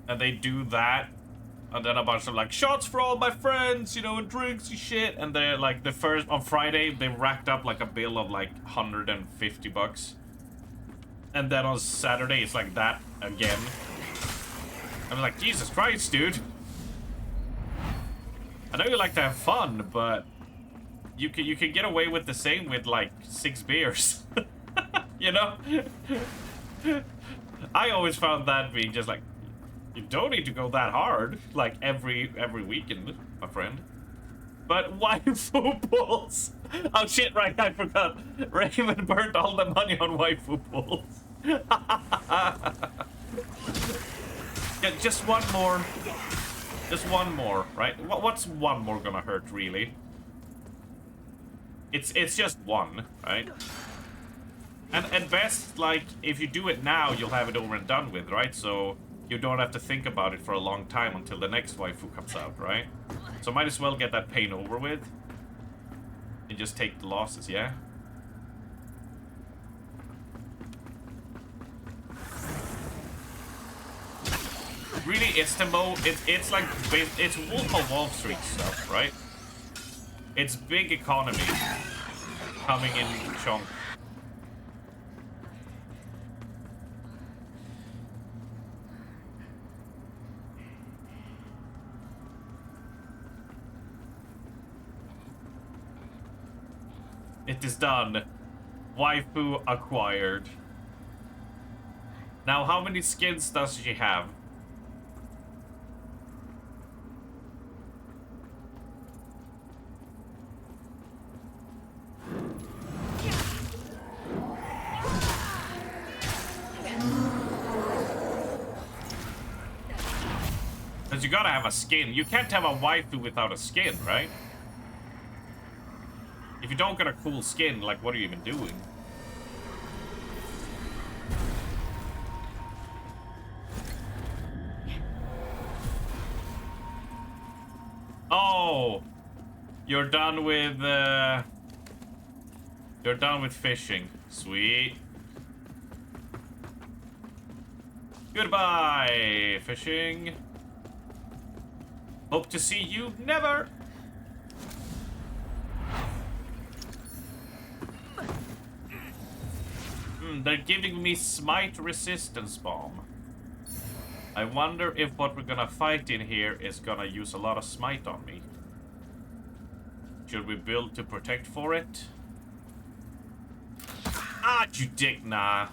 And they do that, and then a bunch of like shots for all my friends, you know, and drinks and shit. And they're like on Friday they racked up like a bill of like $150, and then on Saturday it's like that again. I'm like, Jesus Christ, dude! I know you like to have fun, but you can get away with the same with like 6 beers, you know. I always found that being just like, you don't need to go that hard, like every weekend, my friend. But waifu pools. Oh shit! Right, I forgot. Raven burned all the money on waifu pools. Yeah, just one more. Just one more, right? What's one more gonna hurt, really? It's just one, right? And at best, like, if you do it now, you'll have it over and done with, right? So you don't have to think about it for a long time until the next waifu comes out, right? So might as well get that pain over with and just take the losses, yeah? Really, it's it's like, it's Wolf of Wall Street stuff, right? It's big economy coming in chunk. It is done. Waifu acquired. Now, how many skins does she have? Because you gotta have a skin. You can't have a waifu without a skin, right? If you don't get a cool skin, like, what are you even doing? Oh! You're done with fishing. Sweet. Goodbye, fishing. Hope to see you never. They're giving me smite resistance bomb. I wonder if what we're gonna fight in here is gonna use a lot of smite on me. Should we build to protect for it? Ah, you dick, nah.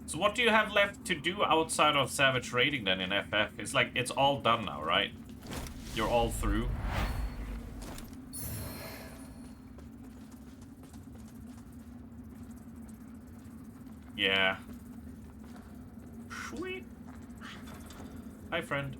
So what do you have left to do outside of Savage Raiding then in FF? It's like, it's all done now, right? You're all through. Yeah. Sweet. Hi, friend.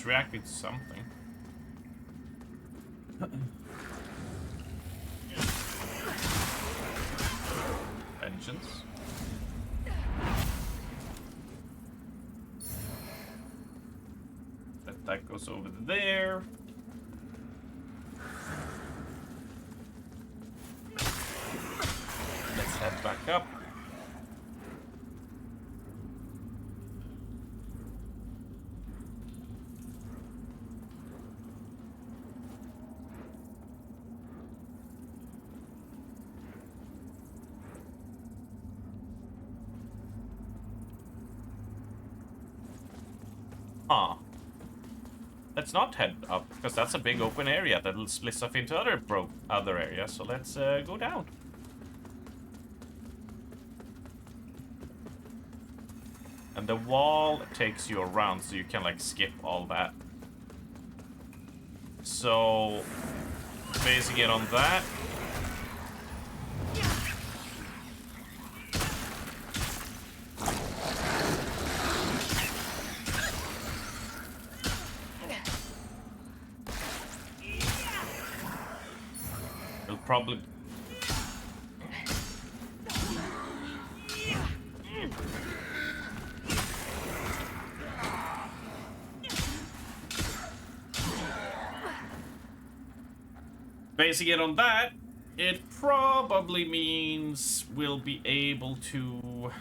It's reacting to something. Vengeance. That goes over there. Let's head back up. Huh. Let's not head up, because that's a big open area that'll split off into other areas. So let's go down. And the wall takes you around, so you can like skip all that. So basing it on that. It'll probably basing it on that, it probably means we'll be able to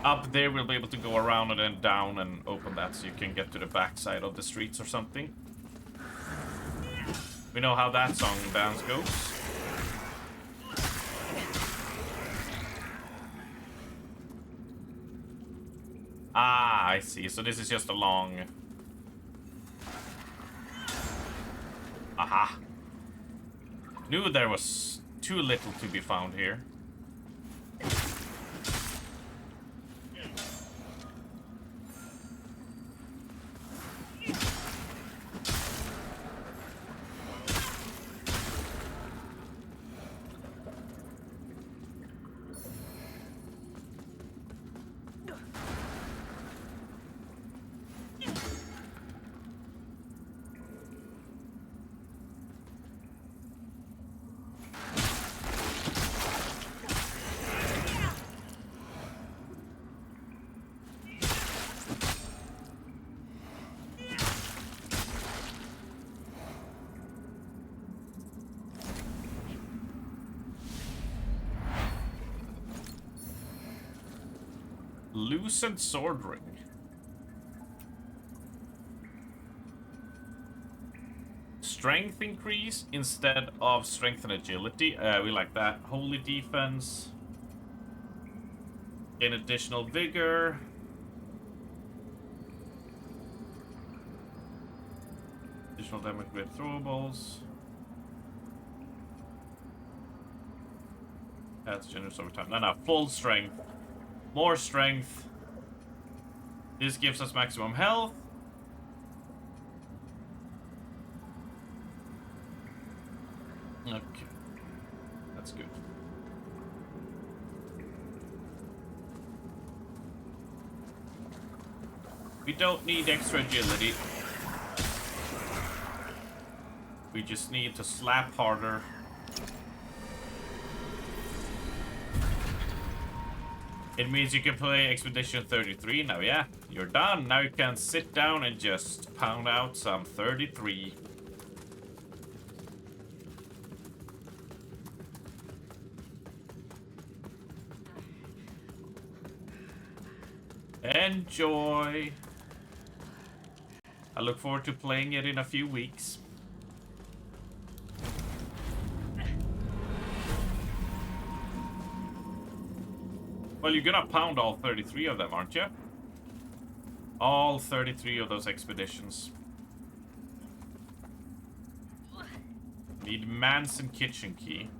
up there we'll be able to go around and then down and open that so you can get to the back side of the streets or something. We know how that song and dance goes. Ah, I see. So this is just a long... Aha. Knew there was too little to be found here. Lucent sword ring. Strength increase instead of strength and agility. We like that. Holy defense. Gain additional vigor. Additional damage with throwables. That's generous over time. No, full strength. More strength. This gives us maximum health. Okay. That's good. We don't need extra agility. We just need to slap harder. It means you can play Expedition 33 now, yeah? You're done. Now you can sit down and just pound out some 33. Enjoy. I look forward to playing it in a few weeks. Well, you're gonna pound all 33 of them, aren't you? All 33 of those expeditions. Need Manson kitchen key.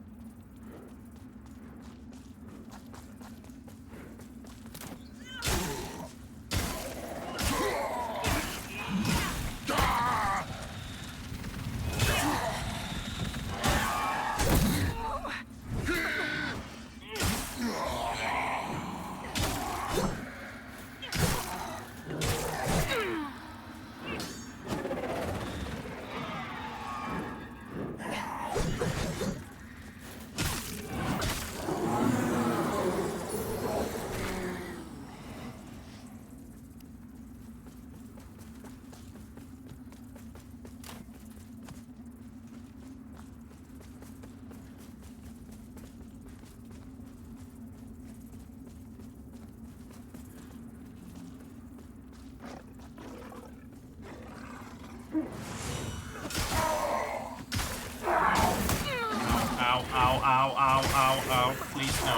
Ow, ow, ow, ow, ow, ow. Please no.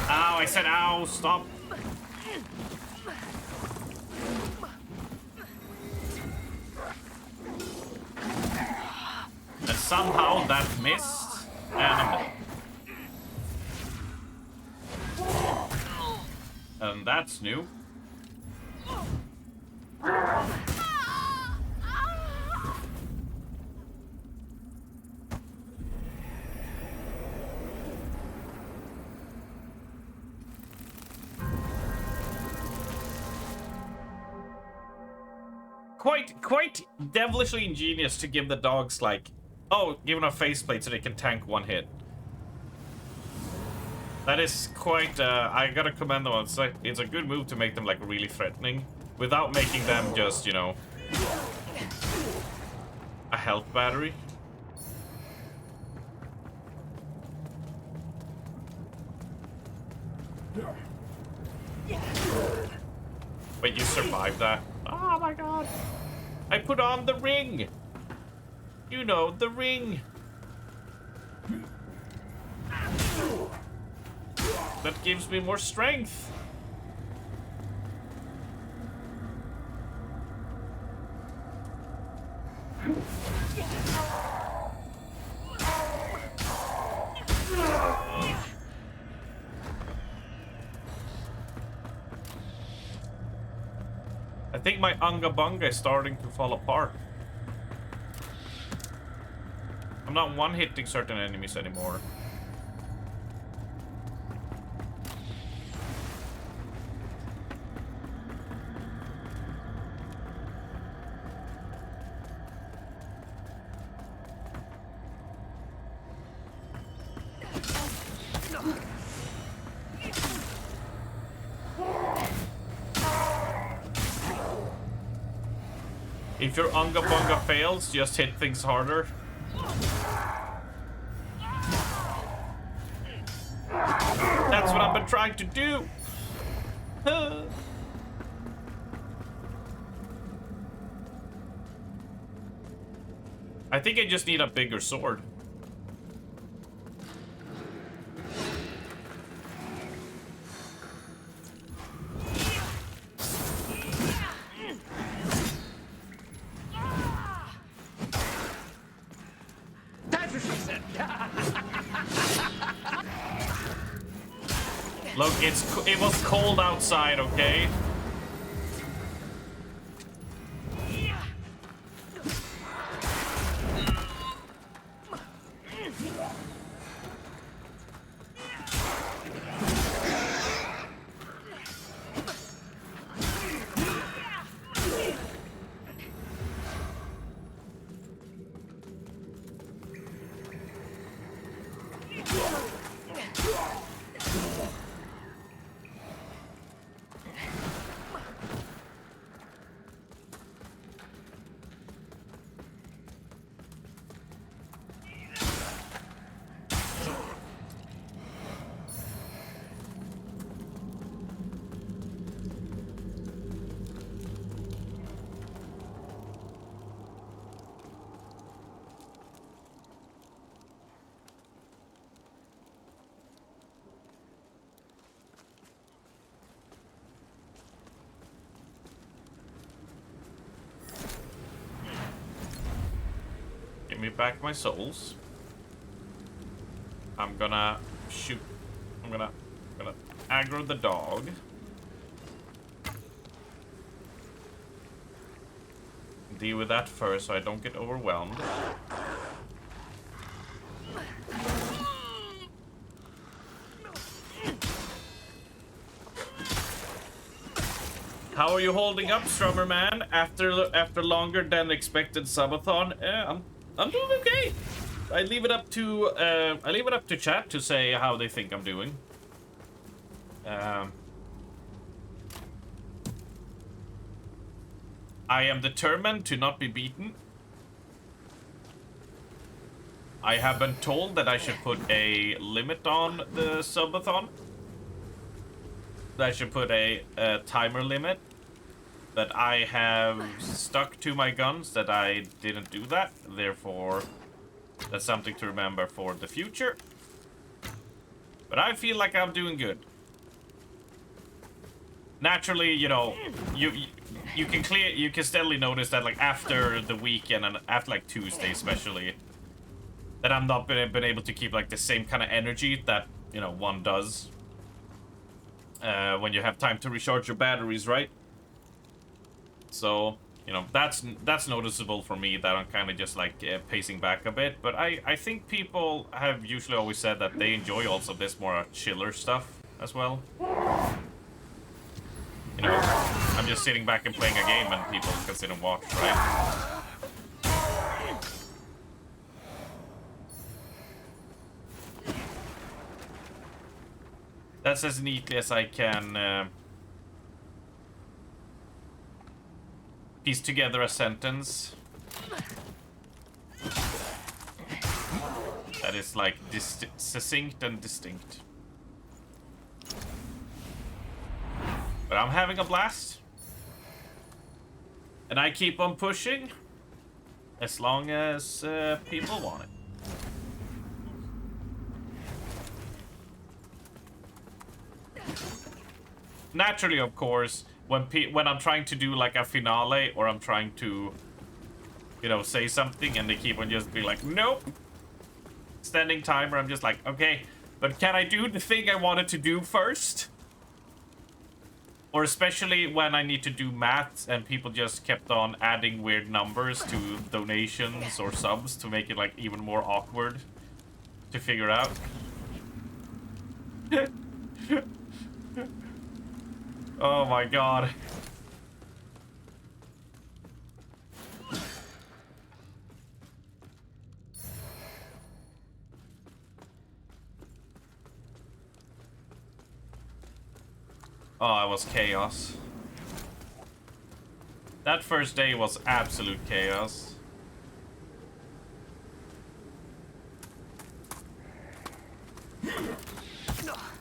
Ow, I said ow, stop. And somehow that missed. And that's new. Quite devilishly ingenious to give the dogs, like, oh, give them a faceplate so they can tank one hit. That is quite, I gotta commend them. It's a good move to make them, like, really threatening without making them just, you know, a health battery. Wait, you survived that? Oh my god. I put on the ring. You know, the ring. That gives me more strength. I think my Unga Bunga is starting to fall apart. I'm not one-hitting certain enemies anymore. If your Unga Bunga fails, just hit things harder. That's what I've been trying to do. I think I just need a bigger sword. Look, it was cold outside, okay? Give me back my souls. I'm gonna shoot. I'm gonna aggro the dog. Deal with that first so I don't get overwhelmed. How are you holding up, Strummer Man? After longer than expected subathon? I'm doing okay. I leave it up to chat to say how they think I'm doing. I am determined to not be beaten. I have been told that I should put a limit on the subathon. That I should put a timer limit. that I have stuck to my guns, that I didn't do that. Therefore, that's something to remember for the future. But I feel like I'm doing good. Naturally, you know, you can steadily notice that like after the weekend and after like Tuesday especially, that I'm not been able to keep like the same kind of energy that, you know, one does when you have time to recharge your batteries, right? So, you know, that's noticeable for me, that I'm kind of just like pacing back a bit. But I think people have usually always said that they enjoy also this more chiller stuff as well. You know, I'm just sitting back and playing a game and people can sit and watch, right? That's as neatly as I can piece together a sentence that is like succinct and distinct. But I'm having a blast. And I keep on pushing as long as people want it. Naturally, of course, when I'm trying to do like a finale, or I'm trying to, you know, say something and they keep on just being like, nope. Standing timer, I'm just like, okay, but can I do the thing I wanted to do first? Or especially when I need to do maths and people just kept on adding weird numbers to donations or subs to make it like even more awkward to figure out. Oh my god. Oh, it was chaos. That first day was absolute chaos.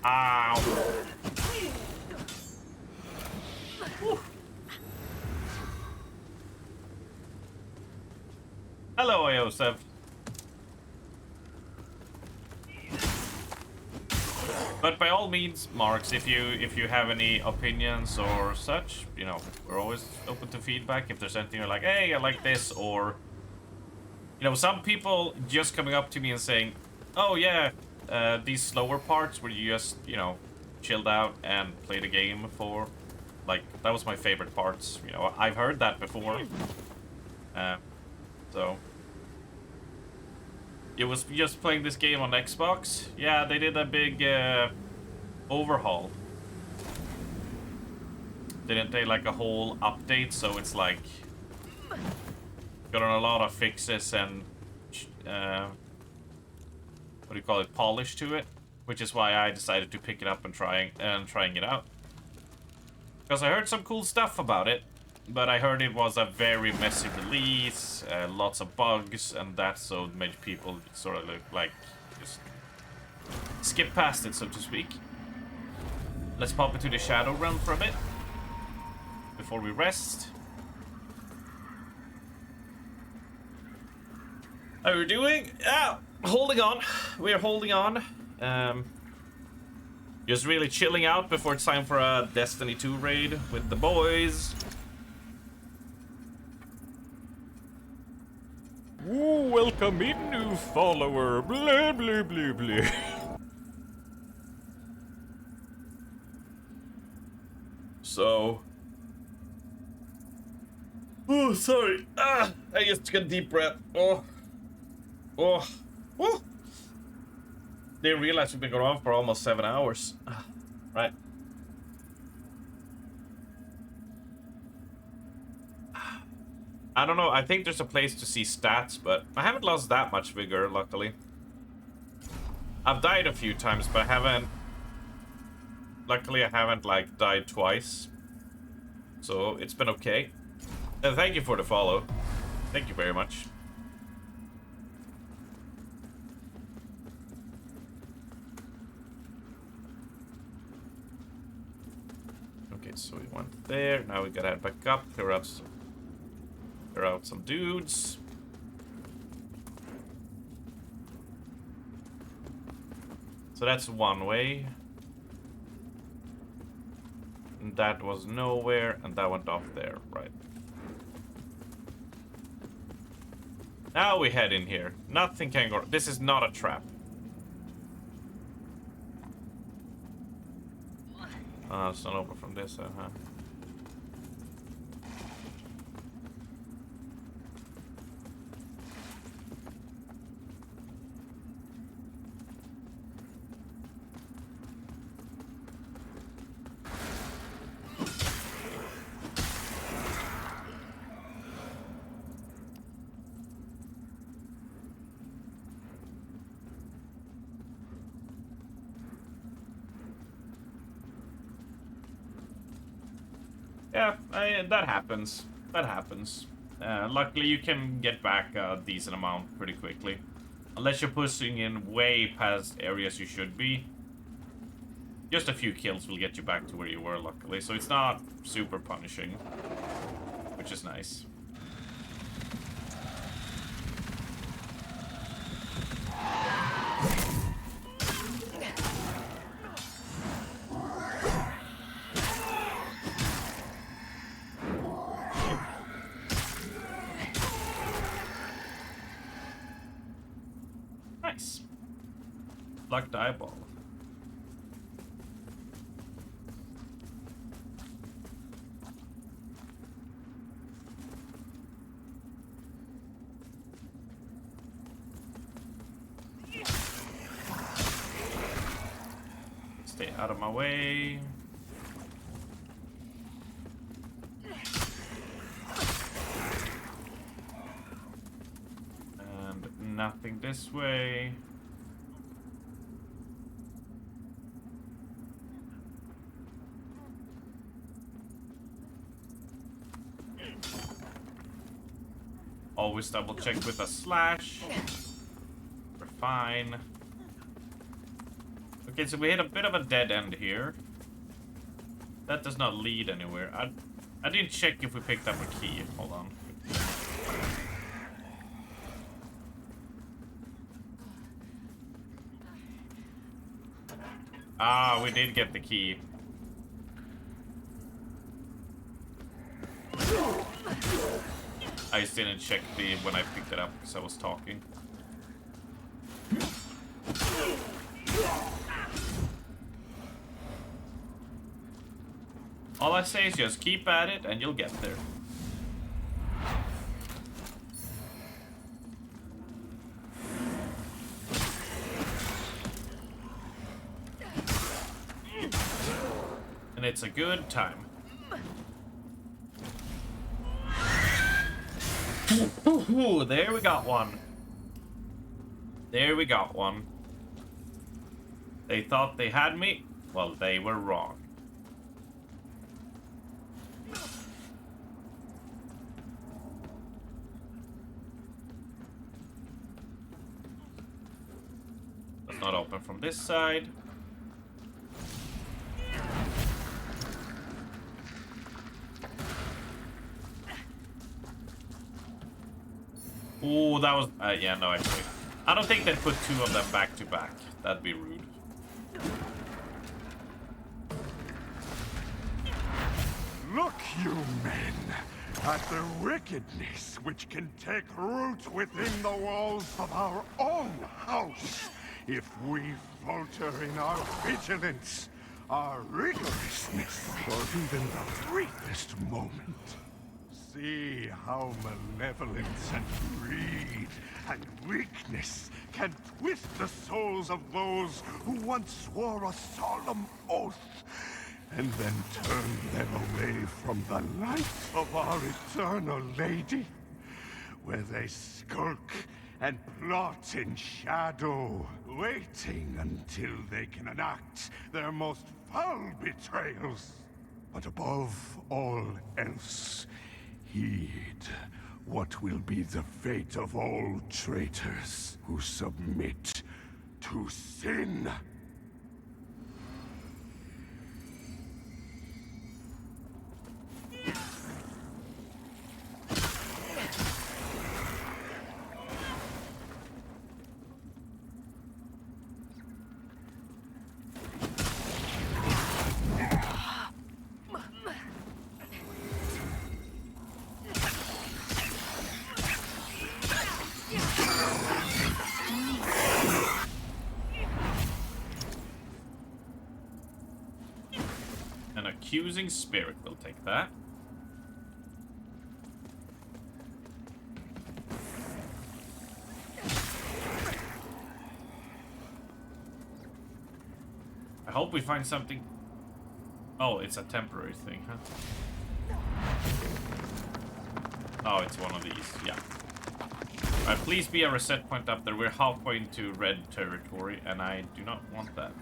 Ow. Whew. Hello, Iosef. But by all means, Marks, if you have any opinions or such, you know, we're always open to feedback. If there's anything you're like, hey, I like this, or, you know, some people just coming up to me and saying, oh yeah, these slower parts where you just, you know, chilled out and played a game for, like, that was my favorite parts. You know, I've heard that before. So it was just playing this game on Xbox. Yeah, they did a big overhaul. Didn't they, like a whole update? So it's like got on a lot of fixes and what do you call it, polish to it, which is why I decided to pick it up and trying it out. Because I heard some cool stuff about it, but I heard it was a very messy release, lots of bugs, and that so made people sort of look like just skip past it, so to speak. Let's pop into the Shadow Realm for a bit before we rest. How are we doing? Ah, holding on. We are holding on. Just really chilling out before it's time for a Destiny 2 raid with the boys. Ooh, welcome in, new follower. Blah, blah, blah, blah. So. Oh, sorry. Ah, I just took a deep breath. Oh. Oh. Oh. Didn't realize we've been going on for almost 7 hours. Right. I don't know. I think there's a place to see stats, but I haven't lost that much vigor, luckily. I've died a few times, but I haven't... Luckily, I haven't, like, died twice. So, it's been okay. And thank you for the follow. Thank you very much. So we went there. Now we gotta head back up, clear out some dudes. So that's one way. And that was nowhere, and that went off there, right. Now we head in here. Nothing can go. This is not a trap. It's not open from this side, huh? Yeah, that happens. That happens. Luckily, you can get back a decent amount pretty quickly. Unless you're pushing in way past areas you should be. Just a few kills will get you back to where you were, luckily. So it's not super punishing. Which is nice. Nice. Black eyeball. Stay out of my way. And nothing this way. Always double check with a slash. We're fine. Okay, so we hit a bit of a dead end here. That does not lead anywhere. I didn't check if we picked up a key. Hold on. Ah, we did get the key. I just didn't check the when I picked it up because I was talking. All I say is just keep at it and you'll get there. And it's a good time. Ooh, there we got one. There we got one. They thought they had me. Well, they were wrong. Let's not open from this side. Ooh, that was... yeah, no, actually. I don't think they'd put two of them back to back. That'd be rude. Look, you men, at the wickedness which can take root within the walls of our own house if we falter in our vigilance, our rigorousness, or even the briefest moment. See how malevolence and greed and weakness can twist the souls of those who once swore a solemn oath, and then turn them away from the light of our eternal lady, where they skulk and plot in shadow, waiting until they can enact their most foul betrayals. But above all else, heed what will be the fate of all traitors who submit to sin. Accusing Spirit will take that. I hope we find something. Oh, it's a temporary thing, huh? Oh, it's one of these, yeah. Alright, please be a reset point up there. We're halfway into red territory, and I do not want that.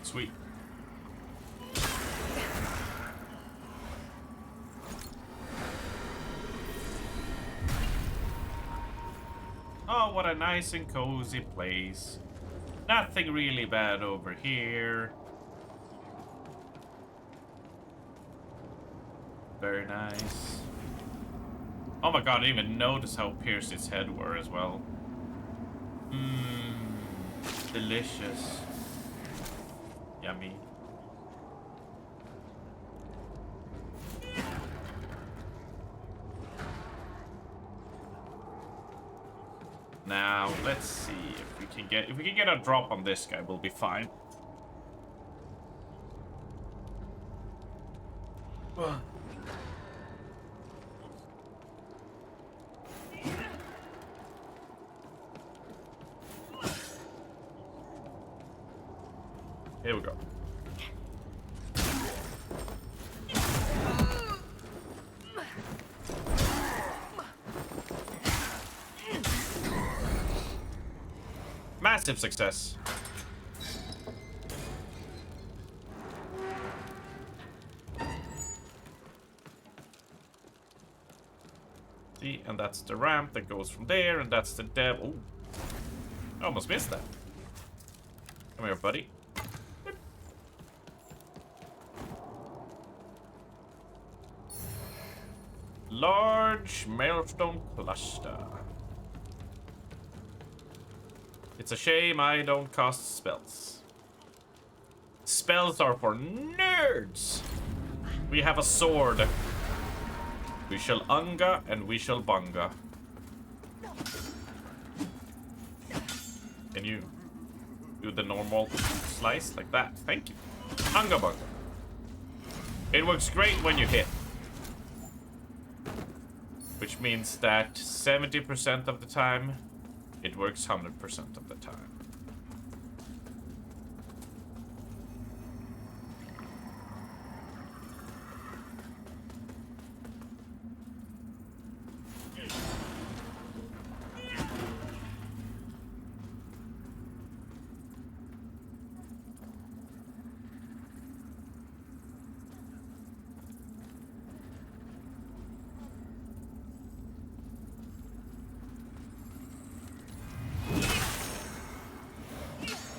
Sweet. Oh, what a nice and cozy place. Nothing really bad over here. Very nice. Oh my god, I didn't even notice how pierced its head were as well. Mmm. Delicious. Yummy. Now let's see if we can get a drop on this guy, we'll be fine. Here we go. Massive success. See, and that's the ramp that goes from there, and that's the devil. I almost missed that. Come here, buddy. Large maelstrom cluster. It's a shame I don't cast spells. Spells are for nerds. We have a sword. We shall unga and we shall bunga. Can you do the normal slice like that? Thank you. Unga bunga. It works great when you hit. Which means that 70% of the time, it works 100% of the time.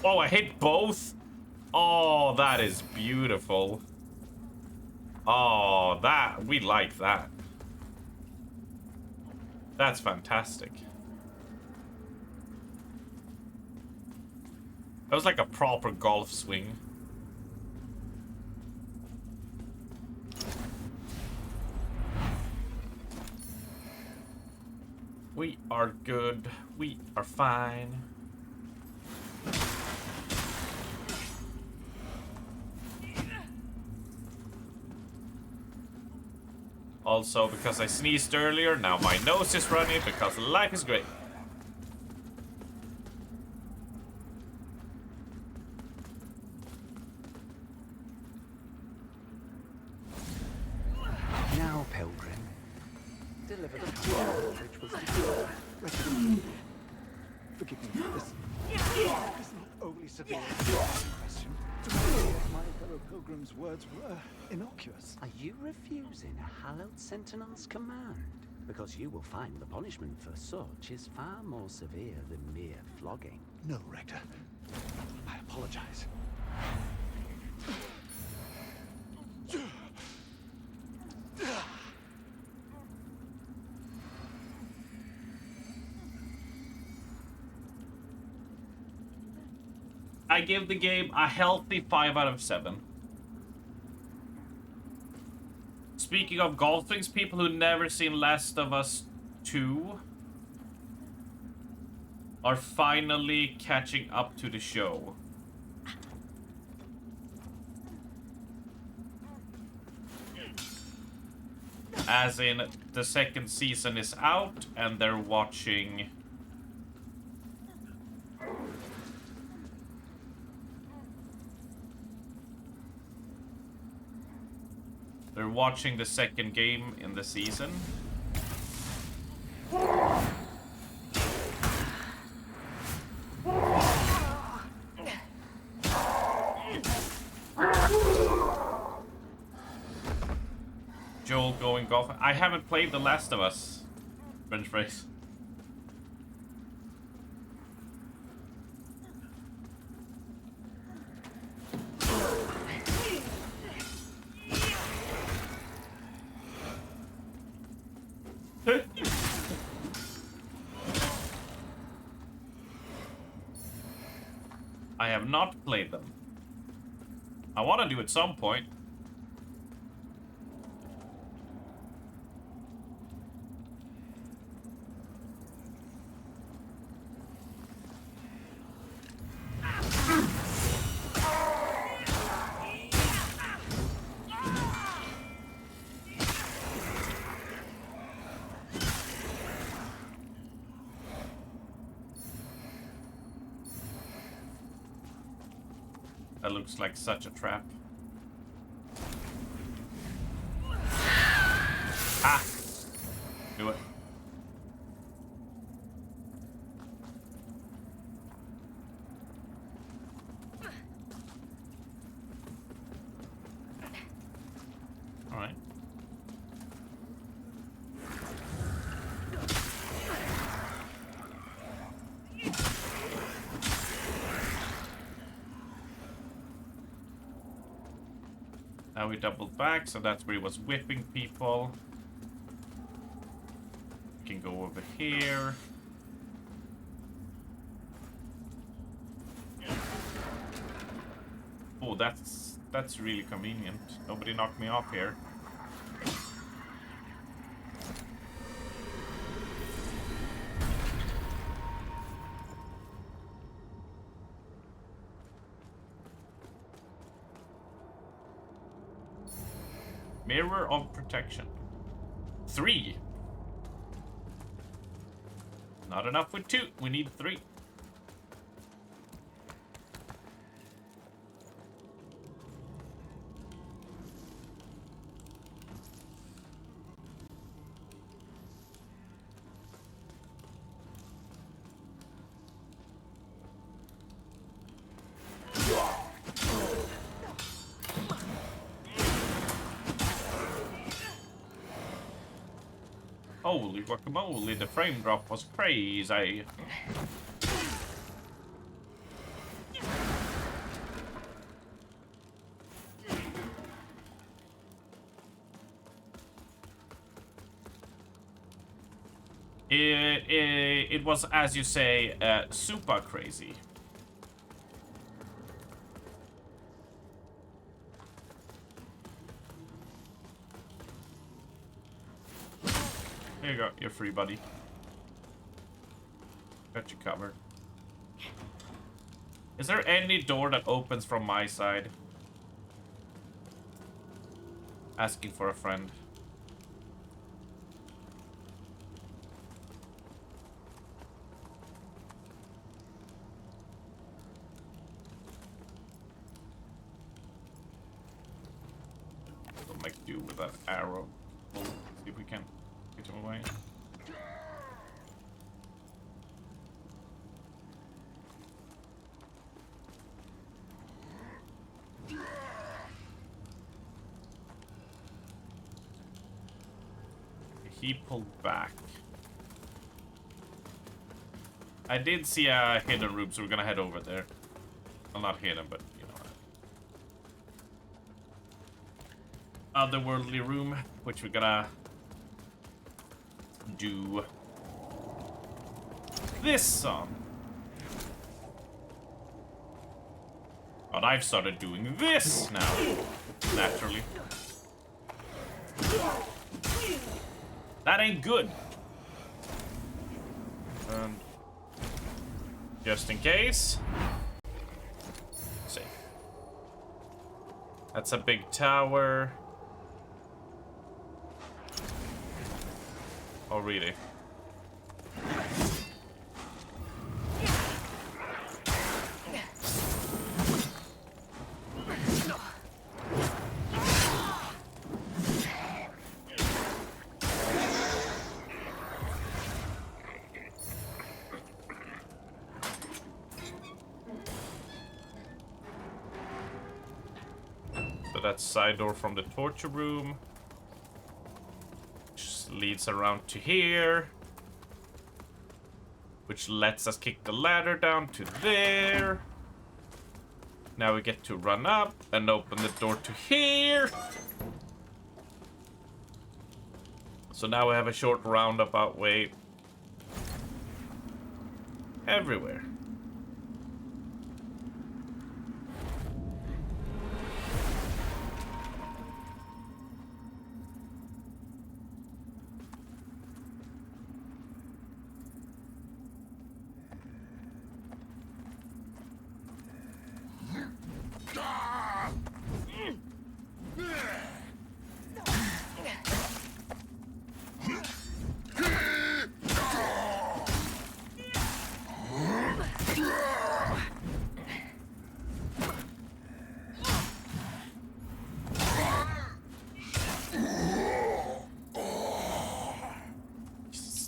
Oh, I hit both? Oh, that is beautiful. Oh, that, we like that. That's fantastic. That was like a proper golf swing. We are good. We are fine. Also, because I sneezed earlier, now my nose is running because life is great. Now, Pilgrim, deliver the call which was delivered. Forgive me, this is not overly severe question. To me, my fellow pilgrims' words were innocuous. Are you refusing a hallowed sentinel's command? because you will find the punishment for such is far more severe than mere flogging. No, Rector. I apologize. I give the game a healthy 5 out of 7. Speaking of golfings, people who never seen Last of Us 2 are finally catching up to the show. As in, the second season is out and they're watching... They're watching the second game in the season. Joel going golf. I haven't played The Last of Us. French phrase. I have not played them. I want to do at some point. That looks like such a trap. Ah! Do it. Alright. Now we doubled back, so that's where he was whipping people. We can go over here. Oh, that's really convenient. Nobody knocked me off here. Mirror of protection. 3. Not enough with 2. We need 3. Holy guacamole, the frame drop was crazy. It was, as you say, super crazy. Here you go, you're free, buddy. Got you covered. Is there any door that opens from my side? Asking for a friend. We'll make do with that arrow. We'll see if we can get him away. He pulled back. I did see a hidden room, so we're gonna head over there. Well, not hidden, but you know. Otherworldly room, which we're gonna do this song. But I've started doing this now, naturally. That ain't good. And just in case. Safe. That's a big tower. Oh, really? So that's side door from the torture room. Which leads around to here. Which lets us kick the ladder down to there. Now we get to run up and open the door to here. So now we have a short roundabout way everywhere.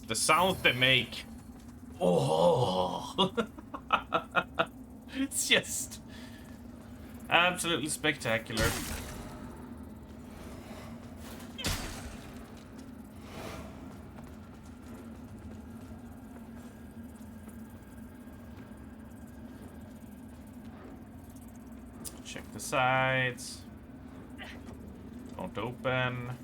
The sounds they make. Oh, it's just absolutely spectacular. Check the sides. Don't open.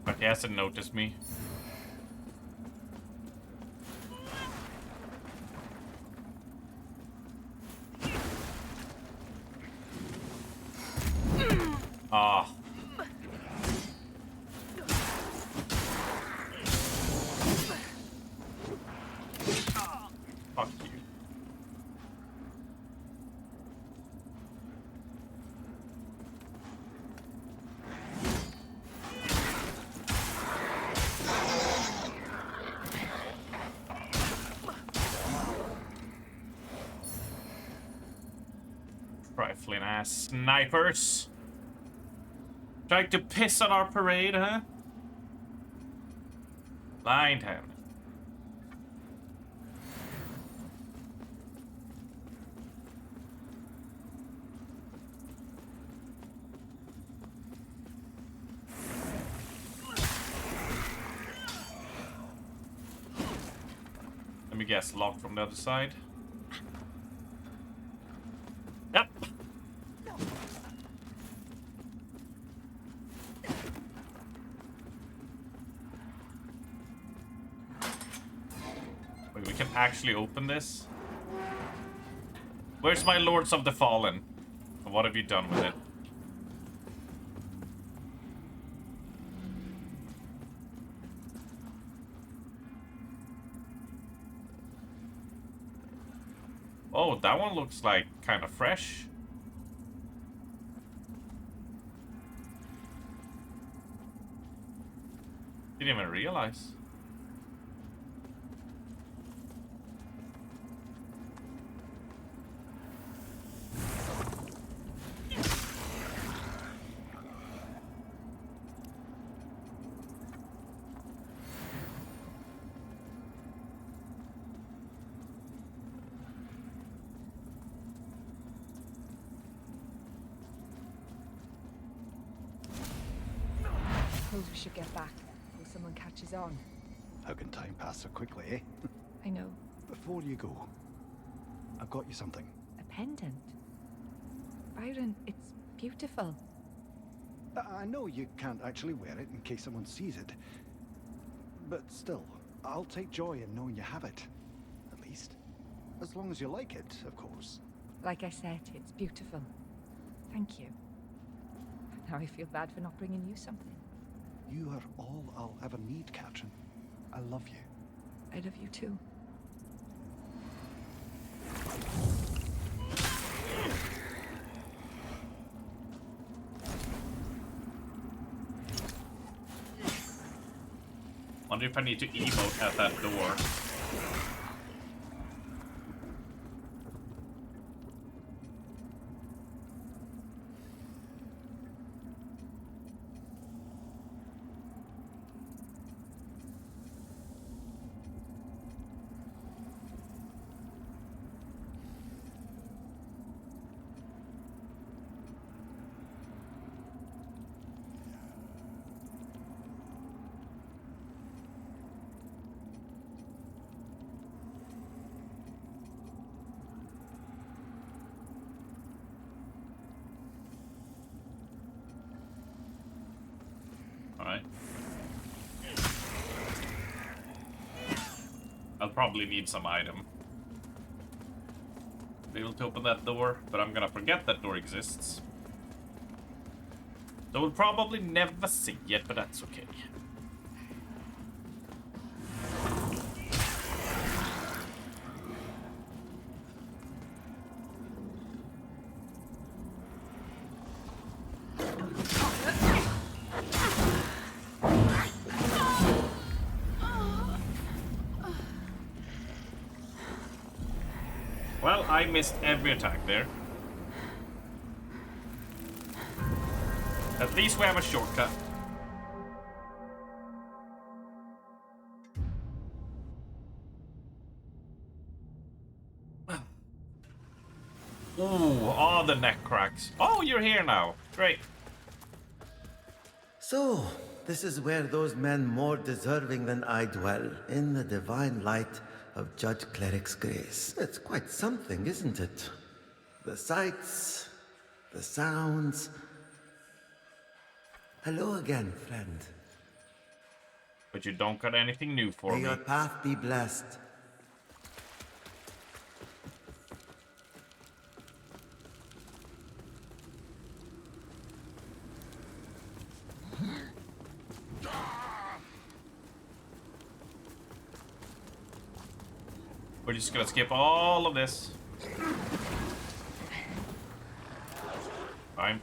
But he hasn't noticed me. Ah. Fuck you. Trifling ass snipers. Trying to piss on our parade, huh? Blind hand. Let me guess, locked from the other side. Yep. Wait, we can actually open this? Where's my Lords of the Fallen? What have you done with it? Oh, that one looks like kind of fresh. Didn't even realize. suppose we should get back before someone catches on. How can time pass so quickly, eh? I know. Before you go, I've got you something. A pendant? Byron, it's beautiful. I know you can't actually wear it in case someone sees it. But still, I'll take joy in knowing you have it. At least. As long as you like it, of course. Like I said, it's beautiful. Thank you. Now I feel bad for not bringing you something. You are all I'll ever need, Katrin. I love you. I love you too. Wonder if I need to emote at that door. Alright. I'll probably need some item. Be able to open that door, but I'm gonna forget that door exists. So we'll probably never see it, but that's okay. Well, I missed every attack there. At least we have a shortcut. Ooh, oh, the neck cracks. Oh, you're here now. Great. So, this is where those men more deserving than I dwell, in the divine light of Judge Cleric's grace. It's quite something, isn't it? The sights, the sounds. Hello again, friend. But you don't got anything new for me. May your path be blessed. We're just gonna skip all of this. Fine.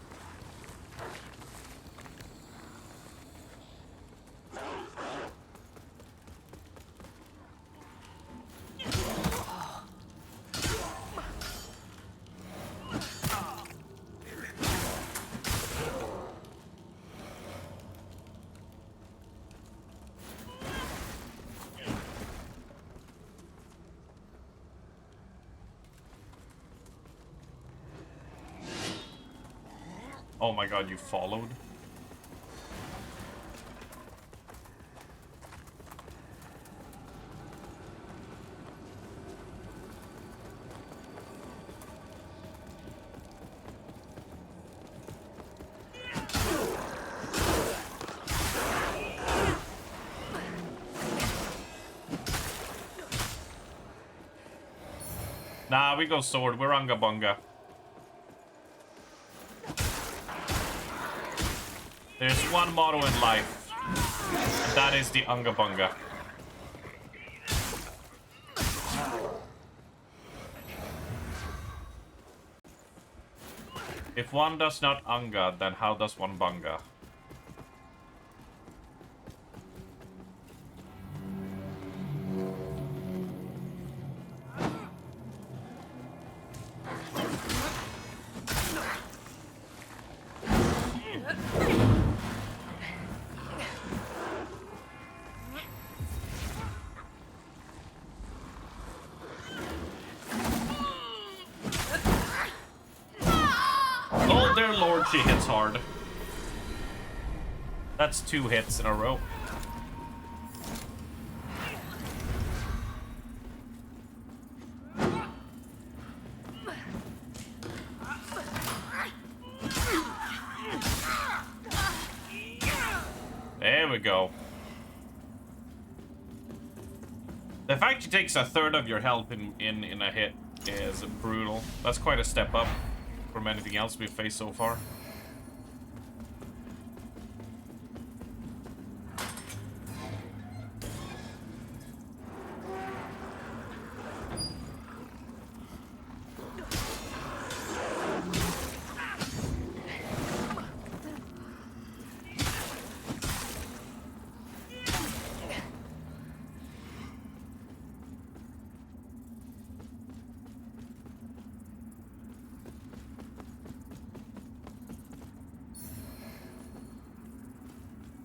Oh my god, you followed? Nah, we go sword. We're Unga Bunga. There's one motto in life, and that is the Unga Bunga. If one does not Unga, then how does one Bunga? Oh, dear lord, she hits hard. That's 2 hits in a row. There we go. The fact she takes 1/3 of your health in a hit is brutal. That's quite a step up from anything else we've faced so far.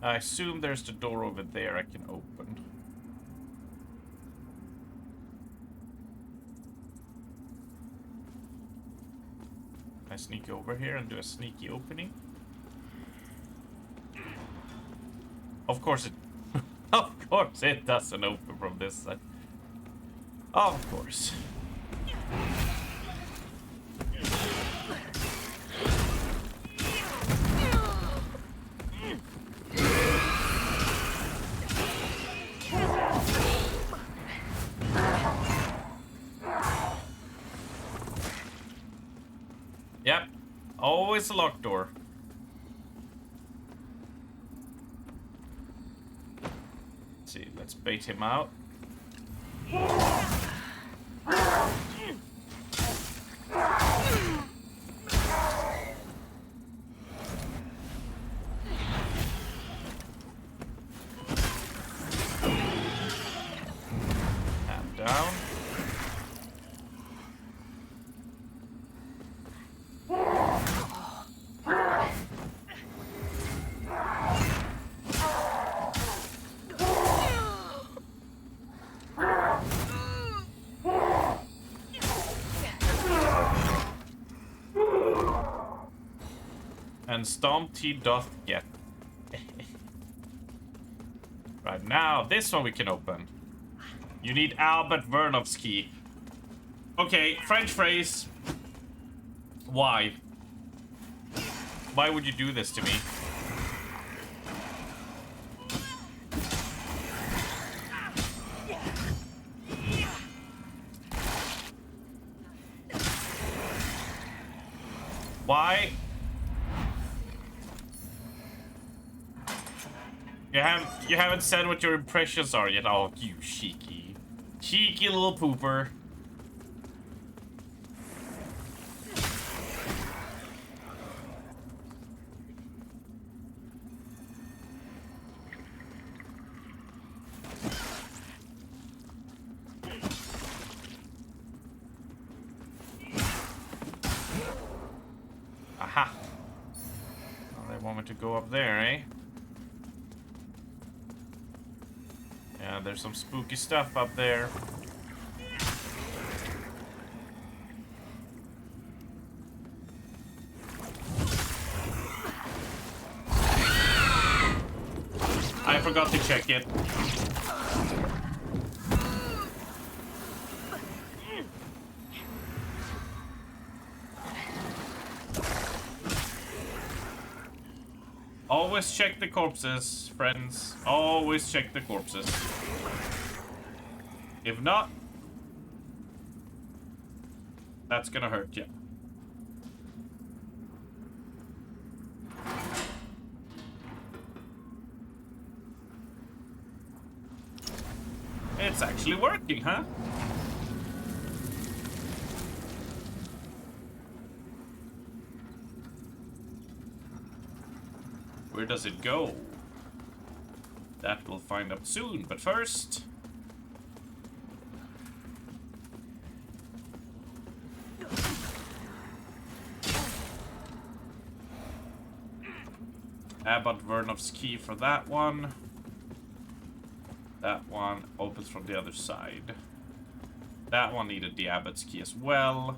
I assume there's the door over there I can open. I sneak over here and do a sneaky opening. Of course it... of course it doesn't open from this side. Of course. Yep, always a locked door. Let's see, let's bait him out. And down. And stomped he doth get. Right now, this one we can open. You need Albert Vernov's key. Okay, French phrase. Why? Why would you do this to me? Why? You haven't said what your impressions are yet. Oh, you cheeky little pooper. Aha. Oh, they want me to go up there, eh? Yeah, there's some spooky stuff up there. I forgot to check it. Always check the corpses, friends. Always check the corpses. If not, that's gonna hurt you. It's actually working, huh? Where does it go? That we'll find out soon, but first... Abbot Vernov's key for that one. That one opens from the other side. That one needed the Abbot's key as well.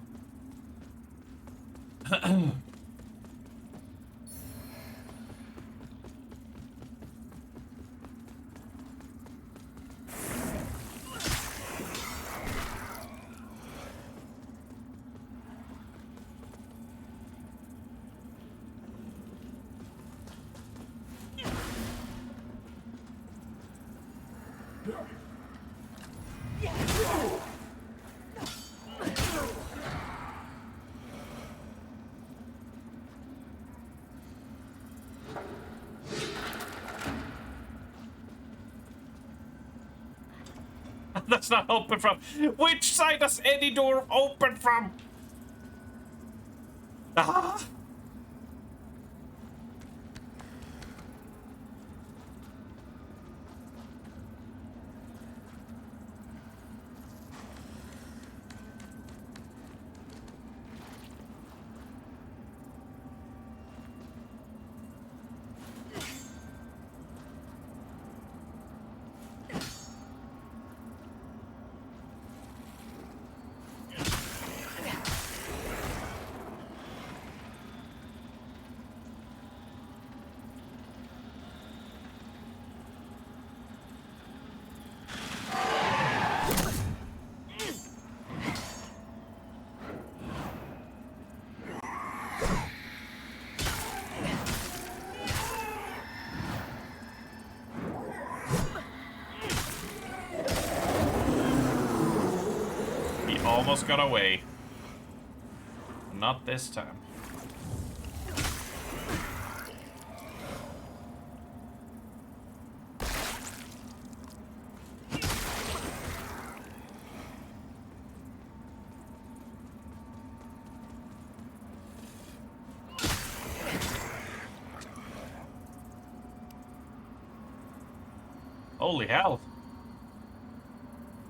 That's not open from. Which side does any door open from? Ah! Almost got away. Not this time. Holy hell.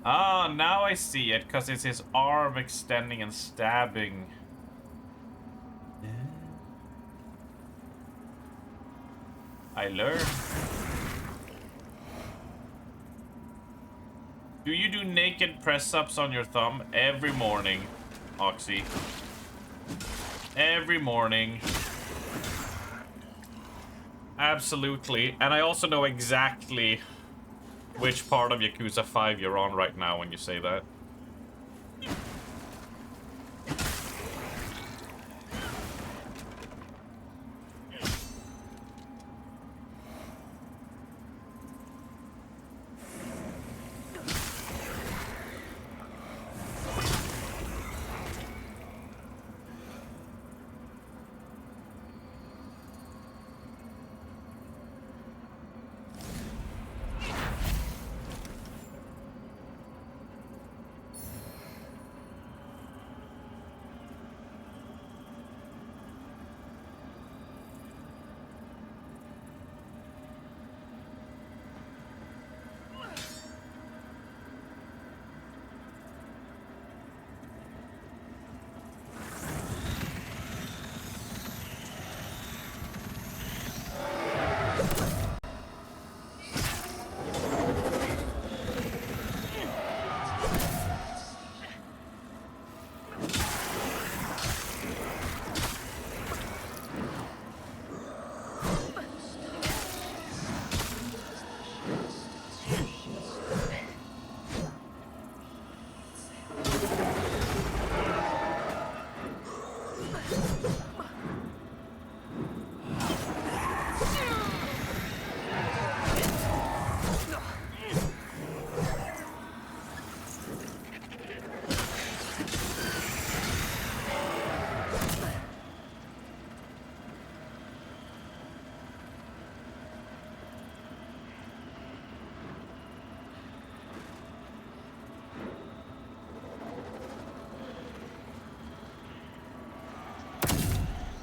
Ah, now I see it, because it's his arm extending and stabbing. I learned. Do you do naked press-ups on your thumb every morning, Oxy? Every morning. Absolutely. And I also know exactly which part of Yakuza 5 you're on right now when you say that.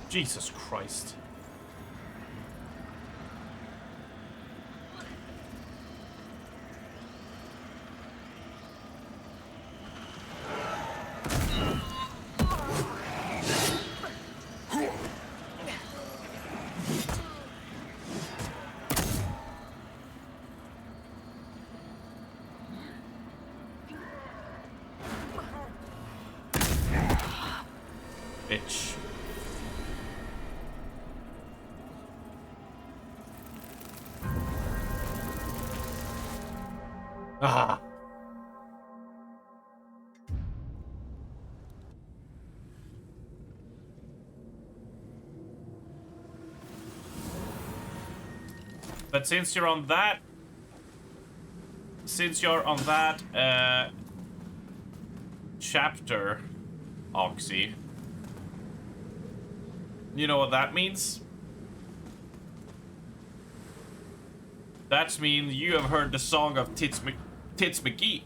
Jesus Christ. Bitch. Ah. But since you're on that since you're on that chapter, Oxy, you know what that means? That means you have heard the song of Tits McGee.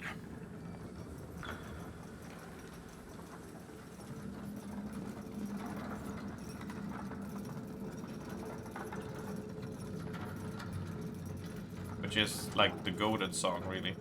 Which is like the goated song, really.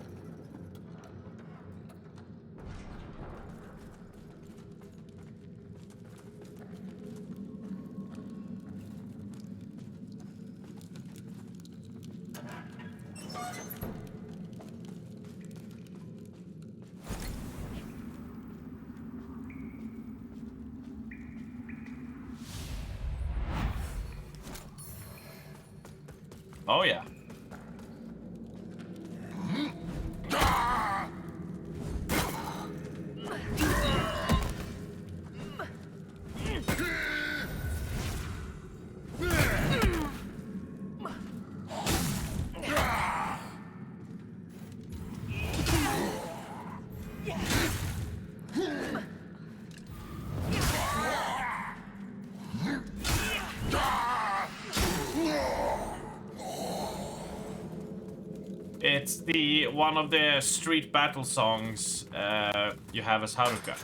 Oh yeah. It's the one of the street battle songs you have as Haruka.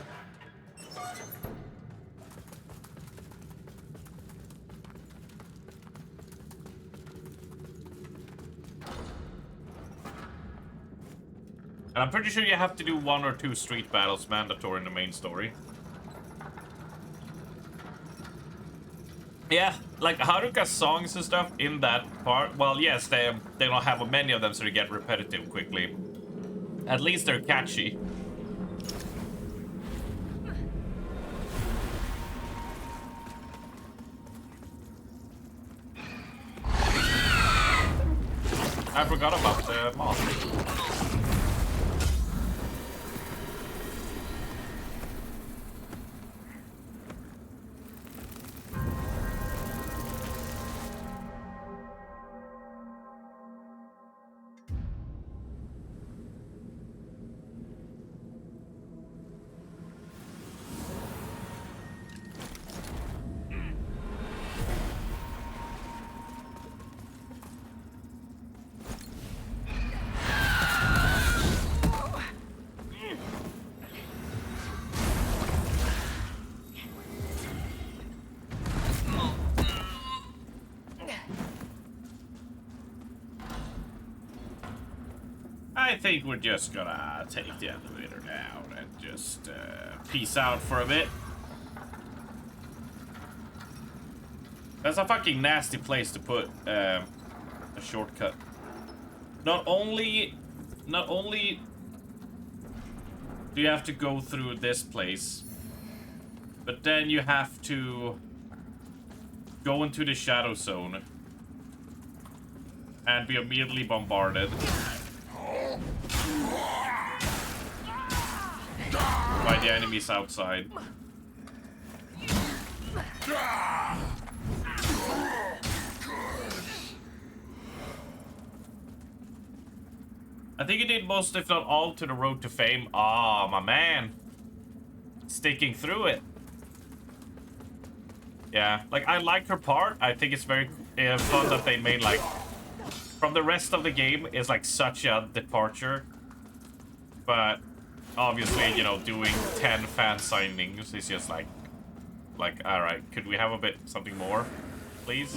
And I'm pretty sure you have to do 1 or 2 street battles mandatory in the main story. Yeah, like Haruka's songs and stuff in that part, well, yes, they don't have many of them, so they get repetitive quickly. At least they're catchy. I forgot about the moth. I think we're just gonna take the elevator down and just peace out for a bit. That's a fucking nasty place to put a shortcut. Not only do you have to go through this place, but then you have to go into the shadow zone and be immediately bombarded by the enemies outside. I think you did most, if not all, to the road to fame. Ah, my man. Sticking through it. Yeah, like, I like her part. I think it's very fun that they made, like, from the rest of the game is like such a departure. But obviously, you know, doing 10 fan signings is just like, all right, could we have a bit something more, please?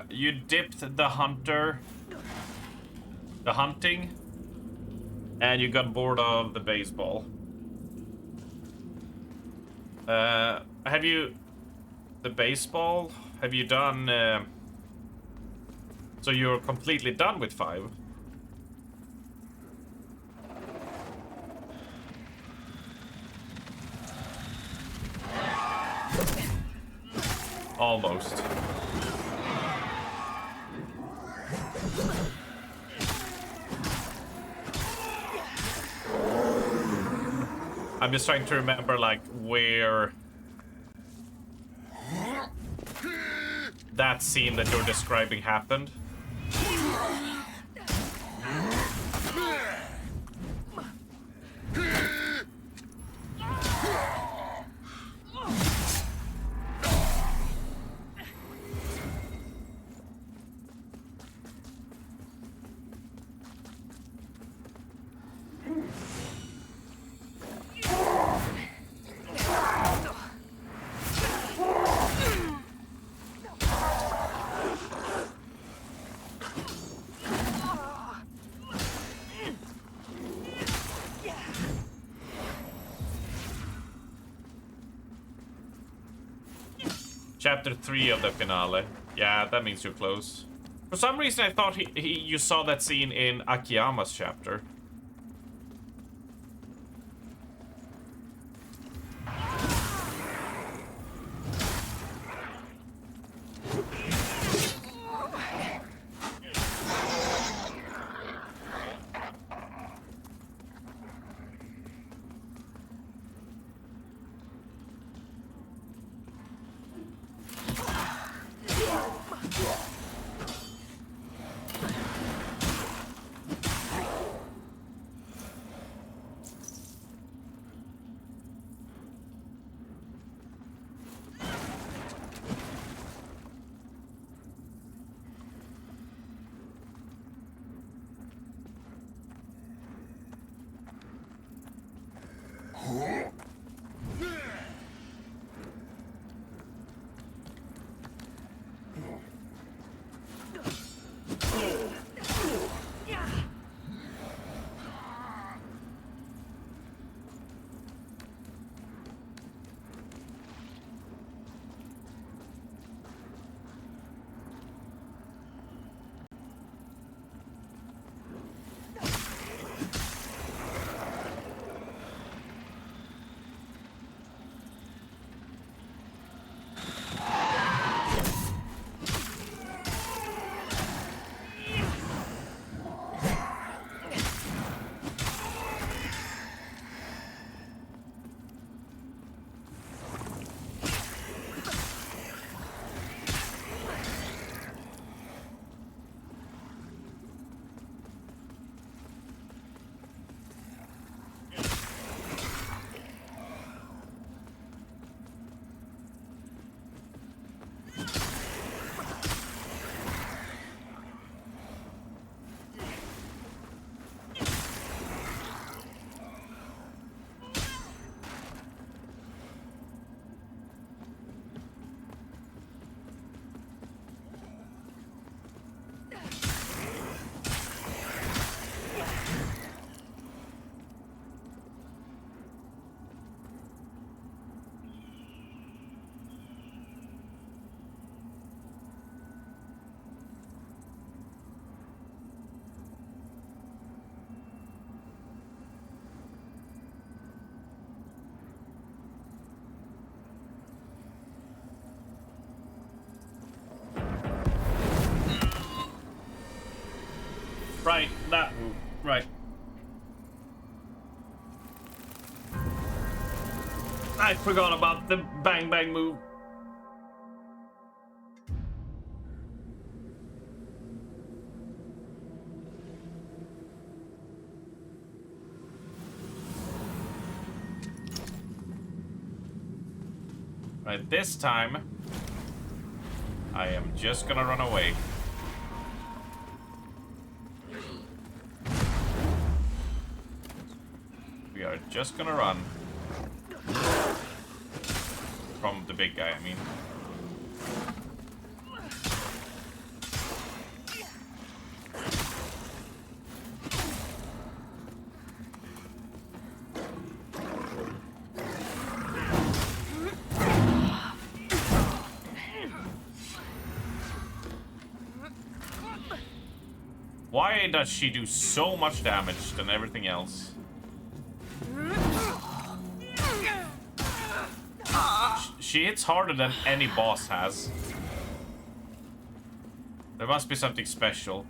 You dipped the hunting, and you got bored of the baseball. Have you, the baseball, have you done, so you're completely done with 5? Almost. I'm just trying to remember, like, where that scene that you're describing happened. Chapter 3 of the finale. Yeah, that means you're close. For some reason, I thought you saw that scene in Akiyama's chapter. Right, that move. Right. I forgot about the bang bang move. Right, this time I am just gonna run away. We are just gonna run. From the big guy, I mean. Why does she do so much damage than everything else? She hits harder than any boss has. There must be something special.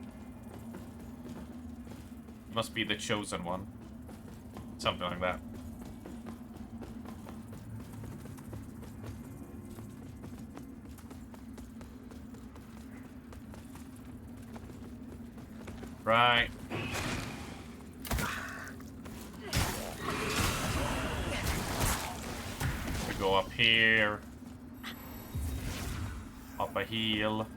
Must be the chosen one. Something like that. Right. We go up here. Up a hill.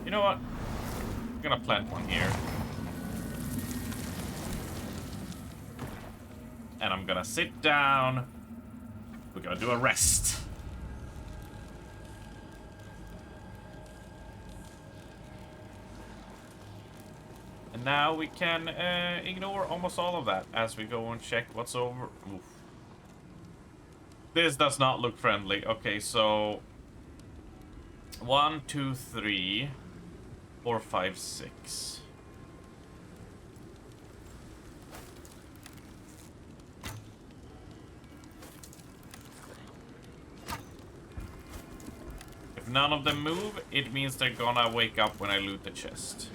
You know what? I'm gonna plant one here. And I'm gonna sit down. We're gonna do a rest. And now we can ignore almost all of that as we go and check what's over. Oof. This does not look friendly. Okay, so 1, 2, 3, 4, 5, 6. If none of them move, it means they're gonna wake up when I loot the chest.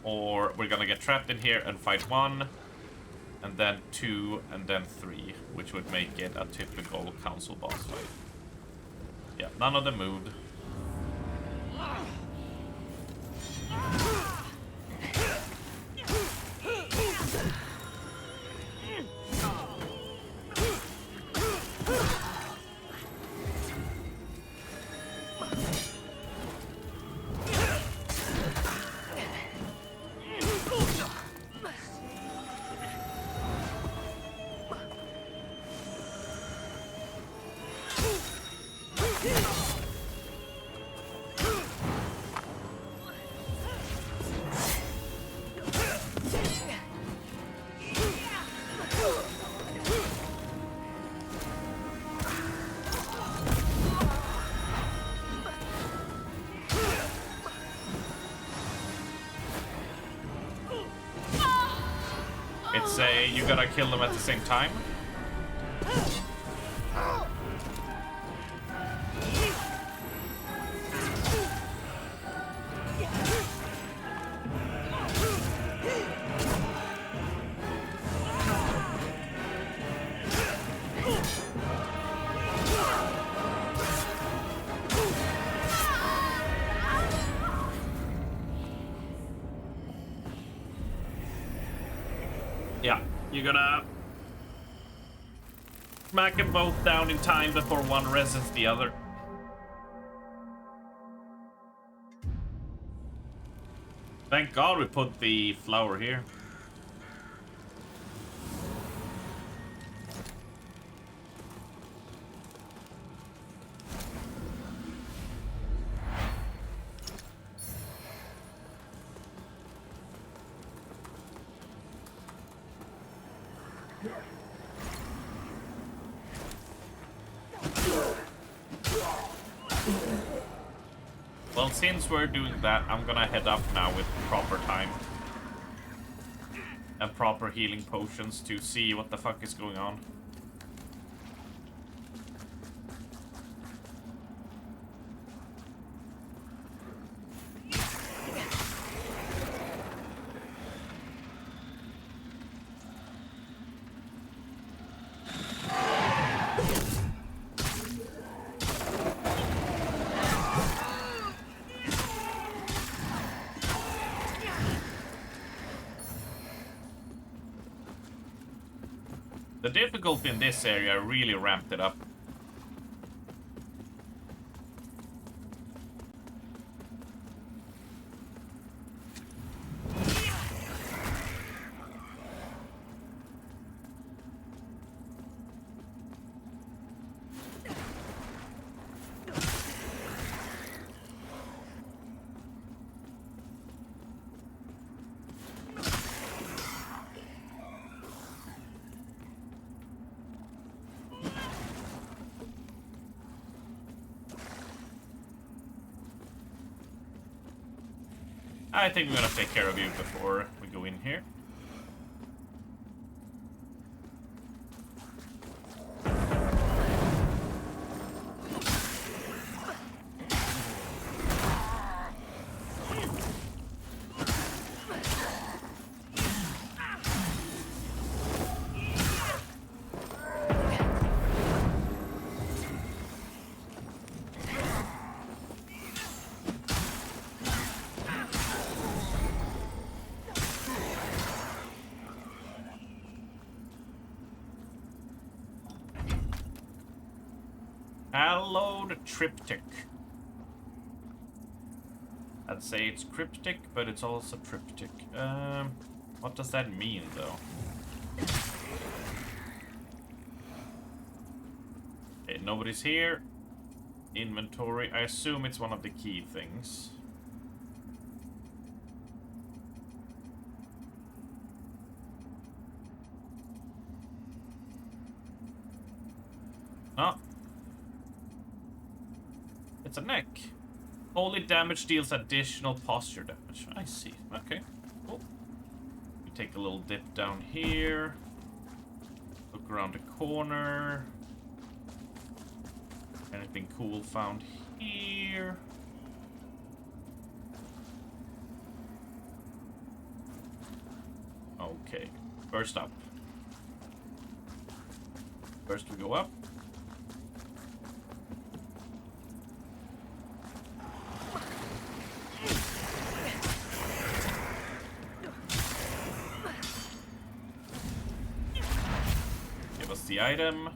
Or we're gonna get trapped in here and fight 1, and then 2, and then 3, which would make it a typical council boss fight. Yeah, none of them moved. It's a, you gotta kill them at the same time. Yeah, you're gonna smack them both down in time before one rests the other. Thank God we put the flower here. Well, since we're doing that, I'm gonna head up now with proper time. And proper healing potions to see what the fuck is going on. The difficulty in this area really ramped it up. I think we're gonna take care of you before we go in here. Hallowed triptych. I'd say it's cryptic, but it's also triptych. What does that mean, though? Okay, nobody's here. Inventory. I assume it's one of the key things. Oh. It's a neck. Holy damage deals additional posture damage. I see. Okay. Cool. We take a little dip down here. Look around the corner. Anything cool found here? Okay. First up. First we go up. Give us the item.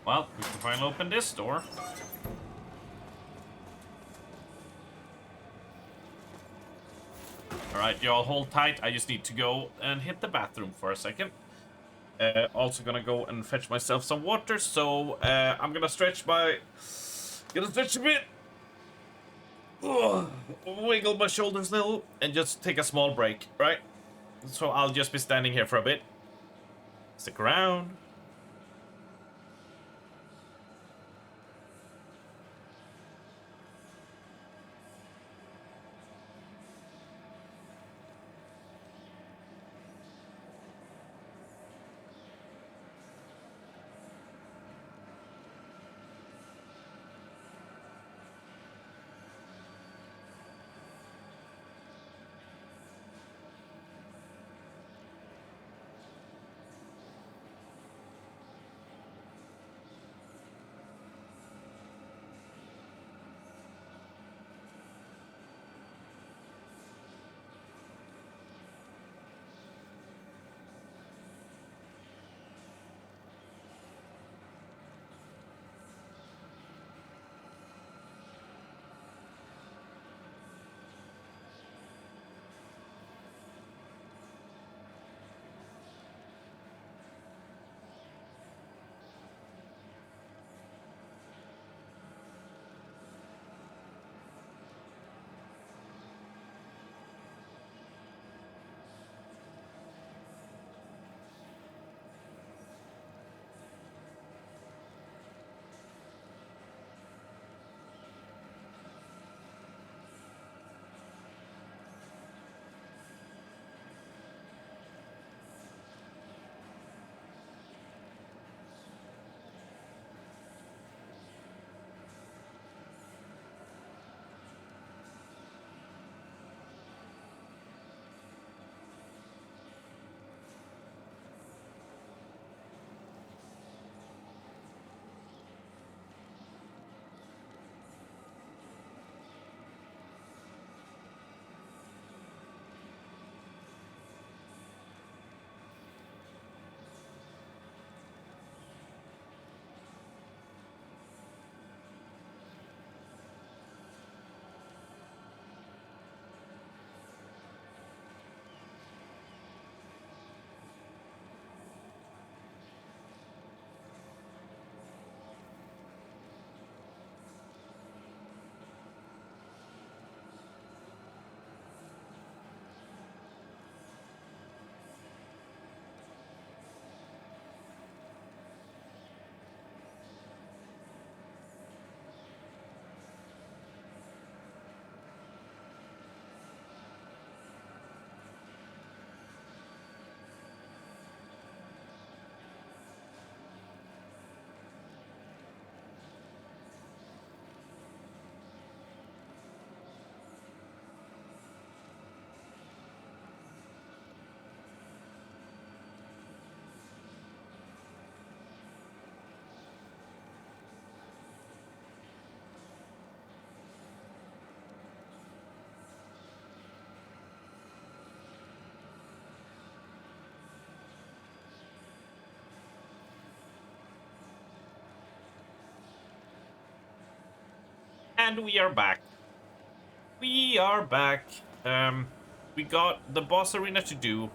Well, we can finally open this door. Alright, y'all hold tight. I just need to go and hit the bathroom for a second. Also gonna go and fetch myself some water, so I'm gonna stretch a bit. Ugh. Wiggle my shoulders a little and just take a small break, right? So I'll just be standing here for a bit. Stick around. And we are back. We are back. We got the boss arena to do,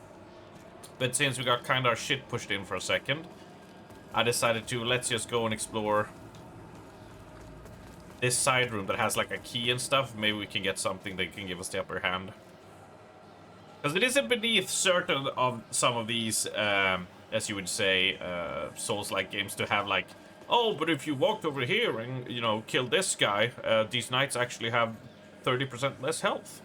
but since we got kind of our shit pushed in for a second, I decided to let's just go and explore this side room that has like a key and stuff. Maybe we can get something that can give us the upper hand. Because it isn't beneath certain of some of these, as you would say, Souls-like games to have like, oh, but if you walked over here and, you know, killed this guy, these knights actually have 30% less health.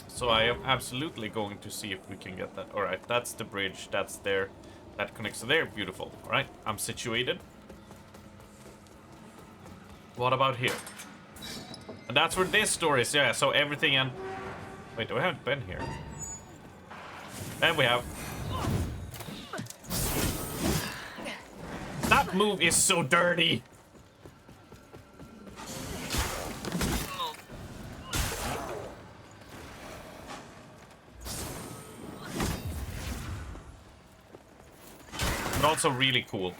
So I am absolutely going to see if we can get that. Alright, that's the bridge, that's there. That connects to there, beautiful. Alright, I'm situated. What about here? And that's where this door is, yeah, so everything and... Wait, do I haven't been here? And we have... That move is so dirty! But also really cool.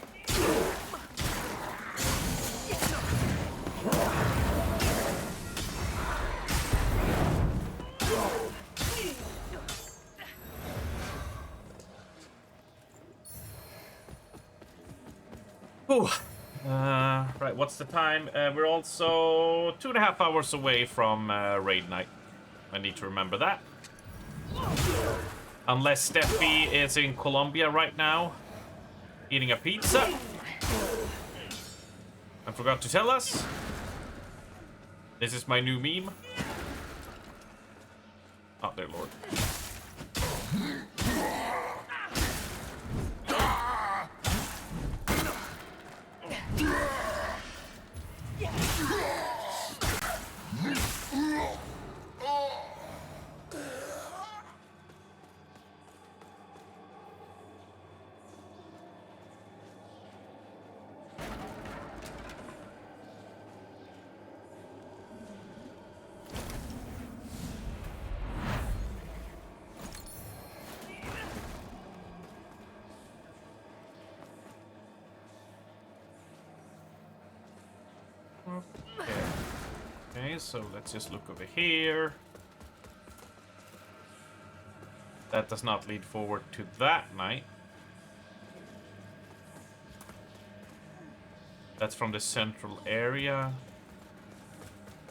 Whew. Right, what's the time? We're also 2.5 hours away from raid night. I need to remember that. Unless Steffi is in Colombia right now, eating a pizza. I forgot to tell us. This is my new meme. Oh, dear Lord. Okay, so let's just look over here. That does not lead forward to that night. That's from the central area.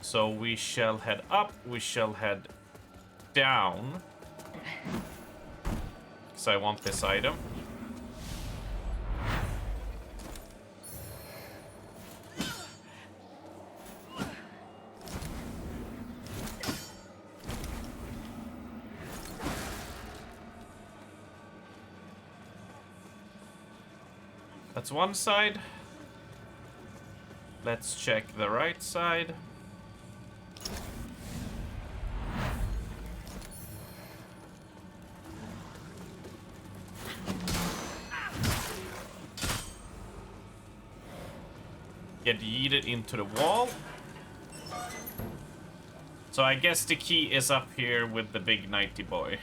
So we shall head up, we shall head down. So I want this item. That's one side. Let's check the right side. Get yeeted into the wall. So I guess the key is up here with the big nighty boy.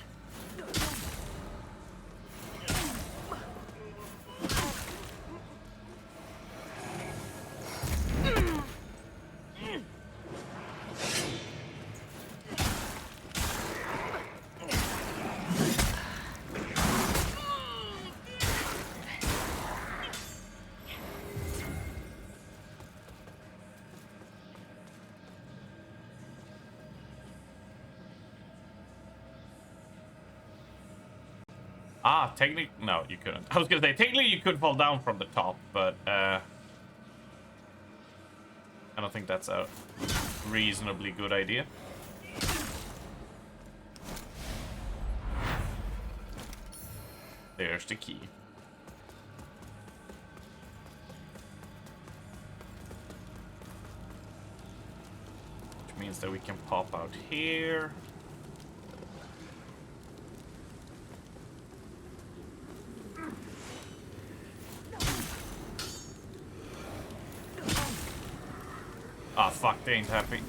Ah, technically, no, you couldn't. I was gonna say, technically you could fall down from the top, but, I don't think that's a reasonably good idea. There's the key. Which means that we can pop out here. Ah, fuck, they ain't happy.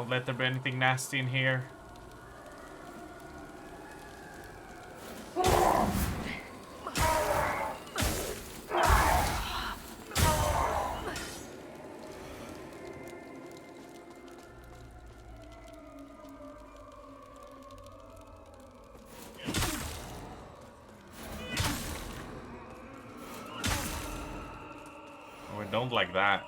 Don't let there be anything nasty in here. Don't like that.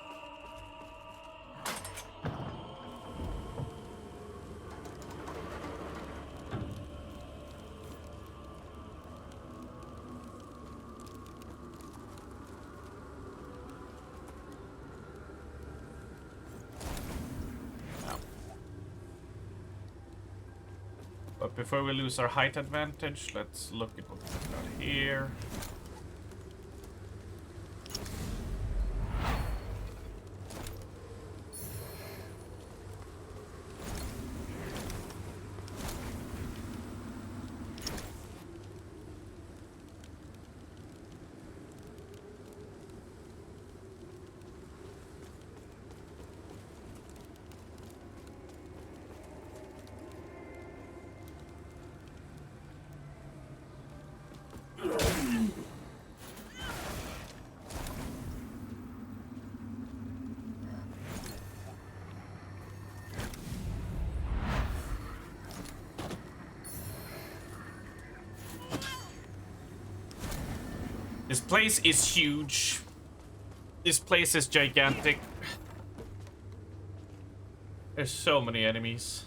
But before we lose our height advantage, let's look at what we've got here. This place is huge. This place is gigantic. There's so many enemies.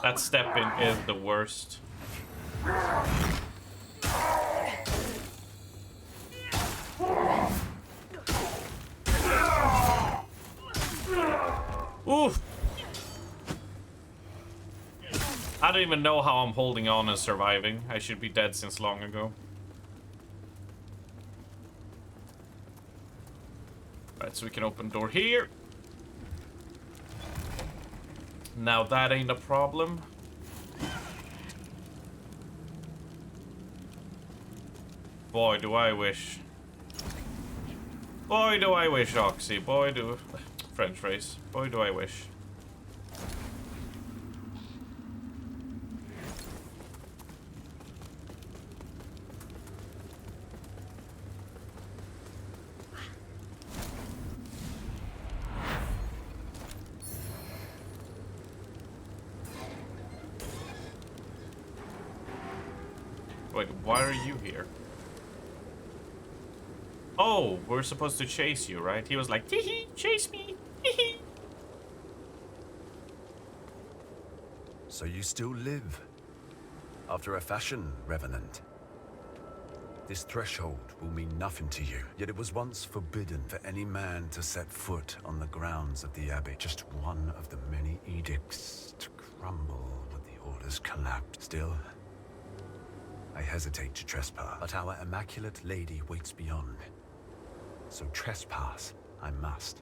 That step in is the worst. Oof. I don't even know how I'm holding on and surviving. I should be dead since long ago. Right, so we can open door here. Now that ain't a problem. Boy, do I wish. Boy, do I wish, Oxy. Boy, do... French phrase. Boy, do I wish. Wait, why are you here? Oh, we're supposed to chase you, right? He was like, tee-hee, chase me, tee-hee. So you still live? After a fashion, Revenant. This threshold will mean nothing to you, yet it was once forbidden for any man to set foot on the grounds of the Abbey. Just one of the many edicts to crumble when the orders collapsed. Still, I hesitate to trespass, but our Immaculate Lady waits beyond. So trespass I must.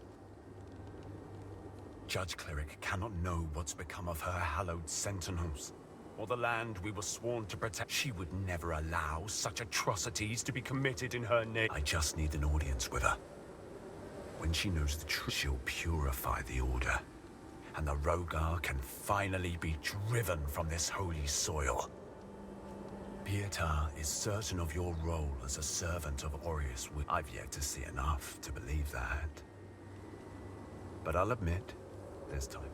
Judge Cleric cannot know what's become of her hallowed sentinels, or the land we were sworn to protect. She would never allow such atrocities to be committed in her name. I just need an audience with her. When she knows the truth, she'll purify the Order, and the Rogar can finally be driven from this holy soil. Pietà is certain of your role as a servant of Aureus. I've yet to see enough to believe that. But I'll admit, there's time.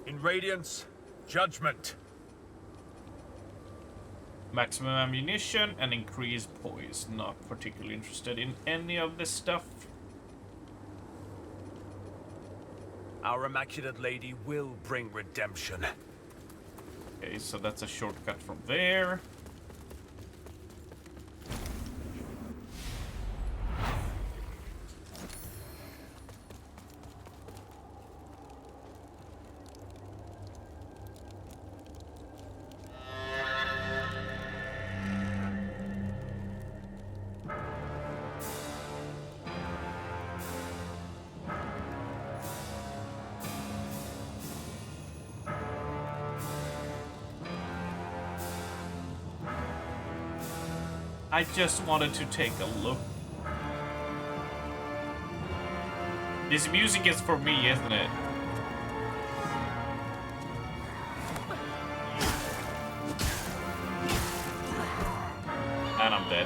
In Radiance, judgment. Maximum ammunition and increased poise. Not particularly interested in any of this stuff. Our Immaculate Lady will bring redemption. Okay, so that's a shortcut from there. I just wanted to take a look. This music is for me, isn't it? And I'm dead.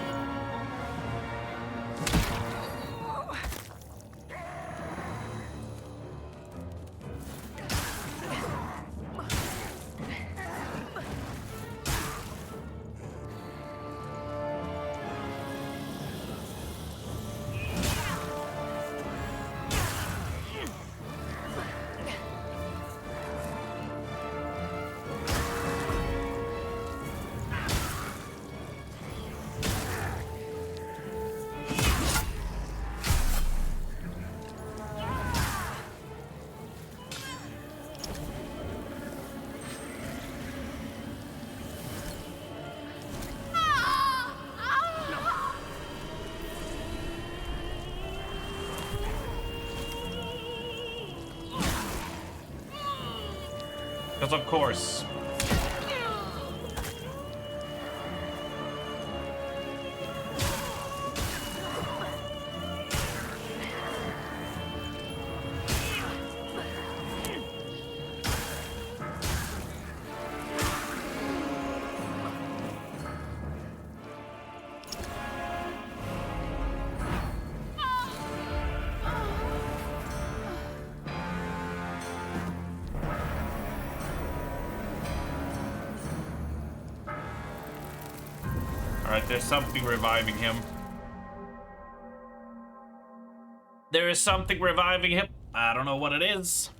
Because of course. Alright, there's something reviving him. There is something reviving him. I don't know what it is.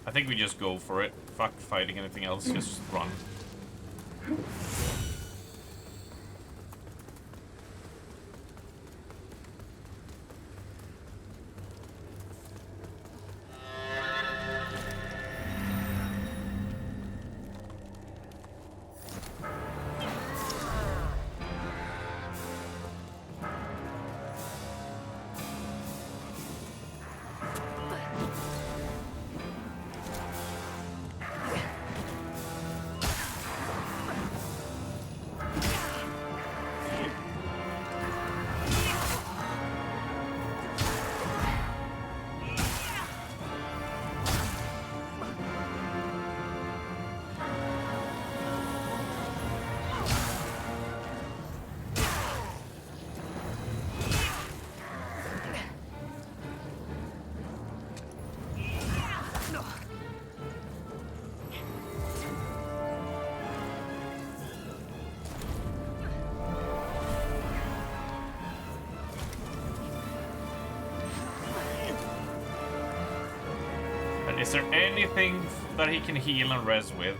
I think we just go for it. Fuck fighting anything else, just run. Is there anything that he can heal and res with?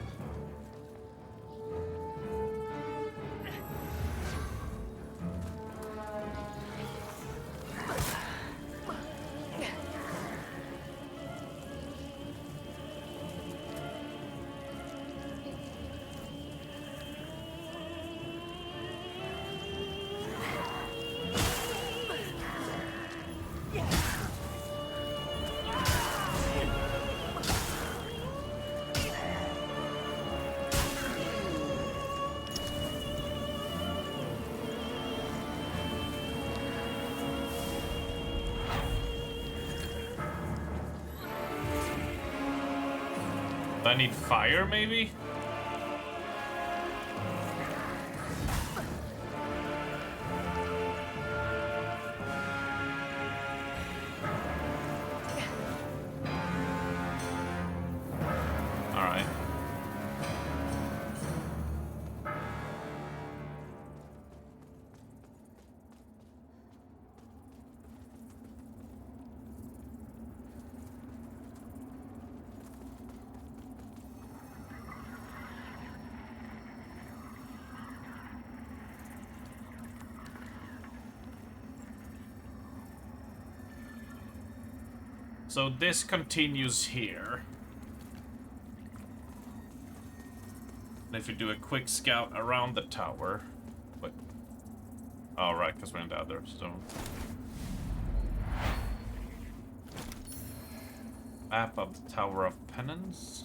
I need fire, maybe? All right. So this continues here. And if we do a quick scout around the tower... Wait. Oh, right, because we're in the other zone. Map of the Tower of Penance.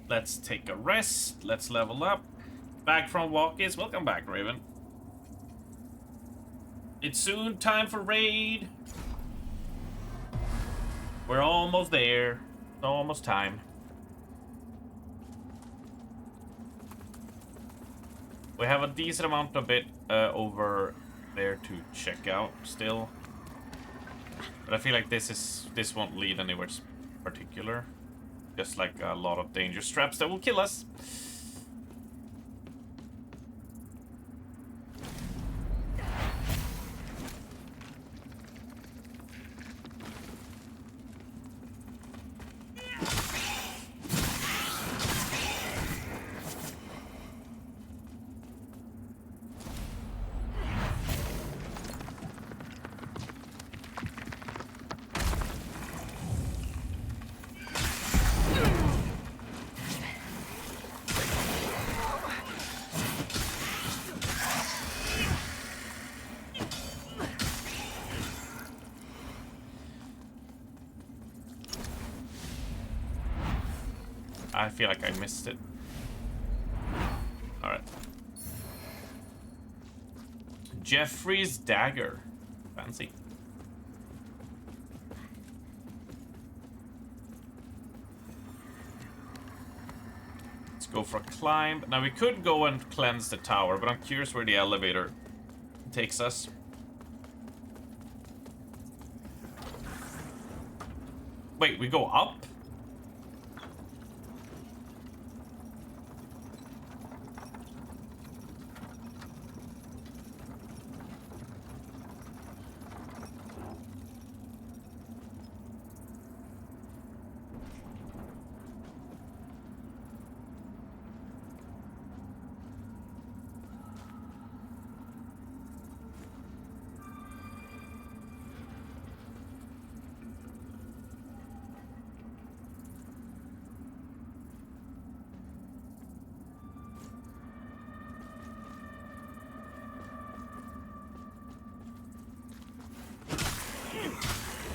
Let's take a rest. Let's level up. Back from walkies. Welcome back, Raven. It's soon time for raid. We're almost there. It's almost time. We have a decent amount of it over there to check out still. But I feel like this won't lead anywhere particular. Just like a lot of danger traps that will kill us. I feel like I missed it. Alright. Jeffrey's dagger. Fancy. Let's go for a climb. Now we could go and cleanse the tower, but I'm curious where the elevator takes us. Wait, we go up?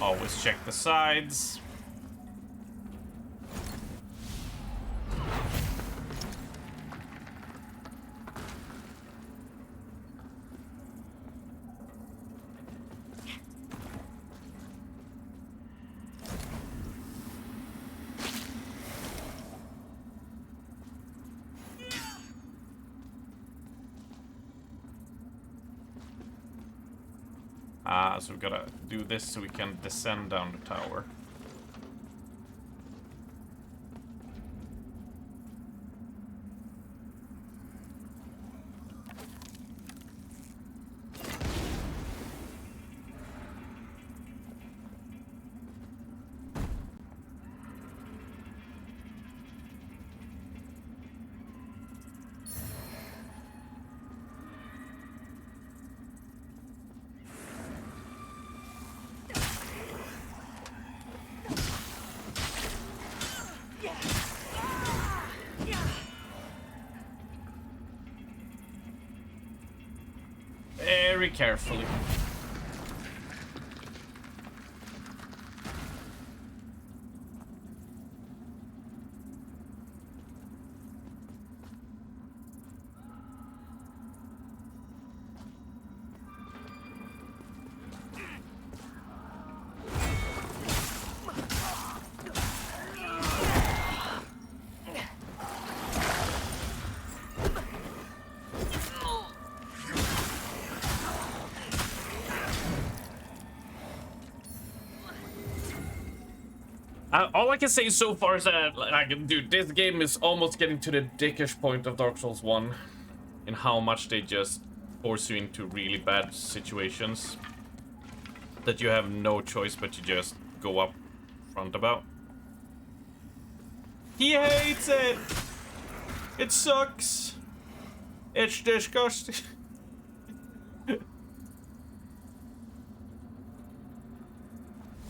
Always check the sides. So we've gotta do this so we can descend down the tower. Very carefully. All I can say so far is that, like, dude, this game is almost getting to the dickish point of Dark Souls 1 in how much they just force you into really bad situations that you have no choice but to just go up front about. He hates it! It sucks! It's disgusting.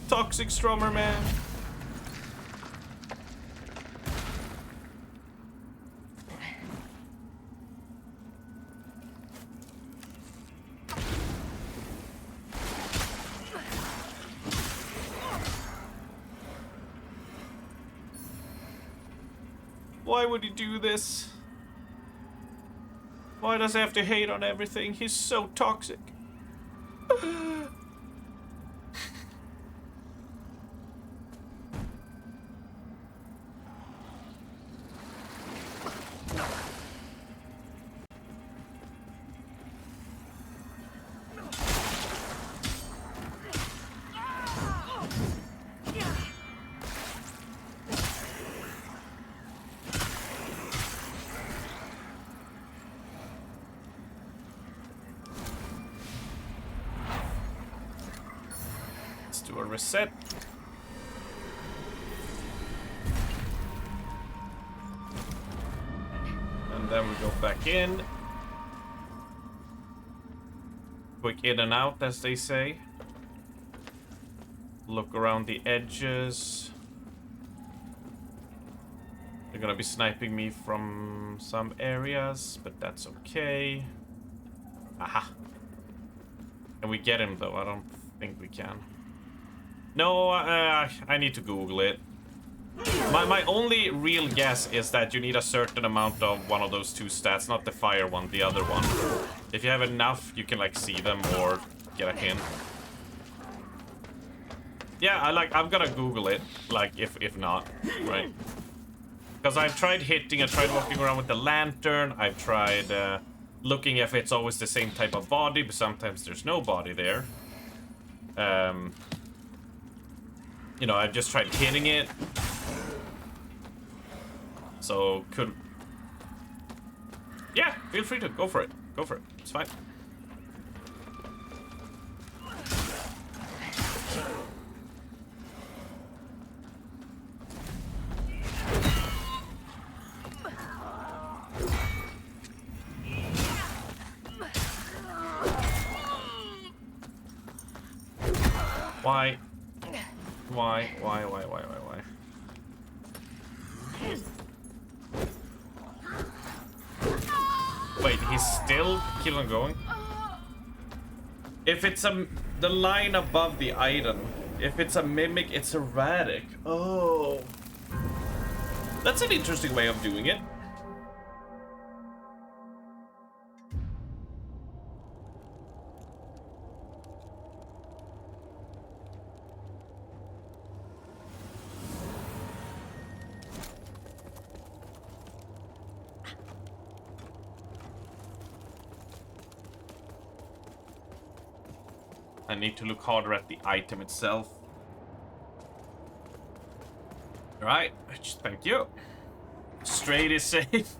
Toxic Strummer Man. Why would he do this? Why does he have to hate on everything? He's so toxic. Do a reset. And then we go back in. Quick in and out, as they say. Look around the edges. They're gonna be sniping me from some areas, but that's okay. Aha. Can we get him though? I don't think we can. No, I need to Google it. My only real guess is that you need a certain amount of one of those two stats, not the fire one, the other one. If you have enough, you can like see them or get a hint. Yeah, I'm gonna Google it, like if not, right? Because I've tried hitting, I tried walking around with the lantern, I've tried looking if it's always the same type of body, but sometimes there's no body there. You know, I've just tried hitting it. So, yeah, feel free to go for it. Go for it. It's fine. Why? Why? Wait, he's still keep on going? If it's the line above the item, if it's a mimic, it's erratic. Oh. That's an interesting way of doing it. I need to look harder at the item itself. Alright, thank you. Straight is safe.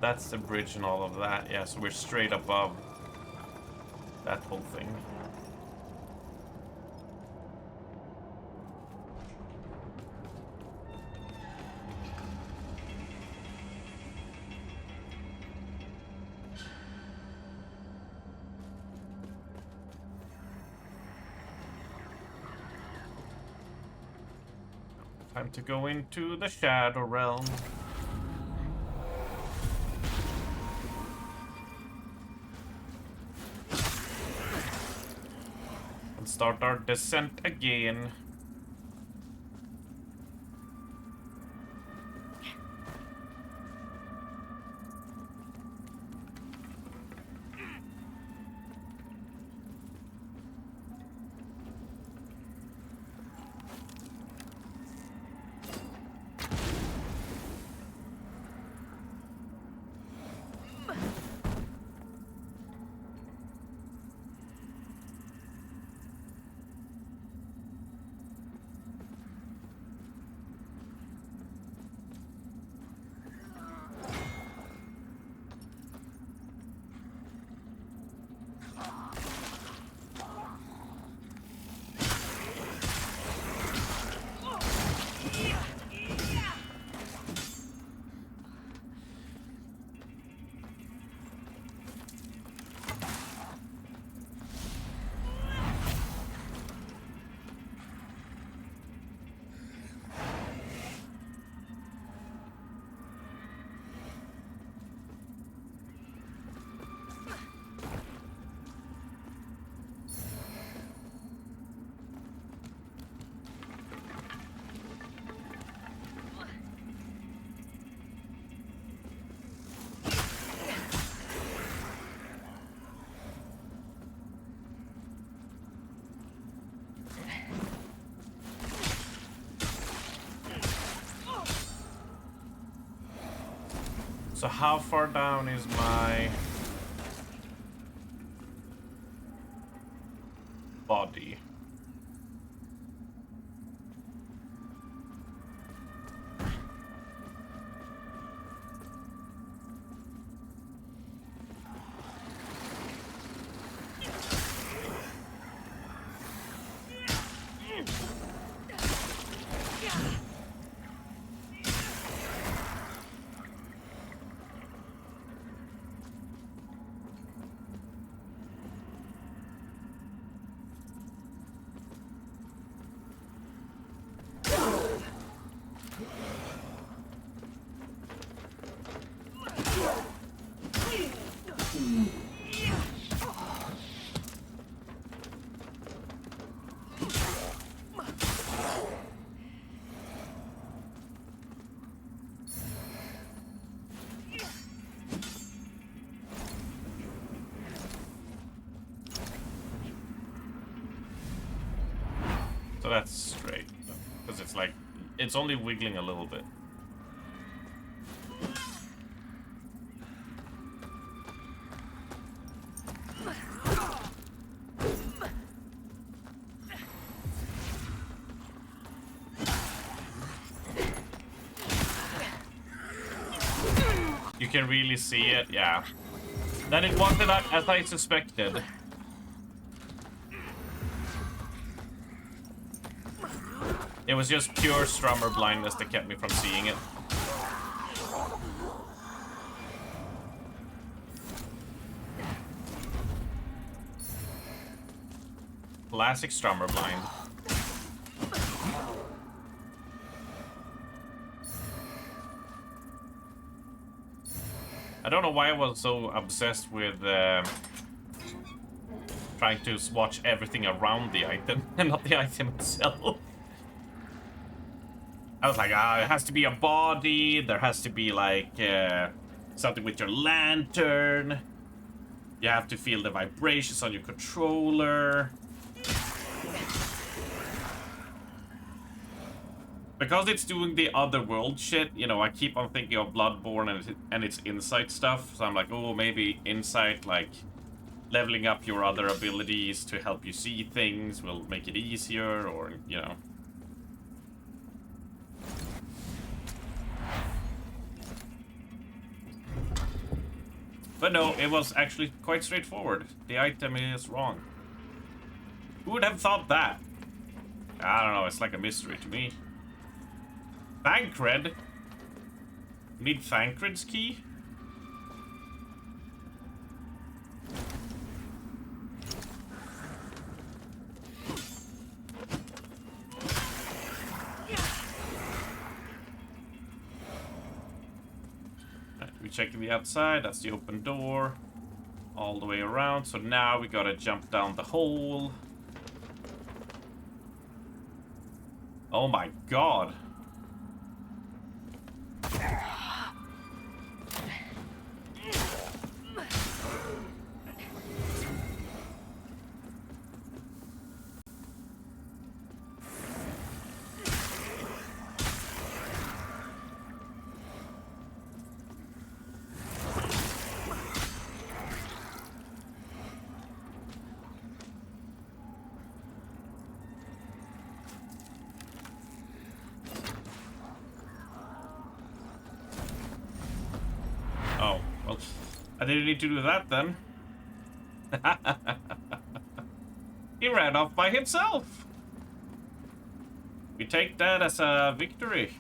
That's the bridge and all of that. Yeah, so we're straight above that whole thing. Time to go into the Shadow Realm. Start our descent again. So how far down is my body? So that's straight, because it's like, it's only wiggling a little bit. You can really see it, yeah. Then it wasn't as I suspected. It was just pure strummer blindness that kept me from seeing it. Classic strummer blind. I don't know why I was so obsessed with trying to watch everything around the item and not the item itself. I was like, it has to be a body, there has to be like something with your lantern. You have to feel the vibrations on your controller. Because it's doing the other world shit, you know, I keep on thinking of Bloodborne and its insight stuff. So I'm like, oh, maybe insight, like leveling up your other abilities to help you see things will make it easier, or, you know. But no, it was actually quite straightforward. The item is wrong. Who would have thought that? I don't know, it's like a mystery to me. Thancred? You need Thancred's key? We're checking the outside, that's the open door. All the way around, so now we gotta jump down the hole. Oh my god. Oh, well, I didn't need to do that then. He ran off by himself. We take that as a victory.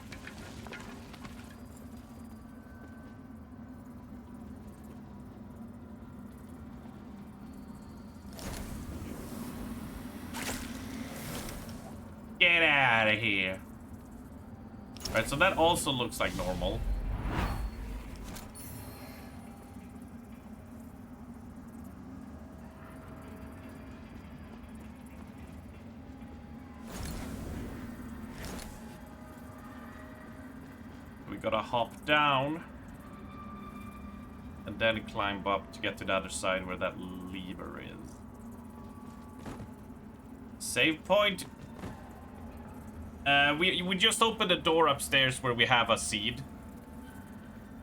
Get out of here. Right, so that also looks like normal. We gotta hop down and then climb up to get to the other side where that lever is. Save point. We just opened the door upstairs where we have a seed.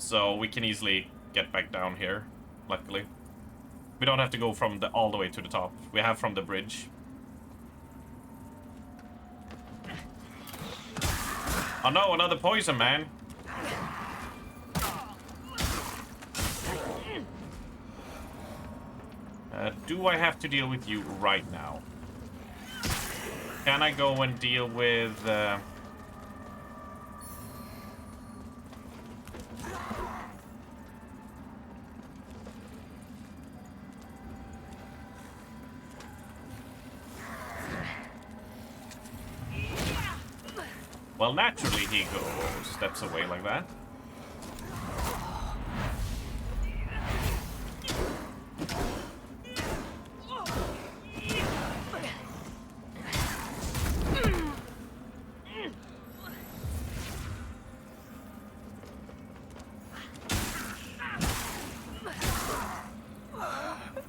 So we can easily get back down here, luckily. We don't have to go from all the way to the top. We have from the bridge. Oh no, another poison, man. Do I have to deal with you right now? Can I go and deal with... Well, naturally he steps away like that.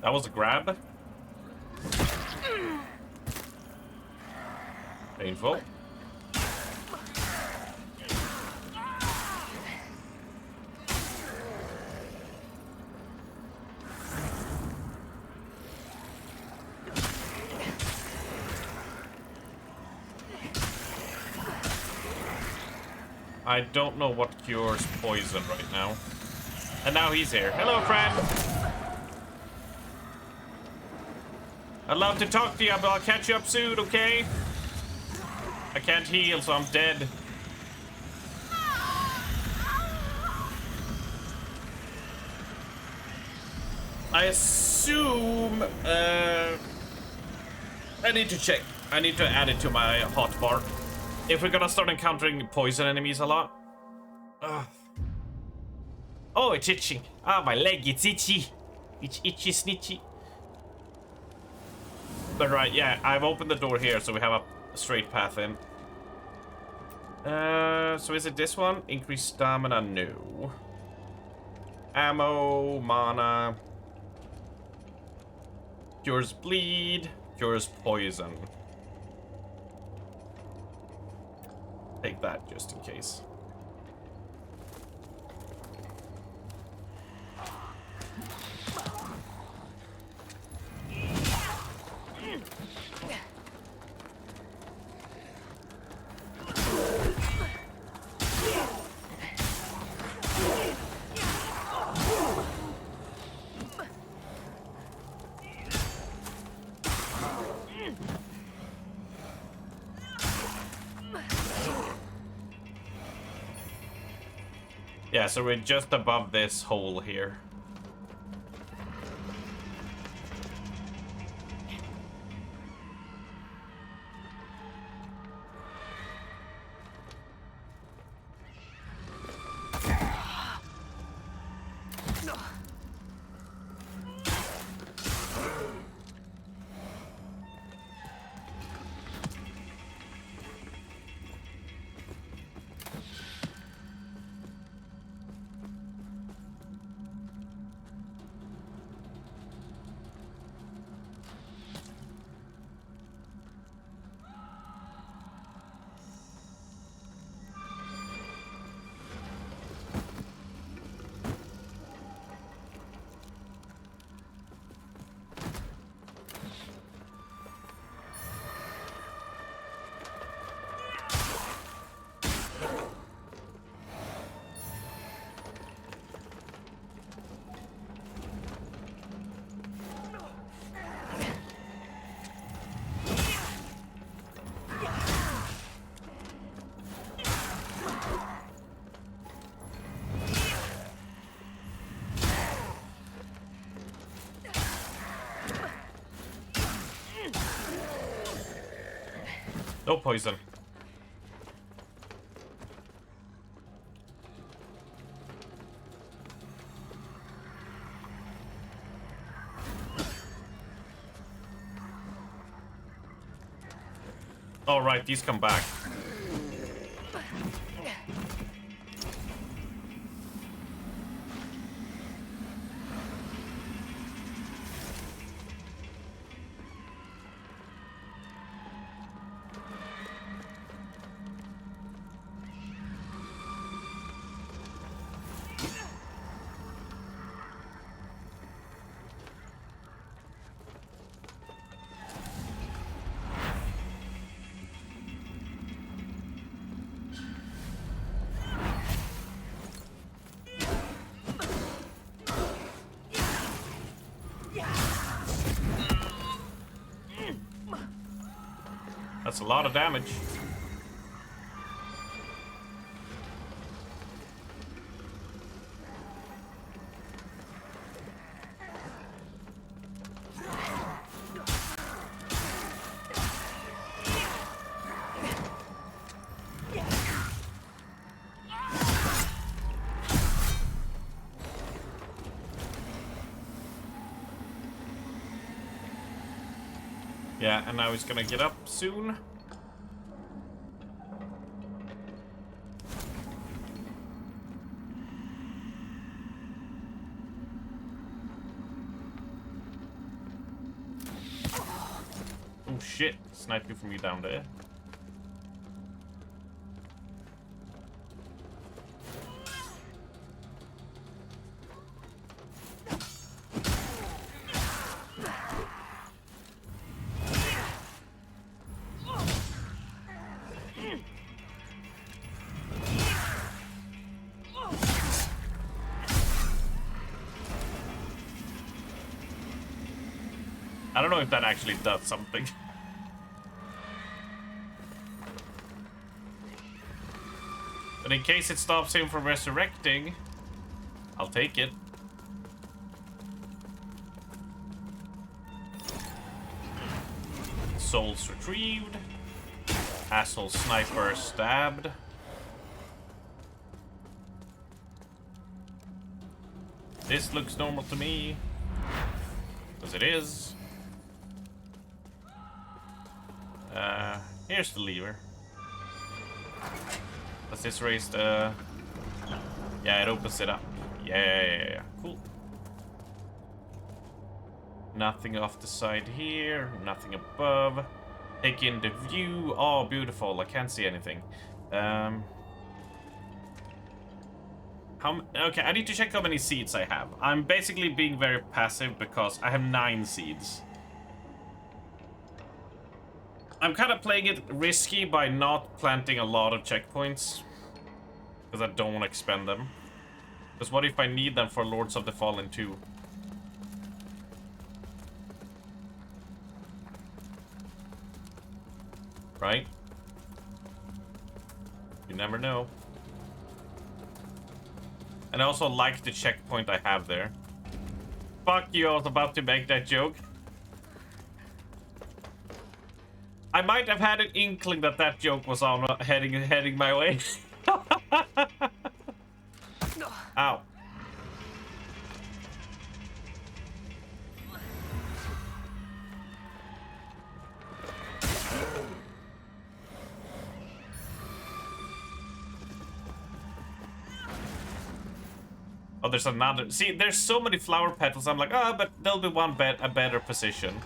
That was a grab. Painful. I don't know what cures poison right now. And now he's here. Hello, friend. I'd love to talk to you, but I'll catch you up soon, okay? I can't heal, so I'm dead. I assume... I need to check. I need to add it to my hotbar. If we're gonna start encountering poison enemies a lot. Ugh. Oh, it's itching. Ah, my leg, it's itchy. It's itchy snitchy. But right, yeah, I've opened the door here, so we have a straight path in. So is it this one? Increased stamina? No. Ammo, mana. Cures bleed. Cures poison. Take that just in case. Yeah, so we're just above this hole here. No poison. All right, these come back. That's a lot of damage. Yeah, and now he's gonna get up soon. Oh shit, sniping from you down there. I don't know if that actually does something. But in case it stops him from resurrecting, I'll take it. Souls retrieved. Asshole sniper stabbed. This looks normal to me. Because it is. Here's the lever. Does this raise the... Yeah, it opens it up. Yeah. Cool. Nothing off the side here. Nothing above. Take in the view. Oh, beautiful. I can't see anything. Okay, I need to check how many seeds I have. I'm basically being very passive because I have 9 seeds. I'm kind of playing it risky by not planting a lot of checkpoints. Because I don't want to expend them. Because what if I need them for Lords of the Fallen 2? Right? You never know. And I also like the checkpoint I have there. Fuck you, I was about to make that joke. I might have had an inkling that that joke was on heading my way. Ow. Oh, there's another. See, there's so many flower petals. I'm like, oh, but there'll be one a better position.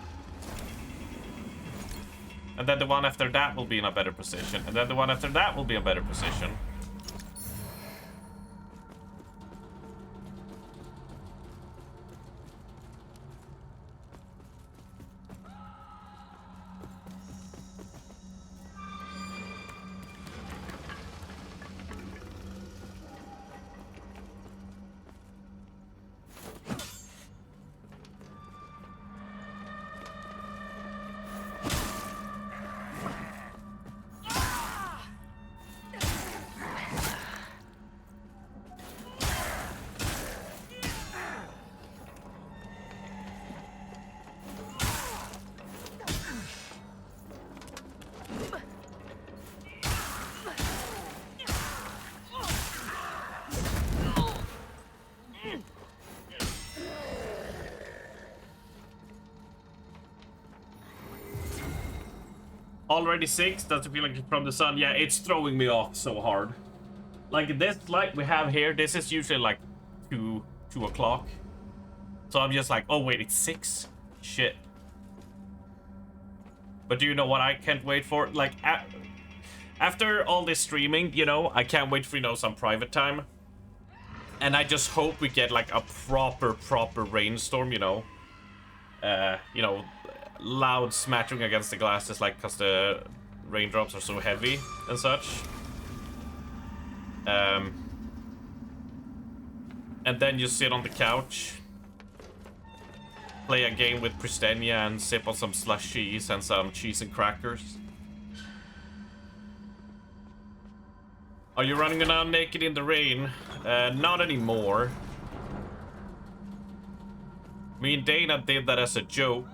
And then the one after that will be in a better position. And then the one after that will be a better position. Already 6? Doesn't feel like it's from the sun. Yeah, it's throwing me off so hard. Like this light we have here, this is usually like 2 o'clock. So I'm just like, oh wait, it's 6? Shit. But do you know what I can't wait for? Like, after all this streaming, you know, I can't wait for, you know, some private time. And I just hope we get like a proper rainstorm, you know. You know, loud smattering against the glasses, like, because the raindrops are so heavy and such. And then you sit on the couch, play a game with Pristenia and sip on some slushies and some cheese and crackers. Are you running around naked in the rain? Not anymore. Me and Dana did that as a joke.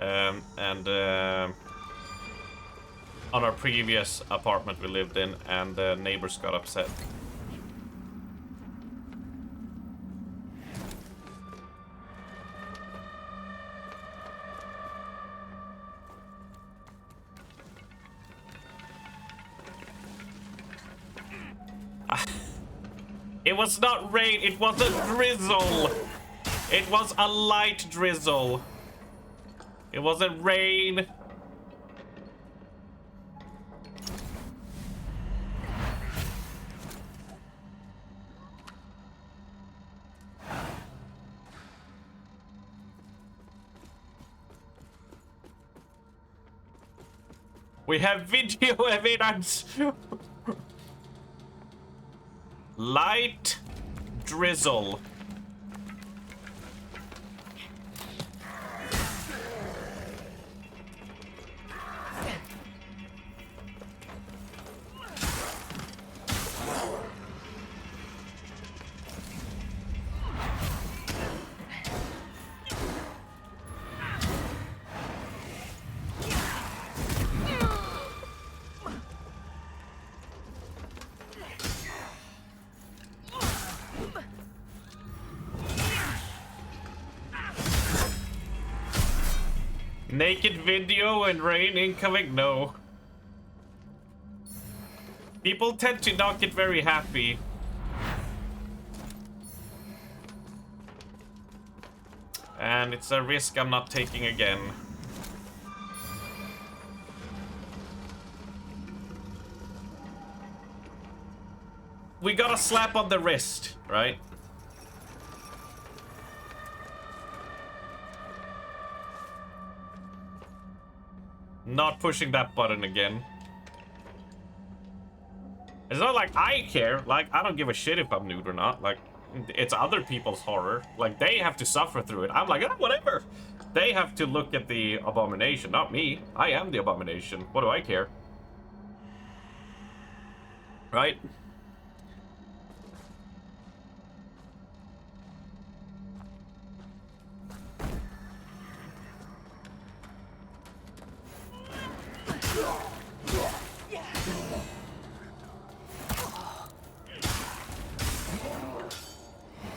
On our previous apartment we lived in, and the neighbors got upset. It was not rain, it was a drizzle. It was a light drizzle. It wasn't rain. We have video evidence. Light drizzle. Naked video and rain incoming? No. People tend to not get very happy. And it's a risk I'm not taking again. We got a slap on the wrist, right? Not pushing that button again. It's not like I care. Like, I don't give a shit if I'm nude or not. Like, it's other people's horror. Like, they have to suffer through it. I'm like, oh, whatever. They have to look at the abomination, not me. I am the abomination. What do I care? Right?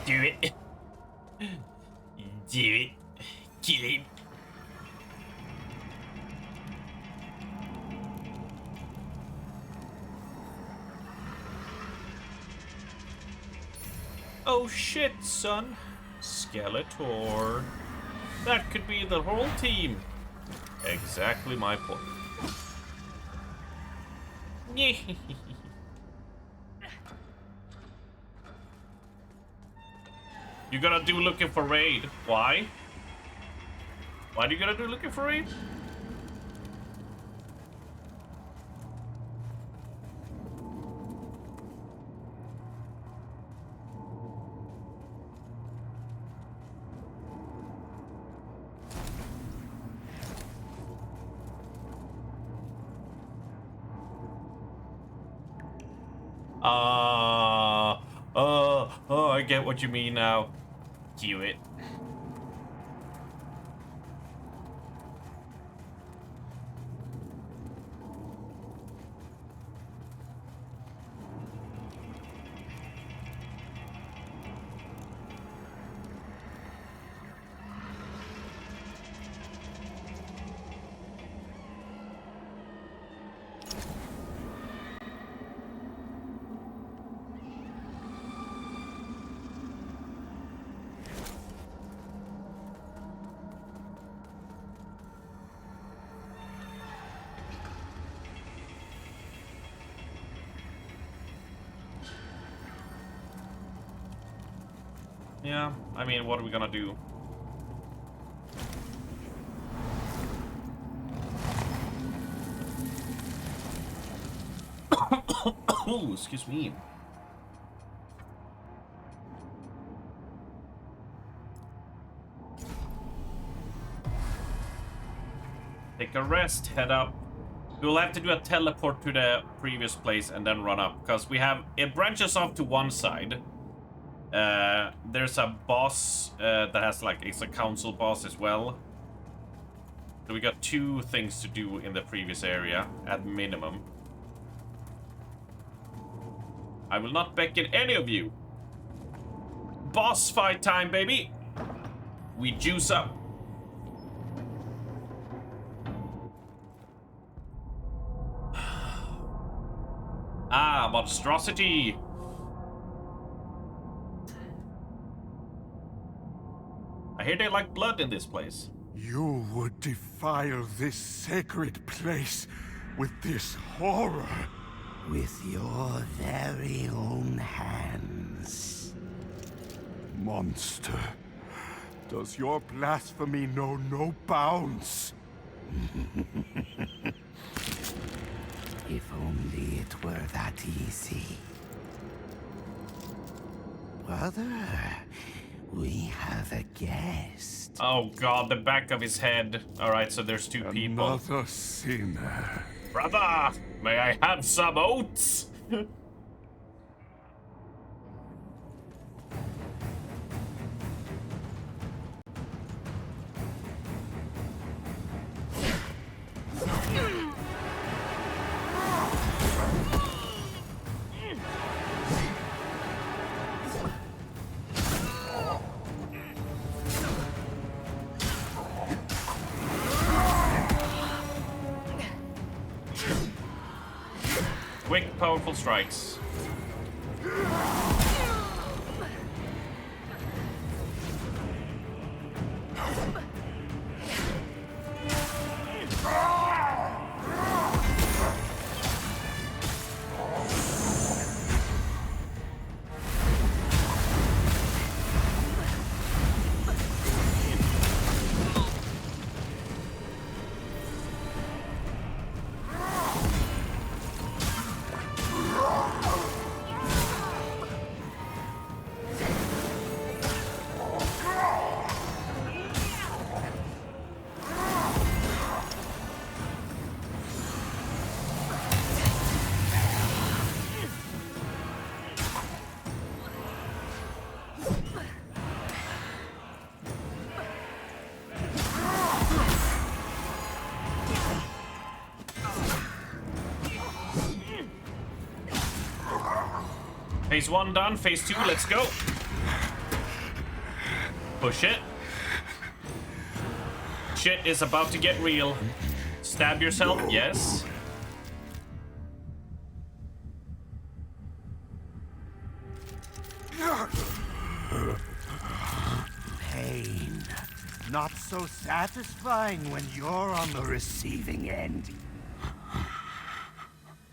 Do it. Do it. Kill him. Oh shit, son. Skeletor. That could be the whole team. Exactly my point. You gotta do looking for raid. Why? Why do you gotta do looking for raid? Oh, I get what you mean now. Cue it. Yeah, I mean, what are we gonna do? Oh, excuse me. Take a rest, head up. We'll have to do a teleport to the previous place and then run up, because it branches off to one side. There's a boss that has it's a council boss as well. So we got 2 things to do in the previous area at minimum. I will not beckon any of you. Boss fight time, baby. We juice up. Ah, monstrosity. I hear they like blood in this place. You would defile this sacred place with this horror. With your very own hands. Monster, does your blasphemy know no bounds? If only it were that easy. Brother, we have a guest. Oh god, the back of his head. Alright, so there's 2 people. Another sinner. Brother, may I have some oats? Quick, powerful strikes. Phase 1 done, phase 2, let's go. Push it. Shit is about to get real. Stab yourself, yes. Pain. Not so satisfying when you're on the receiving end.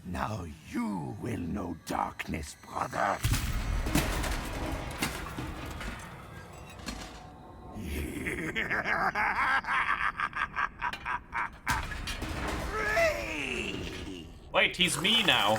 Now you will know darkness, brother. Wait, he's me now.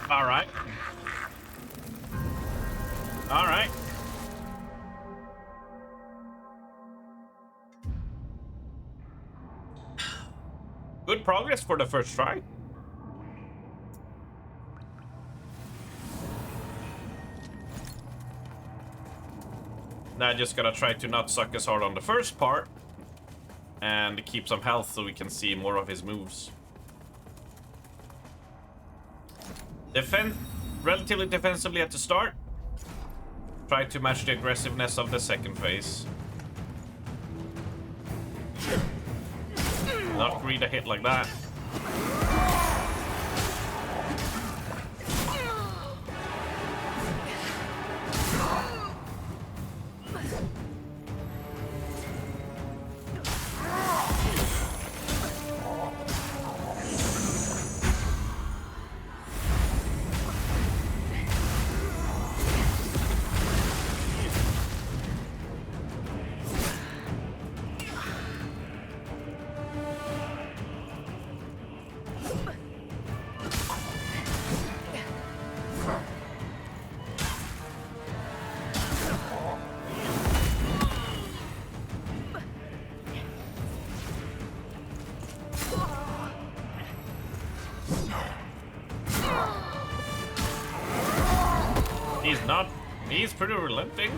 Alright. Alright. Good progress for the first try. Now I'm just gonna try to not suck as hard on the first part and keep some health so we can see more of his moves. Defend relatively defensively at the start. Try to match the aggressiveness of the second phase. Not read a hit like that. He's pretty relenting.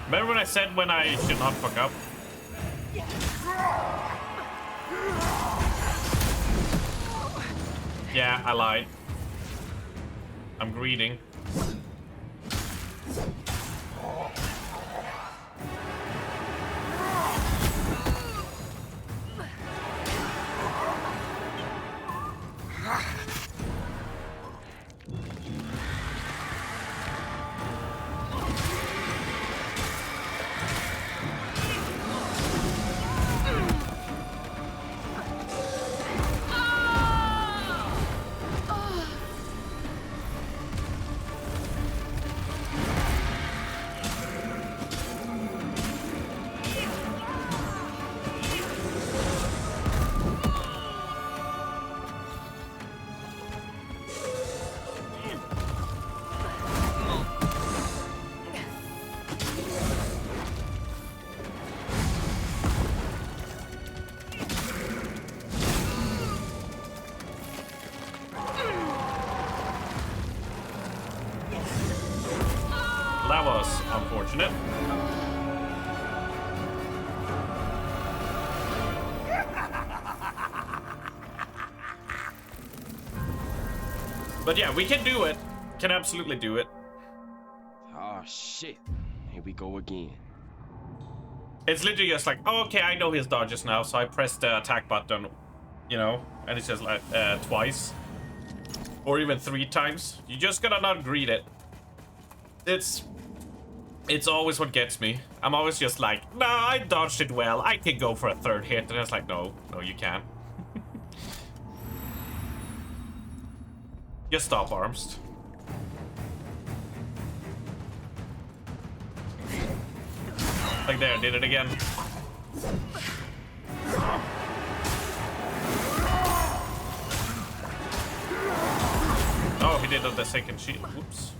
Remember when I said when I should not fuck up? Yeah, I lied. I'm greeting. That was unfortunate. But yeah, we can do it. Can absolutely do it. Oh shit. Here we go again. It's literally just like, oh, okay, I know his dodges now, so I press the attack button, you know, and it's just like twice. Or even 3 times. You just gotta not greet it. It's always what gets me. I'm always just like, no, I dodged it well. I can go for a 3rd hit. And it's like, no, you can't. Just stop, Armst. Like there, did it again. Oh, he did on the second shield. Whoops.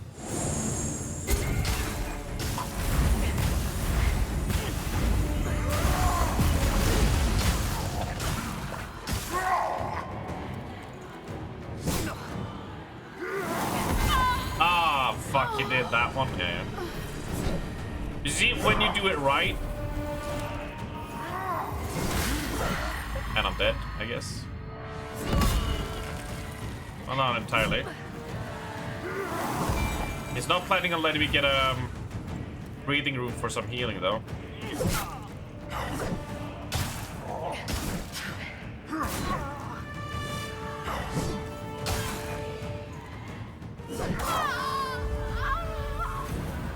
Ah, fuck, he did that one. Yeah. You see, when you do it right. And I'm dead, I guess. Well, not entirely. He's not planning on letting me get a breathing room for some healing, though.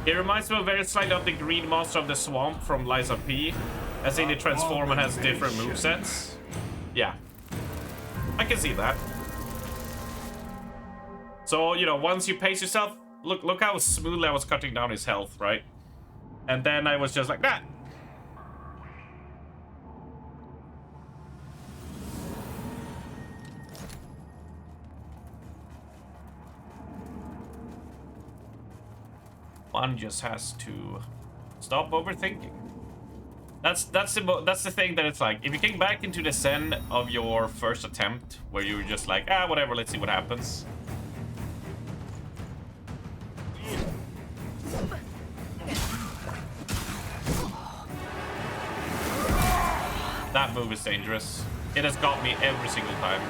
It reminds me very slightly of the green monster of the swamp from Liza P. As in, it transforms and has different movesets. Yeah. I can see that. So, you know, once you pace yourself, look how smoothly I was cutting down his health, right? And then I was just like that. One just has to Stop overthinking. That's the thing that it's like. If you get back into the zen of your first attempt, where you were just like, ah, whatever, let's see what happens. That move is dangerous. It has got me every single time.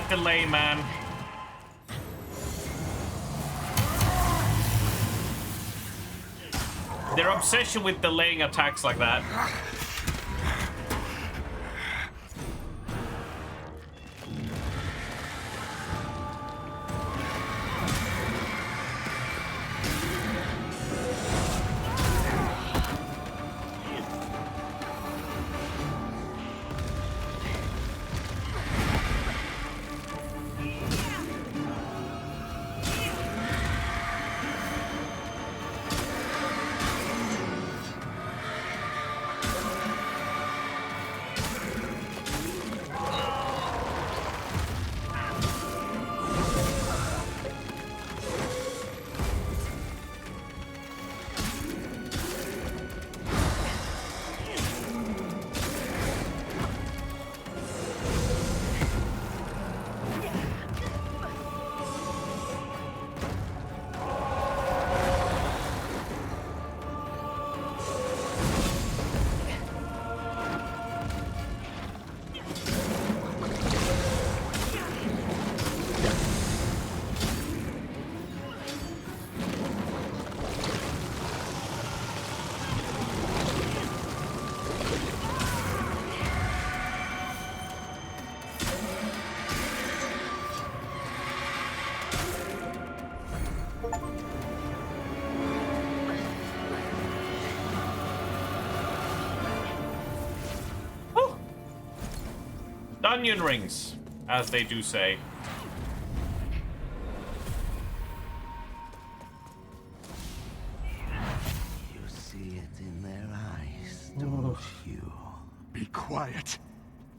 Delay, man. Their obsession with delaying attacks like that. Onion rings, as they do say. You see it in their eyes, don't you? Be quiet.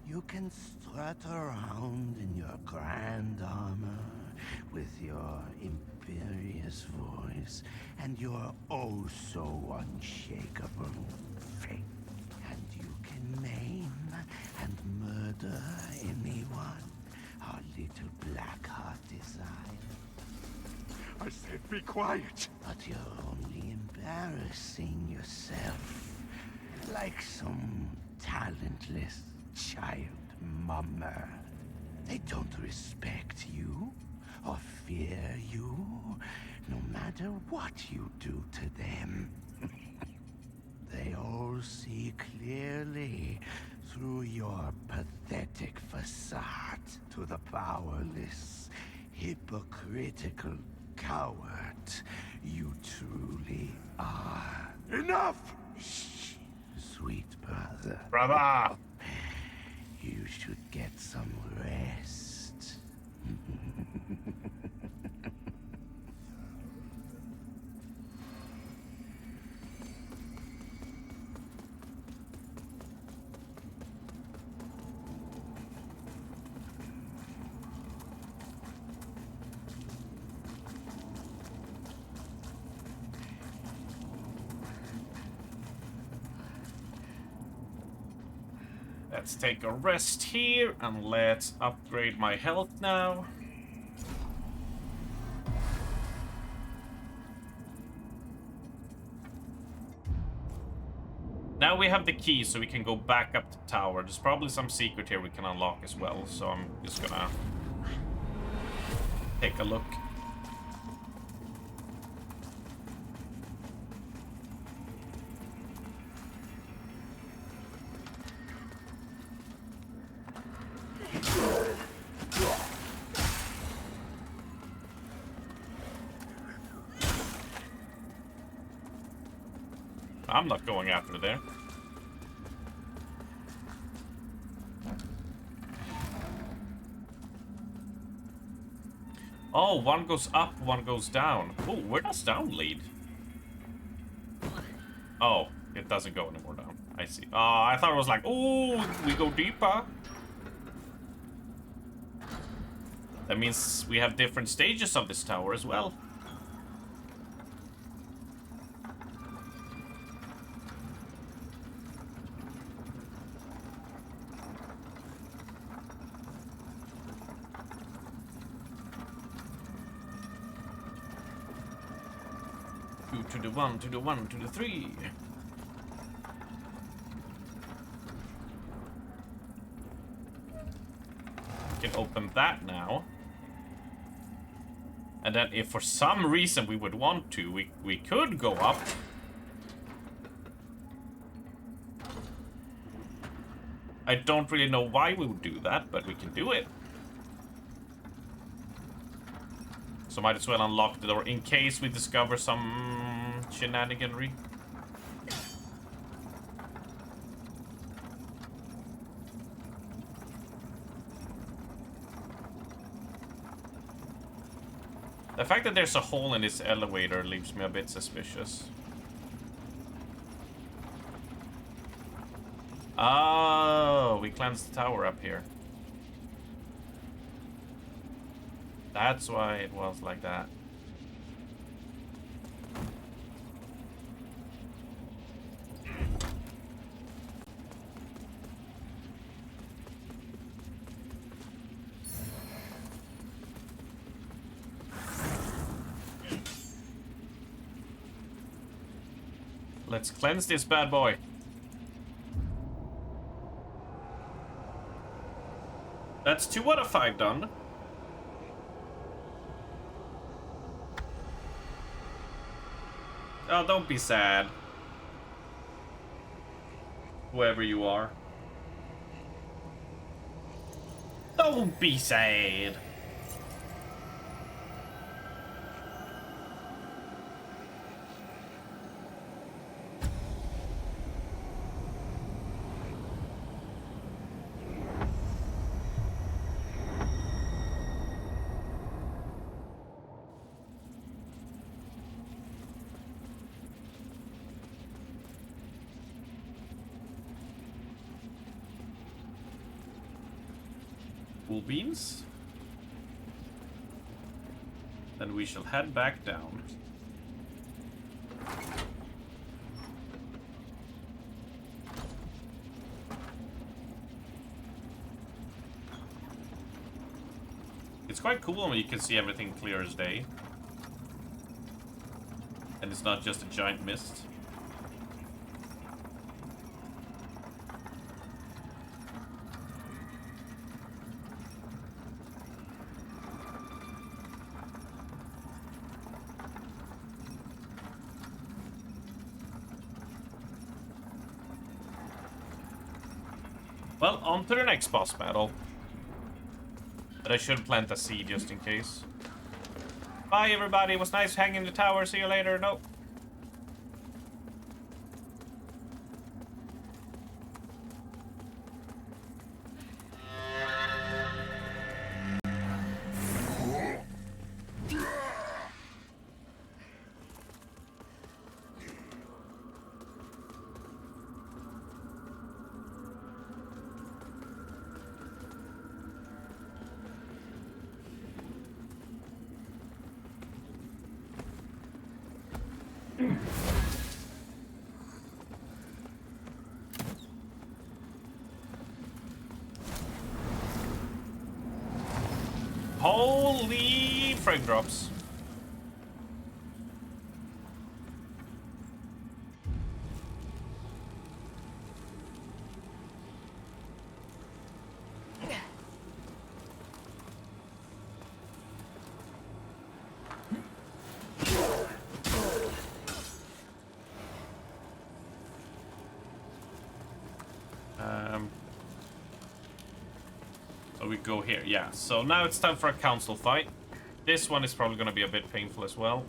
You can strut around in your grand armor with your imperious voice and your oh so unshakable faith. And you can maim and murder anyone our little black heart desires. I said be quiet. But you're only embarrassing yourself, like some talentless child mummer. They don't respect you or fear you, no matter what you do to them. They all see clearly through your pathetic facade to the powerless, hypocritical coward you truly are. Enough! Shh, sweet brother. Brother! You should get some rest. Let's take a rest here and let's upgrade my health now. Now we have the key, so we can go back up the tower. There's probably some secret here we can unlock as well, so I'm just gonna take a look. I'm not going after there. Oh, one goes up, one goes down. Oh, where does down lead? Oh, it doesn't go anymore down. I see. I thought it was like, oh, we go deeper. That means we have different stages of this tower as well. To the 1, to the 1, to the 3. We can open that now. And then if for some reason we would want to, we could go up. I don't really know why we would do that, but we can do it. So might as well unlock the door in case we discover some shenaniganry. The fact that there's a hole in this elevator leaves me a bit suspicious. Oh, we cleansed the tower up here. That's why it was like that. Let's cleanse this bad boy. That's 2 out of 5 done. Oh, don't be sad. Whoever you are. Don't be sad. Cool beans. Then we shall head back down. It's quite cool when you can see everything clear as day. And it's not just a giant mist. Well, on to the next boss battle. But I should plant a seed just in case. Bye, everybody. It was nice hanging in the tower. See you later. Nope. Holy frame drops. So we go here, yeah. So now it's time for a council fight. This one is probably going to be a bit painful as well.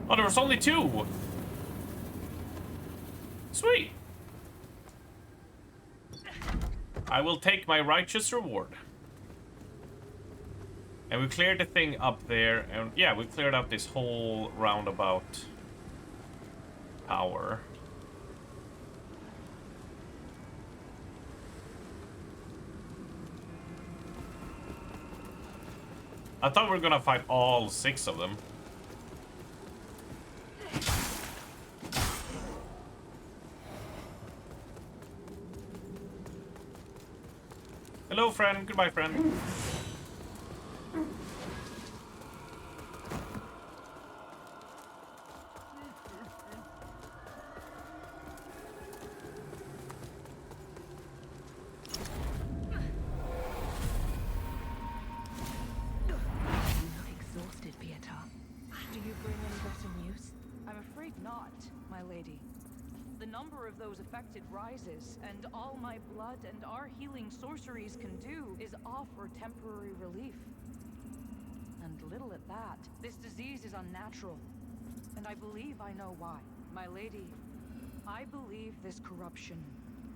Oh, there was only 2. Sweet. I will take my righteous reward. And we cleared the thing up there. And yeah, we cleared up this whole roundabout tower. I thought we were gonna fight all 6 of them. Hello, friend. Goodbye, friend. Exhausted, Beata. Do you bring any better news? I'm afraid not, my lady. The number of those affected rises, and all my blood and our healing sorceries can do is offer temporary relief. And little at that. This disease is unnatural, and I believe I know why. My lady, I believe this corruption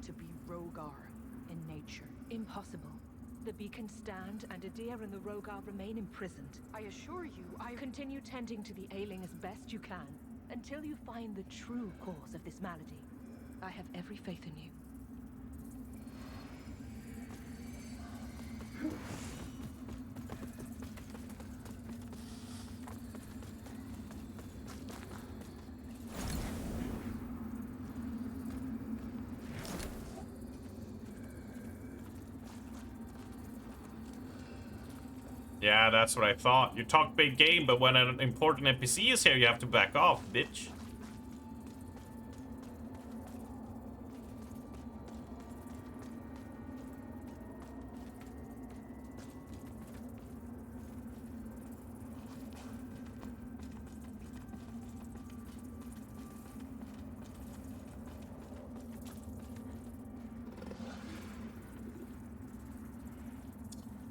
to be Rogar in nature. Impossible. The beacons stand, and Adir and the Rogar remain imprisoned. I assure you, I continue tending to the ailing as best you can, until you find the true cause of this malady. I have every faith in you. Yeah, that's what I thought. You talk big game, but when an important NPC is here, you have to back off, bitch.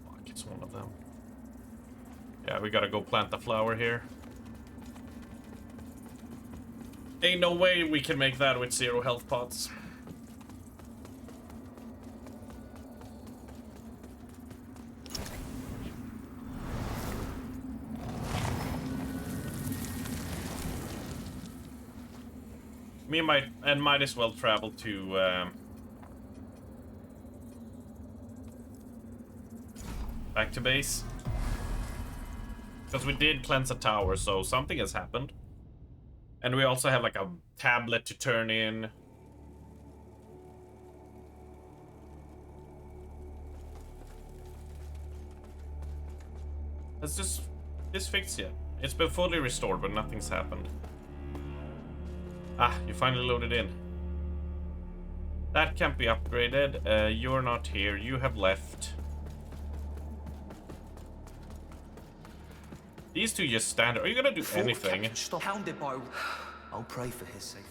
Fuck, it's one of them. Yeah, we gotta go plant the flower here. Ain't no way we can make that with 0 health pots. Me might as well travel to Back to base. Because we did cleanse a tower, so something has happened. And we also have like a tablet to turn in. Let's just... This fixed yet. It's been fully restored, but nothing's happened. Ah, you finally loaded in. That can't be upgraded. You're not here. You have left. These two just stand. Are you gonna do anything? Stop hounded by... I'll pray for his sake.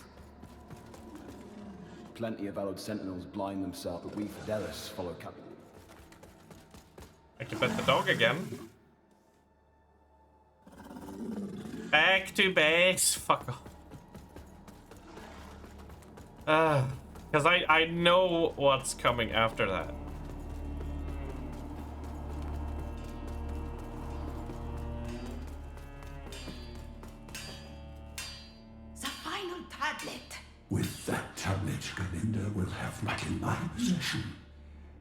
Plenty of hallowed sentinels blind themselves, but we Fidelis follow Captain. I can pet the dog again. Back to base. Fuck off. Because I know what's coming after that. The final tablet. With that tablet, Galinda will have back in my possession.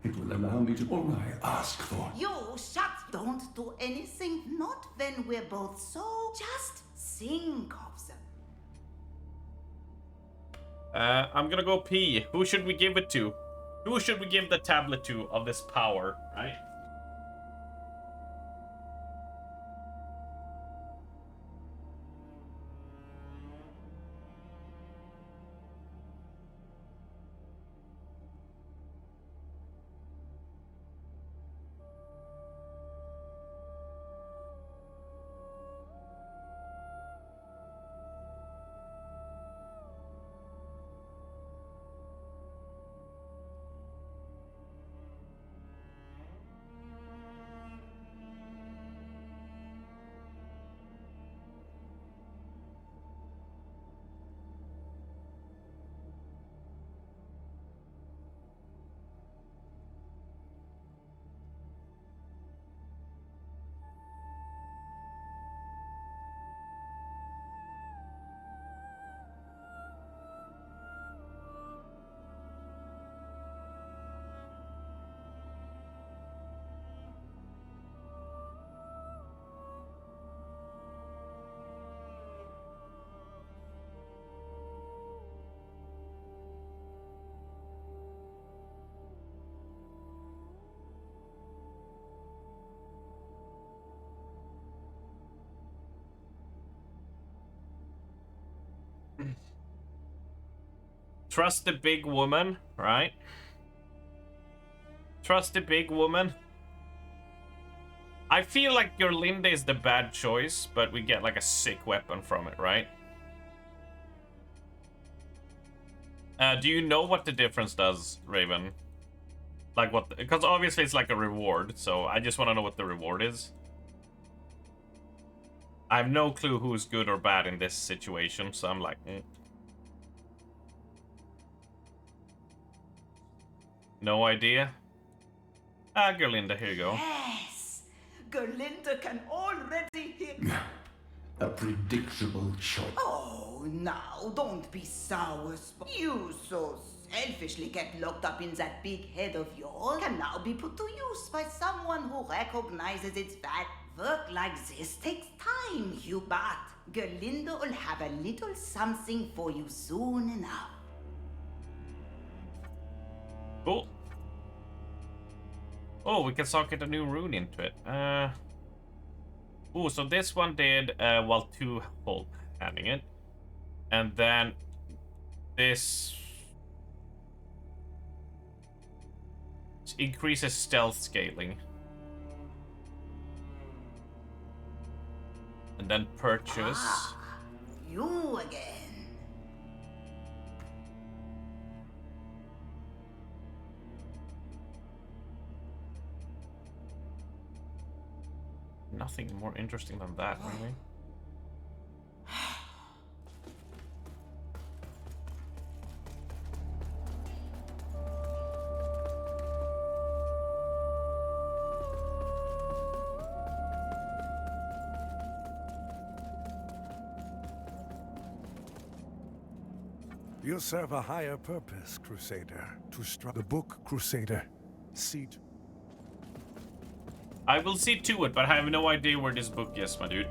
It will allow me to all I ask for. You shut. Don't do anything. Not when we're both so. Just think of them. I'm gonna go pee. Who should we give it to? Who should we give the tablet to of this power, right? Trust the big woman, right? Trust the big woman. I feel like your Linda is the bad choice, but we get like a sick weapon from it, right? Do you know what the difference does, Raven? Like what? Because obviously it's like a reward, so I just want to know what the reward is. I have no clue who's good or bad in this situation, so I'm like... No idea. Ah, Gerlinda, here you go. Yes! Gerlinda can already hear... A predictable choice. Oh, now, don't be sour. You so selfishly kept locked up in that big head of yours can now be put to use by someone who recognizes its value. Work like this takes time, you but Gerlinda will have a little something for you soon enough. Cool. Oh, we can socket a new rune into it. Oh, so this one did while two hold handing it, and then this increases stealth scaling, and then purchase. Ah, you again. Nothing more interesting than that, really. You serve a higher purpose, Crusader. To strike the book, Crusader. Seed. I will see to it, but I have no idea where this book is, my dude.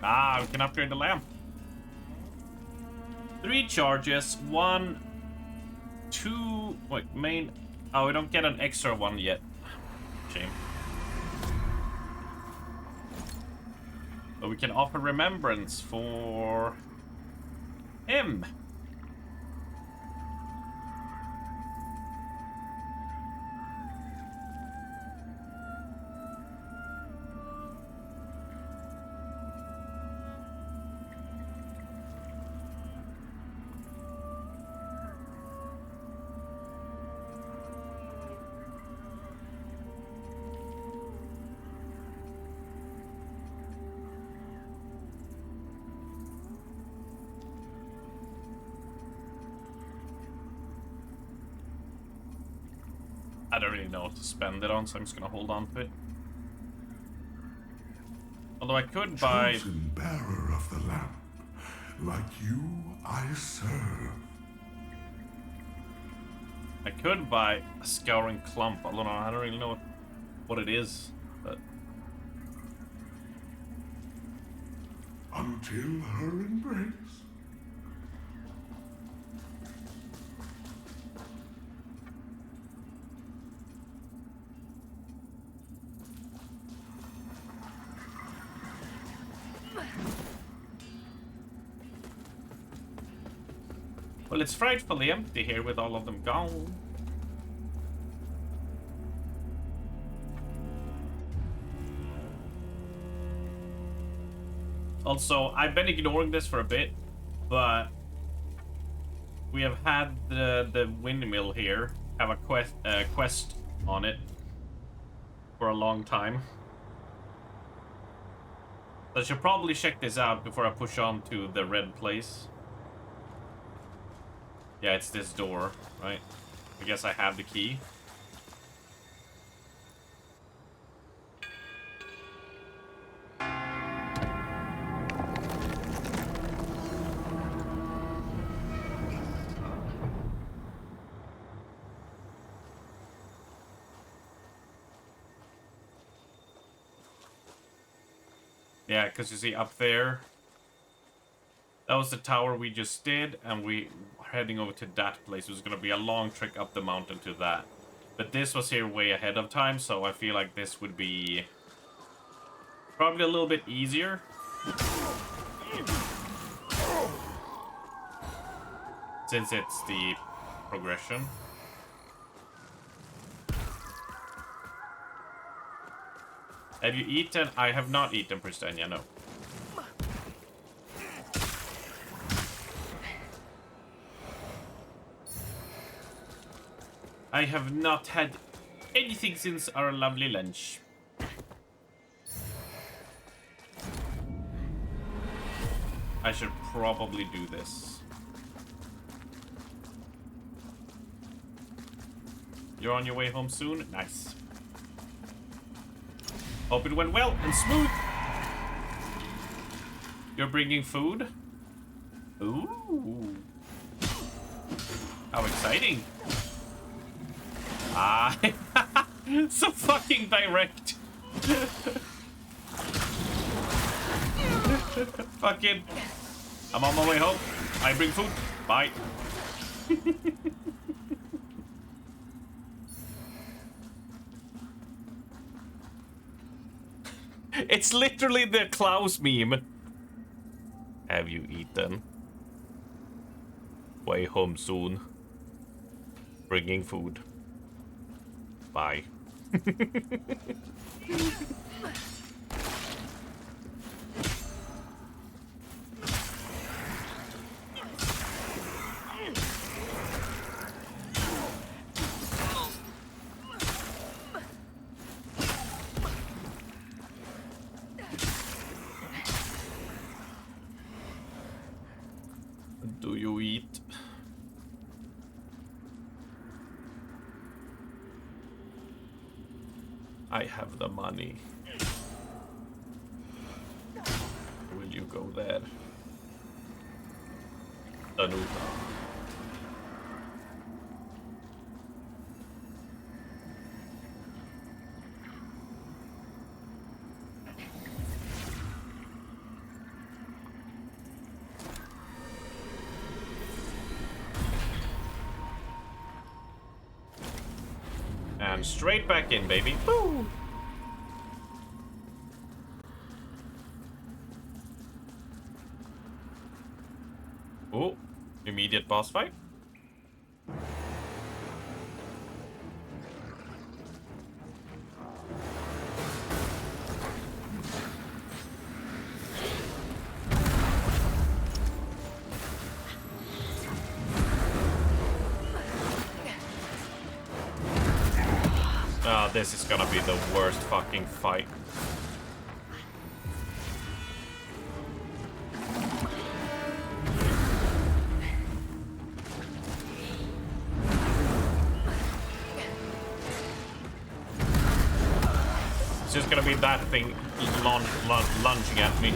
Ah, we can upgrade the lamp. 3 charges, 1, 2... Wait, main... Oh, we don't get an extra one yet. Shame. But we can offer remembrance for... him. I don't really know what to spend it on, so I'm just gonna hold on to it. Although I could buy... Chosen bearer of the lamp, like you I serve. I could buy a scouring clump. I don't really know what it is, but... Until her embrace. Well, it's frightfully empty here with all of them gone. Also, I've been ignoring this for a bit, but we have had the windmill here have a quest on it for a long time. So I should probably check this out before I push on to the red place. Yeah, it's this door, right? I guess I have the key. Yeah, because you see up there, that was the tower we just did, and we are heading over to that place. It was going to be a long trek up the mountain to that. But this was here way ahead of time, so I feel like this would be probably a little bit easier. Since it's the progression. Have you eaten? I have not eaten Pristania, no. I have not had anything since our lovely lunch. I should probably do this. You're on your way home soon? Nice. Hope it went well and smooth. You're bringing food? Ooh. How exciting. Ah, so fucking direct. Fucking. I'm on my way home. I bring food. Bye. It's literally the Klaus meme. Have you eaten? Way home soon. Bringing food. Bye. Do you eat? I have the money. Will you go there. Danuta. And straight back in, baby. Woo! Oh, immediate boss fight. This is gonna be the worst fucking fight. It's just gonna be that thing lunging at me.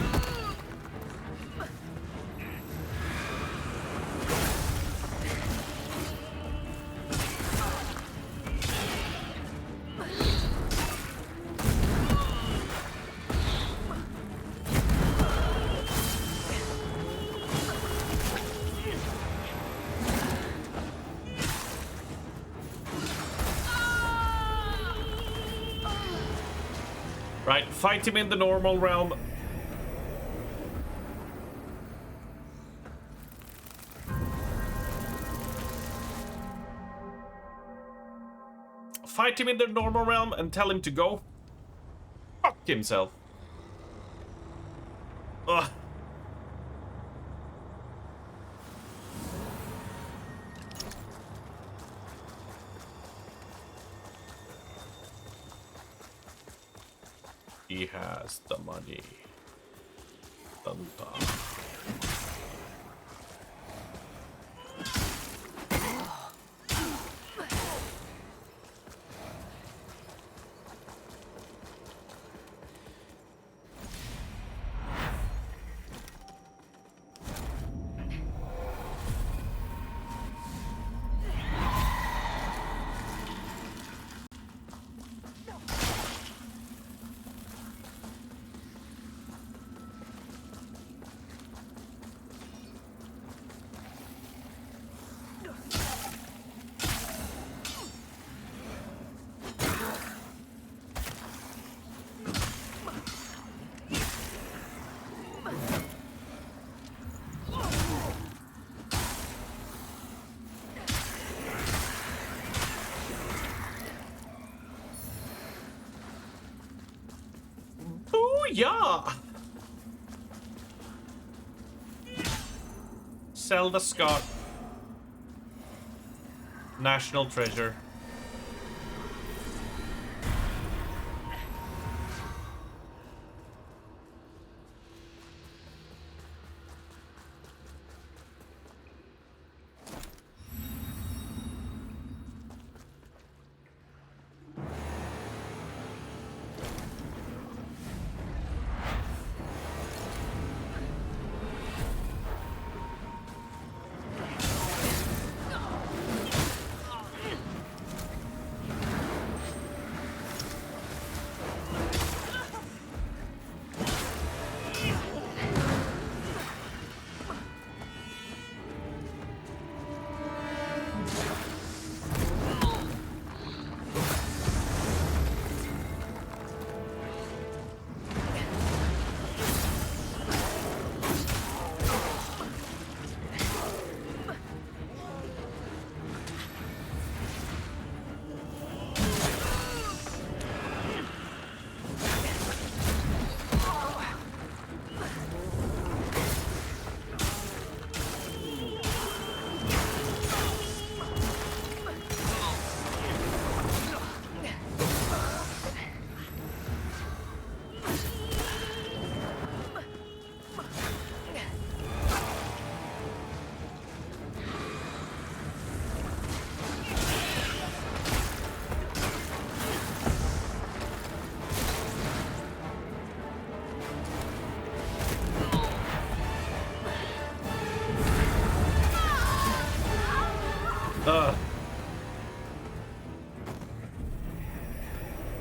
Right, fight him in the normal realm. Fight him in the normal realm and tell him to go fuck himself. Ugh. He has the money. Dun, dun. Yeah. Zelda Scott. National treasure.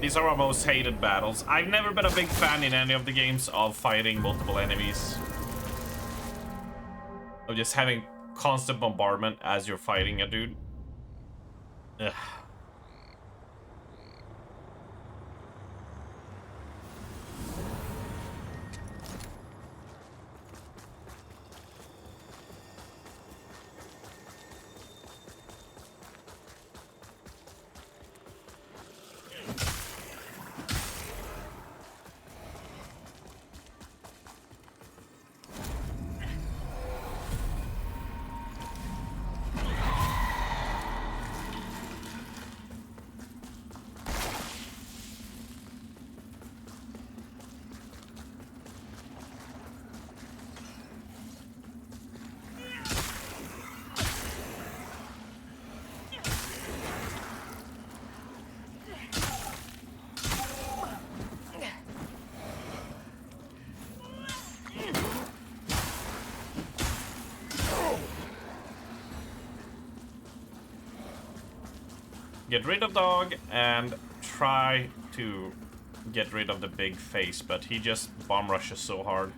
These are our most hated battles. I've never been a big fan in any of the games of fighting multiple enemies. Of just having constant bombardment as you're fighting a dude. Ugh. Get rid of dog and try to get rid of the big face, but he just bomb rushes so hard.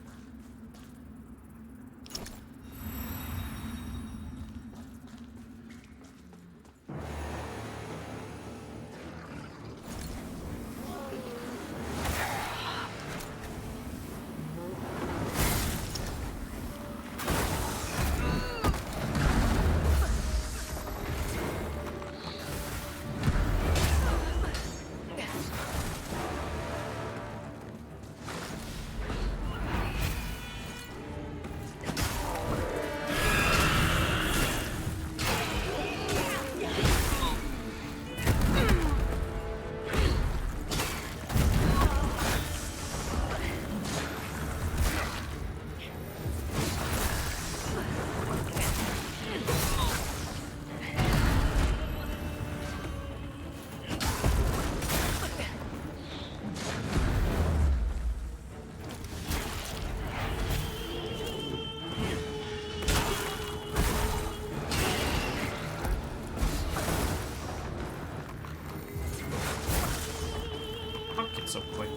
So quick.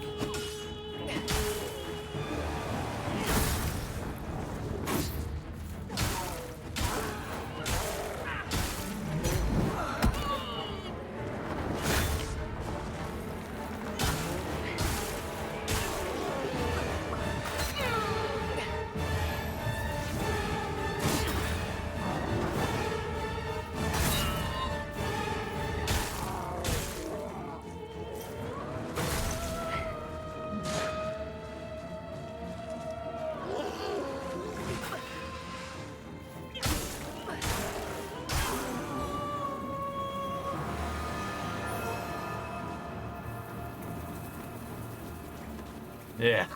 Yeah.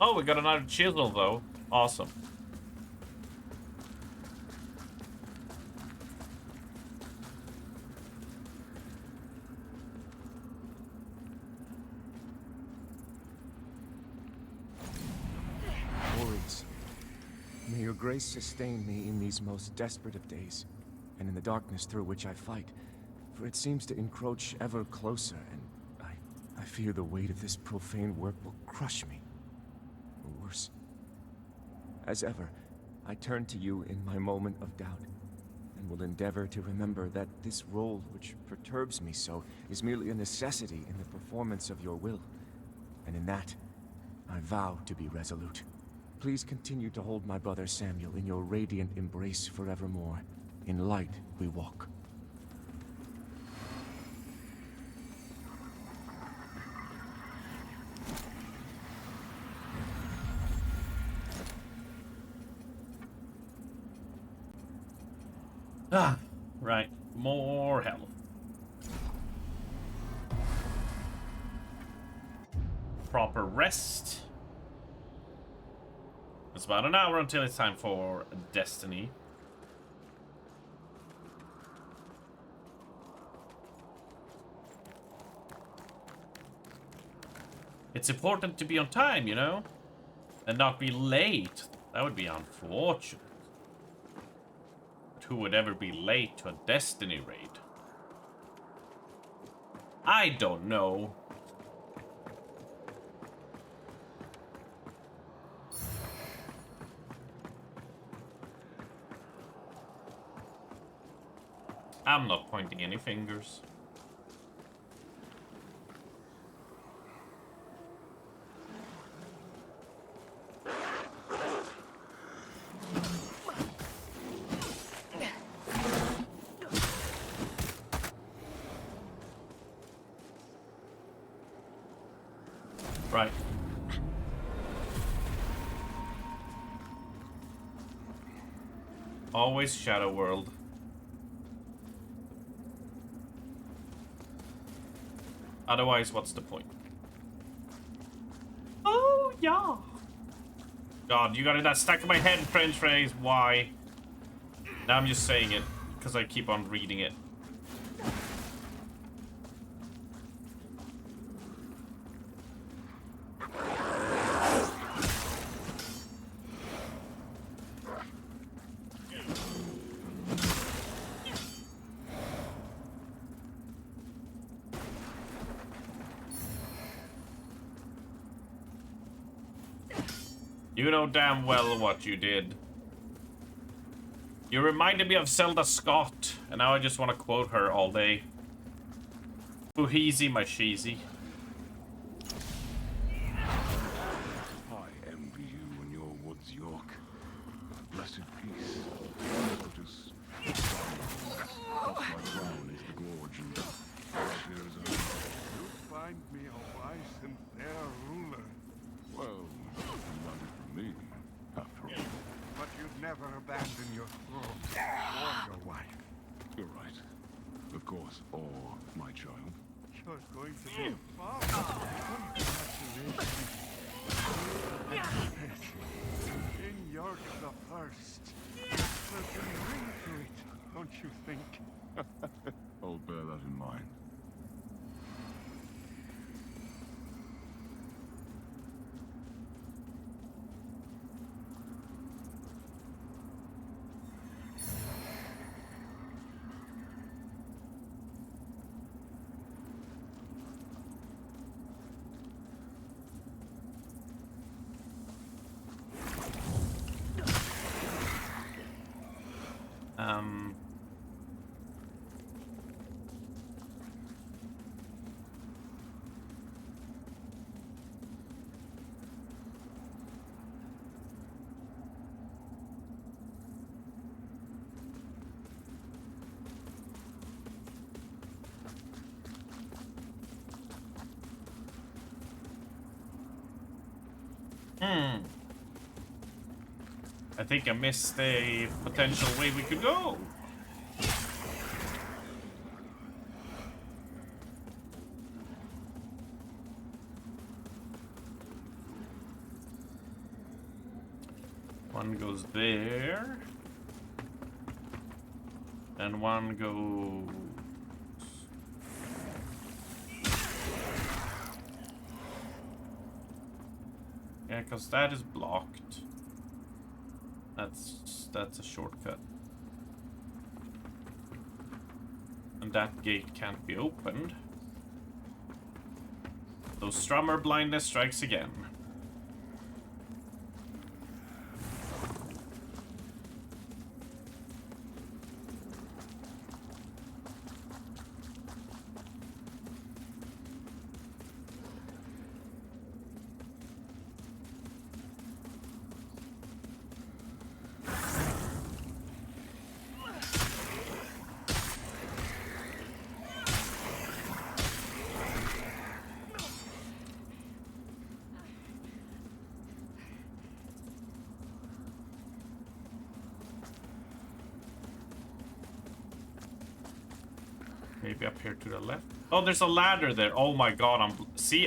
Oh, we got another chisel though. Awesome. Warriors, may your grace sustain me in these most desperate of days, and in the darkness through which I fight. For it seems to encroach ever closer, and I fear the weight of this profane work will crush me. Or worse. As ever, I turn to you in my moment of doubt, and will endeavor to remember that this role which perturbs me so is merely a necessity in the performance of your will. And in that, I vow to be resolute. Please continue to hold my brother Samuel in your radiant embrace forevermore. In light we walk. Ah, right. More health. Proper rest. It's about an hour until it's time for Destiny. It's important to be on time, you know? And not be late. That would be unfortunate. But who would ever be late to a Destiny raid? I don't know. I'm not pointing any fingers. Right. Always Shadow World. Otherwise, what's the point? Oh, yeah. God, you got it that stuck in my head, French phrase. Why? Now I'm just saying it because I keep on reading it. You know damn well what you did. You reminded me of Zelda Scott, and now I just want to quote her all day. Fuheezy my sheezy. I envy you and your woods, York. Blessed peace. Lotus. My crown is the gorge and years old. You'll find me a wise and fair ruler. Well, not for me, after all. But you'd never abandon your throne or your wife. You're right. Of course, or my child. You're going to be a father. Congratulations. King York the First. There's a ring to it, don't you think? I'll bear that in mind. I think I missed a potential way we could go. One goes there. And one goes... Yeah, because that is blocked. That's a shortcut. And that gate can't be opened. So Strummer blindness strikes again. Maybe up here to the left. Oh, there's a ladder there. Oh my god,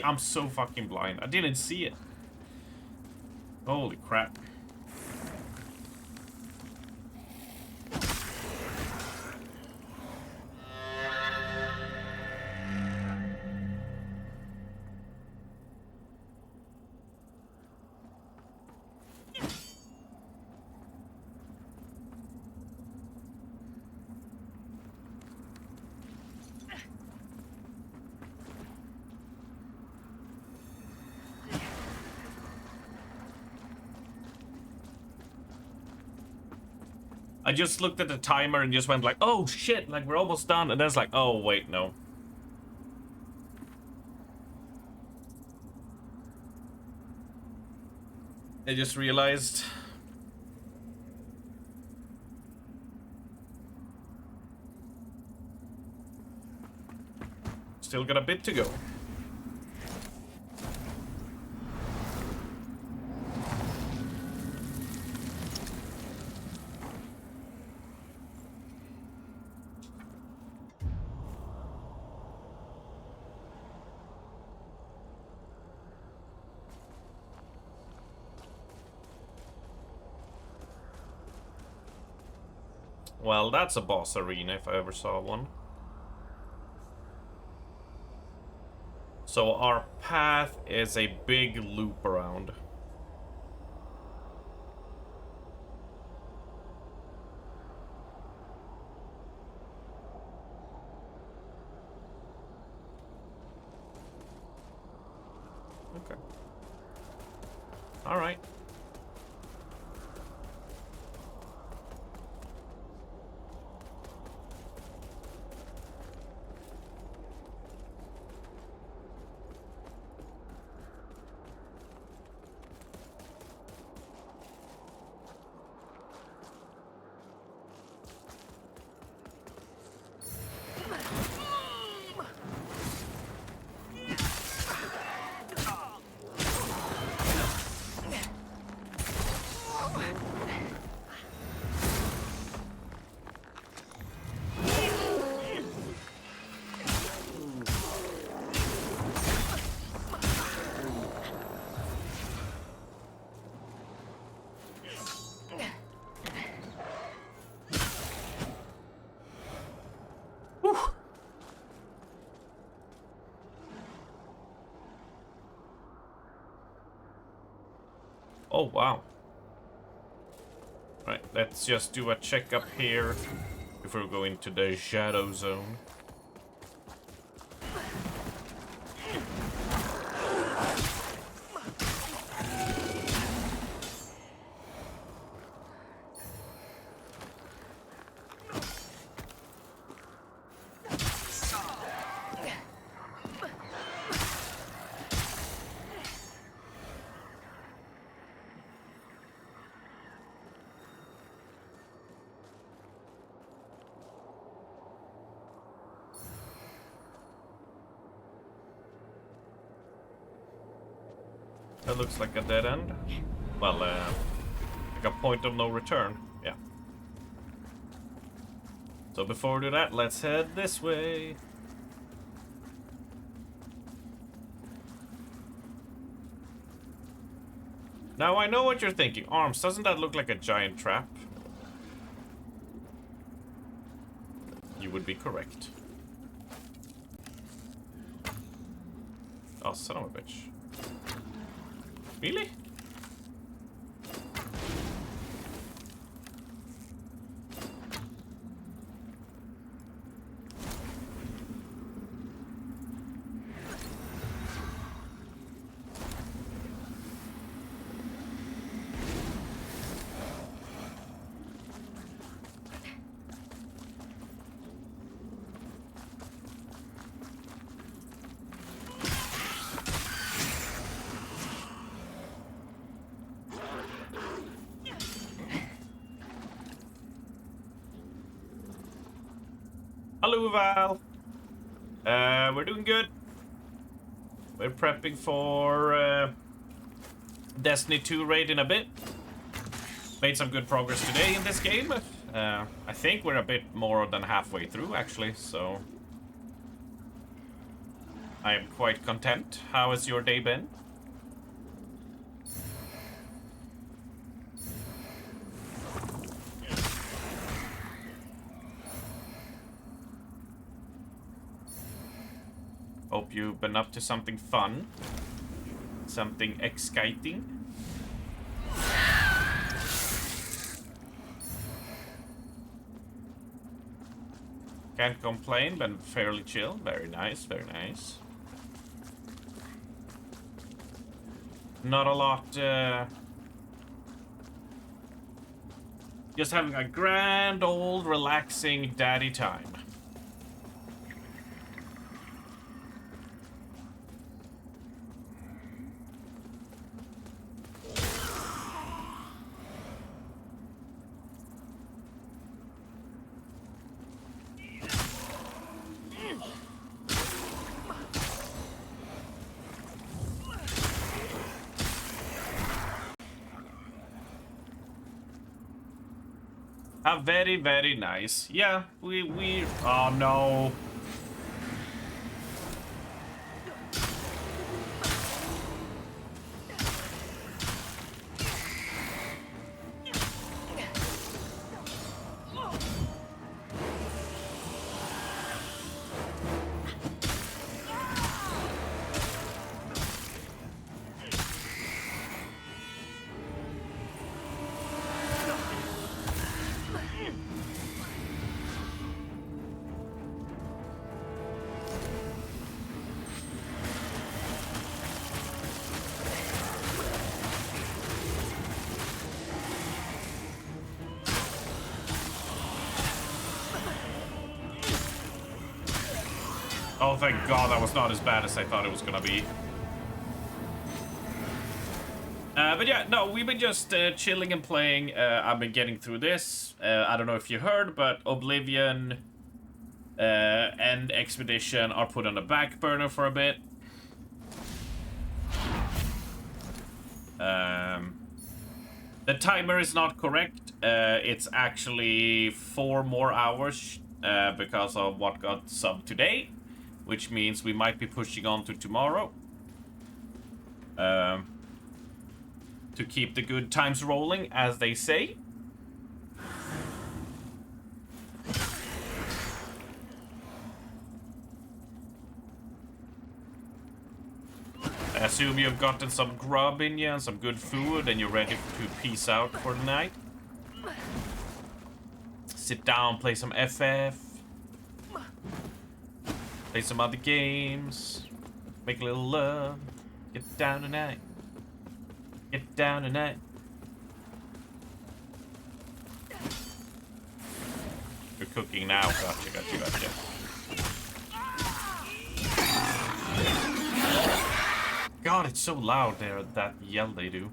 I'm so fucking blind. I didn't see it. Holy crap. I just looked at the timer and just went like, oh shit, like we're almost done. And then it's like, oh wait, no. I just realized. Still got a bit to go. Well, that's a boss arena if I ever saw one. So our path is a big loop around. Okay. All right. Oh, wow. Right, let's just do a checkup here before we go into the shadow zone. That looks like a dead end. Well, like a point of no return. Yeah. So before we do that, let's head this way. Now I know what you're thinking. Arms, doesn't that look like a giant trap? You would be correct. Oh, son of a bitch. Really? Hello, Val. We're doing good. We're prepping for Destiny 2 raid in a bit. Made some good progress today in this game. I think we're a bit more than halfway through, actually, so I am quite content. How has your day been? Hope you've been up to something fun. Something exciting. Can't complain, been fairly chill. Very nice, very nice. Not a lot Just having a grand old relaxing daddy time. Very, very nice. Yeah, we... Oh, no. Oh, thank God, that was not as bad as I thought it was gonna be. But yeah, no, we've been just chilling and playing. I've been getting through this. I don't know if you heard, but Oblivion and Expedition are put on the back burner for a bit. The timer is not correct. It's actually 4 more hours because of what got subbed today, which means we might be pushing on to tomorrow. To keep the good times rolling, as they say. I assume you've gotten some grub in you and some good food and you're ready to peace out for the night. Sit down, play some FF. Play some other games. Make a little love. Get down tonight. Get down tonight. You're cooking now. Gotcha. God, it's so loud there, that yell they do.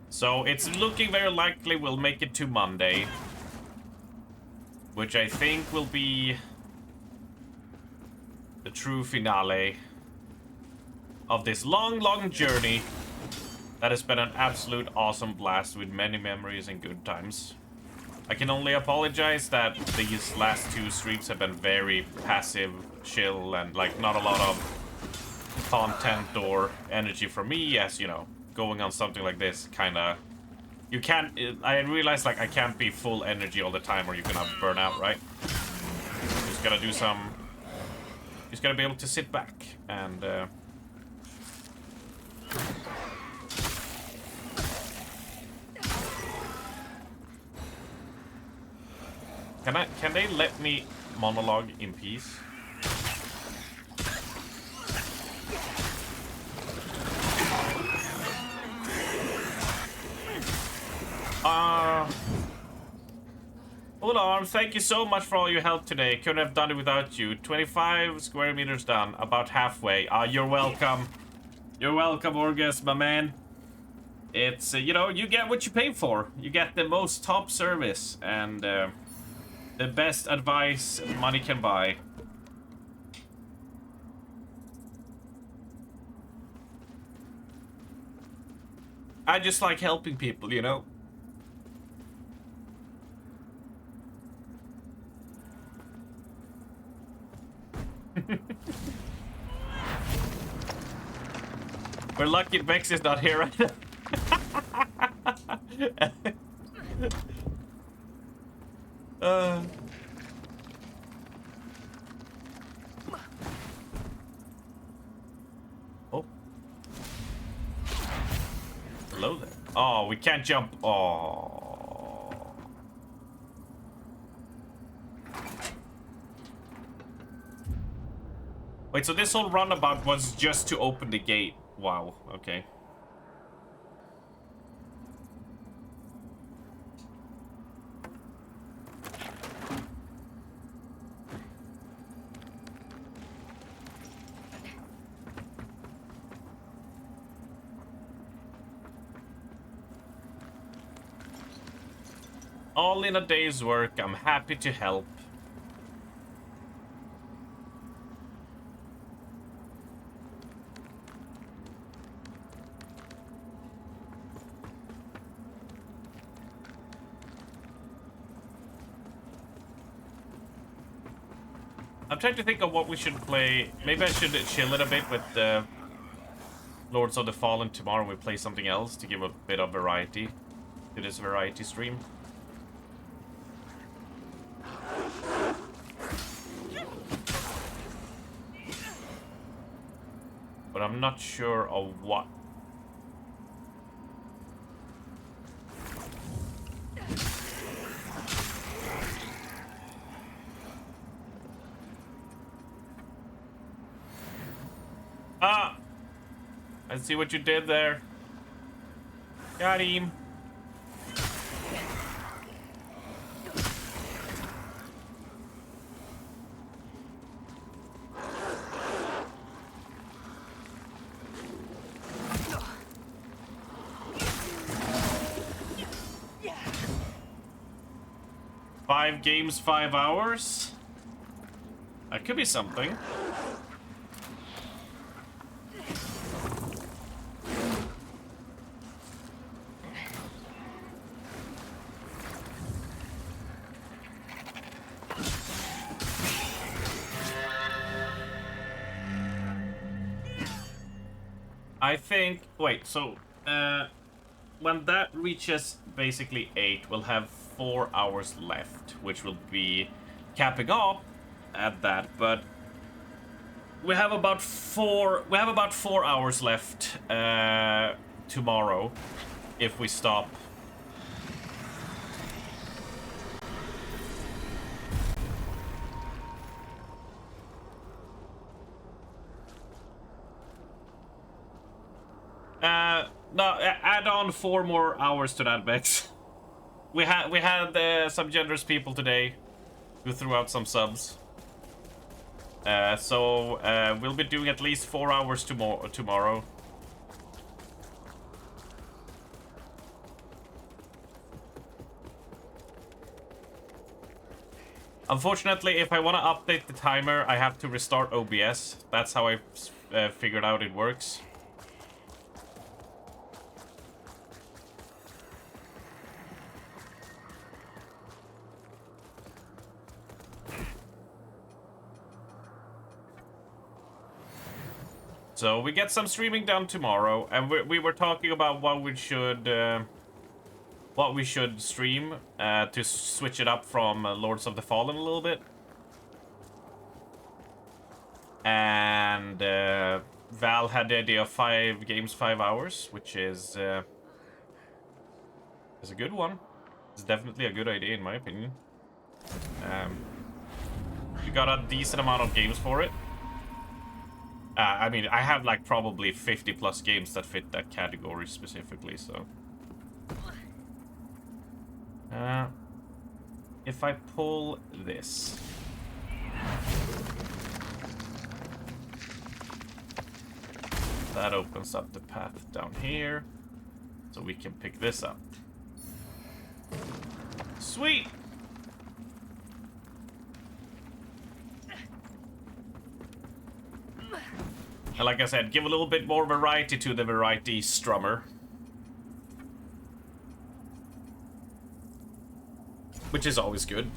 So it's looking very likely we'll make it to Monday, which I think will be the true finale of this long journey that has been an absolute awesome blast with many memories and good times. I can only apologize that these last 2 streams have been very passive, chill, and like not a lot of content or energy from me, as you know, going on something like this kinda... You can't... I realize like I can't be full energy all the time or you're gonna burn out, right? You just gotta do some... You just gotta be able to sit back and... Can they let me monologue in peace? Ularm, thank you so much for all your help today. Couldn't have done it without you. 25 square meters done, about halfway. You're welcome. You're welcome, Orgus, my man. It's, you know, you get what you pay for. You get the most top service and the best advice money can buy. I just like helping people, you know? We're lucky Vex is not here right now. Oh. Hello there. Oh, we can't jump. Oh. Wait, so this whole runabout was just to open the gate. Wow, okay. All in a day's work. I'm happy to help. I'm trying to think of what we should play. Maybe I should chill it a bit with the Lords of the Fallen tomorrow. We play something else to give a bit of variety to this variety stream. But I'm not sure of what. Ah! I see what you did there. Got him. Five games, 5 hours? That could be something. I think, wait, so, when that reaches basically 8, we'll have 4 hours left, which will be capping off at that, but we have about 4 hours left, tomorrow, if we stop. No, add on 4 more hours to that, Bex. We had some generous people today who threw out some subs. So we'll be doing at least 4 hours tomorrow. Unfortunately, if I want to update the timer, I have to restart OBS. That's how I figured out it works. So we get some streaming done tomorrow, and we were talking about what we should stream to switch it up from Lords of the Fallen a little bit. And Val had the idea of 5 games, 5 hours, which is a good one. It's definitely a good idea in my opinion. We got a decent amount of games for it. I mean, I have like probably 50 plus games that fit that category specifically, so. If I pull this. That opens up the path down here, so we can pick this up. Sweet! And like I said, give a little bit more variety to the variety strummer. Which is always good.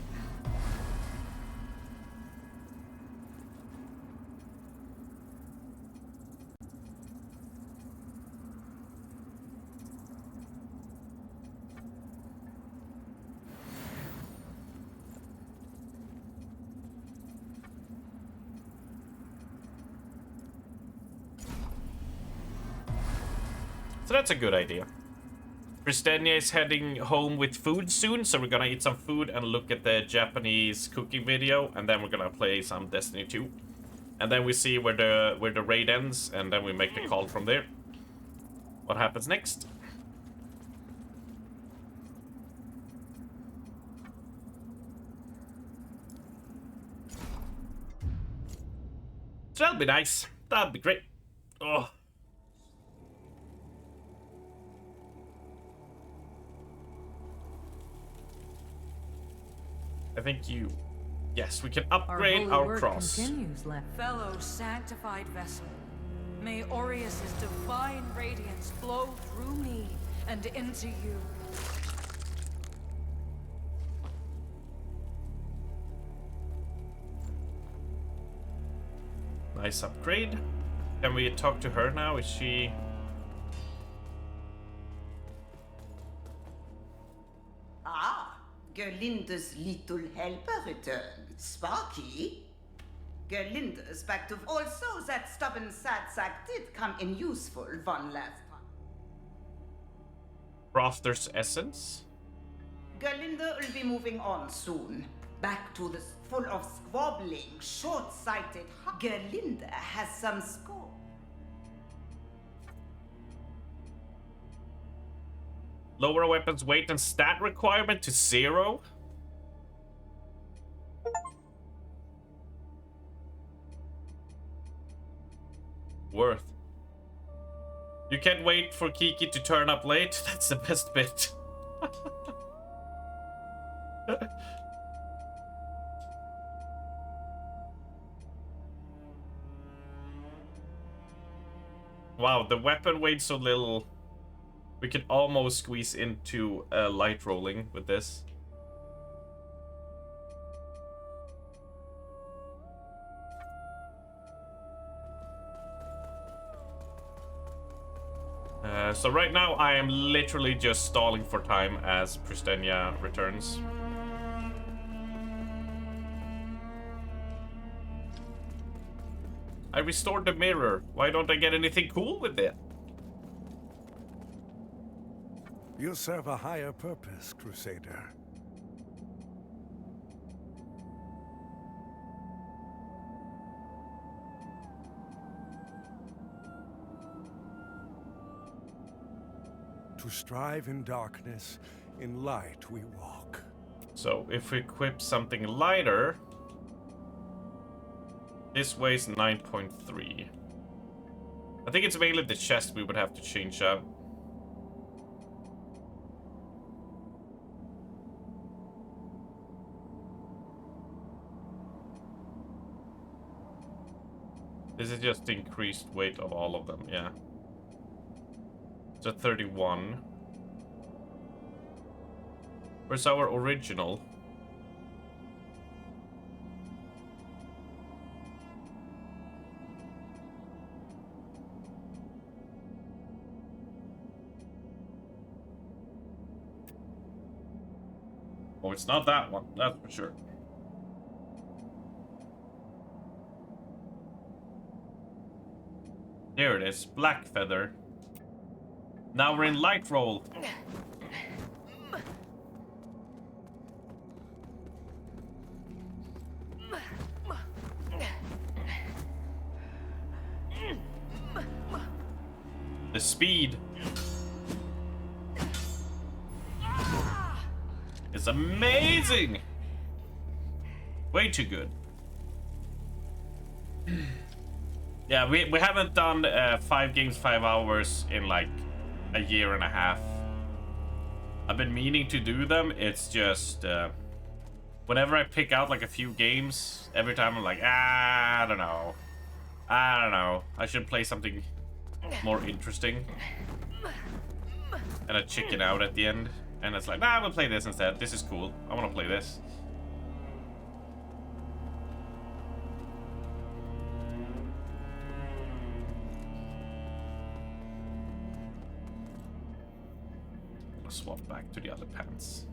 So that's a good idea. Kristenia is heading home with food soon, so we're gonna eat some food and look at the Japanese cooking video, and then we're gonna play some Destiny 2. And then we see where the raid ends, and then we make the call from there. What happens next? So that'll be nice. That'd be great. Oh. I think you... Yes, we can upgrade our cross. Continues, fellow sanctified vessel. May Aureus's divine radiance flow through me and into you. Nice upgrade. Can we talk to her now? Is she... Ah, Gerlinda's little helper returned. Sparky? Gerlinda's back to... Also, that stubborn sad sack did come in useful one last time. Crafter's Essence? Gerlinda will be moving on soon. Back to the full of squabbling, short-sighted... Gerlinda has some score. Lower a weapon's weight and stat requirement to 0? Worth. You can't wait for Kiki to turn up late? That's the best bit. Wow, the weapon weighs so little. We could almost squeeze into light rolling with this. So right now I am literally just stalling for time as Pristenia returns. I restored the mirror. Why don't I get anything cool with it? You serve a higher purpose, Crusader. To strive in darkness, in light we walk. So if we equip something lighter, this weighs 9.3. I think it's mainly the chest we would have to change up. This is just the increased weight of all of them, yeah. It's a 31. Where's our original? Oh, it's not that one, that's for sure. There it is, Black Feather. Now we're in light roll. The speed is amazing. Way too good. Yeah, we haven't done 5 games, 5 hours in like a year and a half. I've been meaning to do them. It's just whenever I pick out like a few games, every time I'm like, I don't know. I should play something more interesting. And I chicken out at the end. And it's like, nah, we'll play this instead. This is cool. I want to play this. Swap back to the other pants.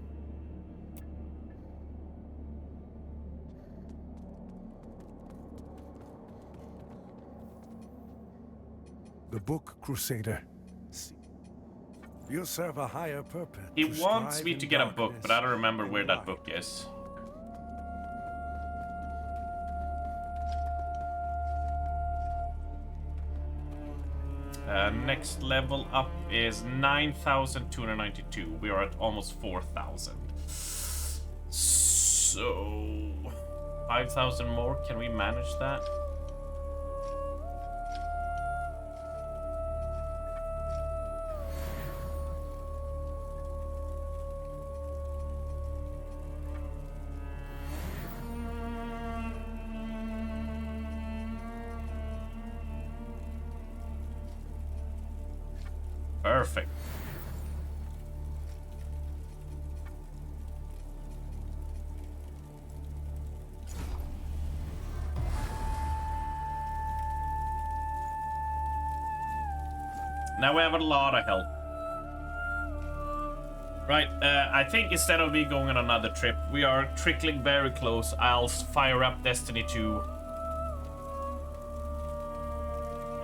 The book, Crusader. You serve a higher purpose. He wants me to get a book, but I don't remember where that book is. Next level up is 9,292. We are at almost 4,000. So 5,000 more. Can we manage that? Perfect. Now we have a lot of help. Right, I think instead of me going on another trip, we are trickling very close. I'll fire up Destiny 2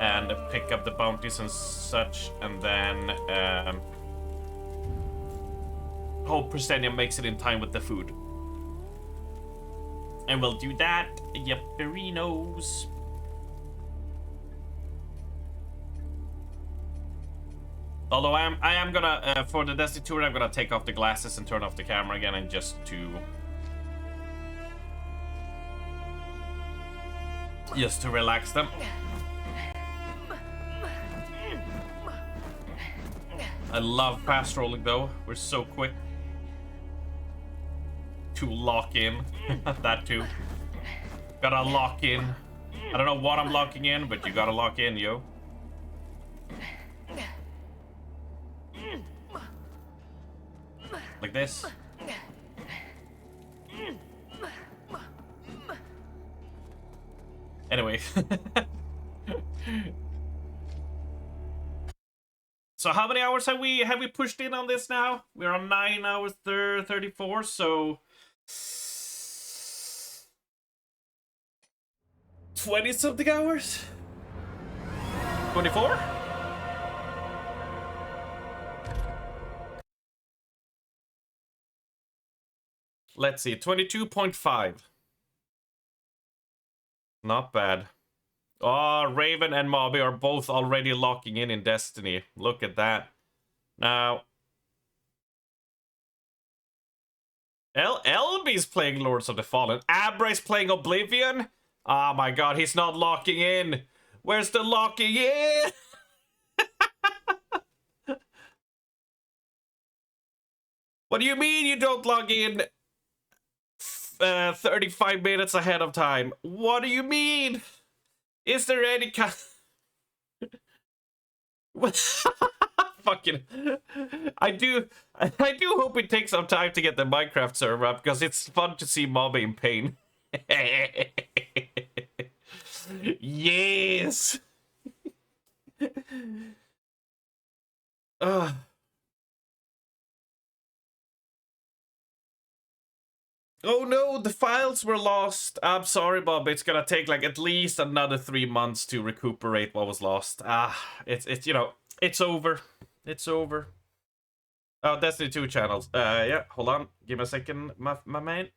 and pick up the bounties and such, and then hope Presenia makes it in time with the food. And we'll do that, yupperinos. Although I am gonna, for the Destiny tour, I'm gonna take off the glasses and turn off the camera again, and just to relax them. I love fast rolling though. We're so quick to lock in. That too. Gotta lock in. I don't know what I'm locking in, but you gotta lock in, yo. Like this. Anyway. So how many hours have we pushed in on this now? We're on 9 hours 34, so 20 something hours? 24? Let's see, 22.5. Not bad. Oh, Raven and Mobby are both already locking in Destiny. Look at that. Now, LB's playing Lords of the Fallen. Abra's playing Oblivion. Oh my god, he's not locking in. Where's the locking in? What do you mean you don't log in 35 minutes ahead of time? What do you mean? Is there any kind... Fucking... I do hope it takes some time to get the Minecraft server up, because it's fun to see Mobby in pain. Yes! Oh no, the files were lost. I'm sorry, Bob. It's gonna take like at least another 3 months to recuperate what was lost. It's you know, it's over. It's over. Oh, Destiny 2 channels. Yeah, hold on. Give me a second, my man.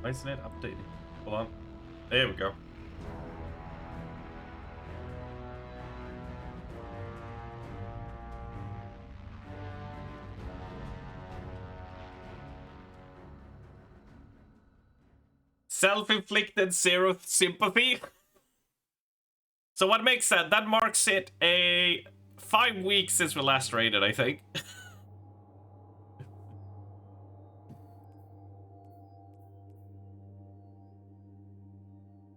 Why isn't it updated? Hold on. There we go. Self-inflicted zero sympathy. So what makes that? That marks it a 5 weeks since we last raided, I think.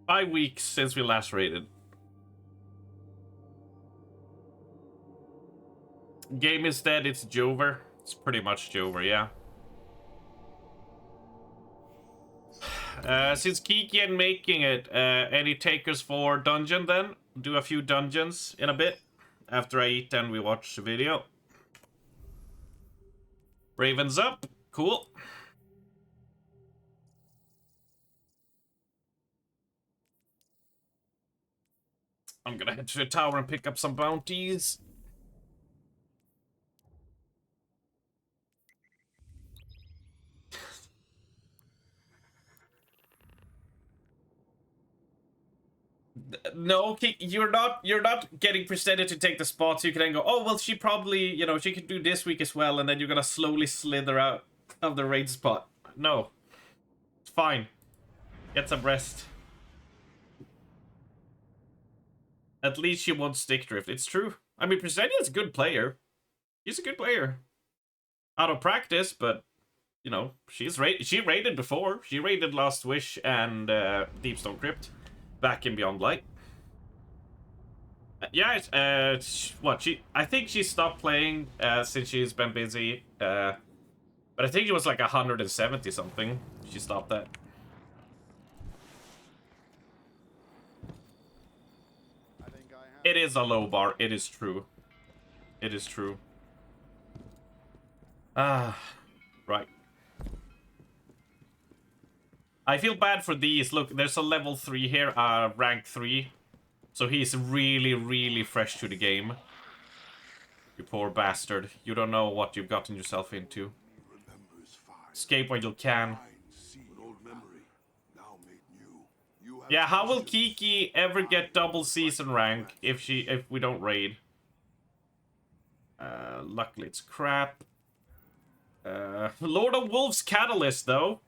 5 weeks since we last raided. Game is dead, it's Jover. It's pretty much Jover, yeah. Since Kiki and making it, any takers for dungeon then? Do a few dungeons in a bit. After I eat and we watch the video. Ravens up. Cool. I'm gonna head to the tower and pick up some bounties. No, you're not getting presented to take the spots. You can then go, oh well, she probably, you know, she could do this week as well, and then you're gonna slowly slither out of the raid spot. No, it's fine. Get some rest. At least she won't stick drift. It's true. I mean, Presenia's a good player. He's a good player. Out of practice, but you know, she raided before. She raided Last Wish and Deepstone Crypt back in Beyond Light. Yeah, I think she stopped playing since she's been busy. But I think it was like 170 something. She stopped that. It is a low bar. It is true. It is true. Ah, right. I feel bad for these. Look, there's a level 3 here, rank 3. So he's really, really fresh to the game. You poor bastard. You don't know what you've gotten yourself into. Escape while you can. Yeah, how will Kiki ever get double season rank if we don't raid? Luckily it's crap. Lord of Wolves Catalyst though.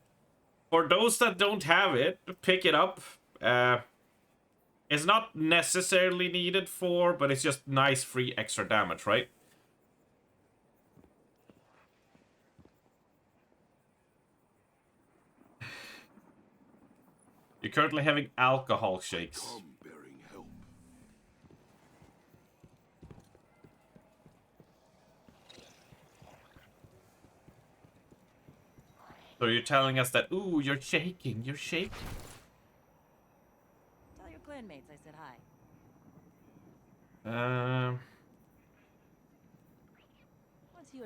For those that don't have it, pick it up. It's not necessarily needed for, but it's just nice free extra damage, right? You're currently having alcohol shakes. So you're telling us that, ooh, you're shaking, you're shaking. Tell your clanmates I said hi.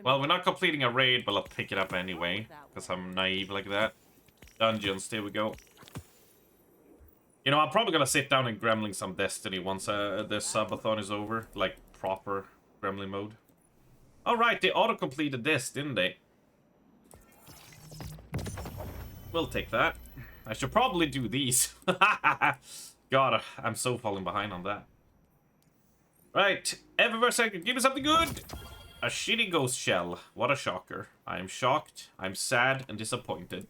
Well, we're not completing a raid, but I'll pick it up anyway, because I'm naive like that. Dungeons, there we go. You know, I'm probably gonna sit down and gremlin some Destiny once the subathon is over, like proper gremlin mode. Alright, they auto-completed this, didn't they? We'll take that. I should probably do these. God, I'm so falling behind on that. Right, every second, give me something good! A shitty ghost shell. What a shocker. I am shocked, I'm sad and disappointed.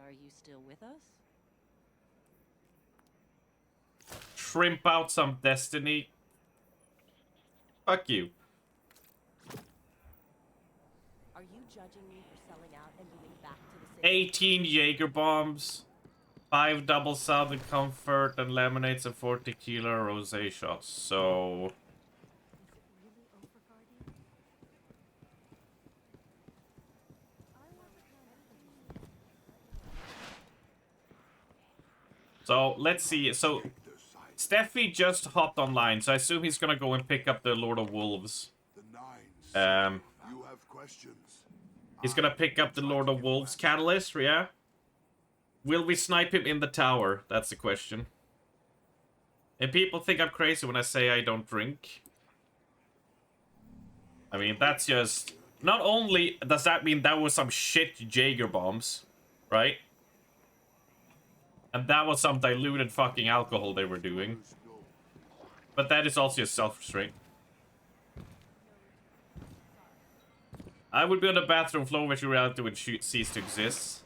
Are you still with us? Shrimp out some Destiny. Fuck you. Are you judging me for selling out and moving back to the city? 18 Jaeger bombs, 5 double Southern Comfort and lemonades and 4 tequila rosé shots. So let's see. So Steffi just hopped online, so I assume he's gonna go and pick up the Lord of Wolves. He's gonna pick up the Lord of Wolves Catalyst, yeah? Will we snipe him in the tower? That's the question. And people think I'm crazy when I say I don't drink. I mean, that's just not only does that mean that was some shit Jaeger bombs, right? And that was some diluted fucking alcohol they were doing. But that is also just self-restraint. I would be on the bathroom floor which reality would cease to exist.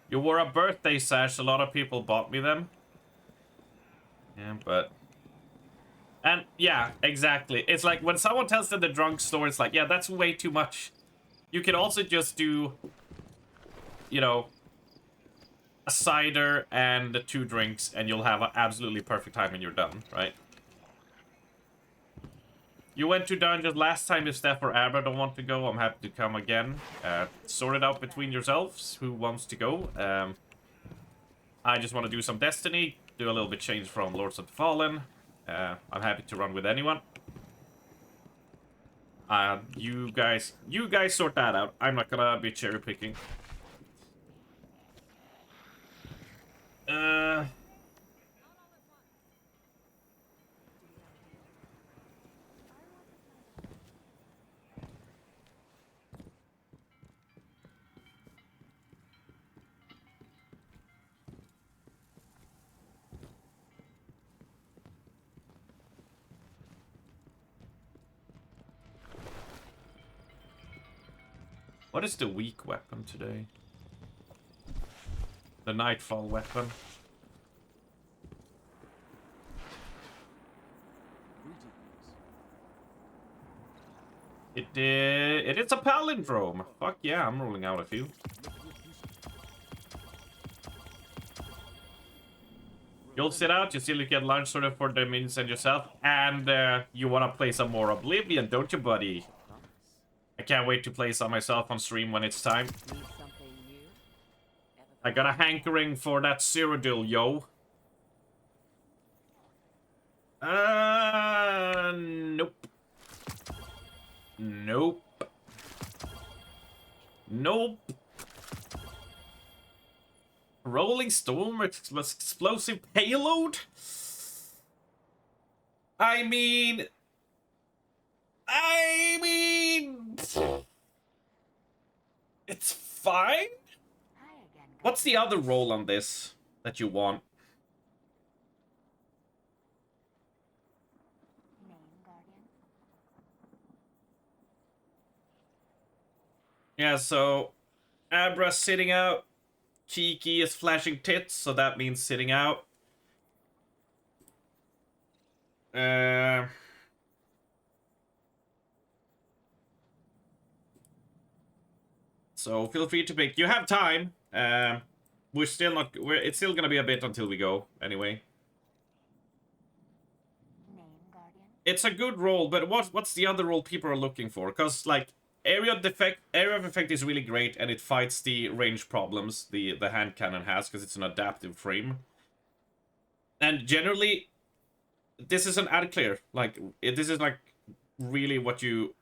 You wore a birthday sash, a lot of people bought me them. Yeah, but... And, yeah, exactly. It's like, when someone tells them the drunk story, it's like, yeah, that's way too much. You can also just do, you know, a cider and 2 drinks, and you'll have an absolutely perfect time when you're done, right? You went to dungeons last time. If Steph or Abra don't want to go, I'm happy to come again. Sort it out between yourselves, who wants to go. I just want to do some Destiny, do a little bit change from Lords of the Fallen. I'm happy to run with anyone. You guys sort that out. I'm not gonna be cherry picking. What is the weak weapon today? The Nightfall weapon. It is a palindrome. Fuck yeah, I'm rolling out a few. You'll sit out, you still get lunch sorted for the minions and yourself, and you wanna play some more Oblivion, don't you, buddy? I can't wait to play some myself on stream when it's time. I got a hankering for that Cyrodiil, yo. Nope. Nope. Nope. Rolling Storm explosive payload? I mean... It's fine? What's the other role on this that you want? Yeah, so Abra's sitting out. Kiki is flashing tits, so that means sitting out. So feel free to pick. You have time. We're still not. It's still gonna be a bit until we go. Anyway. It's a good role, but what's the other role people are looking for? Because like area of effect is really great, and it fights the range problems the hand cannon has because it's an adaptive frame. And generally, this is an ad clear. Like this is like really what you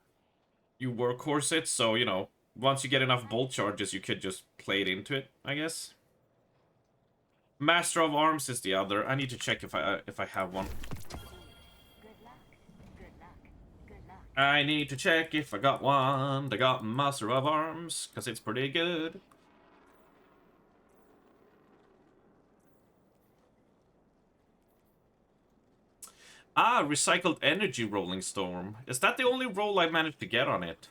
workhorse it. So you know. Once you get enough bolt charges, you could just play it into it, I guess. Master of Arms is the other. I need to check if I have one. I need to check if I got one. I got Master of Arms, because it's pretty good. Ah, Recycled Energy Rolling Storm. Is that the only roll I managed to get on it?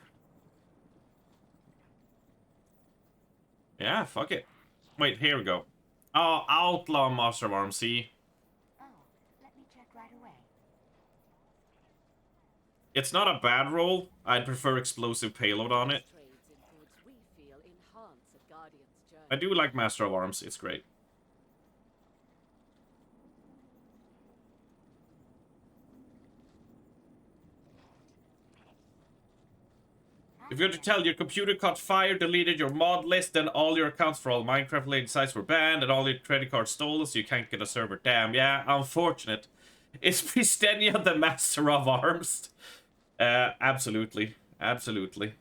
Yeah, fuck it. Wait, here we go. Oh, Outlaw Master of Arms, see? Oh, let me check right away. It's not a bad roll. I'd prefer explosive payload on it. I do like Master of Arms, it's great. If you're to tell your computer caught fire, deleted your mod list, then all your accounts for all Minecraft-related sites were banned, and all your credit cards stolen, so you can't get a server. Damn, yeah, unfortunate. Is Pristenia the Master of Arms? Absolutely. Absolutely.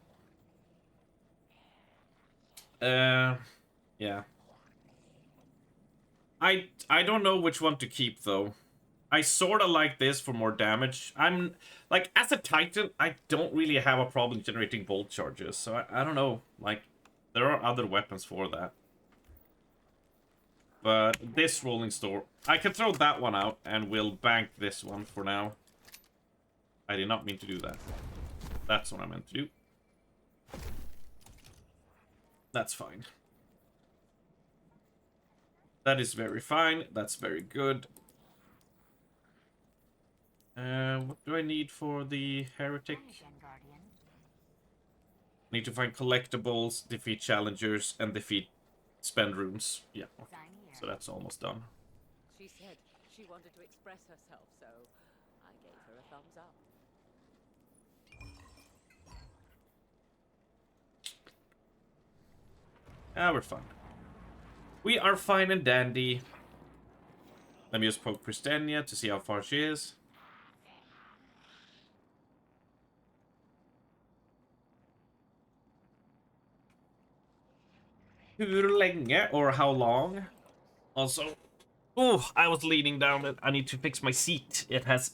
Yeah. I don't know which one to keep, though. I sort of like this for more damage. I'm like, as a Titan, I don't really have a problem generating bolt charges. So I don't know. Like, there are other weapons for that. But this rolling store, I can throw that one out and we'll bank this one for now. I did not mean to do that. That's what I meant to do. That's fine. That is very fine. That's very good. What do I need for the heretic? Need to find collectibles, defeat challengers, and defeat spend runes. Yeah, okay. So that's almost done. She said she wanted to express herself, so I gave her a thumbs up. Ah, we're fine. We are fine and dandy. Let me just poke Christenia to see how far she is. Hur länge or how long? Also, oh, I was leaning down and I need to fix my seat. It has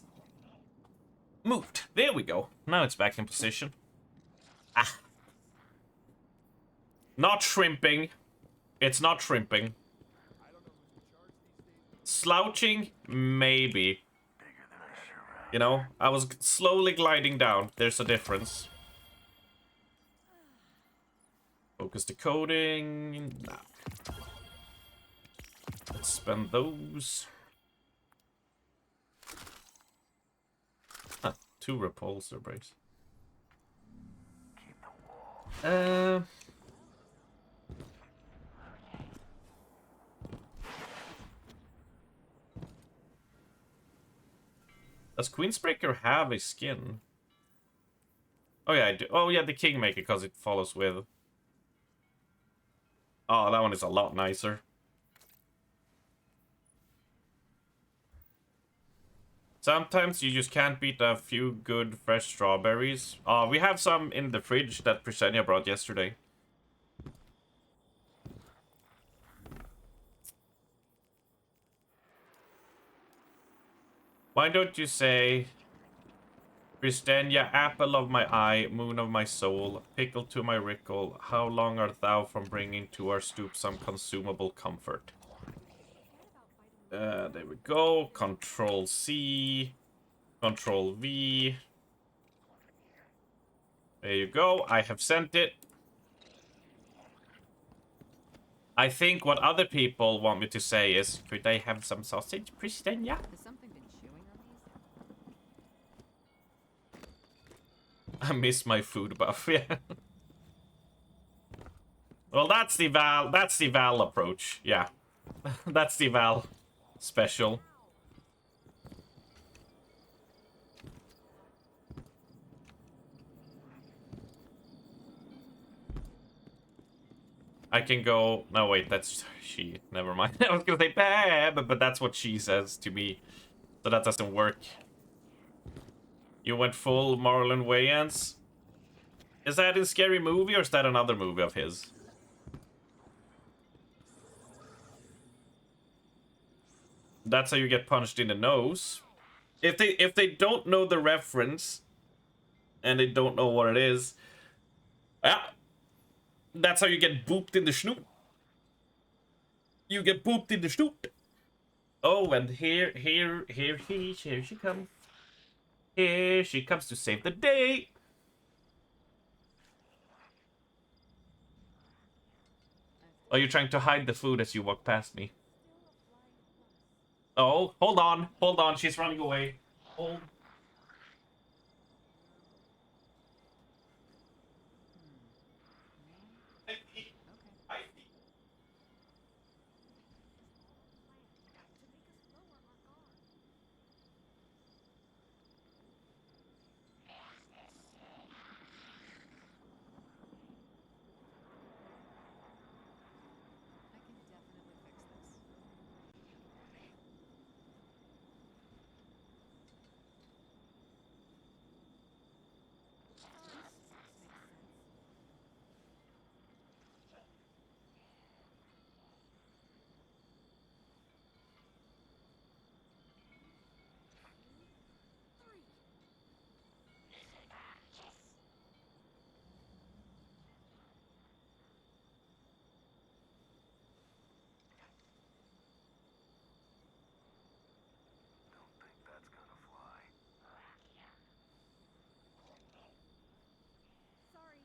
moved. There we go. Now it's back in position. Ah. Not shrimping. It's not shrimping. Slouching? Maybe. You know, I was slowly gliding down. There's a difference. Focus decoding. Nah. Let's spend those. Huh, 2 repulsor brace. Does Queensbreaker have a skin? Oh yeah, I do. Oh yeah, the Kingmaker, because it follows with... Oh, that one is a lot nicer. Sometimes you just can't beat a few good fresh strawberries. We have some in the fridge that Prisenia brought yesterday. Why don't you say... Christenia, apple of my eye, moon of my soul, pickle to my rickle, how long art thou from bringing to our stoop some consumable comfort? There we go. Control C. Control V. There you go. I have sent it. I think what other people want me to say is, could I have some sausage, Christenia? I miss my food buff, yeah. Well, that's the Val approach, yeah. That's the Val special. I can go... No, wait, that's she. Never mind. I was gonna say, bah, but that's what she says to me. So that doesn't work. You went full Marlon Wayans? Is that in Scary Movie or is that another movie of his? That's how you get punched in the nose. If they don't know the reference and they don't know what it is, yeah, that's how you get booped in the snoot. You get booped in the snoot. Oh, and here she comes. Here she comes to save the day. Are you trying to hide the food as you walk past me? Oh, hold on, she's running away. Hold.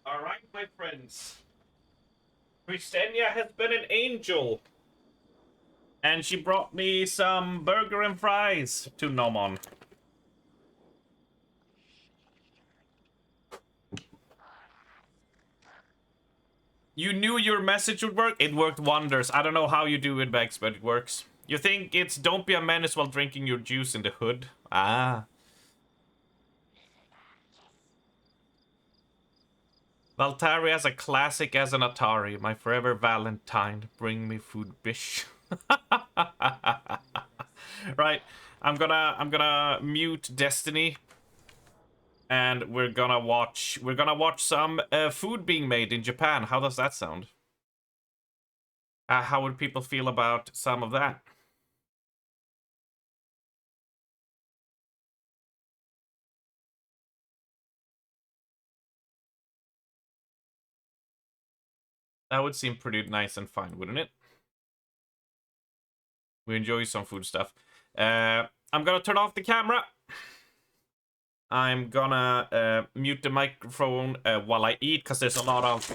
Alright, my friends. Christenia has been an angel. And she brought me some burger and fries to Nomon. You knew your message would work? It worked wonders. I don't know how you do it, Bex, but it works. You think it's don't be a menace while drinking your juice in the hood? Ah. Valtari has a classic as an Atari. My forever Valentine. Bring me food, bish. Right. I'm gonna mute Destiny. And we're gonna watch some food being made in Japan. How does that sound? How would people feel about some of that? That would seem pretty nice and fine, wouldn't it? We enjoy some food stuff. I'm gonna turn off the camera. I'm gonna mute the microphone while I eat, because there's a lot of...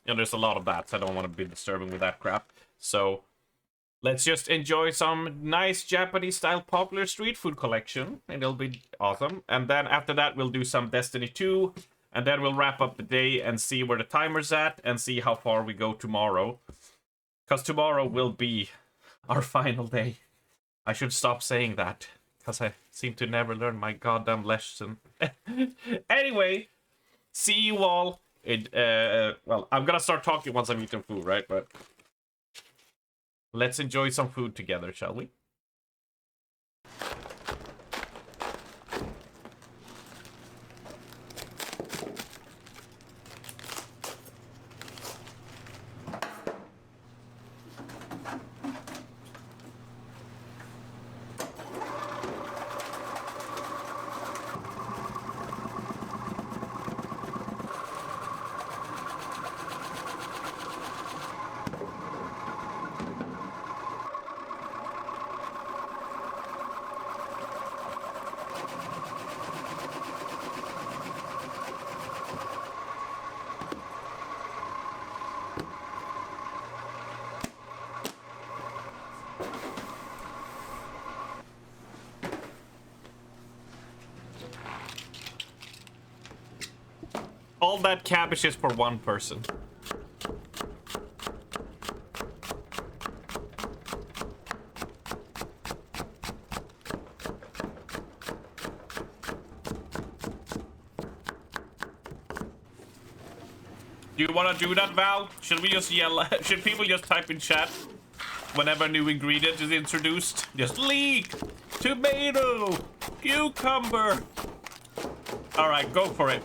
there's a lot of bats. I don't want to be disturbing with that crap. So, let's just enjoy some nice Japanese-style popular street food collection, and it'll be awesome. And then after that, we'll do some Destiny 2, and then we'll wrap up the day and see where the timer's at, and see how far we go tomorrow. Because tomorrow will be our final day. I should stop saying that, because I seem to never learn my goddamn lesson. Anyway, see you all. Well, I'm gonna start talking once I'm eating food, right? But let's enjoy some food together, shall we? All that cabbage is for one person. Do you want to do that, Val? Should we just yell? Should people just type in chat whenever a new ingredient is introduced? Just leek, tomato, cucumber. All right, go for it.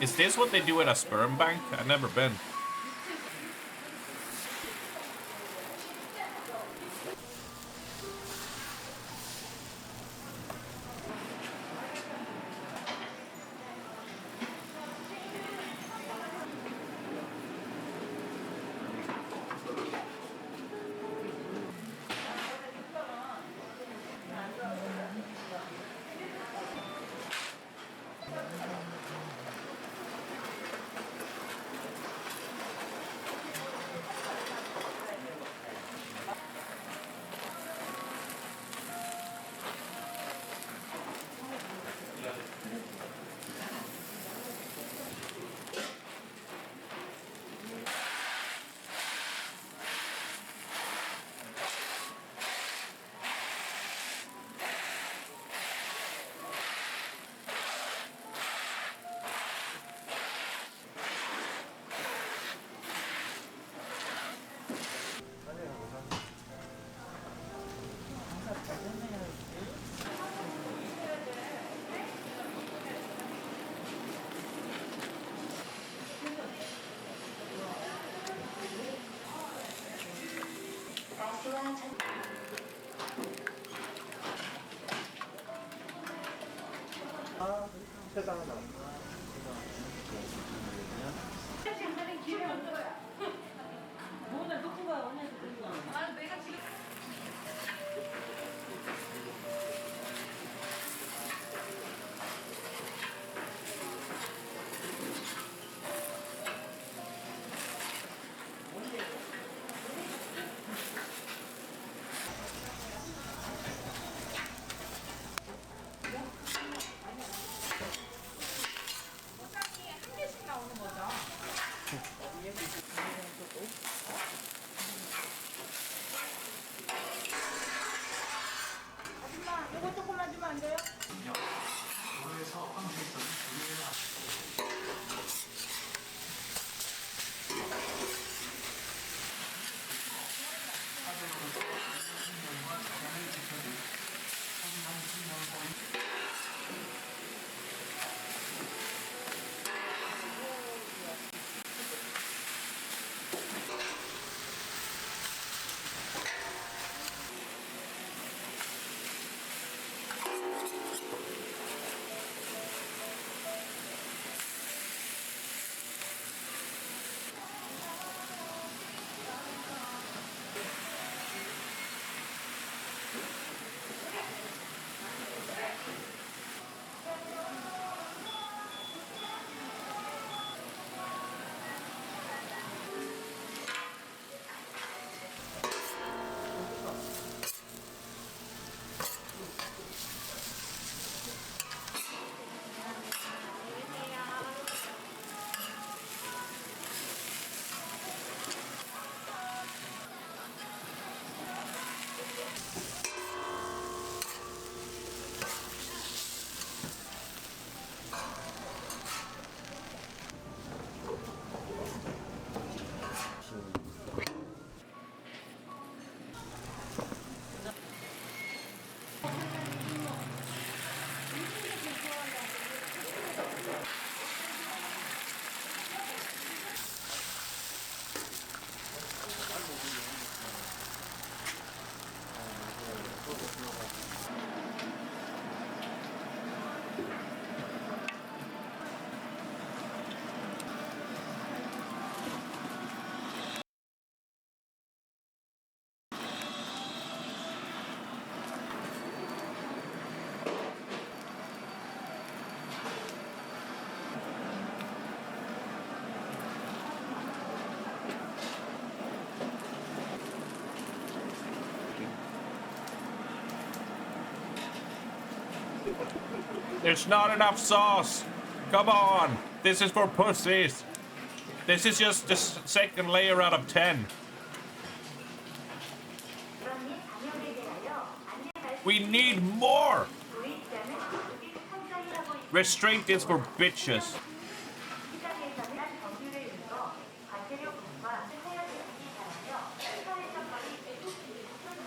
Is this what they do at a sperm bank? I've never been. There's not enough sauce. Come on. This is for pussies. This is just the second layer out of 10. We need more. Restraint is for bitches.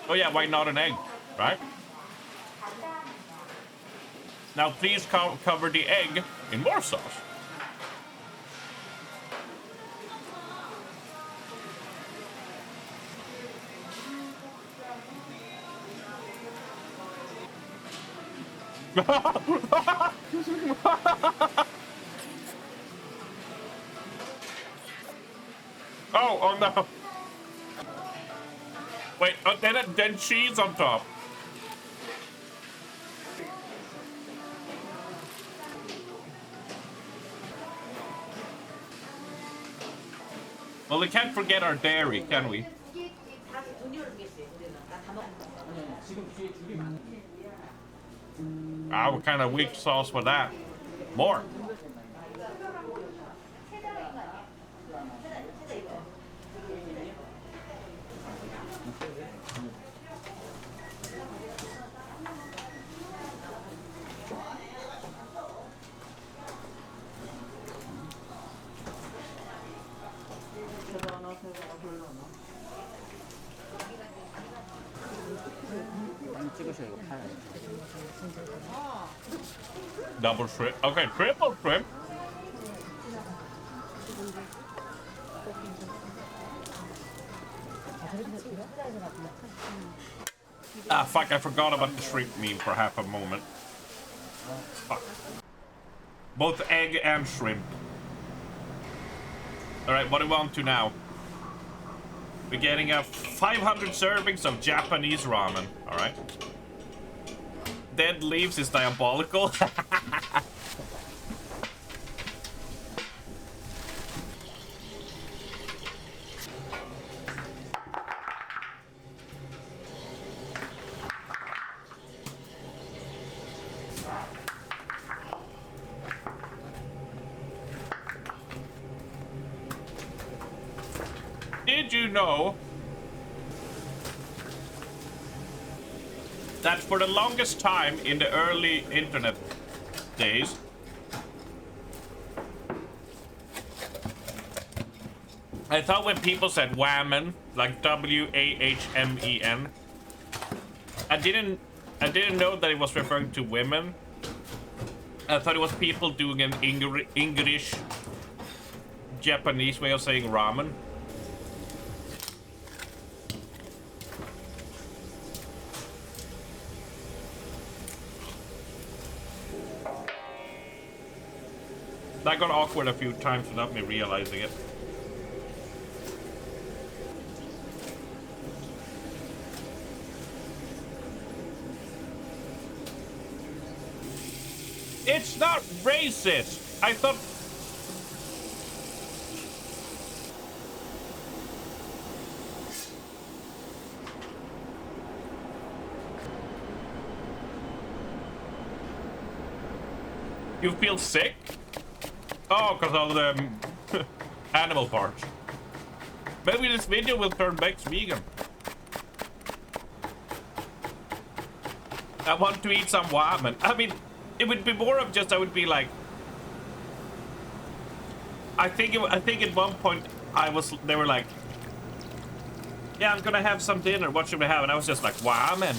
Oh yeah, why not an egg, right? Now please cover the egg in more sauce. Oh no. Wait, then cheese on top. Well, we can't forget our dairy, can we? Ah, what kind of weak sauce was that? More. Double shrimp. Okay, triple shrimp. Ah, fuck, I forgot about the shrimp meme for half a moment. Fuck. Both egg and shrimp. Alright, what do we want to now? We're getting a 500 servings of Japanese ramen. Alright. Dead leaves is diabolical. Did you know that for the longest time in the early internet days, I thought when people said whamen, like W-A-H-M-E-N, I didn't know that it was referring to women. I thought it was people doing an English Japanese way of saying ramen. That got awkward a few times without me realizing it. It's not racist. I thought... You feel sick? Oh, because of the animal parts. Maybe this video will turn Bex vegan. I want to eat some ramen. I mean, it would be more of just, I would be like... I think at one point they were like, yeah, I'm gonna have some dinner. What should we have? And I was just like, ramen.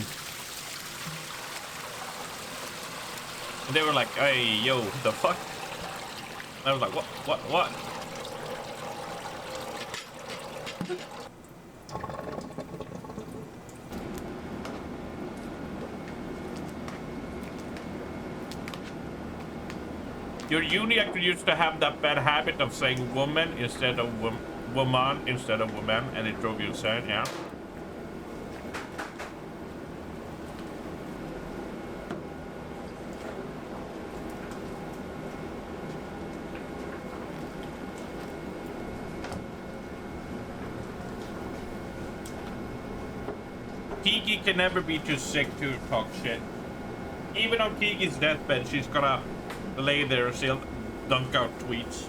And they were like, hey, yo, the fuck? I was like, what? Your uni actually used to have that bad habit of saying woman instead of woman instead of woman, and it drove you insane, yeah? Kiki can never be too sick to talk shit. Even on Kiki's deathbed, she's gonna lay there and still dunk out tweets.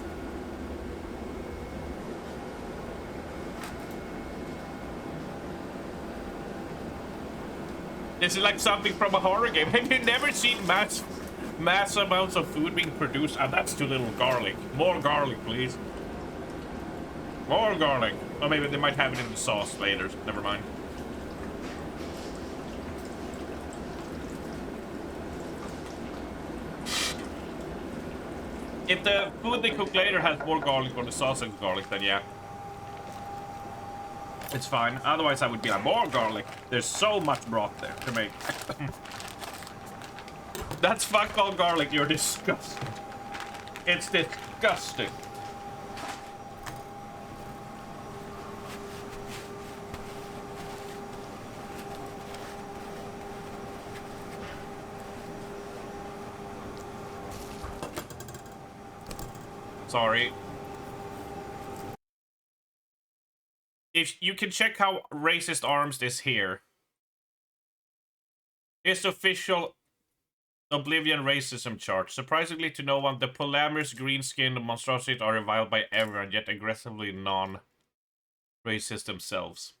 This is like something from a horror game. Have you never seen mass amounts of food being produced? And that's too little garlic. More garlic, please. More garlic. Or maybe they might have it in the sauce later. Never mind. If the food they cook later has more garlic or the sauce has garlic, then yeah. It's fine. Otherwise, I would be like, more garlic. There's so much broth there to make. That's fuck all garlic. You're disgusting. It's disgusting. Sorry. If you can check how racist Arms is here. It's official Oblivion racism chart. Surprisingly to no one, the polyamorous green-skinned monstrosities are reviled by everyone, yet aggressively non-racist themselves.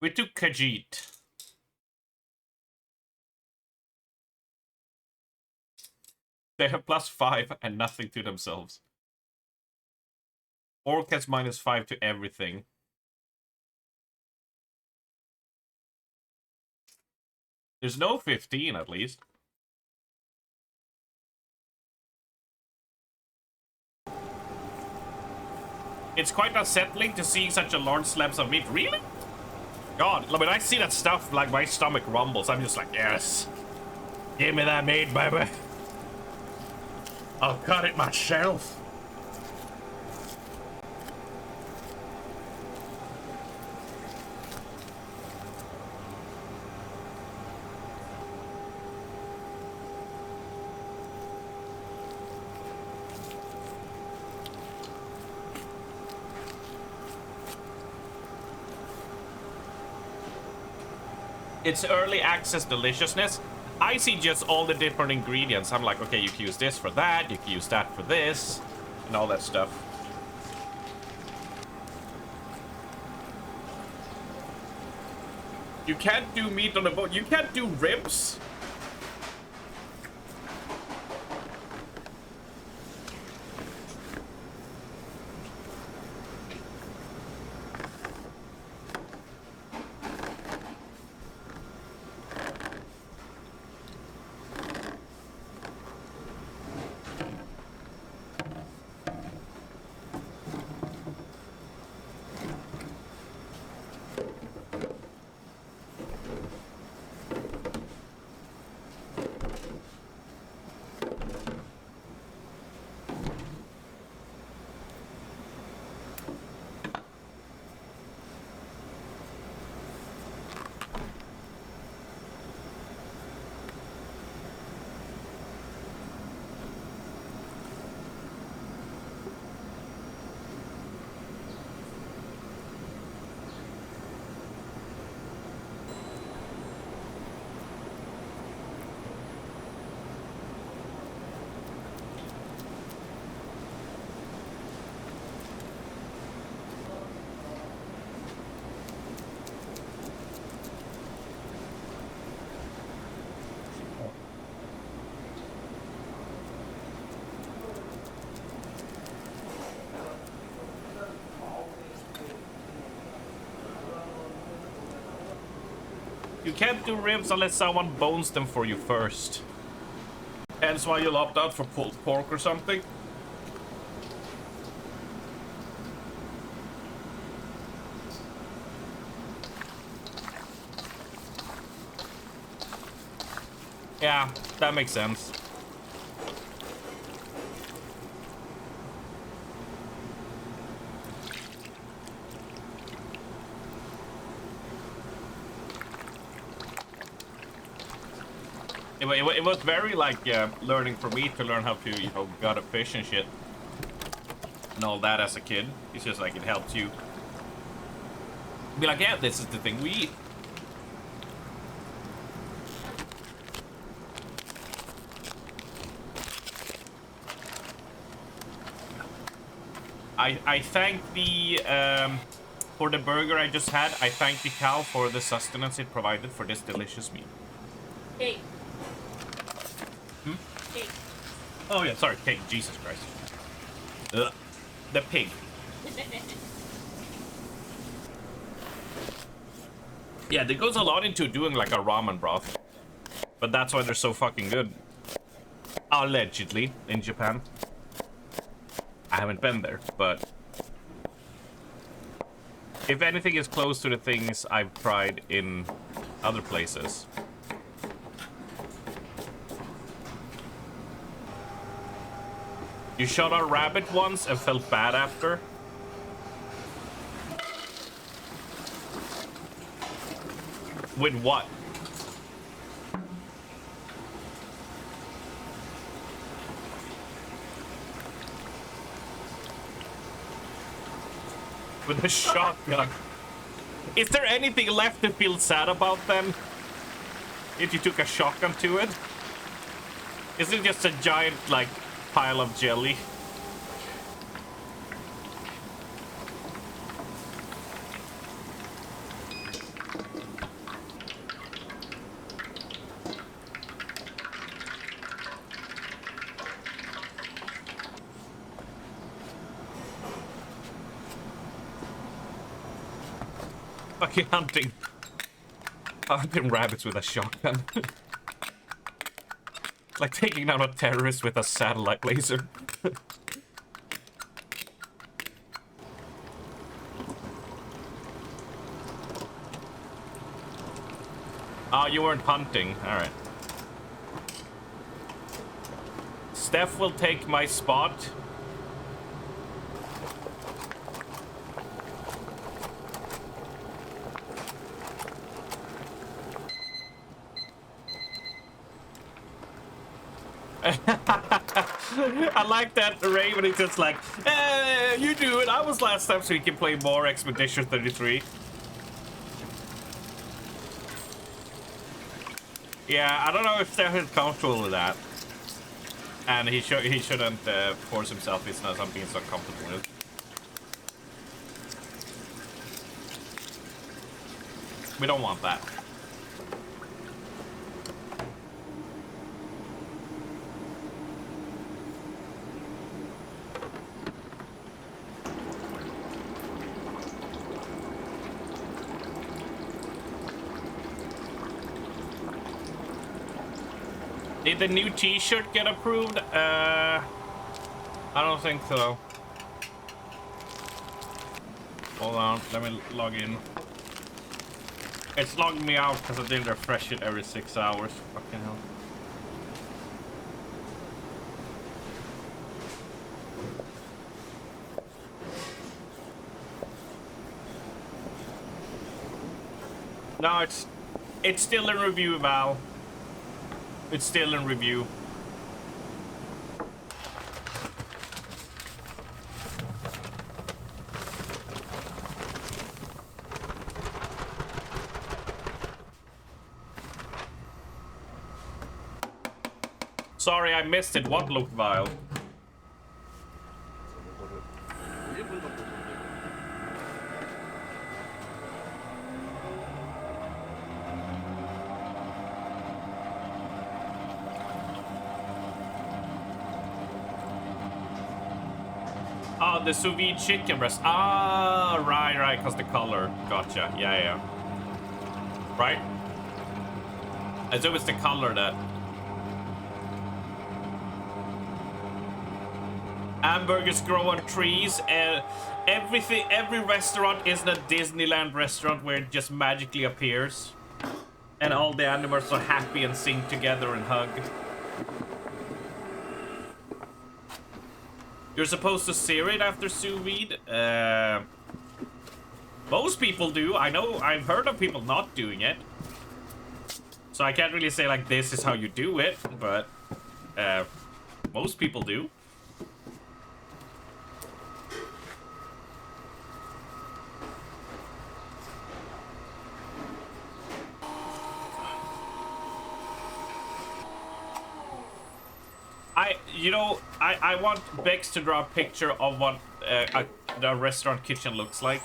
We took Khajiit. They have +5 and nothing to themselves. Orc has -5 to everything. There's no 15 at least. It's quite unsettling to see such a large slabs of meat. Really? God, when I see that stuff, like my stomach rumbles. I'm just like, yes. Give me that meat, baby. I'll cut it myself. It's early access deliciousness. I see just all the different ingredients. I'm like, okay, you can use this for that, you can use that for this, and all that stuff. You can't do meat on a boat. You can't do ribs. You can't do ribs unless someone bones them for you first. Hence why you'll opt out for pulled pork or something. Yeah, that makes sense. It was very like learning for me to learn how to, you know, gut a fish and shit and all that as a kid. It's just like it helps you be like, yeah, this is the thing we eat. I thank the for the burger I just had. I thank the cow for the sustenance it provided for this delicious meal. Cake. Cake. Oh yeah, sorry, cake. Jesus Christ. Ugh. The pig. Yeah, there goes a lot into doing like a ramen broth, but that's why they're so fucking good. Allegedly in Japan. I haven't been there, but if anything is close to the things I've tried in other places, You shot a rabbit once and felt bad after? With what? With a shotgun. Is there anything left to feel sad about then? If you took a shotgun to it? Is it just a giant, like, pile of jelly? Fucking hunting rabbits with a shotgun. Like taking down a terrorist with a satellite laser. Oh, you weren't hunting. Alright. Steph will take my spot. I like that Raven. It's just like, you do it. I was last time, so you can play more Expedition 33. Yeah, I don't know if Steph is comfortable with that, and he shouldn't force himself. It's not something he's not comfortable with. We don't want that. Did the new t-shirt get approved? I don't think so. Hold on, let me log in. It's logged me out because I didn't refresh it every 6 hours. Fucking hell. No, it's still in review, Val. It's still in review. Sorry, I missed it. What looked vile? Oh, the sous vide chicken breast. Ah, right, because the color. Gotcha. Yeah. Right? As if it's the color that... Hamburgers grow on trees. Every restaurant isn't a Disneyland restaurant where it just magically appears. And all the animals are happy and sing together and hug. You're supposed to sear it after sous vide? Most people do. I know, I've heard of people not doing it. So I can't really say like this is how you do it, but most people do. I want Bex to draw a picture of what the restaurant kitchen looks like.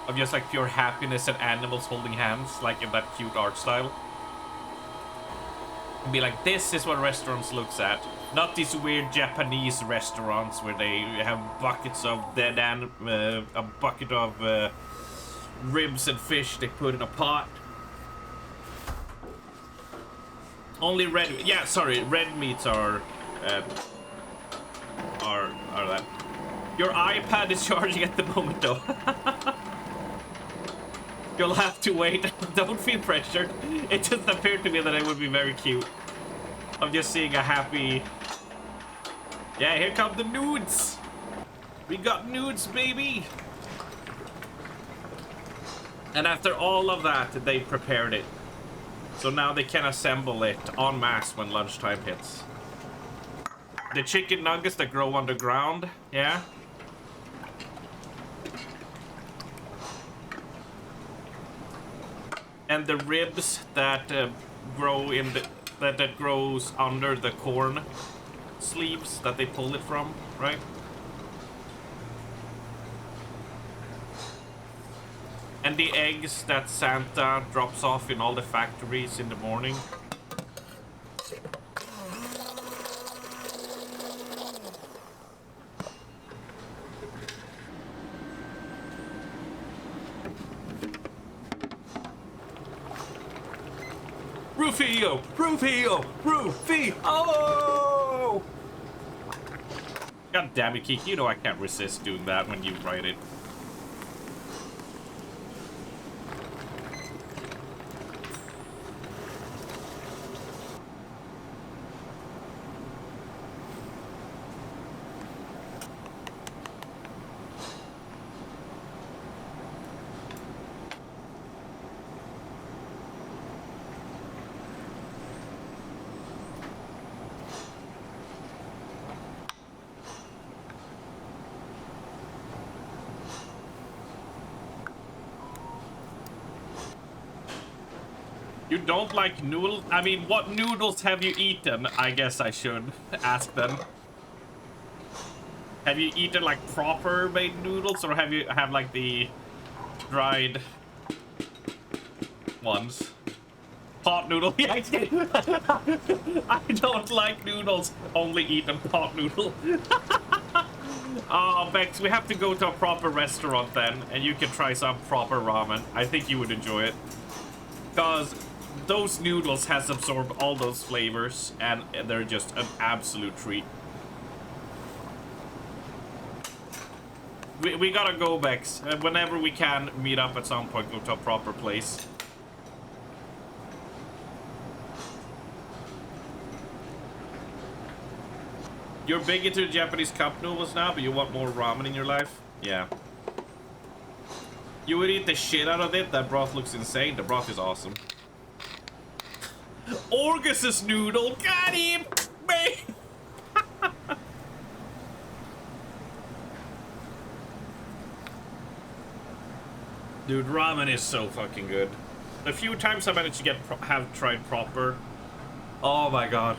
Of just like pure happiness and animals holding hands, like in that cute art style. And be like, this is what restaurants looks at. Not these weird Japanese restaurants where they have buckets of dead a bucket of ribs and fish they put in a pot. Only red meats are that. Your iPad is charging at the moment though. You'll have to wait. Don't feel pressured. It just appeared to me that it would be very cute. I'm just seeing a happy Yeah, here come the nudes. We got nudes, baby. And after all of that, they prepared it. So now they can assemble it en masse when lunchtime hits. The chicken nuggets that grow underground, yeah. And the ribs that grow in the that grows under the corn sleeves that they pull it from, right? And the eggs that Santa drops off in all the factories in the morning. Rufio! Rufio! Rufio! God damn it, Kiki. You know I can't resist doing that when you write it. You don't like noodles? I mean, what noodles have you eaten? I guess I should ask them. Have you eaten like proper made noodles, or have you like the dried ones? Pot noodle? Yeah, I don't like noodles. Only eat a pot noodle. Oh, Bex, we have to go to a proper restaurant then, and you can try some proper ramen. I think you would enjoy it. Because those noodles has absorbed all those flavors, and they're just an absolute treat. We gotta go, Bex. Whenever we can meet up at some point, go to a proper place. You're big into Japanese cup noodles now, but you want more ramen in your life? Yeah. You would eat the shit out of it. That broth looks insane. The broth is awesome. Orgus's noodle. Got him! Dude, ramen is so fucking good. The few times I managed to have tried proper. Oh my god.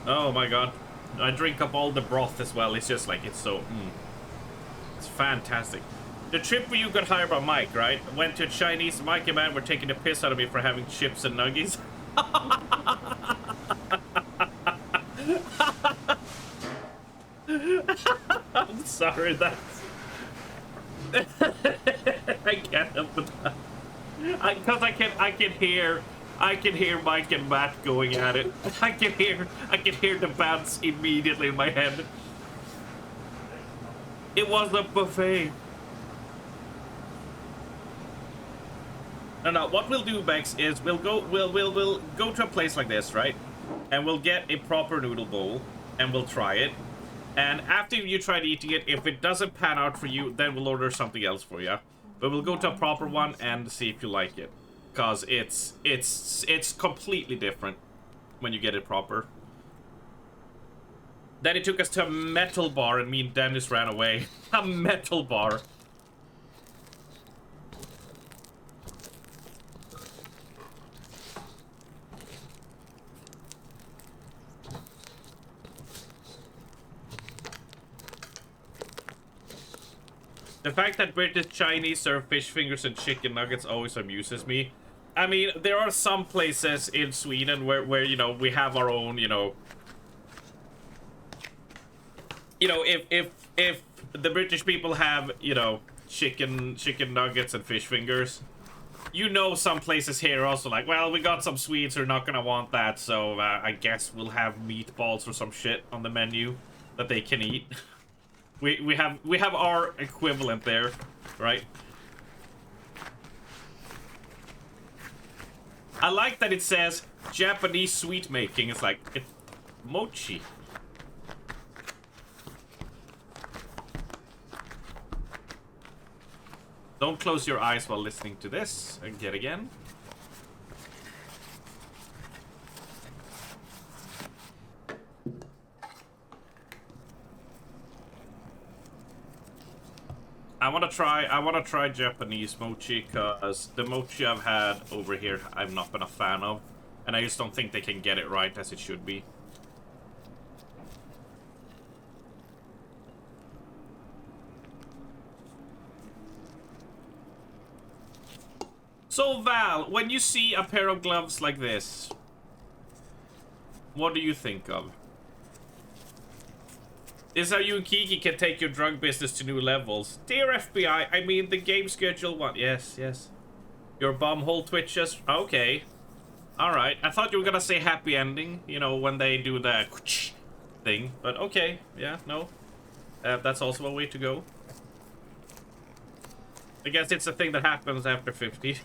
Oh my god. I drink up all the broth as well. It's just like, it's so... It's fantastic. The trip where you got hired by Mike, right? Went to a Chinese. Mike and man were taking the piss out of me for having chips and nuggies. I'm sorry, that's... I can't help it. Because I can hear Mike and Matt going at it. I can hear the bands immediately in my head. It was a buffet. No, what we'll do, Bex, is we'll go to a place like this, right? And we'll get a proper noodle bowl and we'll try it. And after you try eating it, if it doesn't pan out for you, then we'll order something else for you. But we'll go to a proper one and see if you like it. Cause it's completely different when you get it proper. Then it took us to a metal bar and me and Dennis ran away. A metal bar. The fact that British Chinese serve fish fingers and chicken nuggets always amuses me. I mean, there are some places in Sweden where you know, we have our own, you know, if the British people have, you know, chicken nuggets and fish fingers, you know, some places here are also like, well, we got some Swedes who are not gonna want that, so I guess we'll have meatballs or some shit on the menu that they can eat. We have our equivalent there, right? I like that it says Japanese sweet making. It's like, it's mochi. Don't close your eyes while listening to this. And get again. I wanna try Japanese mochi, cause the mochi I've had over here I've not been a fan of. And I just don't think they can get it right as it should be. So Val, when you see a pair of gloves like this, what do you think of? This is how you and Kiki can take your drug business to new levels. Dear FBI, I mean the game schedule one. Yes, yes. Your bumhole twitches. Okay. Alright. I thought you were gonna say happy ending, you know, when they do the thing. But okay. Yeah, no. That's also a way to go. I guess it's a thing that happens after 50.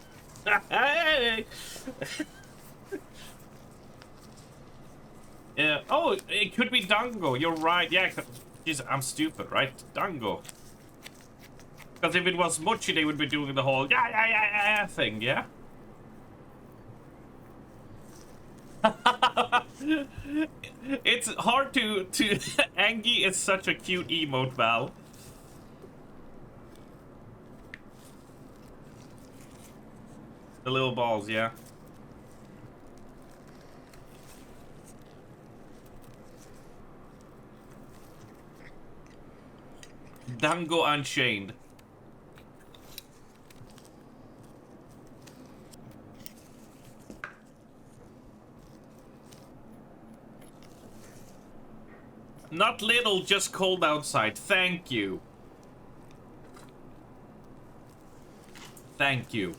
Yeah. Oh, it could be Dango. You're right. Yeah. Jeez, I'm stupid, right? Dango. Because if it was Mochi, they would be doing the whole yeah thing, yeah? It's hard to Angie is such a cute emote, Val. The little balls, yeah. Dango Unchained. Not little, just cold outside. Thank you. Thank you.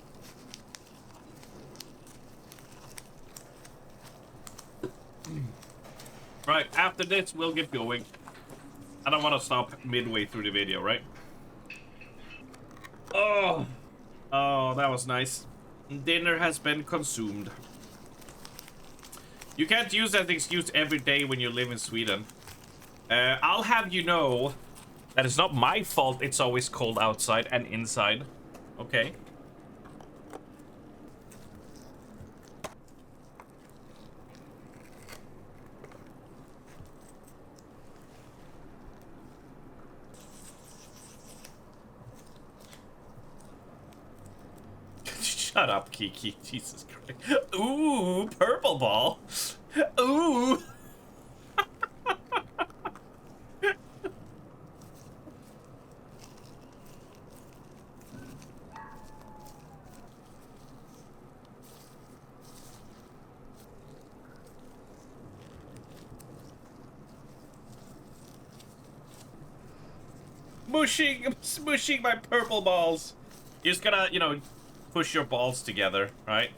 Right, after this, we'll get going. I don't want to stop midway through the video, right? Oh, that was nice. Dinner has been consumed. You can't use that excuse every day when you live in Sweden. I'll have you know that it's not my fault it's always cold outside and inside. Okay. Shut up, Kiki. Jesus Christ. Ooh, purple ball. Ooh. Smushing my purple balls. You just gotta, you know, push your balls together, right?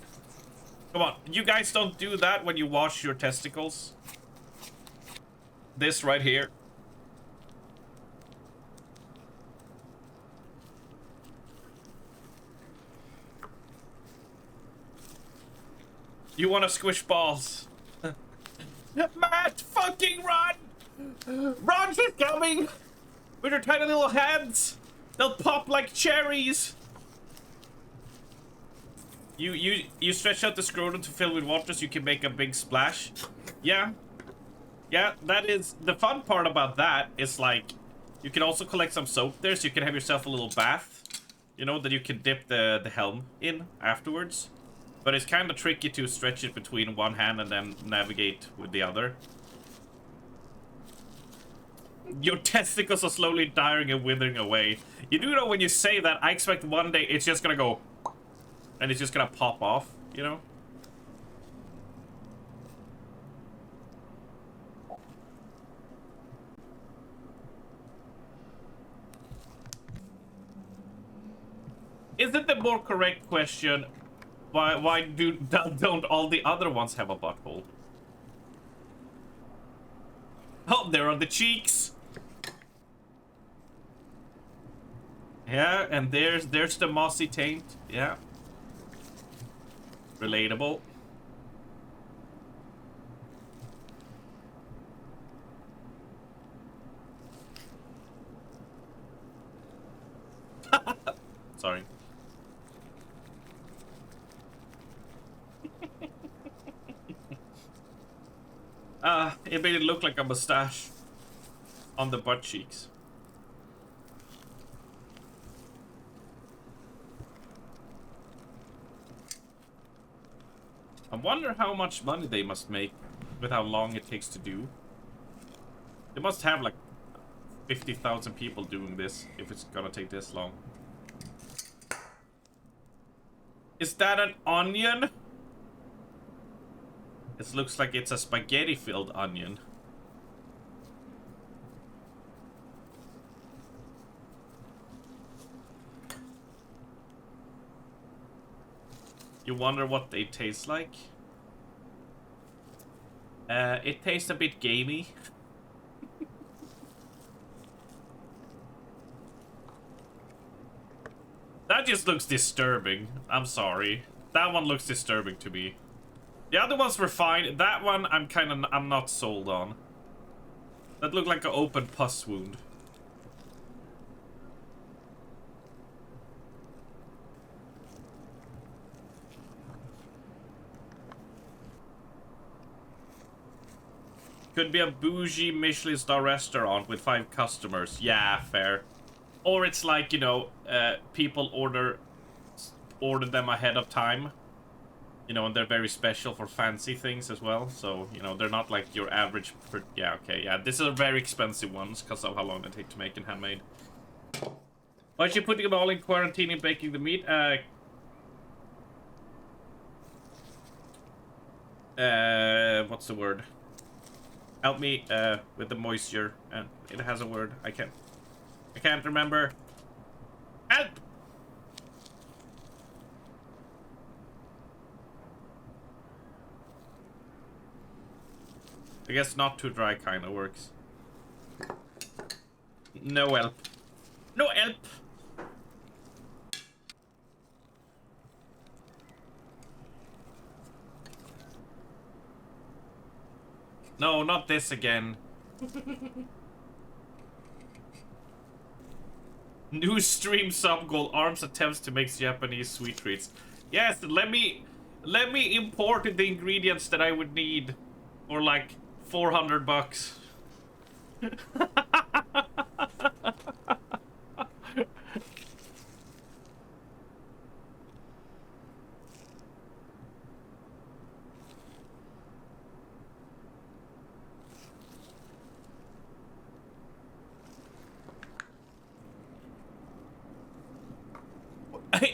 Come on, you guys don't do that when you wash your testicles. This right here. You wanna squish balls. Matt, fucking run! Run, she's coming! With her tiny little hands! They'll pop like cherries! You stretch out the scrotum to fill with water so you can make a big splash. Yeah. Yeah, that is... The fun part about that is, like, you can also collect some soap there so you can have yourself a little bath. You know, that you can dip the helm in afterwards. But it's kind of tricky to stretch it between one hand and then navigate with the other. Your testicles are slowly dying and withering away. You do know when you say that, I expect one day it's just gonna go... And it's just gonna pop off, you know? Isn't the more correct question, why don't all the other ones have a butthole? Oh, they're on the cheeks. Yeah, and there's the mossy taint. Yeah. Relatable. Sorry. It made it look like a mustache on the butt cheeks. I wonder how much money they must make with how long it takes to do. They must have like 50,000 people doing this if it's gonna take this long. Is that an onion? It looks like it's a spaghetti-filled onion. You wonder what they taste like? It tastes a bit gamey. That just looks disturbing. I'm sorry. That one looks disturbing to me. The other ones were fine. That one I'm not sold on. That looked like an open pus wound. Could be a bougie Michelin star restaurant with 5 customers. Yeah, fair. Or it's like, you know, people order them ahead of time. You know, and they're very special for fancy things as well. So, you know, they're not like your average... Yeah, okay, yeah. These are very expensive ones because of how long they take to make in handmade. Why is she putting them all in quarantine and baking the meat? What's the word? Help me with the moisture. It has a word. I can't remember. Help! I guess not too dry kind of works. No help. No help! No, not this again. New stream sub goal. Arms attempts to make Japanese sweet treats. Yes, let me import the ingredients that I would need for like $400.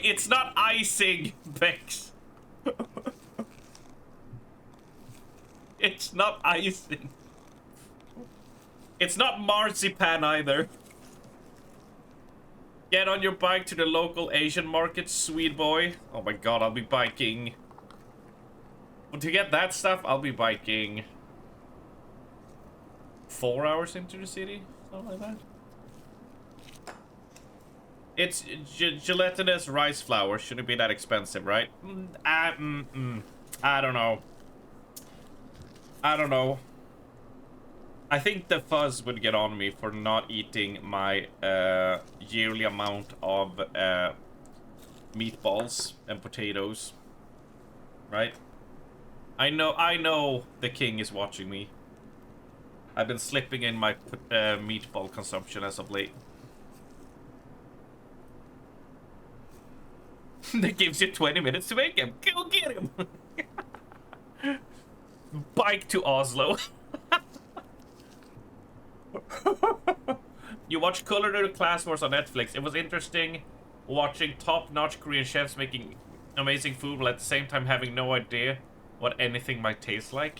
It's not icing, Bex. It's not icing. It's not marzipan either. Get on your bike to the local Asian market, sweet boy. Oh my god, I'll be biking. But to get that stuff, I'll be biking 4 hours into the city, something like that. It's gelatinous rice flour. Shouldn't be that expensive, right? I don't know. I don't know. I think the fuzz would get on me for not eating my yearly amount of meatballs and potatoes. Right? I know the king is watching me. I've been slipping in my meatball consumption as of late. That gives you 20 minutes to make him. Go get him. Bike to Oslo. You watch Culinary Class Wars on Netflix. It was interesting watching top-notch Korean chefs making amazing food while at the same time having no idea what anything might taste like.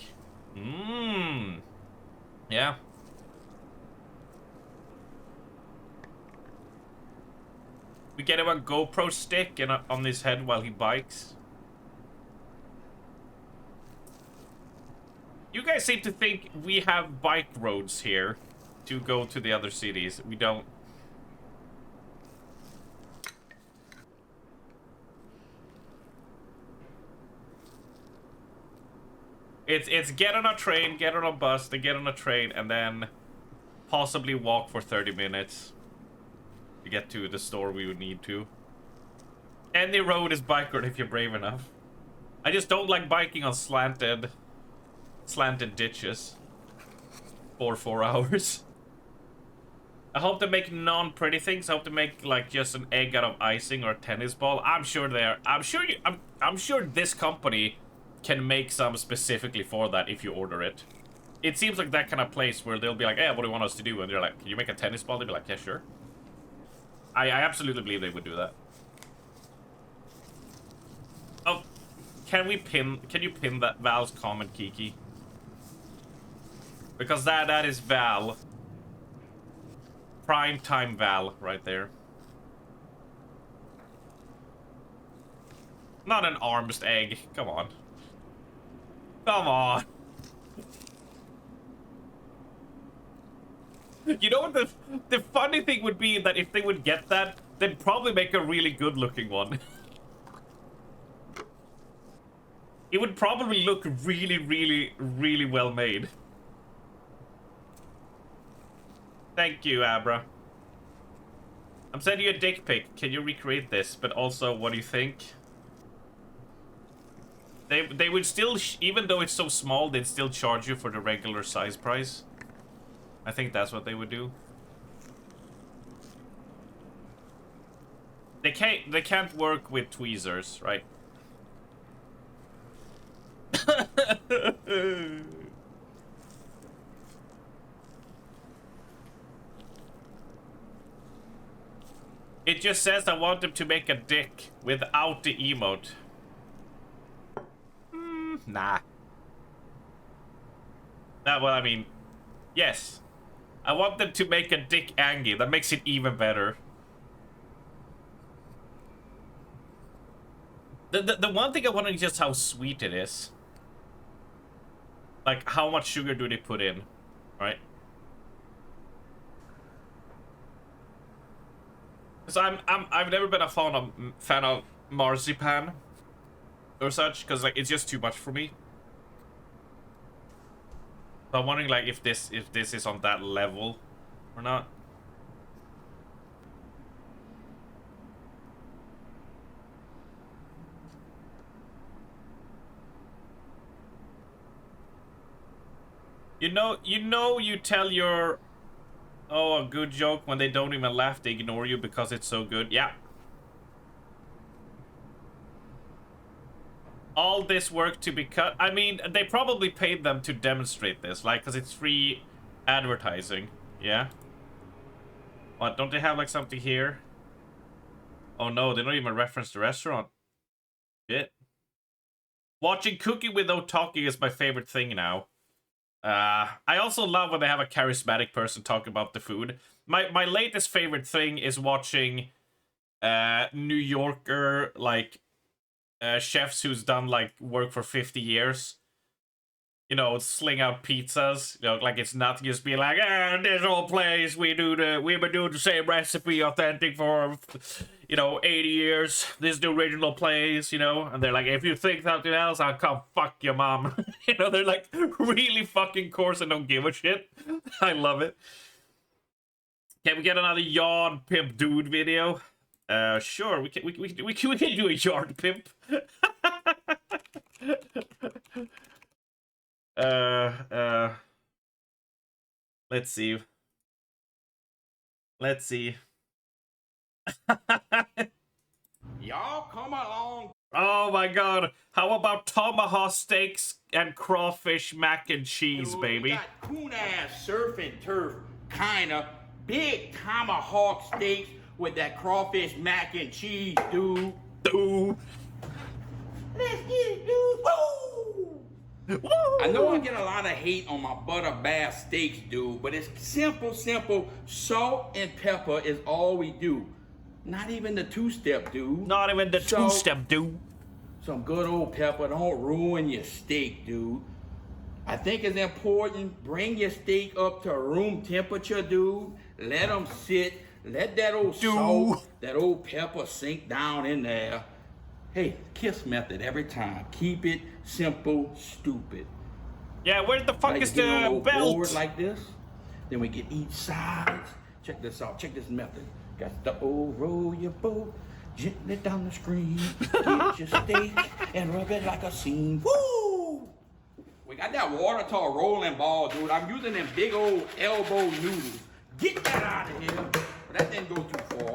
Yeah. We get him a GoPro stick and on his head while he bikes. You guys seem to think we have bike roads here to go to the other cities. We don't. It's get on a train, get on a bus, then get on a train, and then possibly walk for 30 minutes to get to the store we would need to. Any road is bike road if you're brave enough. I just don't like biking on slanted ditches for 4 hours. I hope to make non-pretty things. I hope to make like just an egg out of icing or a tennis ball. I'm sure I'm sure this company can make some specifically for that if you order it. It seems like that kind of place where they'll be like, "Hey, what do you want us to do?" And they're like, "Can you make a tennis ball?" They'll be like, "Yeah, sure." I absolutely believe they would do that. Oh, can you pin that Val's comment, Kiki? Because that is Val. Prime time Val right there. Not an arm's egg. Come on. Come on. You know what the funny thing would be that if they would get that, they'd probably make a really good looking one. It would probably look really, really, really well made. Thank you, Abra. I'm sending you a dick pic. Can you recreate this? But also, what do you think? They would still, even though it's so small, they'd still charge you for the regular size price. I think that's what they would do. They can't work with tweezers, right? It just says I want them to make a dick without the emote. Nah. Well, I mean, yes. I want them to make a dick Angie. That makes it even better. The one thing I want is just how sweet it is. Like, how much sugar do they put in, right? Because I've never been a fan of marzipan or such, because like it's just too much for me. So I'm wondering like if this is on that level or not. You tell your a good joke when they don't even laugh, they ignore you because it's so good. Yeah. All this work to be cut. I mean, they probably paid them to demonstrate this, like, because it's free advertising. Yeah. What, don't they have like something here? Oh no, they don't even reference the restaurant. Shit. Watching cooking without talking is my favorite thing now. I also love when they have a charismatic person talk about the food. My latest favorite thing is watching New Yorker like chefs who's done like work for 50 years. You know, sling out pizzas. You know, like it's nothing. Just be like, this old place we've been doing the same recipe, authentic for 80 years. This is the original place, and they're like, if you think something else, I'll come fuck your mom. They're like really fucking coarse and don't give a shit. I love it. Can we get another yard pimp dude video? Sure, we can do a yard pimp. Let's see. Y'all come along. Oh my god. How about tomahawk steaks and crawfish mac and cheese, baby? We got coon-ass surf and turf, kinda big tomahawk steaks with that crawfish mac and cheese, dude. Let's get it, dude. Woo! I know I get a lot of hate on my butter bass steaks, dude, but it's simple. Salt and pepper is all we do. Not even the two-step, dude. Not even the two-step, dude. Some good old pepper don't ruin your steak, dude. I think it's important, bring your steak up to room temperature, dude. Let them sit. Let that old salt, that old pepper sink down in there. Hey, kiss method every time. Keep it simple, stupid. Yeah, where the fuck is the belt? Board like this. Then we get each side. Check this out. Check this method. Got the old roll your boat. Gently down the screen. Get your steak and rub it like a seam. Woo! We got that water to a rolling ball, dude. I'm using them big old elbow noodles. Get that out of here. But that didn't go too far.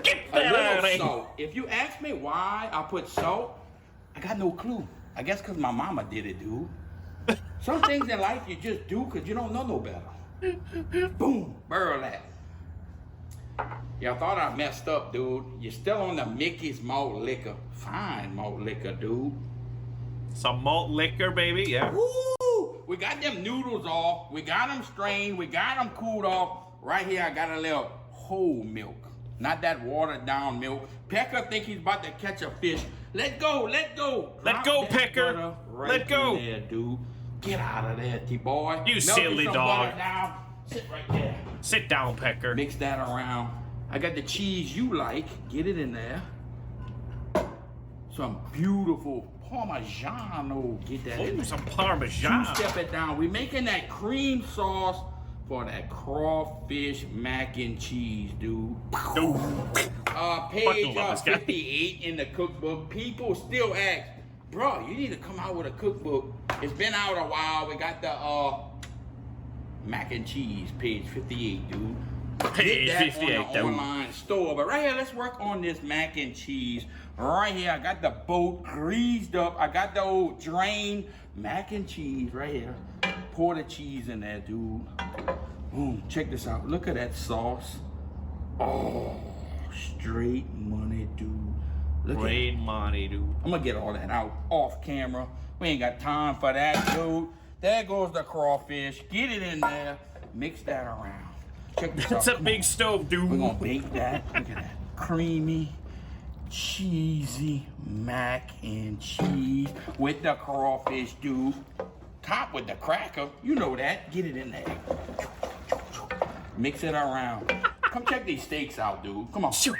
Get that out of here. Salt. If you ask me why I put salt, I got no clue. I guess because my mama did it, dude. Some things in life you just do because you don't know no better. Boom, burl that. Yeah, I thought I messed up, dude. You're still on the Mickey's malt liquor. Fine malt liquor, dude. Some malt liquor, baby, yeah. Woo! We got them noodles off. We got them strained. We got them cooled off. Right here, I got a little whole milk. Not that watered down milk. Pecker think he's about to catch a fish. Let go, let go. Let go, Pecker. Let go. There, dude. Get out of there, T-boy. You silly dog. Sit right there. Sit down, Pecker. Mix that around. I got the cheese you like. Get it in there. Some beautiful Parmigiano. Get that in there. Some Parmesan. Two-step it down. We're making that cream sauce for crawfish mac and cheese, dude. Page 58 in the cookbook. People still ask, bro, you need to come out with a cookbook. It's been out a while. We got the mac and cheese, page 58, dude. Page 58, on the online store. But right here, let's work on this mac and cheese. Right here, I got the boat greased up. I got the old drain mac and cheese right here. Pour the cheese in there, dude. Boom, check this out. Look at that sauce. Oh, straight money, dude. Straight money, dude. I'm gonna get all that out off camera. We ain't got time for that, dude. There goes the crawfish. Get it in there. Mix that around. Check this out. That's a big stove, dude. We're gonna bake that. Look at that. Creamy, cheesy mac and cheese with the crawfish, dude. Top with the cracker. You know that. Get it in there. Mix it around. Come check these steaks out, dude. Come on. Shoot.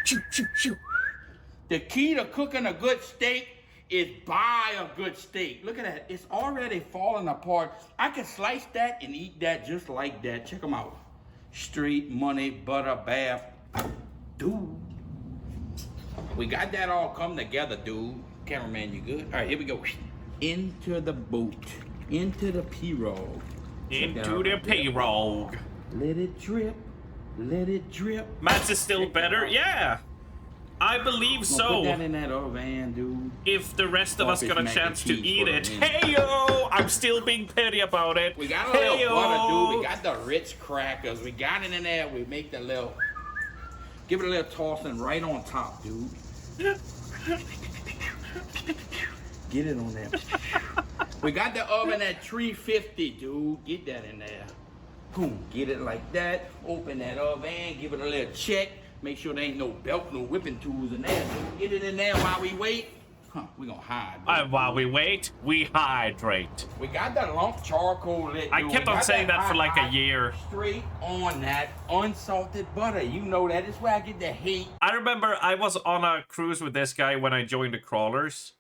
The key to cooking a good steak is buy a good steak. Look at that. It's already falling apart. I can slice that and eat that just like that. Check them out. Straight money, butter bath. Dude. We got that all come together, dude. Cameraman, you good? All right, here we go. Into the boat. Into the pirogue. Into the pirogue. Let it drip. Let it drip. Matt's is still better? Yeah. I believe so. Put that in that oven, dude. If the rest of us got a chance to eat it. Hey yo! I'm still being petty about it. We got a little butter, dude. We got the Ritz crackers. We got it in there. We make the little. Give it a little tossing right on top, dude. Get it on there. We got the oven at 350, dude. Get that in there. Boom. Get it like that. Open that oven. Give it a little check. Make sure there ain't no belt, no whipping tools in there. Dude. Get it in there while we wait. We gonna hide. While we wait, we hydrate. We got that lump charcoal lit. I kept on saying that for like a year. Straight on that unsalted butter. You know that. It's where I get the hate. I remember I was on a cruise with this guy when I joined the crawlers.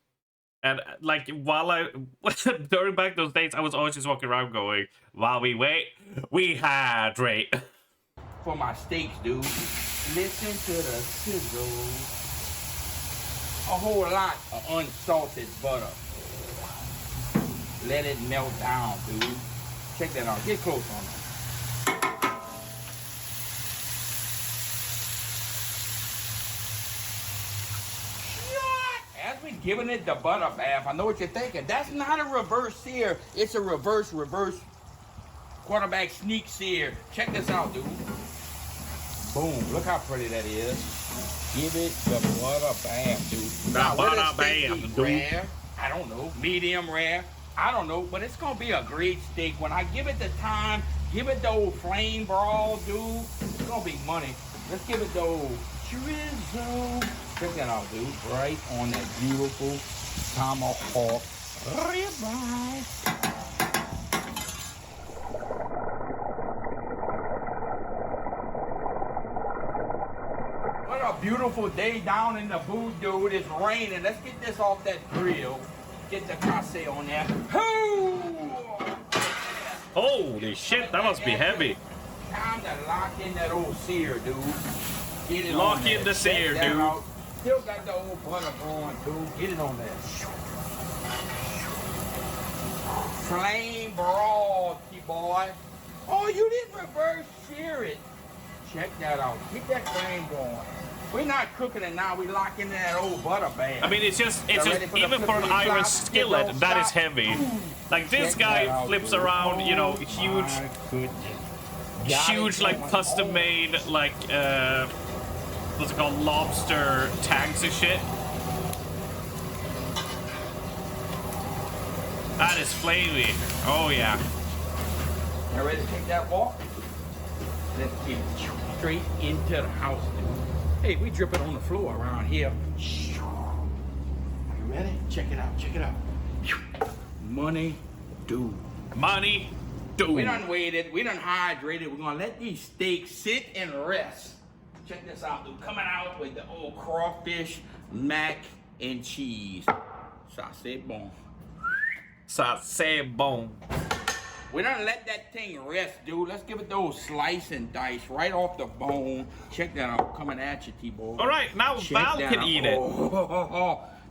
And like during back those days, I was always just walking around going, while we wait, we hydrate. For my steaks, dude. Listen to the sizzle. A whole lot of unsalted butter. Let it melt down, dude. Check that out. Get close on that. As we giving it the butter bath, I know what you're thinking. That's not a reverse sear. It's a reverse quarterback sneak sear. Check this out, dude. Boom. Look how pretty that is. Give it the butter bath, dude. The butter bath, dude. Rare? I don't know. Medium rare? I don't know. But it's going to be a great steak. When I give it the time, give it the old flame brawl, dude. It's going to be money. Let's give it the old drizzle. Check that out, dude. Right on that beautiful tomahawk ribeye. What a beautiful day down in the booth, dude. It's raining. Let's get this off that grill. Get the casse on there. Holy shit, that must be heavy. Time to lock in that old sear, dude. Get it Lock in the sear, dude. Still got the old butter going, dude. Get it on there. Flame broad, boy. Oh, you didn't reverse shear it. Check that out. Keep that flame going. We're not cooking it now. We lock into that old butter bag. I mean, it's just even for an iron skillet, that is heavy. Like this guy flips around, you know, huge like custom made like what's it called, lobster tanks and shit. That is flamey. Oh yeah. You ready to take that walk? Let's get straight into the house, dude. Hey, we dripping on the floor around here. Are you ready? Check it out, check it out. Money, dude. Money, dude. We done waited, we done hydrated. We're gonna let these steaks sit and rest. Check this out, dude. Coming out with the old crawfish, mac and cheese. Ça c'est bon. Ça c'est bon. We done let that thing rest, dude. Let's give it those slice and dice right off the bone. Check that out. Coming at you, T-Boy. All right, now Val can eat it.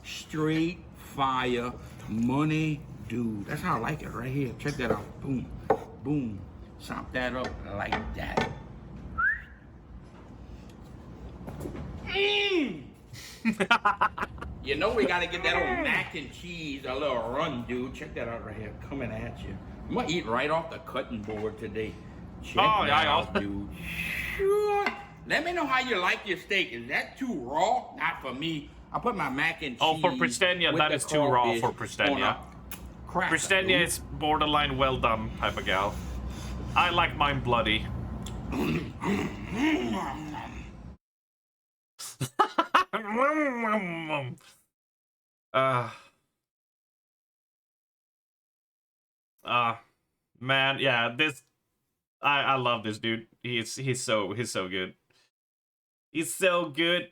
Straight fire money, dude. That's how I like it right here. Check that out. Boom, boom. Chop that up like that. Mmm. You know we gotta get that old mac and cheese a little run, dude. Check that out right here. Coming at you. I'm gonna eat right off the cutting board today. Check that out, dude. Sure. Let me know how you like your steak. Is that too raw? Not for me. I put my mac and cheese. Oh, for Pristenia, that is too raw for Pristenia. Pristenia is borderline well done type of gal. I like mine bloody. Man, yeah, this I love this dude. He's so good. He's so good.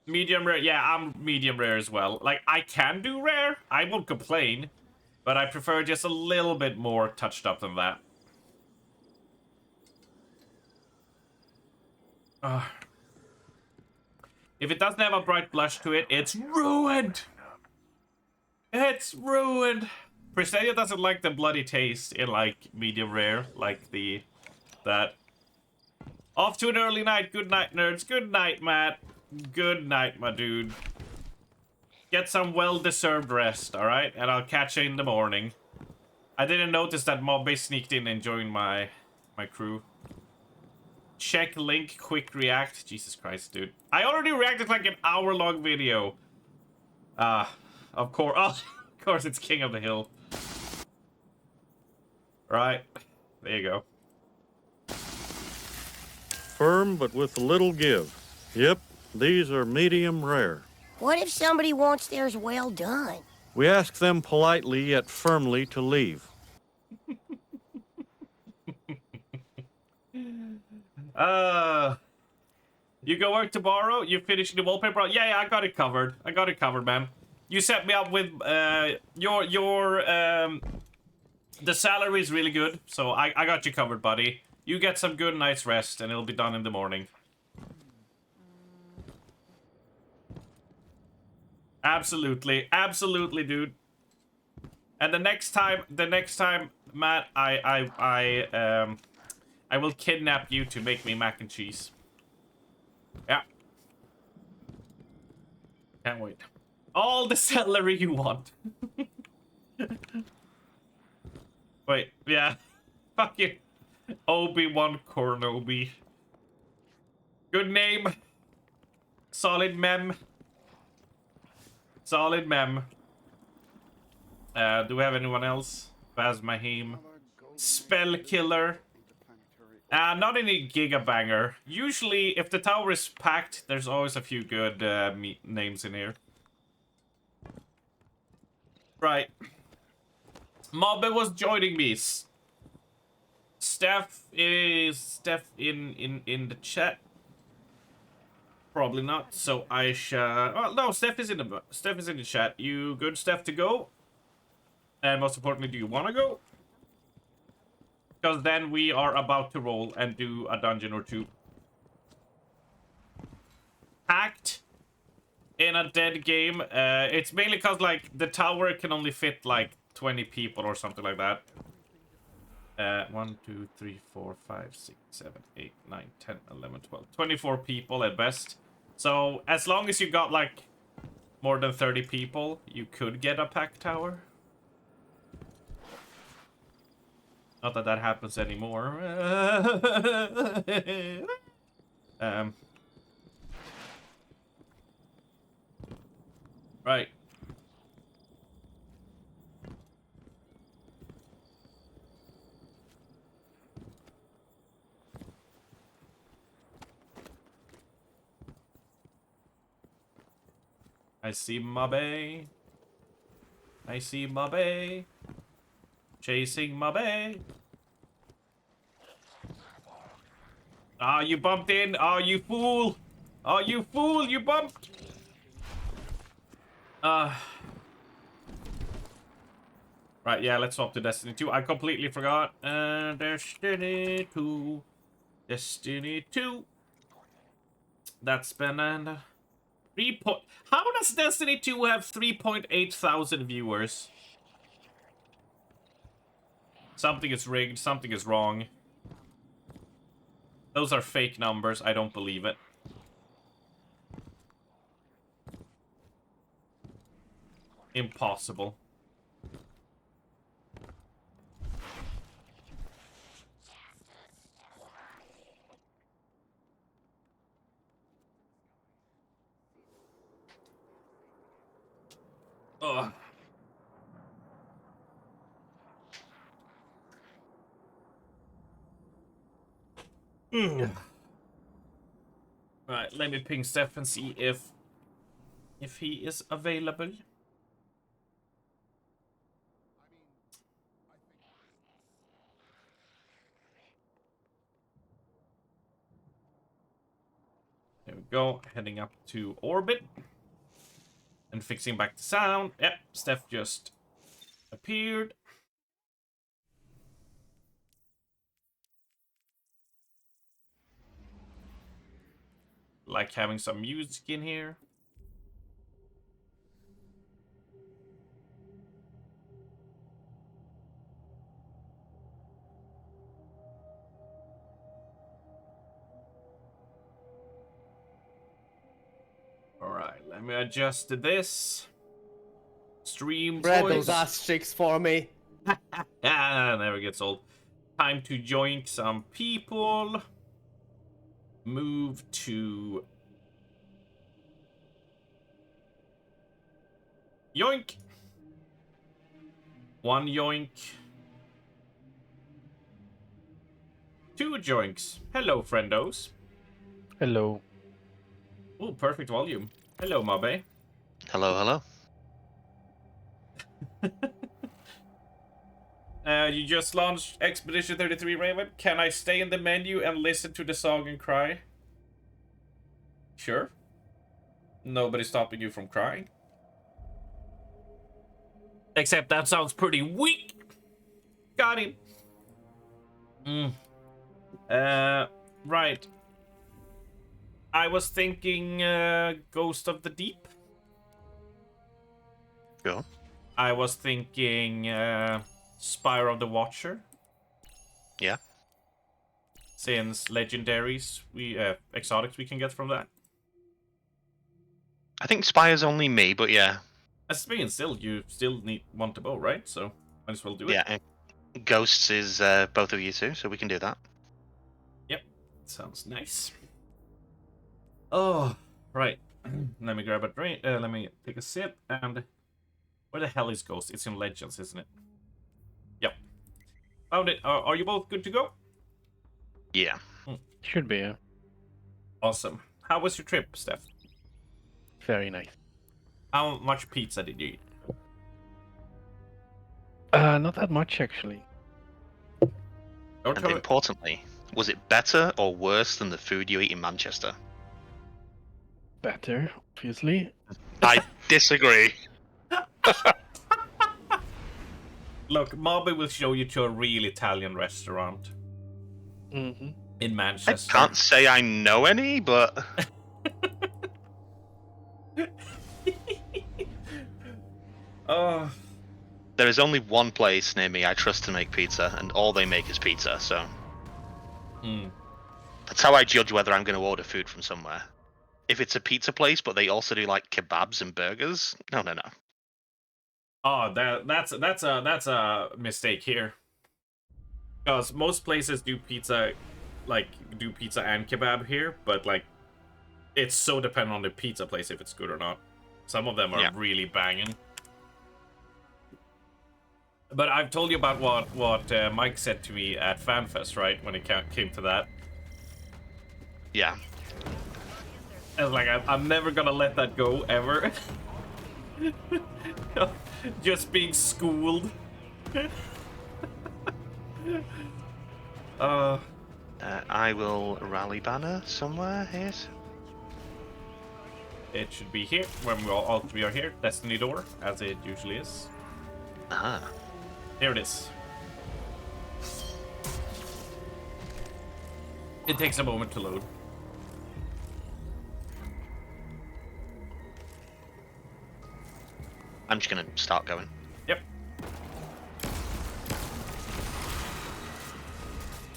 Medium rare, yeah, I'm medium rare as well. Like, I can do rare, I won't complain, but I prefer just a little bit more touched up than that. If it doesn't have a bright blush to it, it's ruined. It's ruined. Pristenia doesn't like the bloody taste in like medium rare, like that. Off to an early night. Good night, nerds. Good night, Matt. Good night, my dude. Get some well-deserved rest, all right? And I'll catch you in the morning. I didn't notice that Mobby sneaked in and joined my crew. Check link, quick react. Jesus Christ, dude. I already reacted like an hour-long video. Of course. Oh, of course it's King of the Hill. Right. There you go. Firm, but with a little give. Yep, these are medium rare. What if somebody wants theirs well done? We ask them politely yet firmly to leave. You go work tomorrow? You finish the wallpaper? Yeah, I got it covered. I got it covered, man. You set me up with the salary is really good, so I got you covered, buddy. You get some good night's rest, and it'll be done in the morning. Absolutely, absolutely, dude. And the next time, Matt, I will kidnap you to make me mac and cheese. Yeah. Can't wait. All the celery you want. Wait, yeah. Fuck you. Obi-Wan Kenobi. Good name. Solid mem. Solid mem. Do we have anyone else? Phasmahim. Spell Killer. Not any Gigabanger. Usually, if the tower is packed, there's always a few good names in here. Right. Mobbe was joining me. Steph is in the chat. Probably not. So I shall. Oh no, Steph is in the chat. You good, Steph, to go? And most importantly, do you want to go? Because then we are about to roll and do a dungeon or two. Hacked in a dead game. It's mainly because, like, the tower can only fit, like, 20 people or something like that. 1, 2, 3, 4, 5, 6, 7, 8, 9, 10, 11, 12. 24 people at best. So, as long as you got, like, more than 30 people, you could get a pack tower. Not that that happens anymore. Right. I see my bay. I see my bay. Chasing my bay. Ah, you bumped in. Oh, you fool. Oh, you fool. You bumped. Right, yeah, let's swap to Destiny 2. I completely forgot. Destiny 2. Destiny 2. That's been an... How does Destiny 2 have 3.8 thousand viewers? Something is rigged, something is wrong. Those are fake numbers, I don't believe it. Impossible. Ugh. Right, let me ping Steph and see if he is available. There we go, heading up to orbit. And fixing back the sound. Yep, Steph just appeared. Like having some music in here. Alright, let me adjust to this. Stream Read choice. those ass cheeks for me. Never gets old. Time to join some people. Move to... Yoink! One yoink. Two joinks. Hello, friendos. Hello. Oh, perfect volume. Hello, Mabe. Hello, hello. You just launched Expedition 33, Raven. Can I stay in the menu and listen to the song and cry? Sure. Nobody's stopping you from crying. Except that sounds pretty weak. Got him. Right. I was thinking Ghost of the Deep. Go. I was thinking Spire of the Watcher. Yeah. Since legendaries, exotics we can get from that. I think Spire's only me, but yeah. As being still, you still want to bow, right? So might as well do it. Yeah, and Ghosts is both of you two, so we can do that. Yep, sounds nice. Oh, right. Let me grab a drink. Let me take a sip. And where the hell is Ghost? It's in Legends, isn't it? Yep. Found it. Are you both good to go? Yeah. Should be, yeah. Awesome. How was your trip, Steph? Very nice. How much pizza did you eat? Not that much, actually. And importantly, was it better or worse than the food you eat in Manchester? Better, obviously. I disagree. Look, Mobby will show you to a real Italian restaurant. Mm-hmm. In I Manchester. can't say I know any, but Oh. there is only one place near me I trust to make pizza, and all they make is pizza, so that's how I judge whether I'm going to order food from somewhere. If it's a pizza place, but they also do like kebabs and burgers, no. Oh, that's a mistake here. Because most places do pizza and kebab here, but like it's so dependent on the pizza place if it's good or not. Some of them are really banging. But I've told you about what Mike said to me at FanFest, right? When it came to that. Yeah. I was like, I'm never gonna let that go ever. Just being schooled. I will rally banner somewhere here. It should be here when we all three are here. Destiny door, as it usually is. Ah. Here it is. It takes a moment to load. I'm just gonna start going. Yep.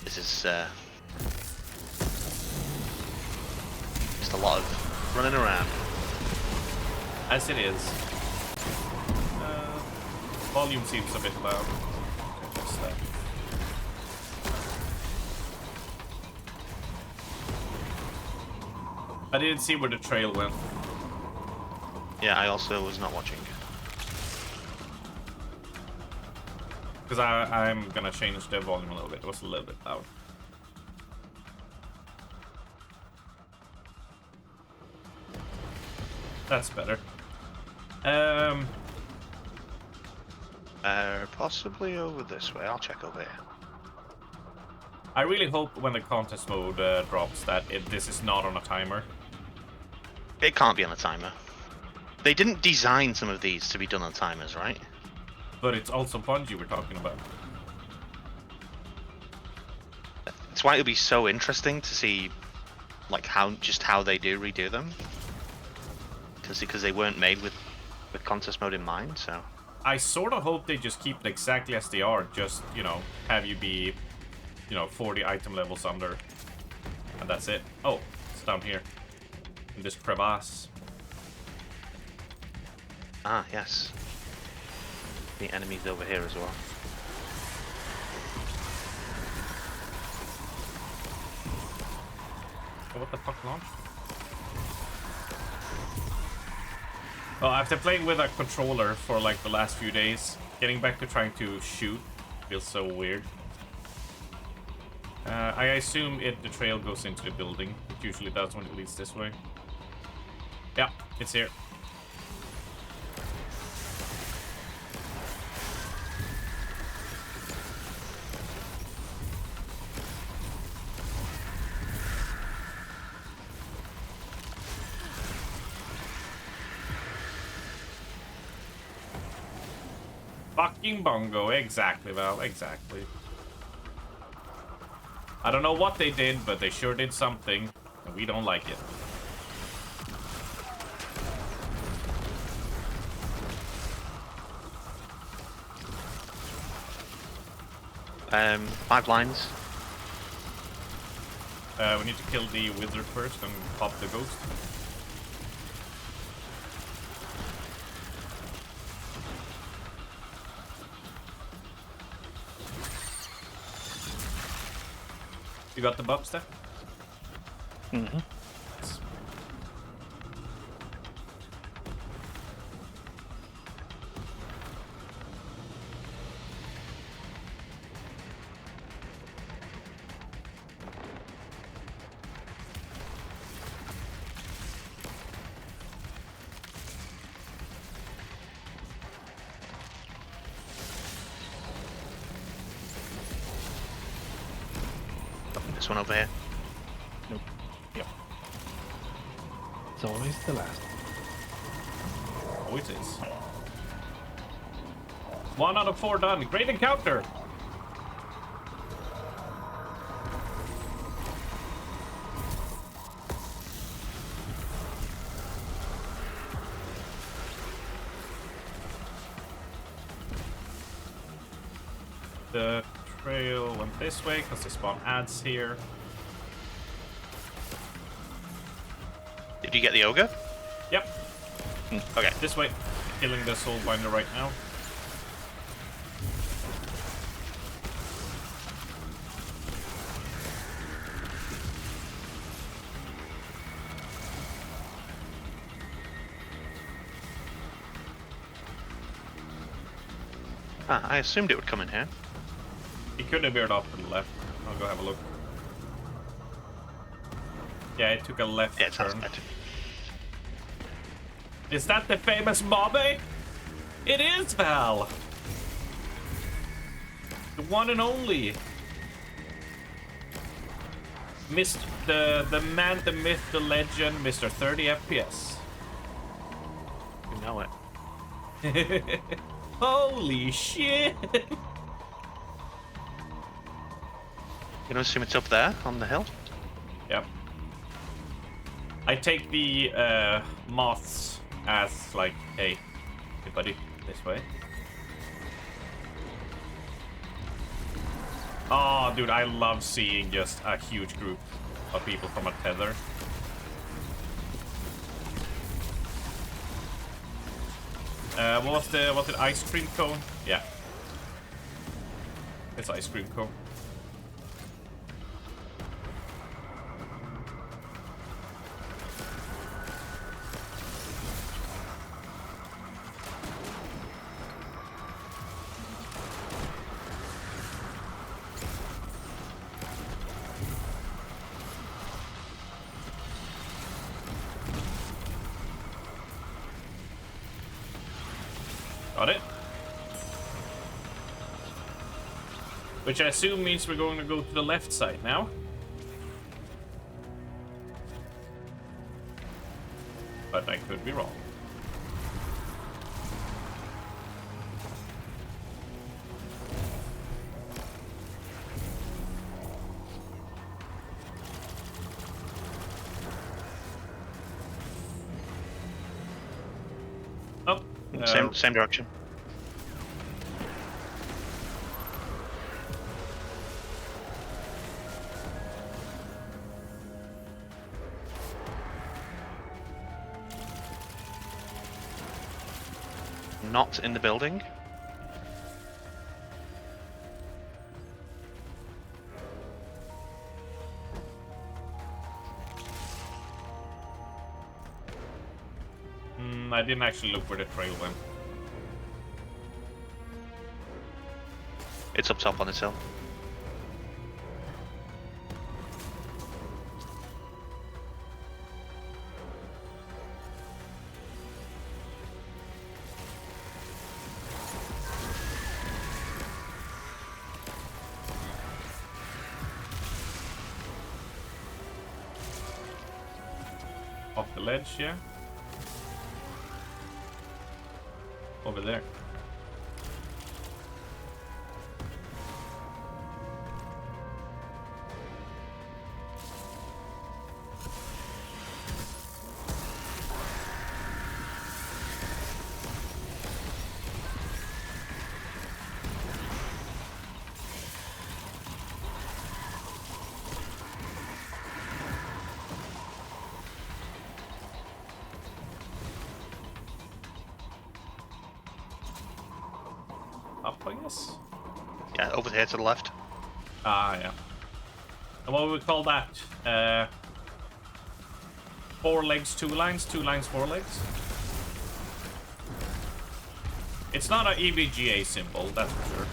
This is just a lot of running around. As it is. Volume seems a bit loud. Just that. I didn't see where the trail went. Yeah, I also was not watching. Because I'm gonna change the volume a little bit. It was a little bit loud. That's better. Possibly over this way. I'll check over here. I really hope when the contest mode drops that this is not on a timer. It can't be on a timer. They didn't design some of these to be done on timers, right? But it's also Bungie we're talking about. That's why it'll be so interesting to see, like, how they redo them. Because they weren't made with contest mode in mind, so. I sort of hope they just keep it exactly as they are. Just, you know, have you be, 40 item levels under. And that's it. Oh, it's down here. In this crevasse. Ah, yes. The enemies over here as well. Oh, what the fuck launched? Well, after playing with a controller for like the last few days, getting back to trying to shoot feels so weird. I assume the trail goes into the building. It usually does when it leads this way. Yeah, it's here. Fucking bongo, exactly, Val, exactly. I don't know what they did, but they sure did something, and we don't like it. Pipelines. We need to kill the wizard first and pop the ghost. You got the buff, Steph? Mm-hmm. Nice. This one over here. Nope. Yep. It's always the last. Oh, it is. 1 out of 4 done. Great encounter. The trail went this way because they spawn ads here. Did you get the ogre? Yep. Okay. This way. Killing the soulbinder right now. Ah, I assumed it would come in here. He could have veered off to the left. I'll go have a look. Yeah, it took a left turn. Is that the famous Bobby? It is, Val! The one and only. The man, the myth, the legend, Mr. 30 FPS. You know it. Holy shit! You know, assume it's up there on the hill. Yep. I take the moths as like, hey buddy, this way. Oh, dude, I love seeing just a huge group of people from a tether. Was it ice cream cone? Yeah. It's ice cream cone. Got it. Which I assume means we're going to go to the left side now. But I could be wrong. Oh. Same direction. Not in the building. I didn't actually look where the trail went. It's up top on this hill. Off the ledge, yeah. Over there. Up, I guess? Yeah, over here to the left. Ah, yeah. And what would we call that? 4 legs, 2 lines, 2 lines, 4 legs? It's not an EVGA symbol, that's for sure.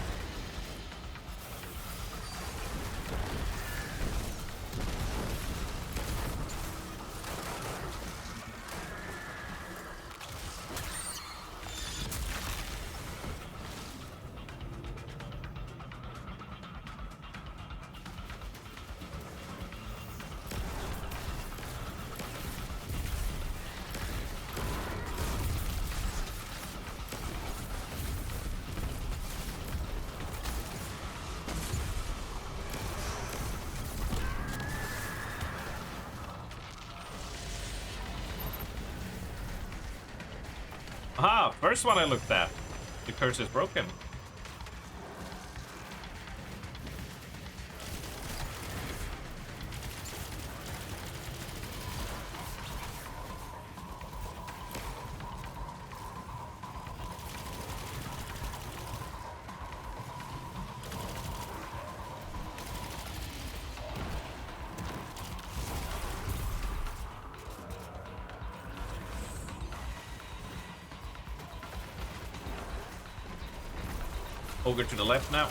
Aha, first one I looked at. The curse is broken. Ogre to the left now.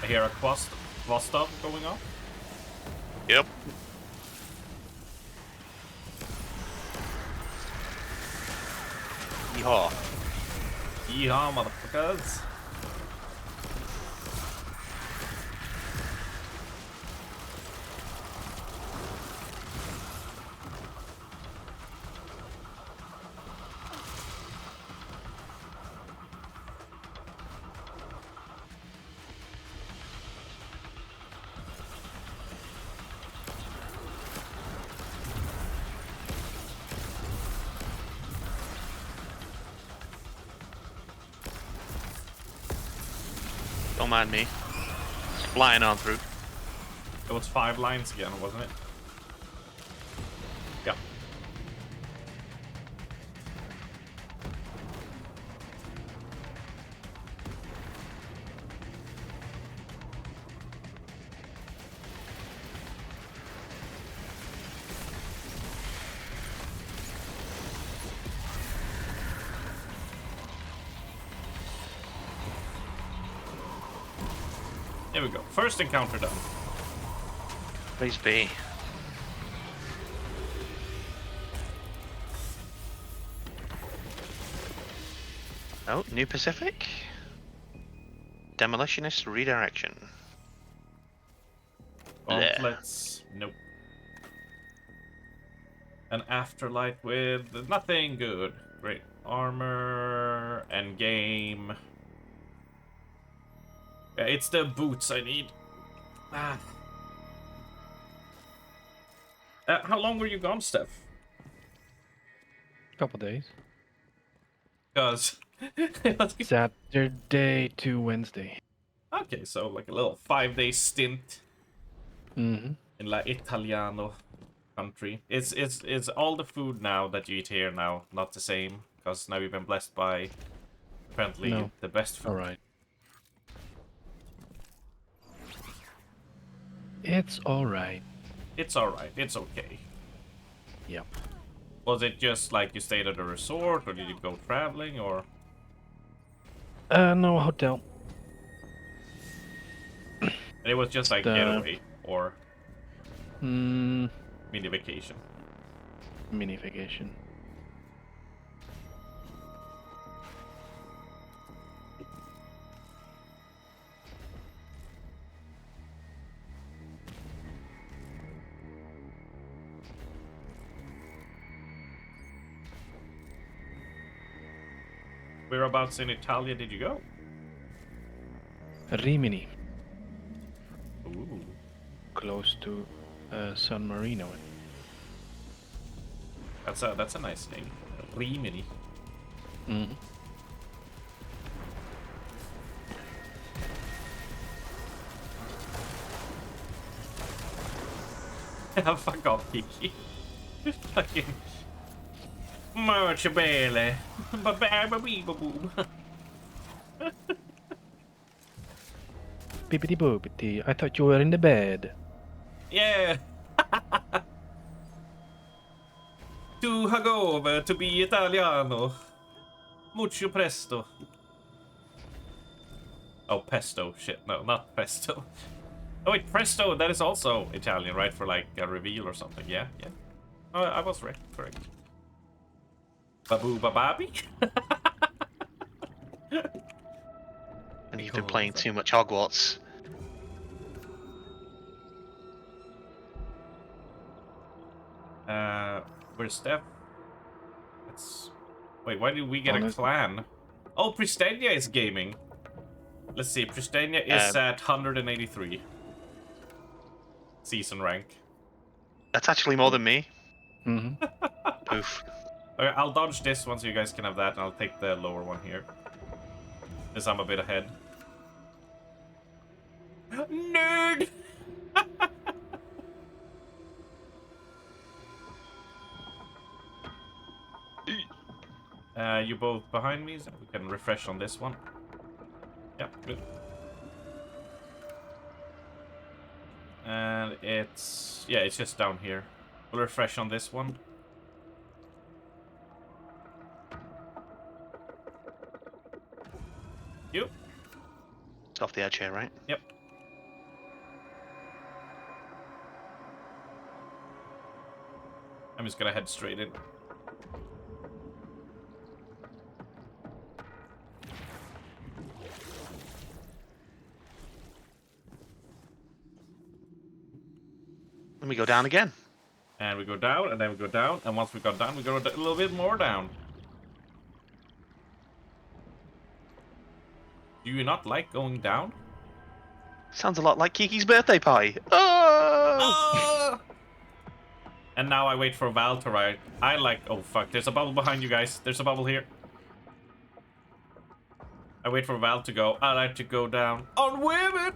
I hear a Vostok going off. Yep. Yeehaw. Yeehaw, motherfuckers. Don't mind me. Just flying on through. It was 5 lines again, wasn't it? Yeah. There we go. First encounter done. Please be. Oh, New Pacific. Demolitionist redirection. Gauntlets. Nope. An afterlife with nothing good. Great armor and game. Yeah, it's the boots I need. Ah. How long were you gone, Steph? Couple days. Because Saturday to Wednesday. okay, so like a little 5-day stint Mm-hmm. in La Italiano country. Is all the food now that you eat here now not the same? Because now you've been blessed by apparently the best food. All right. It's all right. It's all right. It's okay. Yep. Was it just like you stayed at a resort, or did you go traveling, or? No hotel. And it was just like getaway, or? Mini vacation. Mini vacation. Whereabouts in Italia did you go? Rimini. Ooh. Close to San Marino. That's a nice name. Rimini. Mm-hmm. Fuck off, Kiki. Fucking much bene. Bippity boopity. I thought you were in the bed. Yeah. To hungover to be Italiano. Mucho presto. Oh, pesto. Shit, no, not pesto. Oh wait, presto, that is also Italian, right? For like a reveal or something. Yeah, yeah. Oh, I was right, correct. Babu bababi? And you've been playing too much Hogwarts. Where's Steph? Let's... Wait, why did we get a clan? Oh, Pristania is gaming. Let's see. Pristania is at 183. Season rank. That's actually more than me. Mm-hmm. Oof. Okay, I'll dodge this one so you guys can have that, and I'll take the lower one here. Because I'm a bit ahead. Nerd! You both behind me, so we can refresh on this one. Yep, good. And it's... yeah, it's just down here. We'll refresh on this one. You. It's off the edge here, right? Yep. I'm just gonna head straight in. And we go down again. And we go down, and then we go down, and once we got down, we go a little bit more down. Do you not like going down? Sounds a lot like Kiki's birthday party. Oh! And now I wait for Val to ride. I like... oh, fuck. There's a bubble behind you guys. There's a bubble here. I wait for Val to go. I like to go down on women.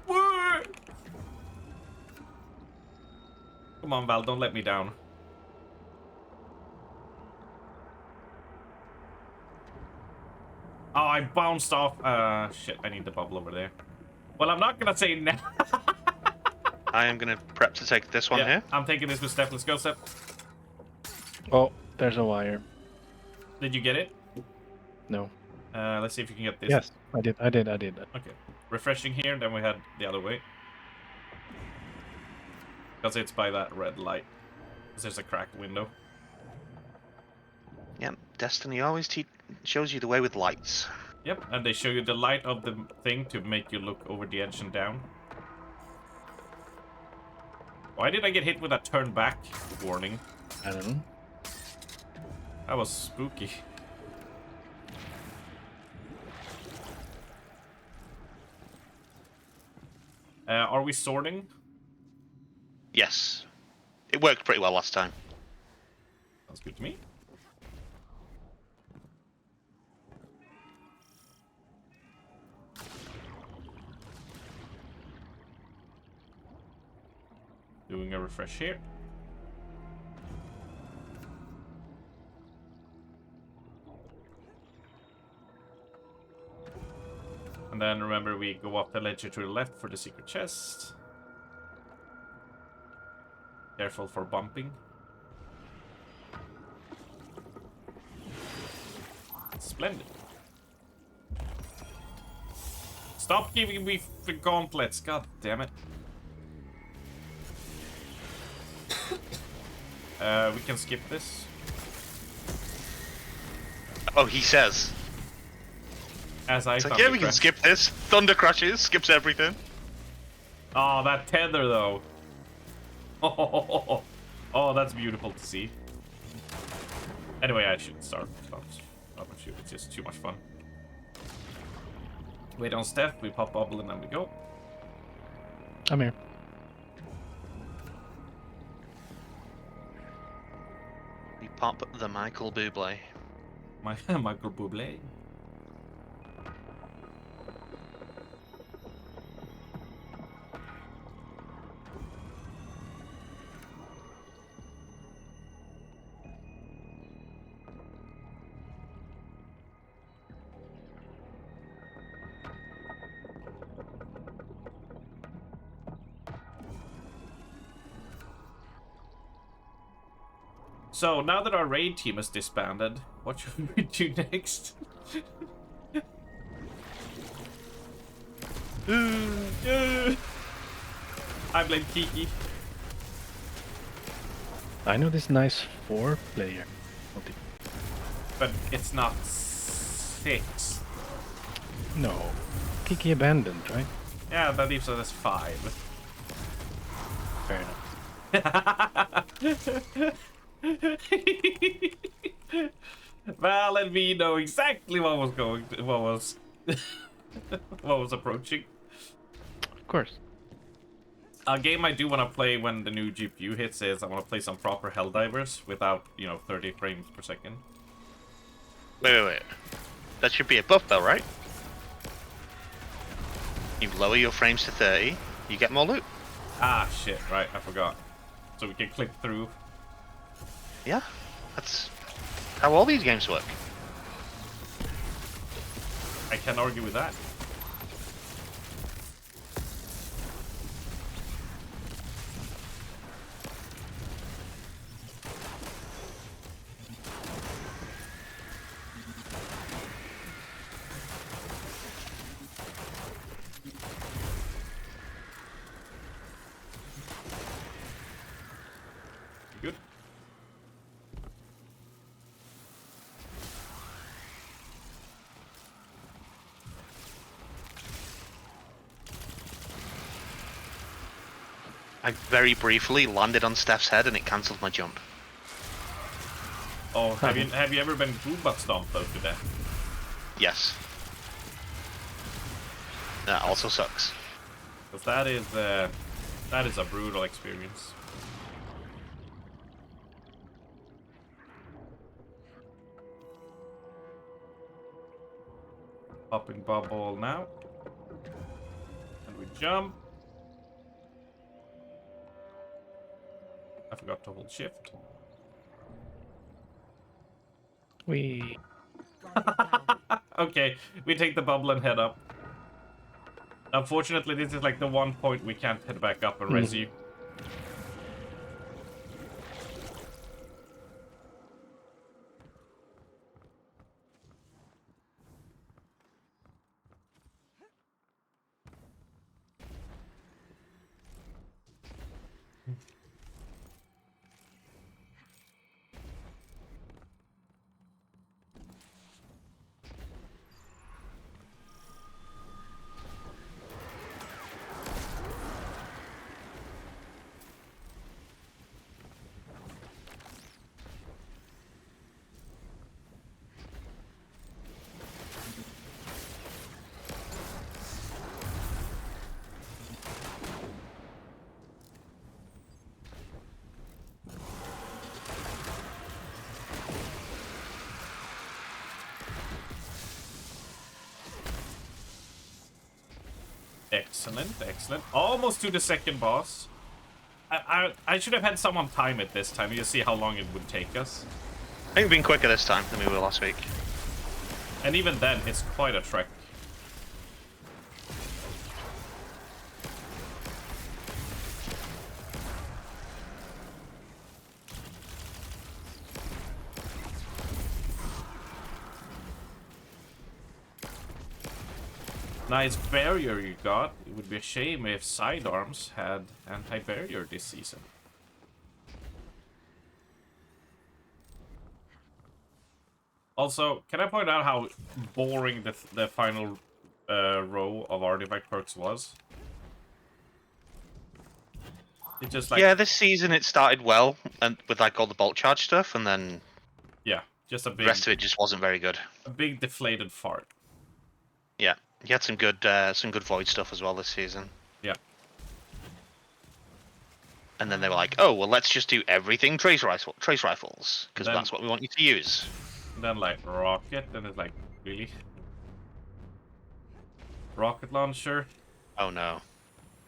Come on, Val. Don't let me down. Oh, I bounced off. Shit. I need the bubble over there. Well, I'm not gonna say now. I am gonna prep to take this one here. I'm taking this with Steph. Let's go, Steph. Oh, there's a wire. Did you get it? No. Let's see if you can get this. Yes, I did. Okay. Refreshing here, then we head the other way. Because it's by that red light. Because there's a cracked window. Yep, Destiny always shows you the way with lights. Yep, and they show you the light of the thing to make you look over the edge and down. Why did I get hit with a turn back warning? I don't know. That was spooky. Are we sorting? Yes. It worked pretty well last time. Sounds good to me. Doing a refresh here. And then remember we go up the ledger to the left for the secret chest. Careful for bumping. Splendid. Stop giving me the gauntlets, god damn it. We can skip this. Oh, he says. As I it's like, yeah, we can skip this. Thunder crashes, skips everything. Oh, that tether though. Oh, that's beautiful to see. Anyway, I should stop shoot. It's just too much fun. Wait on Steph, we pop bubble and then we go. I'm here. We pop the Michael Bublé. Michael Bublé. So, now that our raid team is disbanded, what should we do next? I blame Kiki. I know this nice 4-player. But it's not 6. No. Kiki abandoned, right? Yeah, that leaves us as 5. Fair enough. Val and me know exactly what was what was approaching. Of course. A game I do want to play when the new GPU hits is I want to play some proper Helldivers without, 30 frames per second. Wait. That should be a buff though, right? You lower your frames to 30, you get more loot. Ah, shit, right, I forgot. So we can click through. Yeah, that's how all these games work. I can't argue with that. Good. I very briefly landed on Steph's head and it cancelled my jump. Oh, have you ever been butt stomped though to death? Yes. That also sucks. Because that is a brutal experience. Popping bubble now. And we jump. I forgot to hold shift. We. Okay, we take the bubble and head up. Unfortunately, this is like the one point we can't head back up and res you. Excellent, excellent. Almost to the second boss. I should have had someone time it this time. You see how long it would take us. I think we've been quicker this time than we were last week. And even then, it's quite a trek. Nice barrier you got. It would be a shame if sidearms had anti-barrier this season. Also, can I point out how boring the final row of artifact perks was? It just like... Yeah, this season it started well, and with like all the bolt charge stuff, and then... Yeah, just a big... The rest of it just wasn't very good. A big deflated fart. Yeah, you had some good void stuff as well this season. Yeah. And then they were like, oh, well, let's just do everything trace rifles, because that's what we want you to use. And then like rocket, and it's like, really? Rocket launcher? Oh no.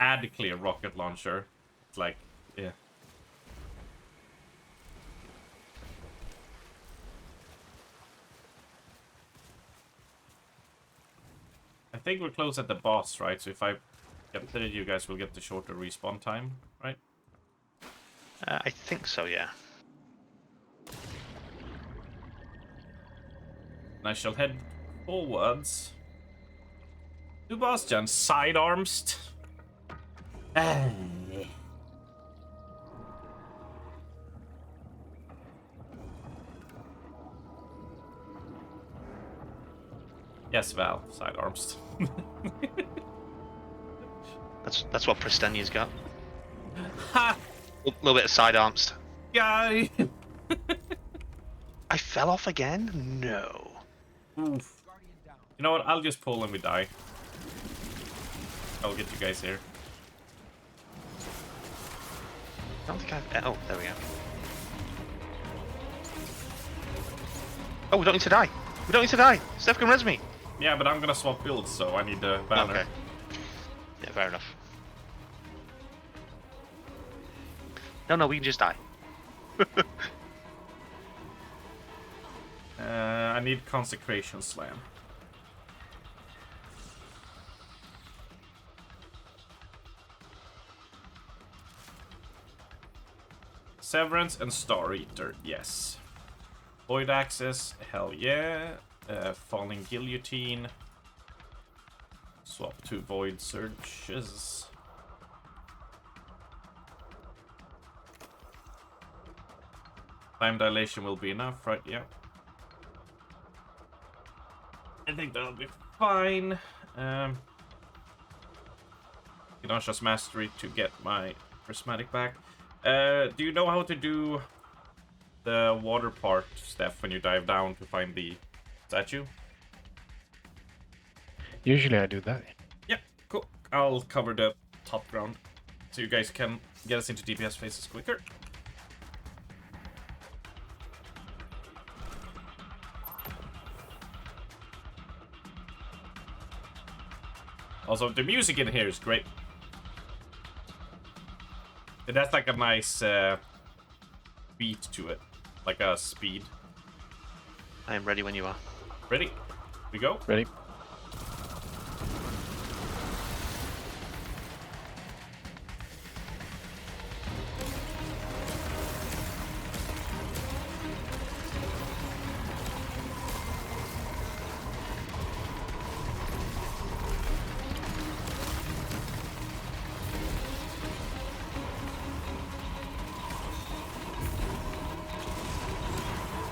Add clear rocket launcher. It's like, yeah. I think we're close at the boss, right? So if I get there, you guys will get the shorter respawn time, right? I think so, yeah. And I shall head forwards. To Bastion, sidearms. Yes, Val, sidearms. That's what Pristenia's got. Ha! A little bit of sidearms. Guy. I fell off again? No. Oof. You know what? I'll just pull and we die. I'll get you guys here. I don't think I've... Oh, there we go. Oh, we don't need to die. We don't need to die. Steph can res me. Yeah, but I'm gonna swap builds, so I need the banner. Okay. Yeah, fair enough. No, we can just die. I need Consecration Slam. Severance and Star Eater, yes. Void Access, hell yeah. Falling Guillotine. Swap to Void Surges. Time Dilation will be enough, right? Yeah. I think that'll be fine. Ganasha's Mastery to get my Prismatic back. Do you know how to do the water part, Steph, when you dive down to find the statue? Usually I do that. Yeah, cool. I'll cover the top ground so you guys can get us into DPS phases quicker. Also, the music in here is great. It has like a nice beat to it, like a speed. I am ready when you are. Ready? We go? Ready.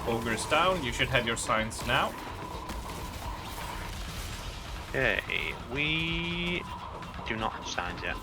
Ogre's down. You should have your signs now. Okay, we do not have signs yet.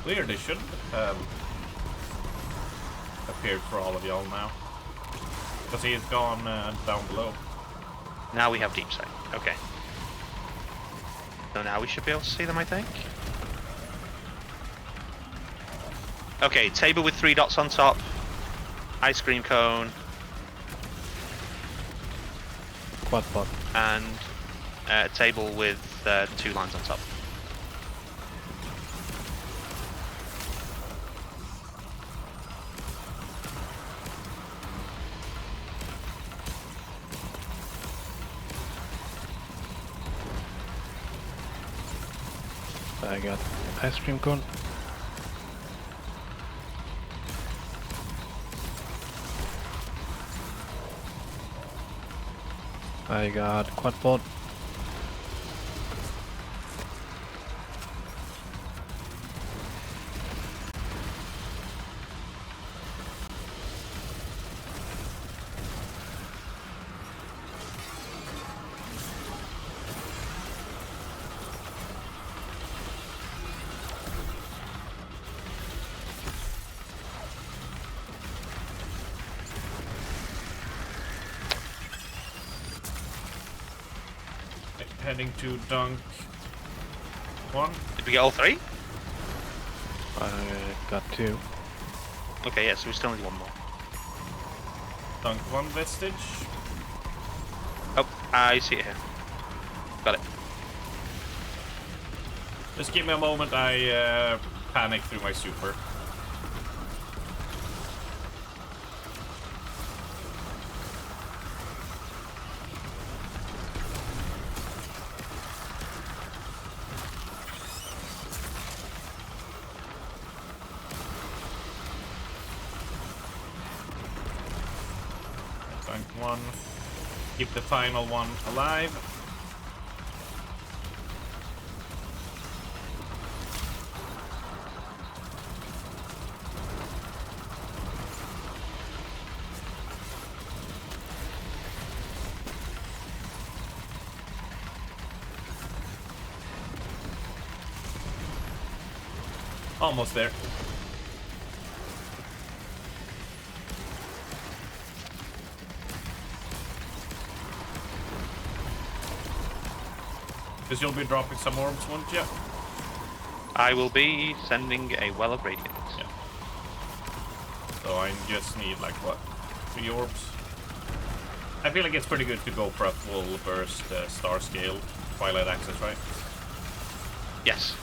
Weird, they shouldn't have appeared for all of y'all now. Because he has gone down below. Now we have deep sight. Okay. So now we should be able to see them, I think. Okay, table with 3 dots on top. Ice cream cone. Quad pod. And a table with 2 lines on top. I got ice cream cone. I got quad pod. Heading to dunk 1. Did we get all 3? I got 2. Okay, yeah, so we still need 1 more. Dunk 1 vestige. Oh, I see it here. Got it. Just give me a moment, I panic through my super. Dunk 1. Keep the final one alive. Almost there. Because you'll be dropping some orbs, won't you? I will be sending a well of radiance. Yeah. So I just need like what? 3 orbs? I feel like it's pretty good to go for a full burst star scale Twilight Access, right? Yes.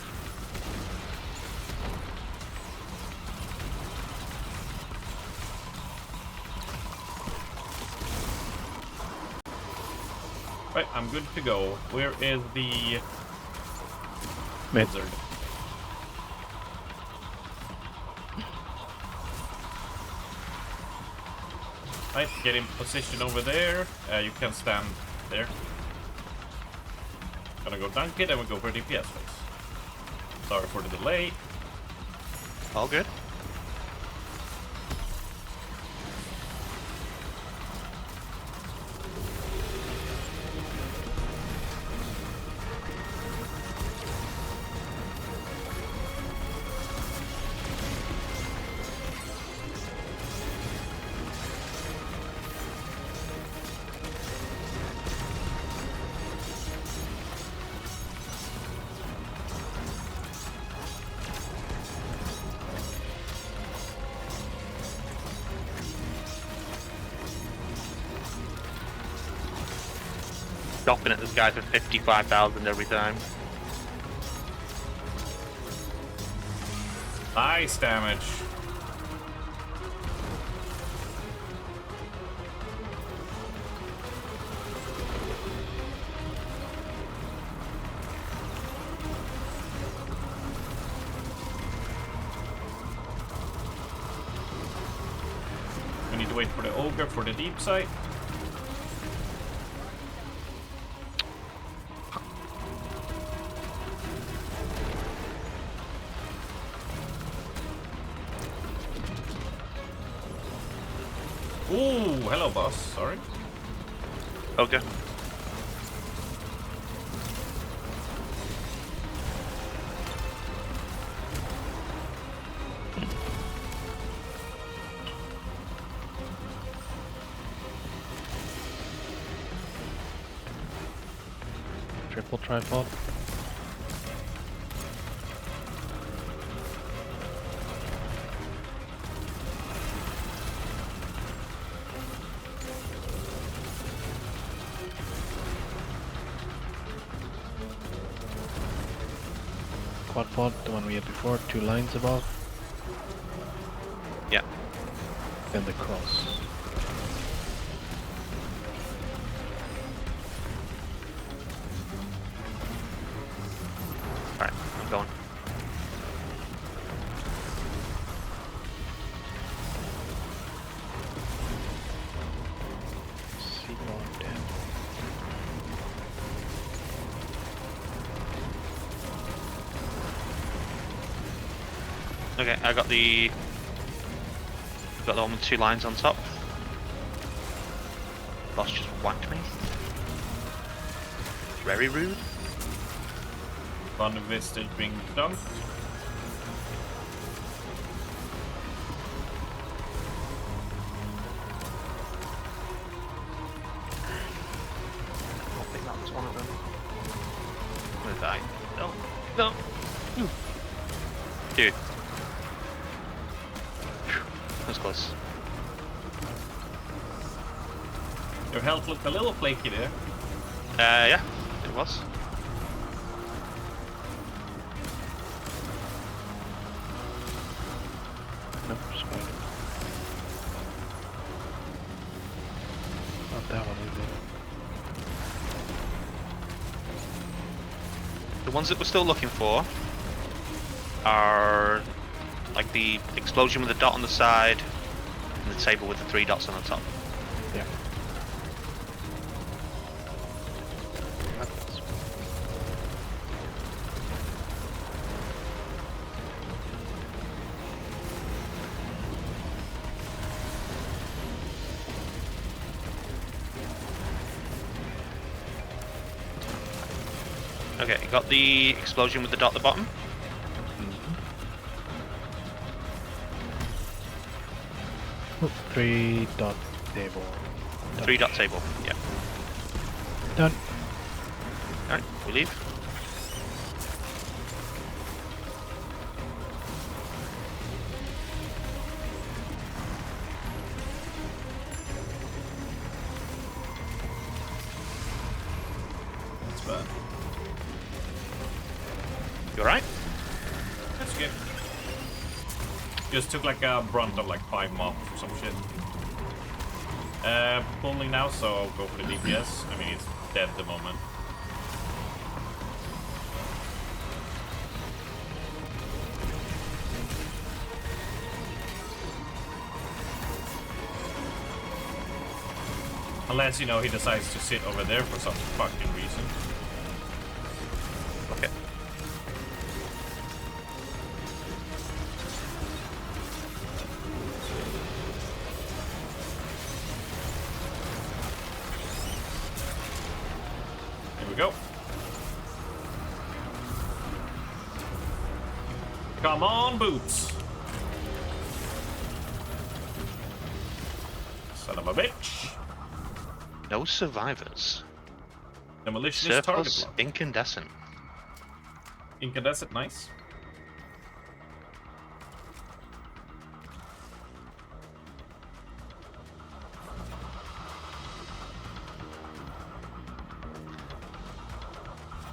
Right, I'm good to go. Where is the Mid. wizard? Right, get in position over there. You can stand there. Gonna go dunk it and we'll go for DPS phase. Sorry for the delay. All good. Stopping at this guy for 55,000 every time. Nice damage. We need to wait for the ogre for the deep sight. Ooh, hello boss, sorry. Okay. Triple tripod. Quad pod, the one we had before, 2 lines above. Yeah. Then the cross. Alright, I'm going. Okay, I got the one with 2 lines on top. Boss just whacked me. Very rude. One visited being dunked. I think that was one of them. I'm gonna die. No, no. Dude. That was close. Your health looked a little flaky there. Yeah, it was. Nope, spider. Not that one, is it? The ones that we're still looking for are like the explosion with the dot on the side and the table with the 3 dots on the top. Yeah. Okay, got the explosion with the dot at the bottom. 3 dot table. 3 dot table, yeah. Done. Alright, we leave. That's bad. You alright? That's good. Just took like a brunt of like 5 mobs or some shit. Pulling now, so I'll go for the DPS. I mean, it's dead at the moment. Unless, you know, he decides to sit over there for some fucking reason. Okay. Here we go. Come on, boots. Son of a bitch. No survivors. Demolition is target Surplus block. incandescent. Incandescent, nice.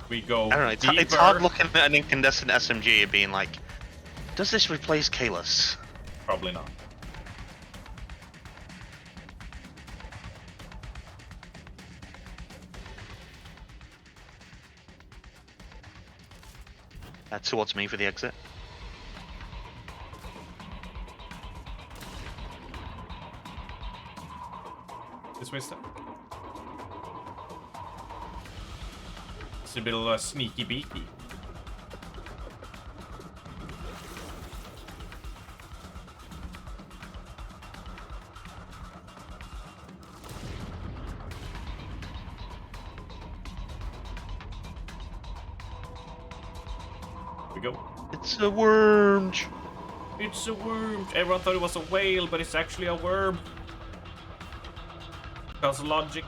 We go I don't know, it's hard looking at an incandescent SMG and being like, does this replace Kalis? Probably not. Towards me for the exit. This way, step. It's a bit of a sneaky beaky. We go. It's a worm. It's a worm. Everyone thought it was a whale, but it's actually a worm. Because logic.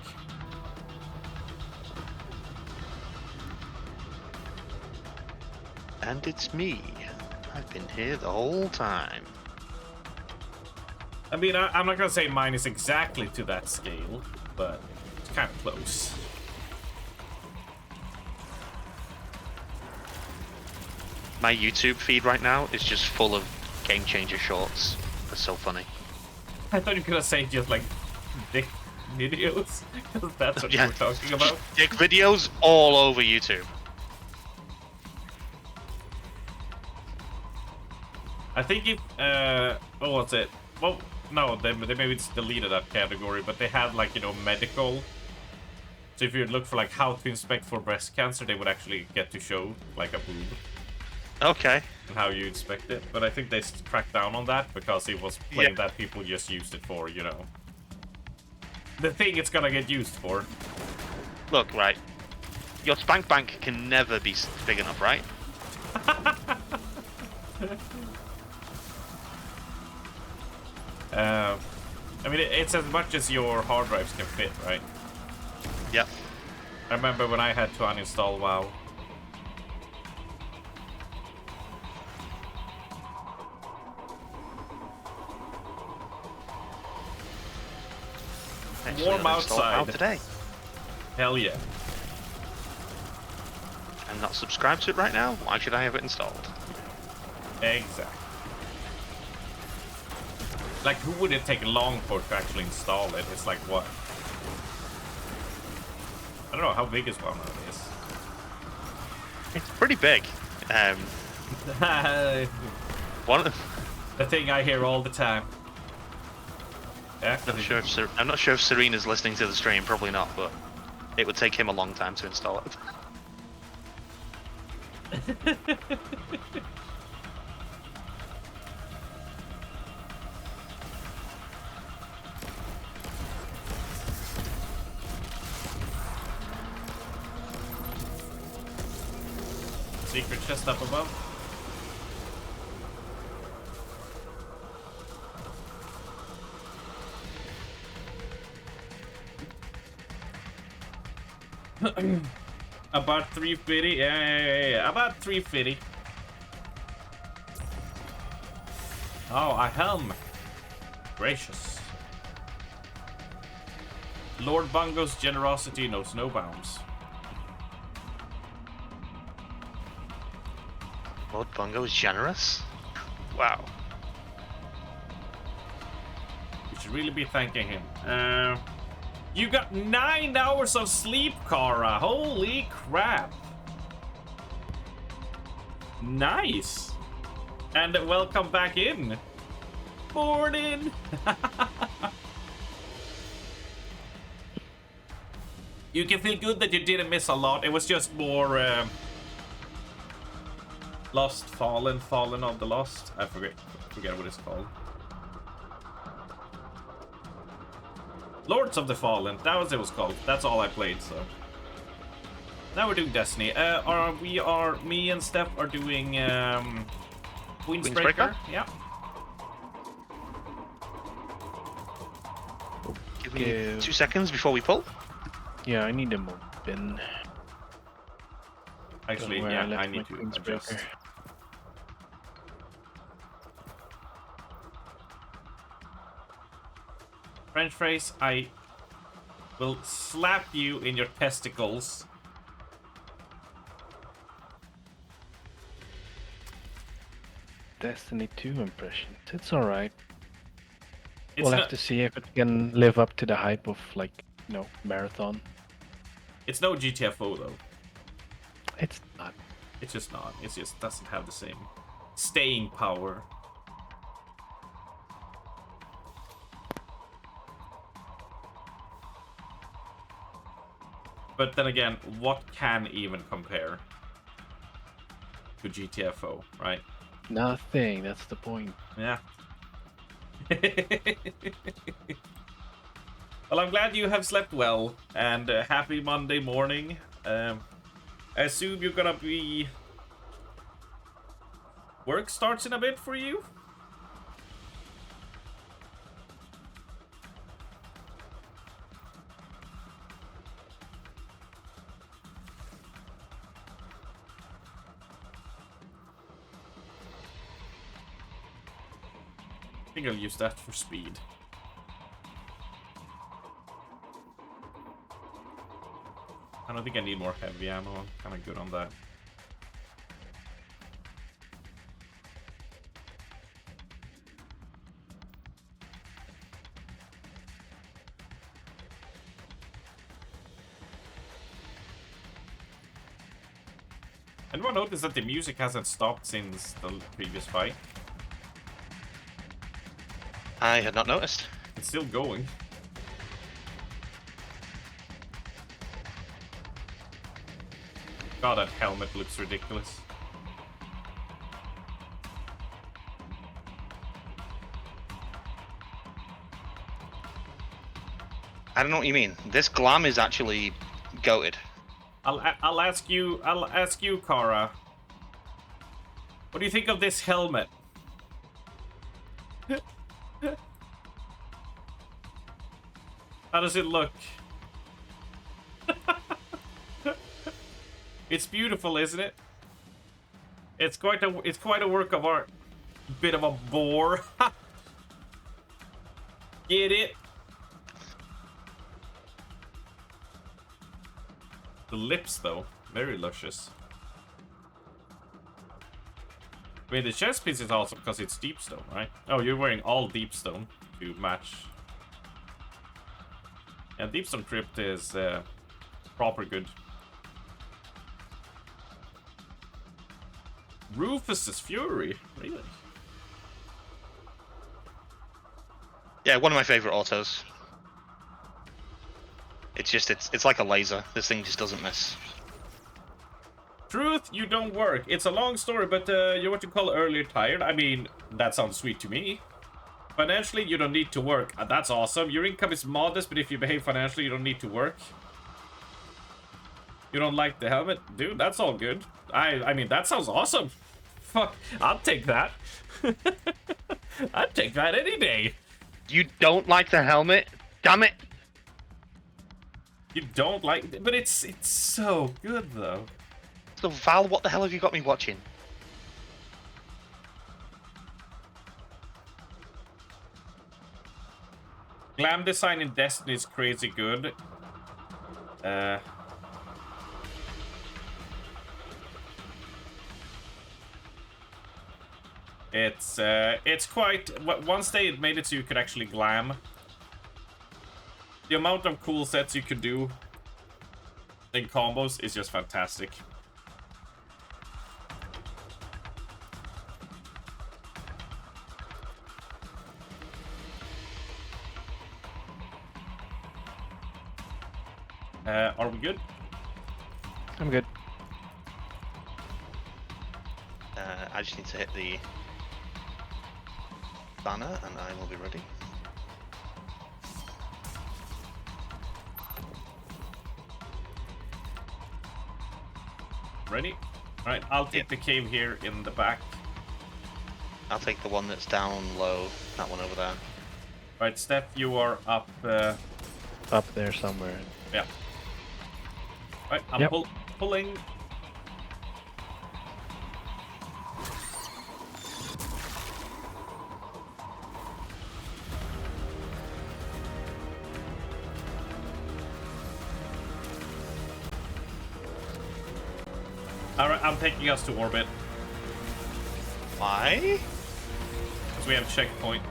And it's me. I've been here the whole time. I mean, I'm not gonna say mine is exactly to that scale, but it's kind of close. My YouTube feed right now is just full of Game Changer shorts. They're so funny. I thought you were gonna say just like dick videos, because that's what you were talking about. Dick videos all over YouTube. I think it, oh, what's it? Well, no, they maybe it's deleted that category, but they had like, you know, medical. So if you look for like how to inspect for breast cancer, they would actually get to show like a boob. Okay. And how you inspect it. But I think they cracked down on that because it was claimed that people just used it for, you know, the thing it's gonna get used for. Look, right. Your spank bank can never be big enough, right? I mean, it's as much as your hard drives can fit, right? Yep. I remember when I had to uninstall WoW. Warm outside today. Hell yeah. I'm not subscribed to it right now. Why should I have it installed? Exactly. Like, who would it take long for to actually install it? It's like what? I don't know, how big is one of these? It's pretty big. One the thing I hear all the time. Yeah, I'm not sure if Serena's listening to the stream. Probably not, but it would take him a long time to install it. secret chest up above. About 350. Yeah. About 350. Oh, a helm. Gracious. Lord Bungo's generosity knows no bounds. Lord Bungo is generous? Wow. We should really be thanking him. You got 9 hours of sleep, Kara. Holy crap. Nice. And welcome back in. Morning. You can feel good that you didn't miss a lot. It was just more Lost, Fallen of the Lost. I forget what it's called. Lords of the Fallen. That was it was called. That's all I played, so. Now we're doing Destiny. Me and Steph are doing Queensbreaker. Yeah. Give me 2 seconds before we pull. Yeah, I need a more bin. Actually, yeah, I need to adjust. French phrase, I will slap you in your testicles. Destiny 2 impressions. It's alright. It's We'll have not- to see if it can live up to the hype of, like, you know, marathon. It's no GTFO though. It's not. It's just not. It just doesn't have the same staying power. But then again, what can even compare to GTFO, right? Nothing, that's the point. Yeah. Well, I'm glad you have slept well, and happy Monday morning. I assume you're gonna be... Work starts in a bit for you? I think I'll use that for speed. I don't think I need more heavy ammo. I'm kind of good on that. Anyone notice that the music hasn't stopped since the previous fight? I had not noticed. It's still going. God, that helmet looks ridiculous. I don't know what you mean. This glam is actually goated. I'll ask you, Kara. What do you think of this helmet? How does it look? It's beautiful, isn't it? It's quite a work of art. Bit of a bore. Get it? The lips, though, very luscious. Wait, the chest piece is also because it's deep stone, right? Oh, you're wearing all deep stone to match. Yeah, deep stone crypt is proper good. Rufus's Fury, really? Yeah, one of my favorite autos. It's just, it's like a laser. This thing just doesn't miss. Truth, you don't work. It's a long story, but you're what you call earlier tired. I mean, that sounds sweet to me. Financially, you don't need to work. That's awesome. Your income is modest, but if you behave financially, you don't need to work. You don't like the helmet? Dude, that's all good. I mean, that sounds awesome. Fuck, I'll take that. I'd take that any day. You don't like the helmet? Damn it! You don't like it? But it's so good, though. So, Val, what the hell have you got me watching? Glam design in Destiny is crazy good. It's quite... Once they made it so you could actually glam, the amount of cool sets you could do in combos is just fantastic. Are we good? I'm good. I just need to hit the banner and I will be ready. Ready? Alright, I'll take the cave here in the back. I'll take the one that's down low, that one over there. Right, Steph, you are up... Up there somewhere. Yeah. Right, I'm pulling. Alright, I'm taking us to orbit. Why? Because we have checkpoint.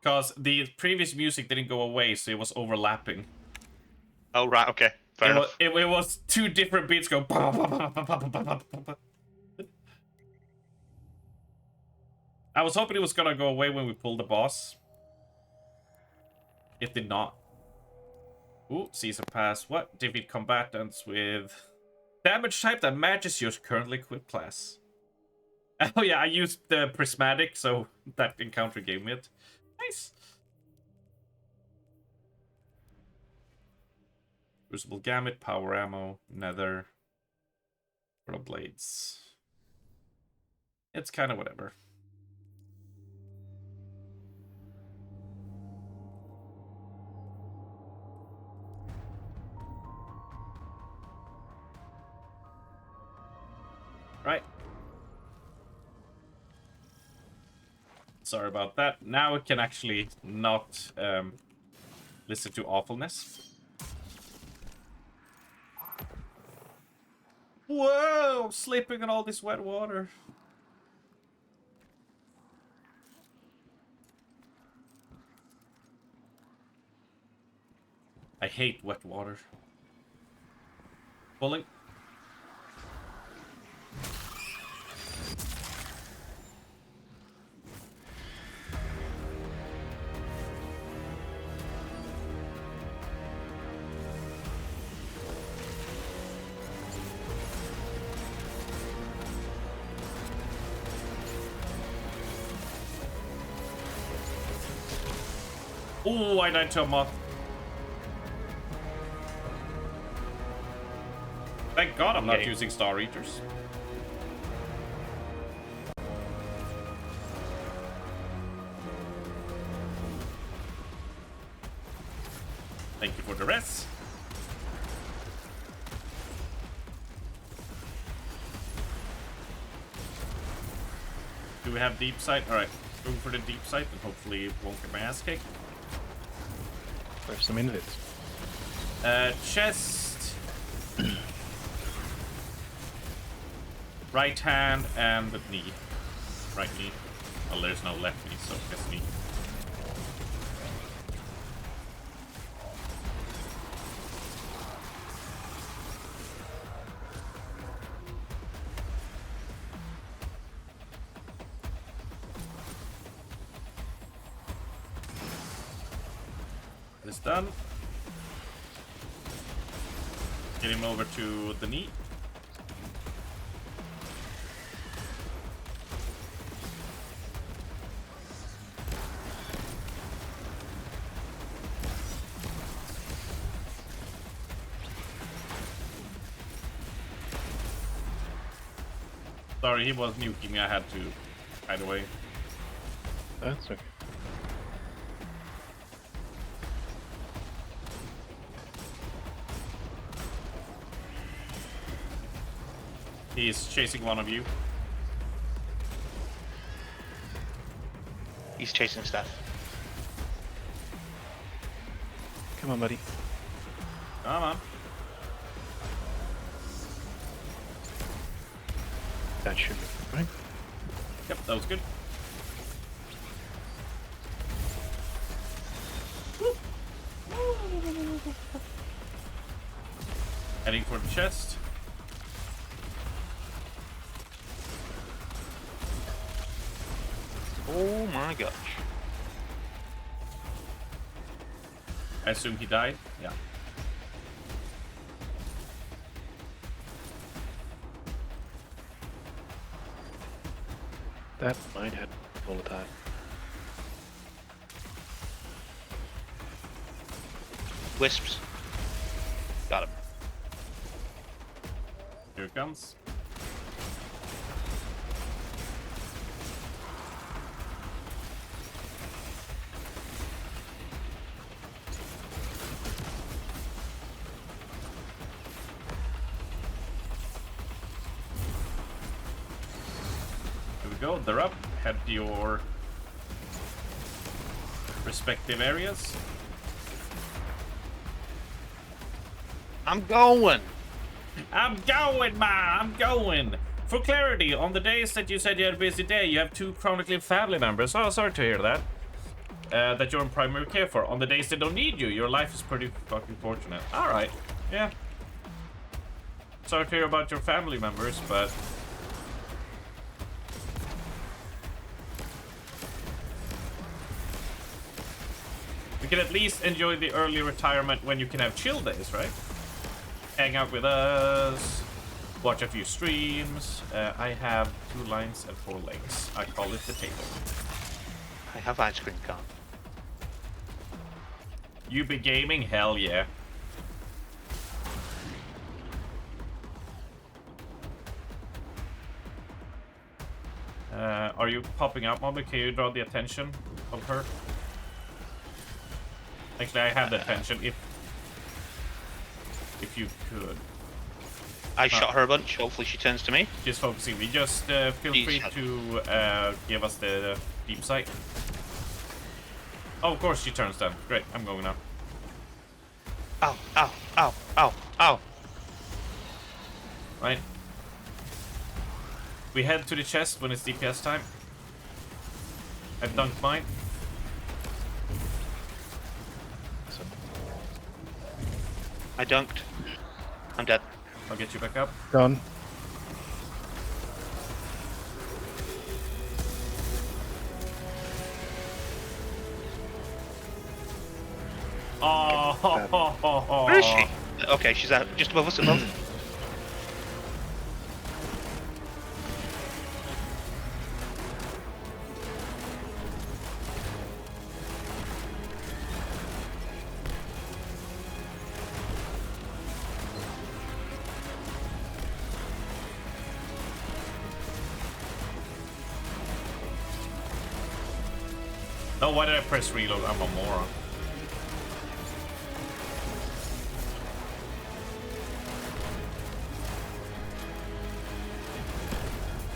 Because the previous music didn't go away, so it was overlapping. Oh, right, okay. Fair enough. It was two different beats go... I was hoping it was gonna go away when we pulled the boss. It did not. Ooh, season pass. What? Defeat combatants with damage type that matches your currently equipped class. Oh yeah, I used the prismatic, so that encounter gave me it. Nice. Crucible Gamut, Power Ammo, Nether, Portal Blades. It's kind of whatever. Right. Sorry about that. Now it can actually not listen to awfulness. Whoa! Slipping in all this wet water. I hate wet water. Pulling. Oh, I died to a moth. Thank God I'm not using Star Eaters. Thank you for the rest. Do we have deep sight? Alright, go for the deep sight and hopefully it won't get my ass kicked. There's some invits. Chest. Right hand and the knee. Right knee. Well, there's no left knee, so just knee. This done. Get him over to the knee. Sorry, he was nuking me. I had to hide away. That's okay. He's chasing one of you. He's chasing Steph. Come on, buddy. Come on. That should be right. Yep, that was good. Heading for the chest. Oh my gosh. I assume he died? Yeah. That might have volatile. Wisps. Got him. Here it comes. Here we go, they're up. Head to your respective areas. I'm going! I'm going, I'm going! For clarity, on the days that you said you had a busy day, you have 2 chronically family members. Oh, sorry to hear that. That you're in primary care for. On the days they don't need you, your life is pretty fucking fortunate. Alright, yeah. Sorry to hear about your family members, but... we can at least enjoy the early retirement when you can have chill days, right? Hang out with us, watch a few streams. I have 2 lines and 4 legs. I call it the table. I have ice cream cone. You be gaming? Hell yeah. Are you popping up, Mommy? Can you draw the attention of her? Actually, I have the attention if you could. I shot her a bunch. Hopefully she turns to me. Just focusing me. Just feel free to give us the deep sight. Oh, of course she turns down. Great, I'm going now. Ow, ow, ow, ow, ow. Right. We head to the chest when it's DPS time. I've dunked mine. I dunked. I'm dead. I'll get you back up. Gone. Oh, where is she? Okay, she's out. Just above us, above. No, why did I press reload? I'm a moron.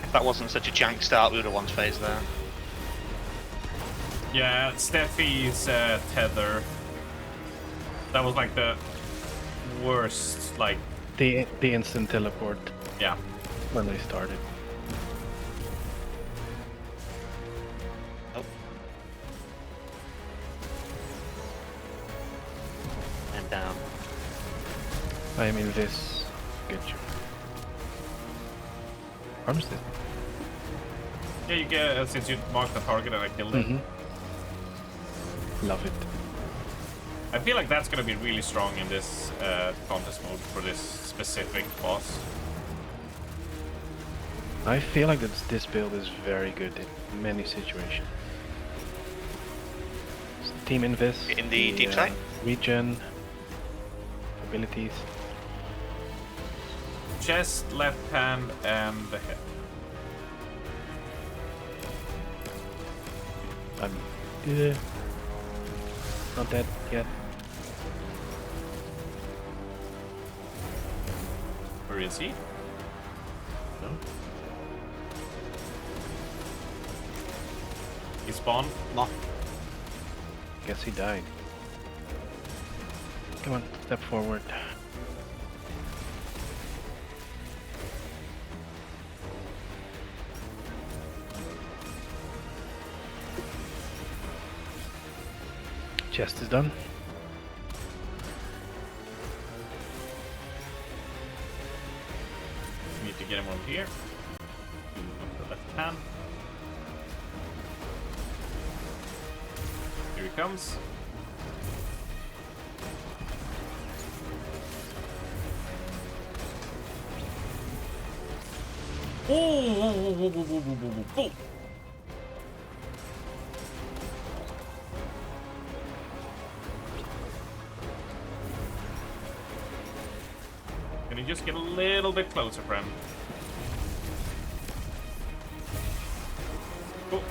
If that wasn't such a jank start, we would have won phase there. Yeah, Steffi's tether. That was like the worst, like... The instant teleport. Yeah. When they started. Oh. And down. I mean this. Get you. Armistice. Yeah, you get, since you marked the target and I killed it. Love it. I feel like that's gonna be really strong in this contest mode for this specific boss. I feel like this build is very good in many situations. Team Invis. In the deep sight? Regen. Abilities. Chest, left hand, and the head. I'm not dead yet. Where is he? No. He spawned? No. Guess he died. Come on, step forward. Chest is done. Need to get him over here. Up the left hand. Here he comes. Oh! Can you just get a little bit closer, friend? Oh.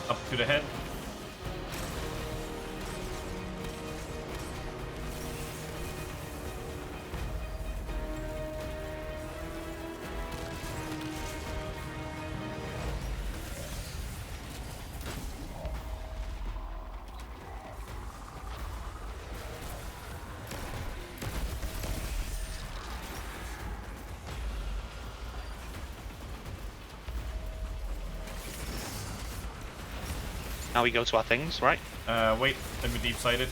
Up to the head. Now we go to our things, right? Wait, let me deep sight it.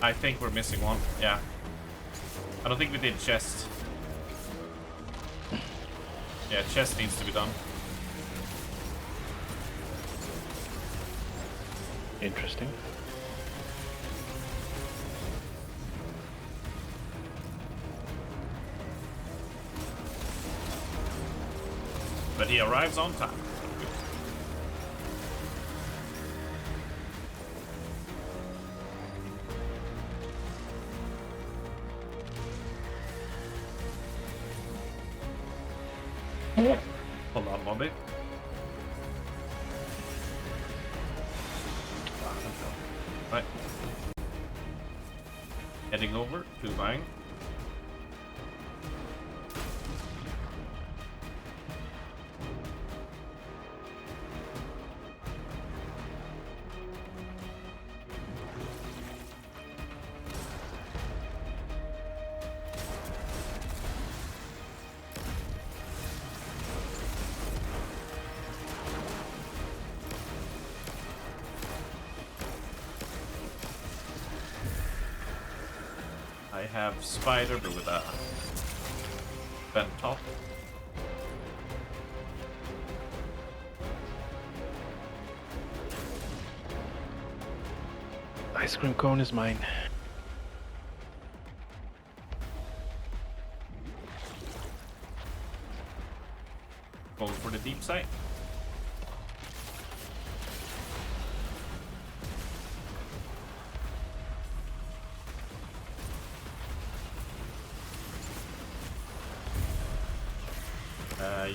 I think we're missing one, yeah. I don't think we did chest. Yeah, chest needs to be done. Interesting. But he arrives on time. Hold on, Bobby. Right. Heading over to Vang. I have spider, but with a bent top. Ice cream cone is mine. Going for the deep sight.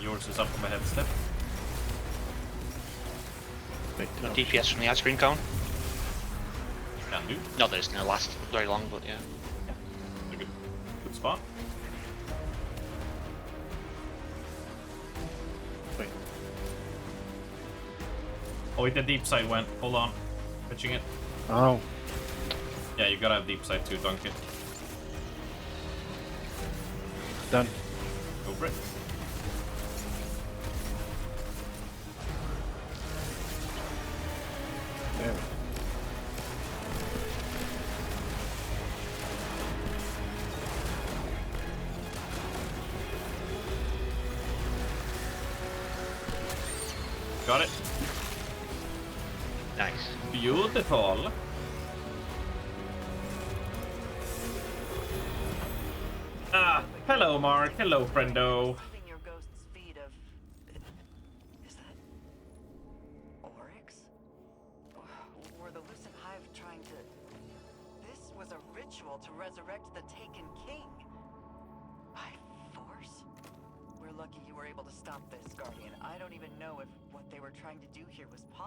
Yours is up on my head step. Wait, no. DPS from the ice cream cone. Can do. Not that it's gonna last very long, but yeah. A good spot. Wait. Oh wait, the deep sight went. Hold on. Pitching it. Oh. Yeah, you gotta have deep sight to dunk it. Done. Go for it. There we go. Got it. Nice. Beautiful. Ah, hello, Mark. Hello, friendo. Your ghost's feet of... Is that... Oryx? was a ritual to resurrect the taken king. By force? We're lucky you were able to stop this, Guardian. I don't even know if what they were trying to do here was possible.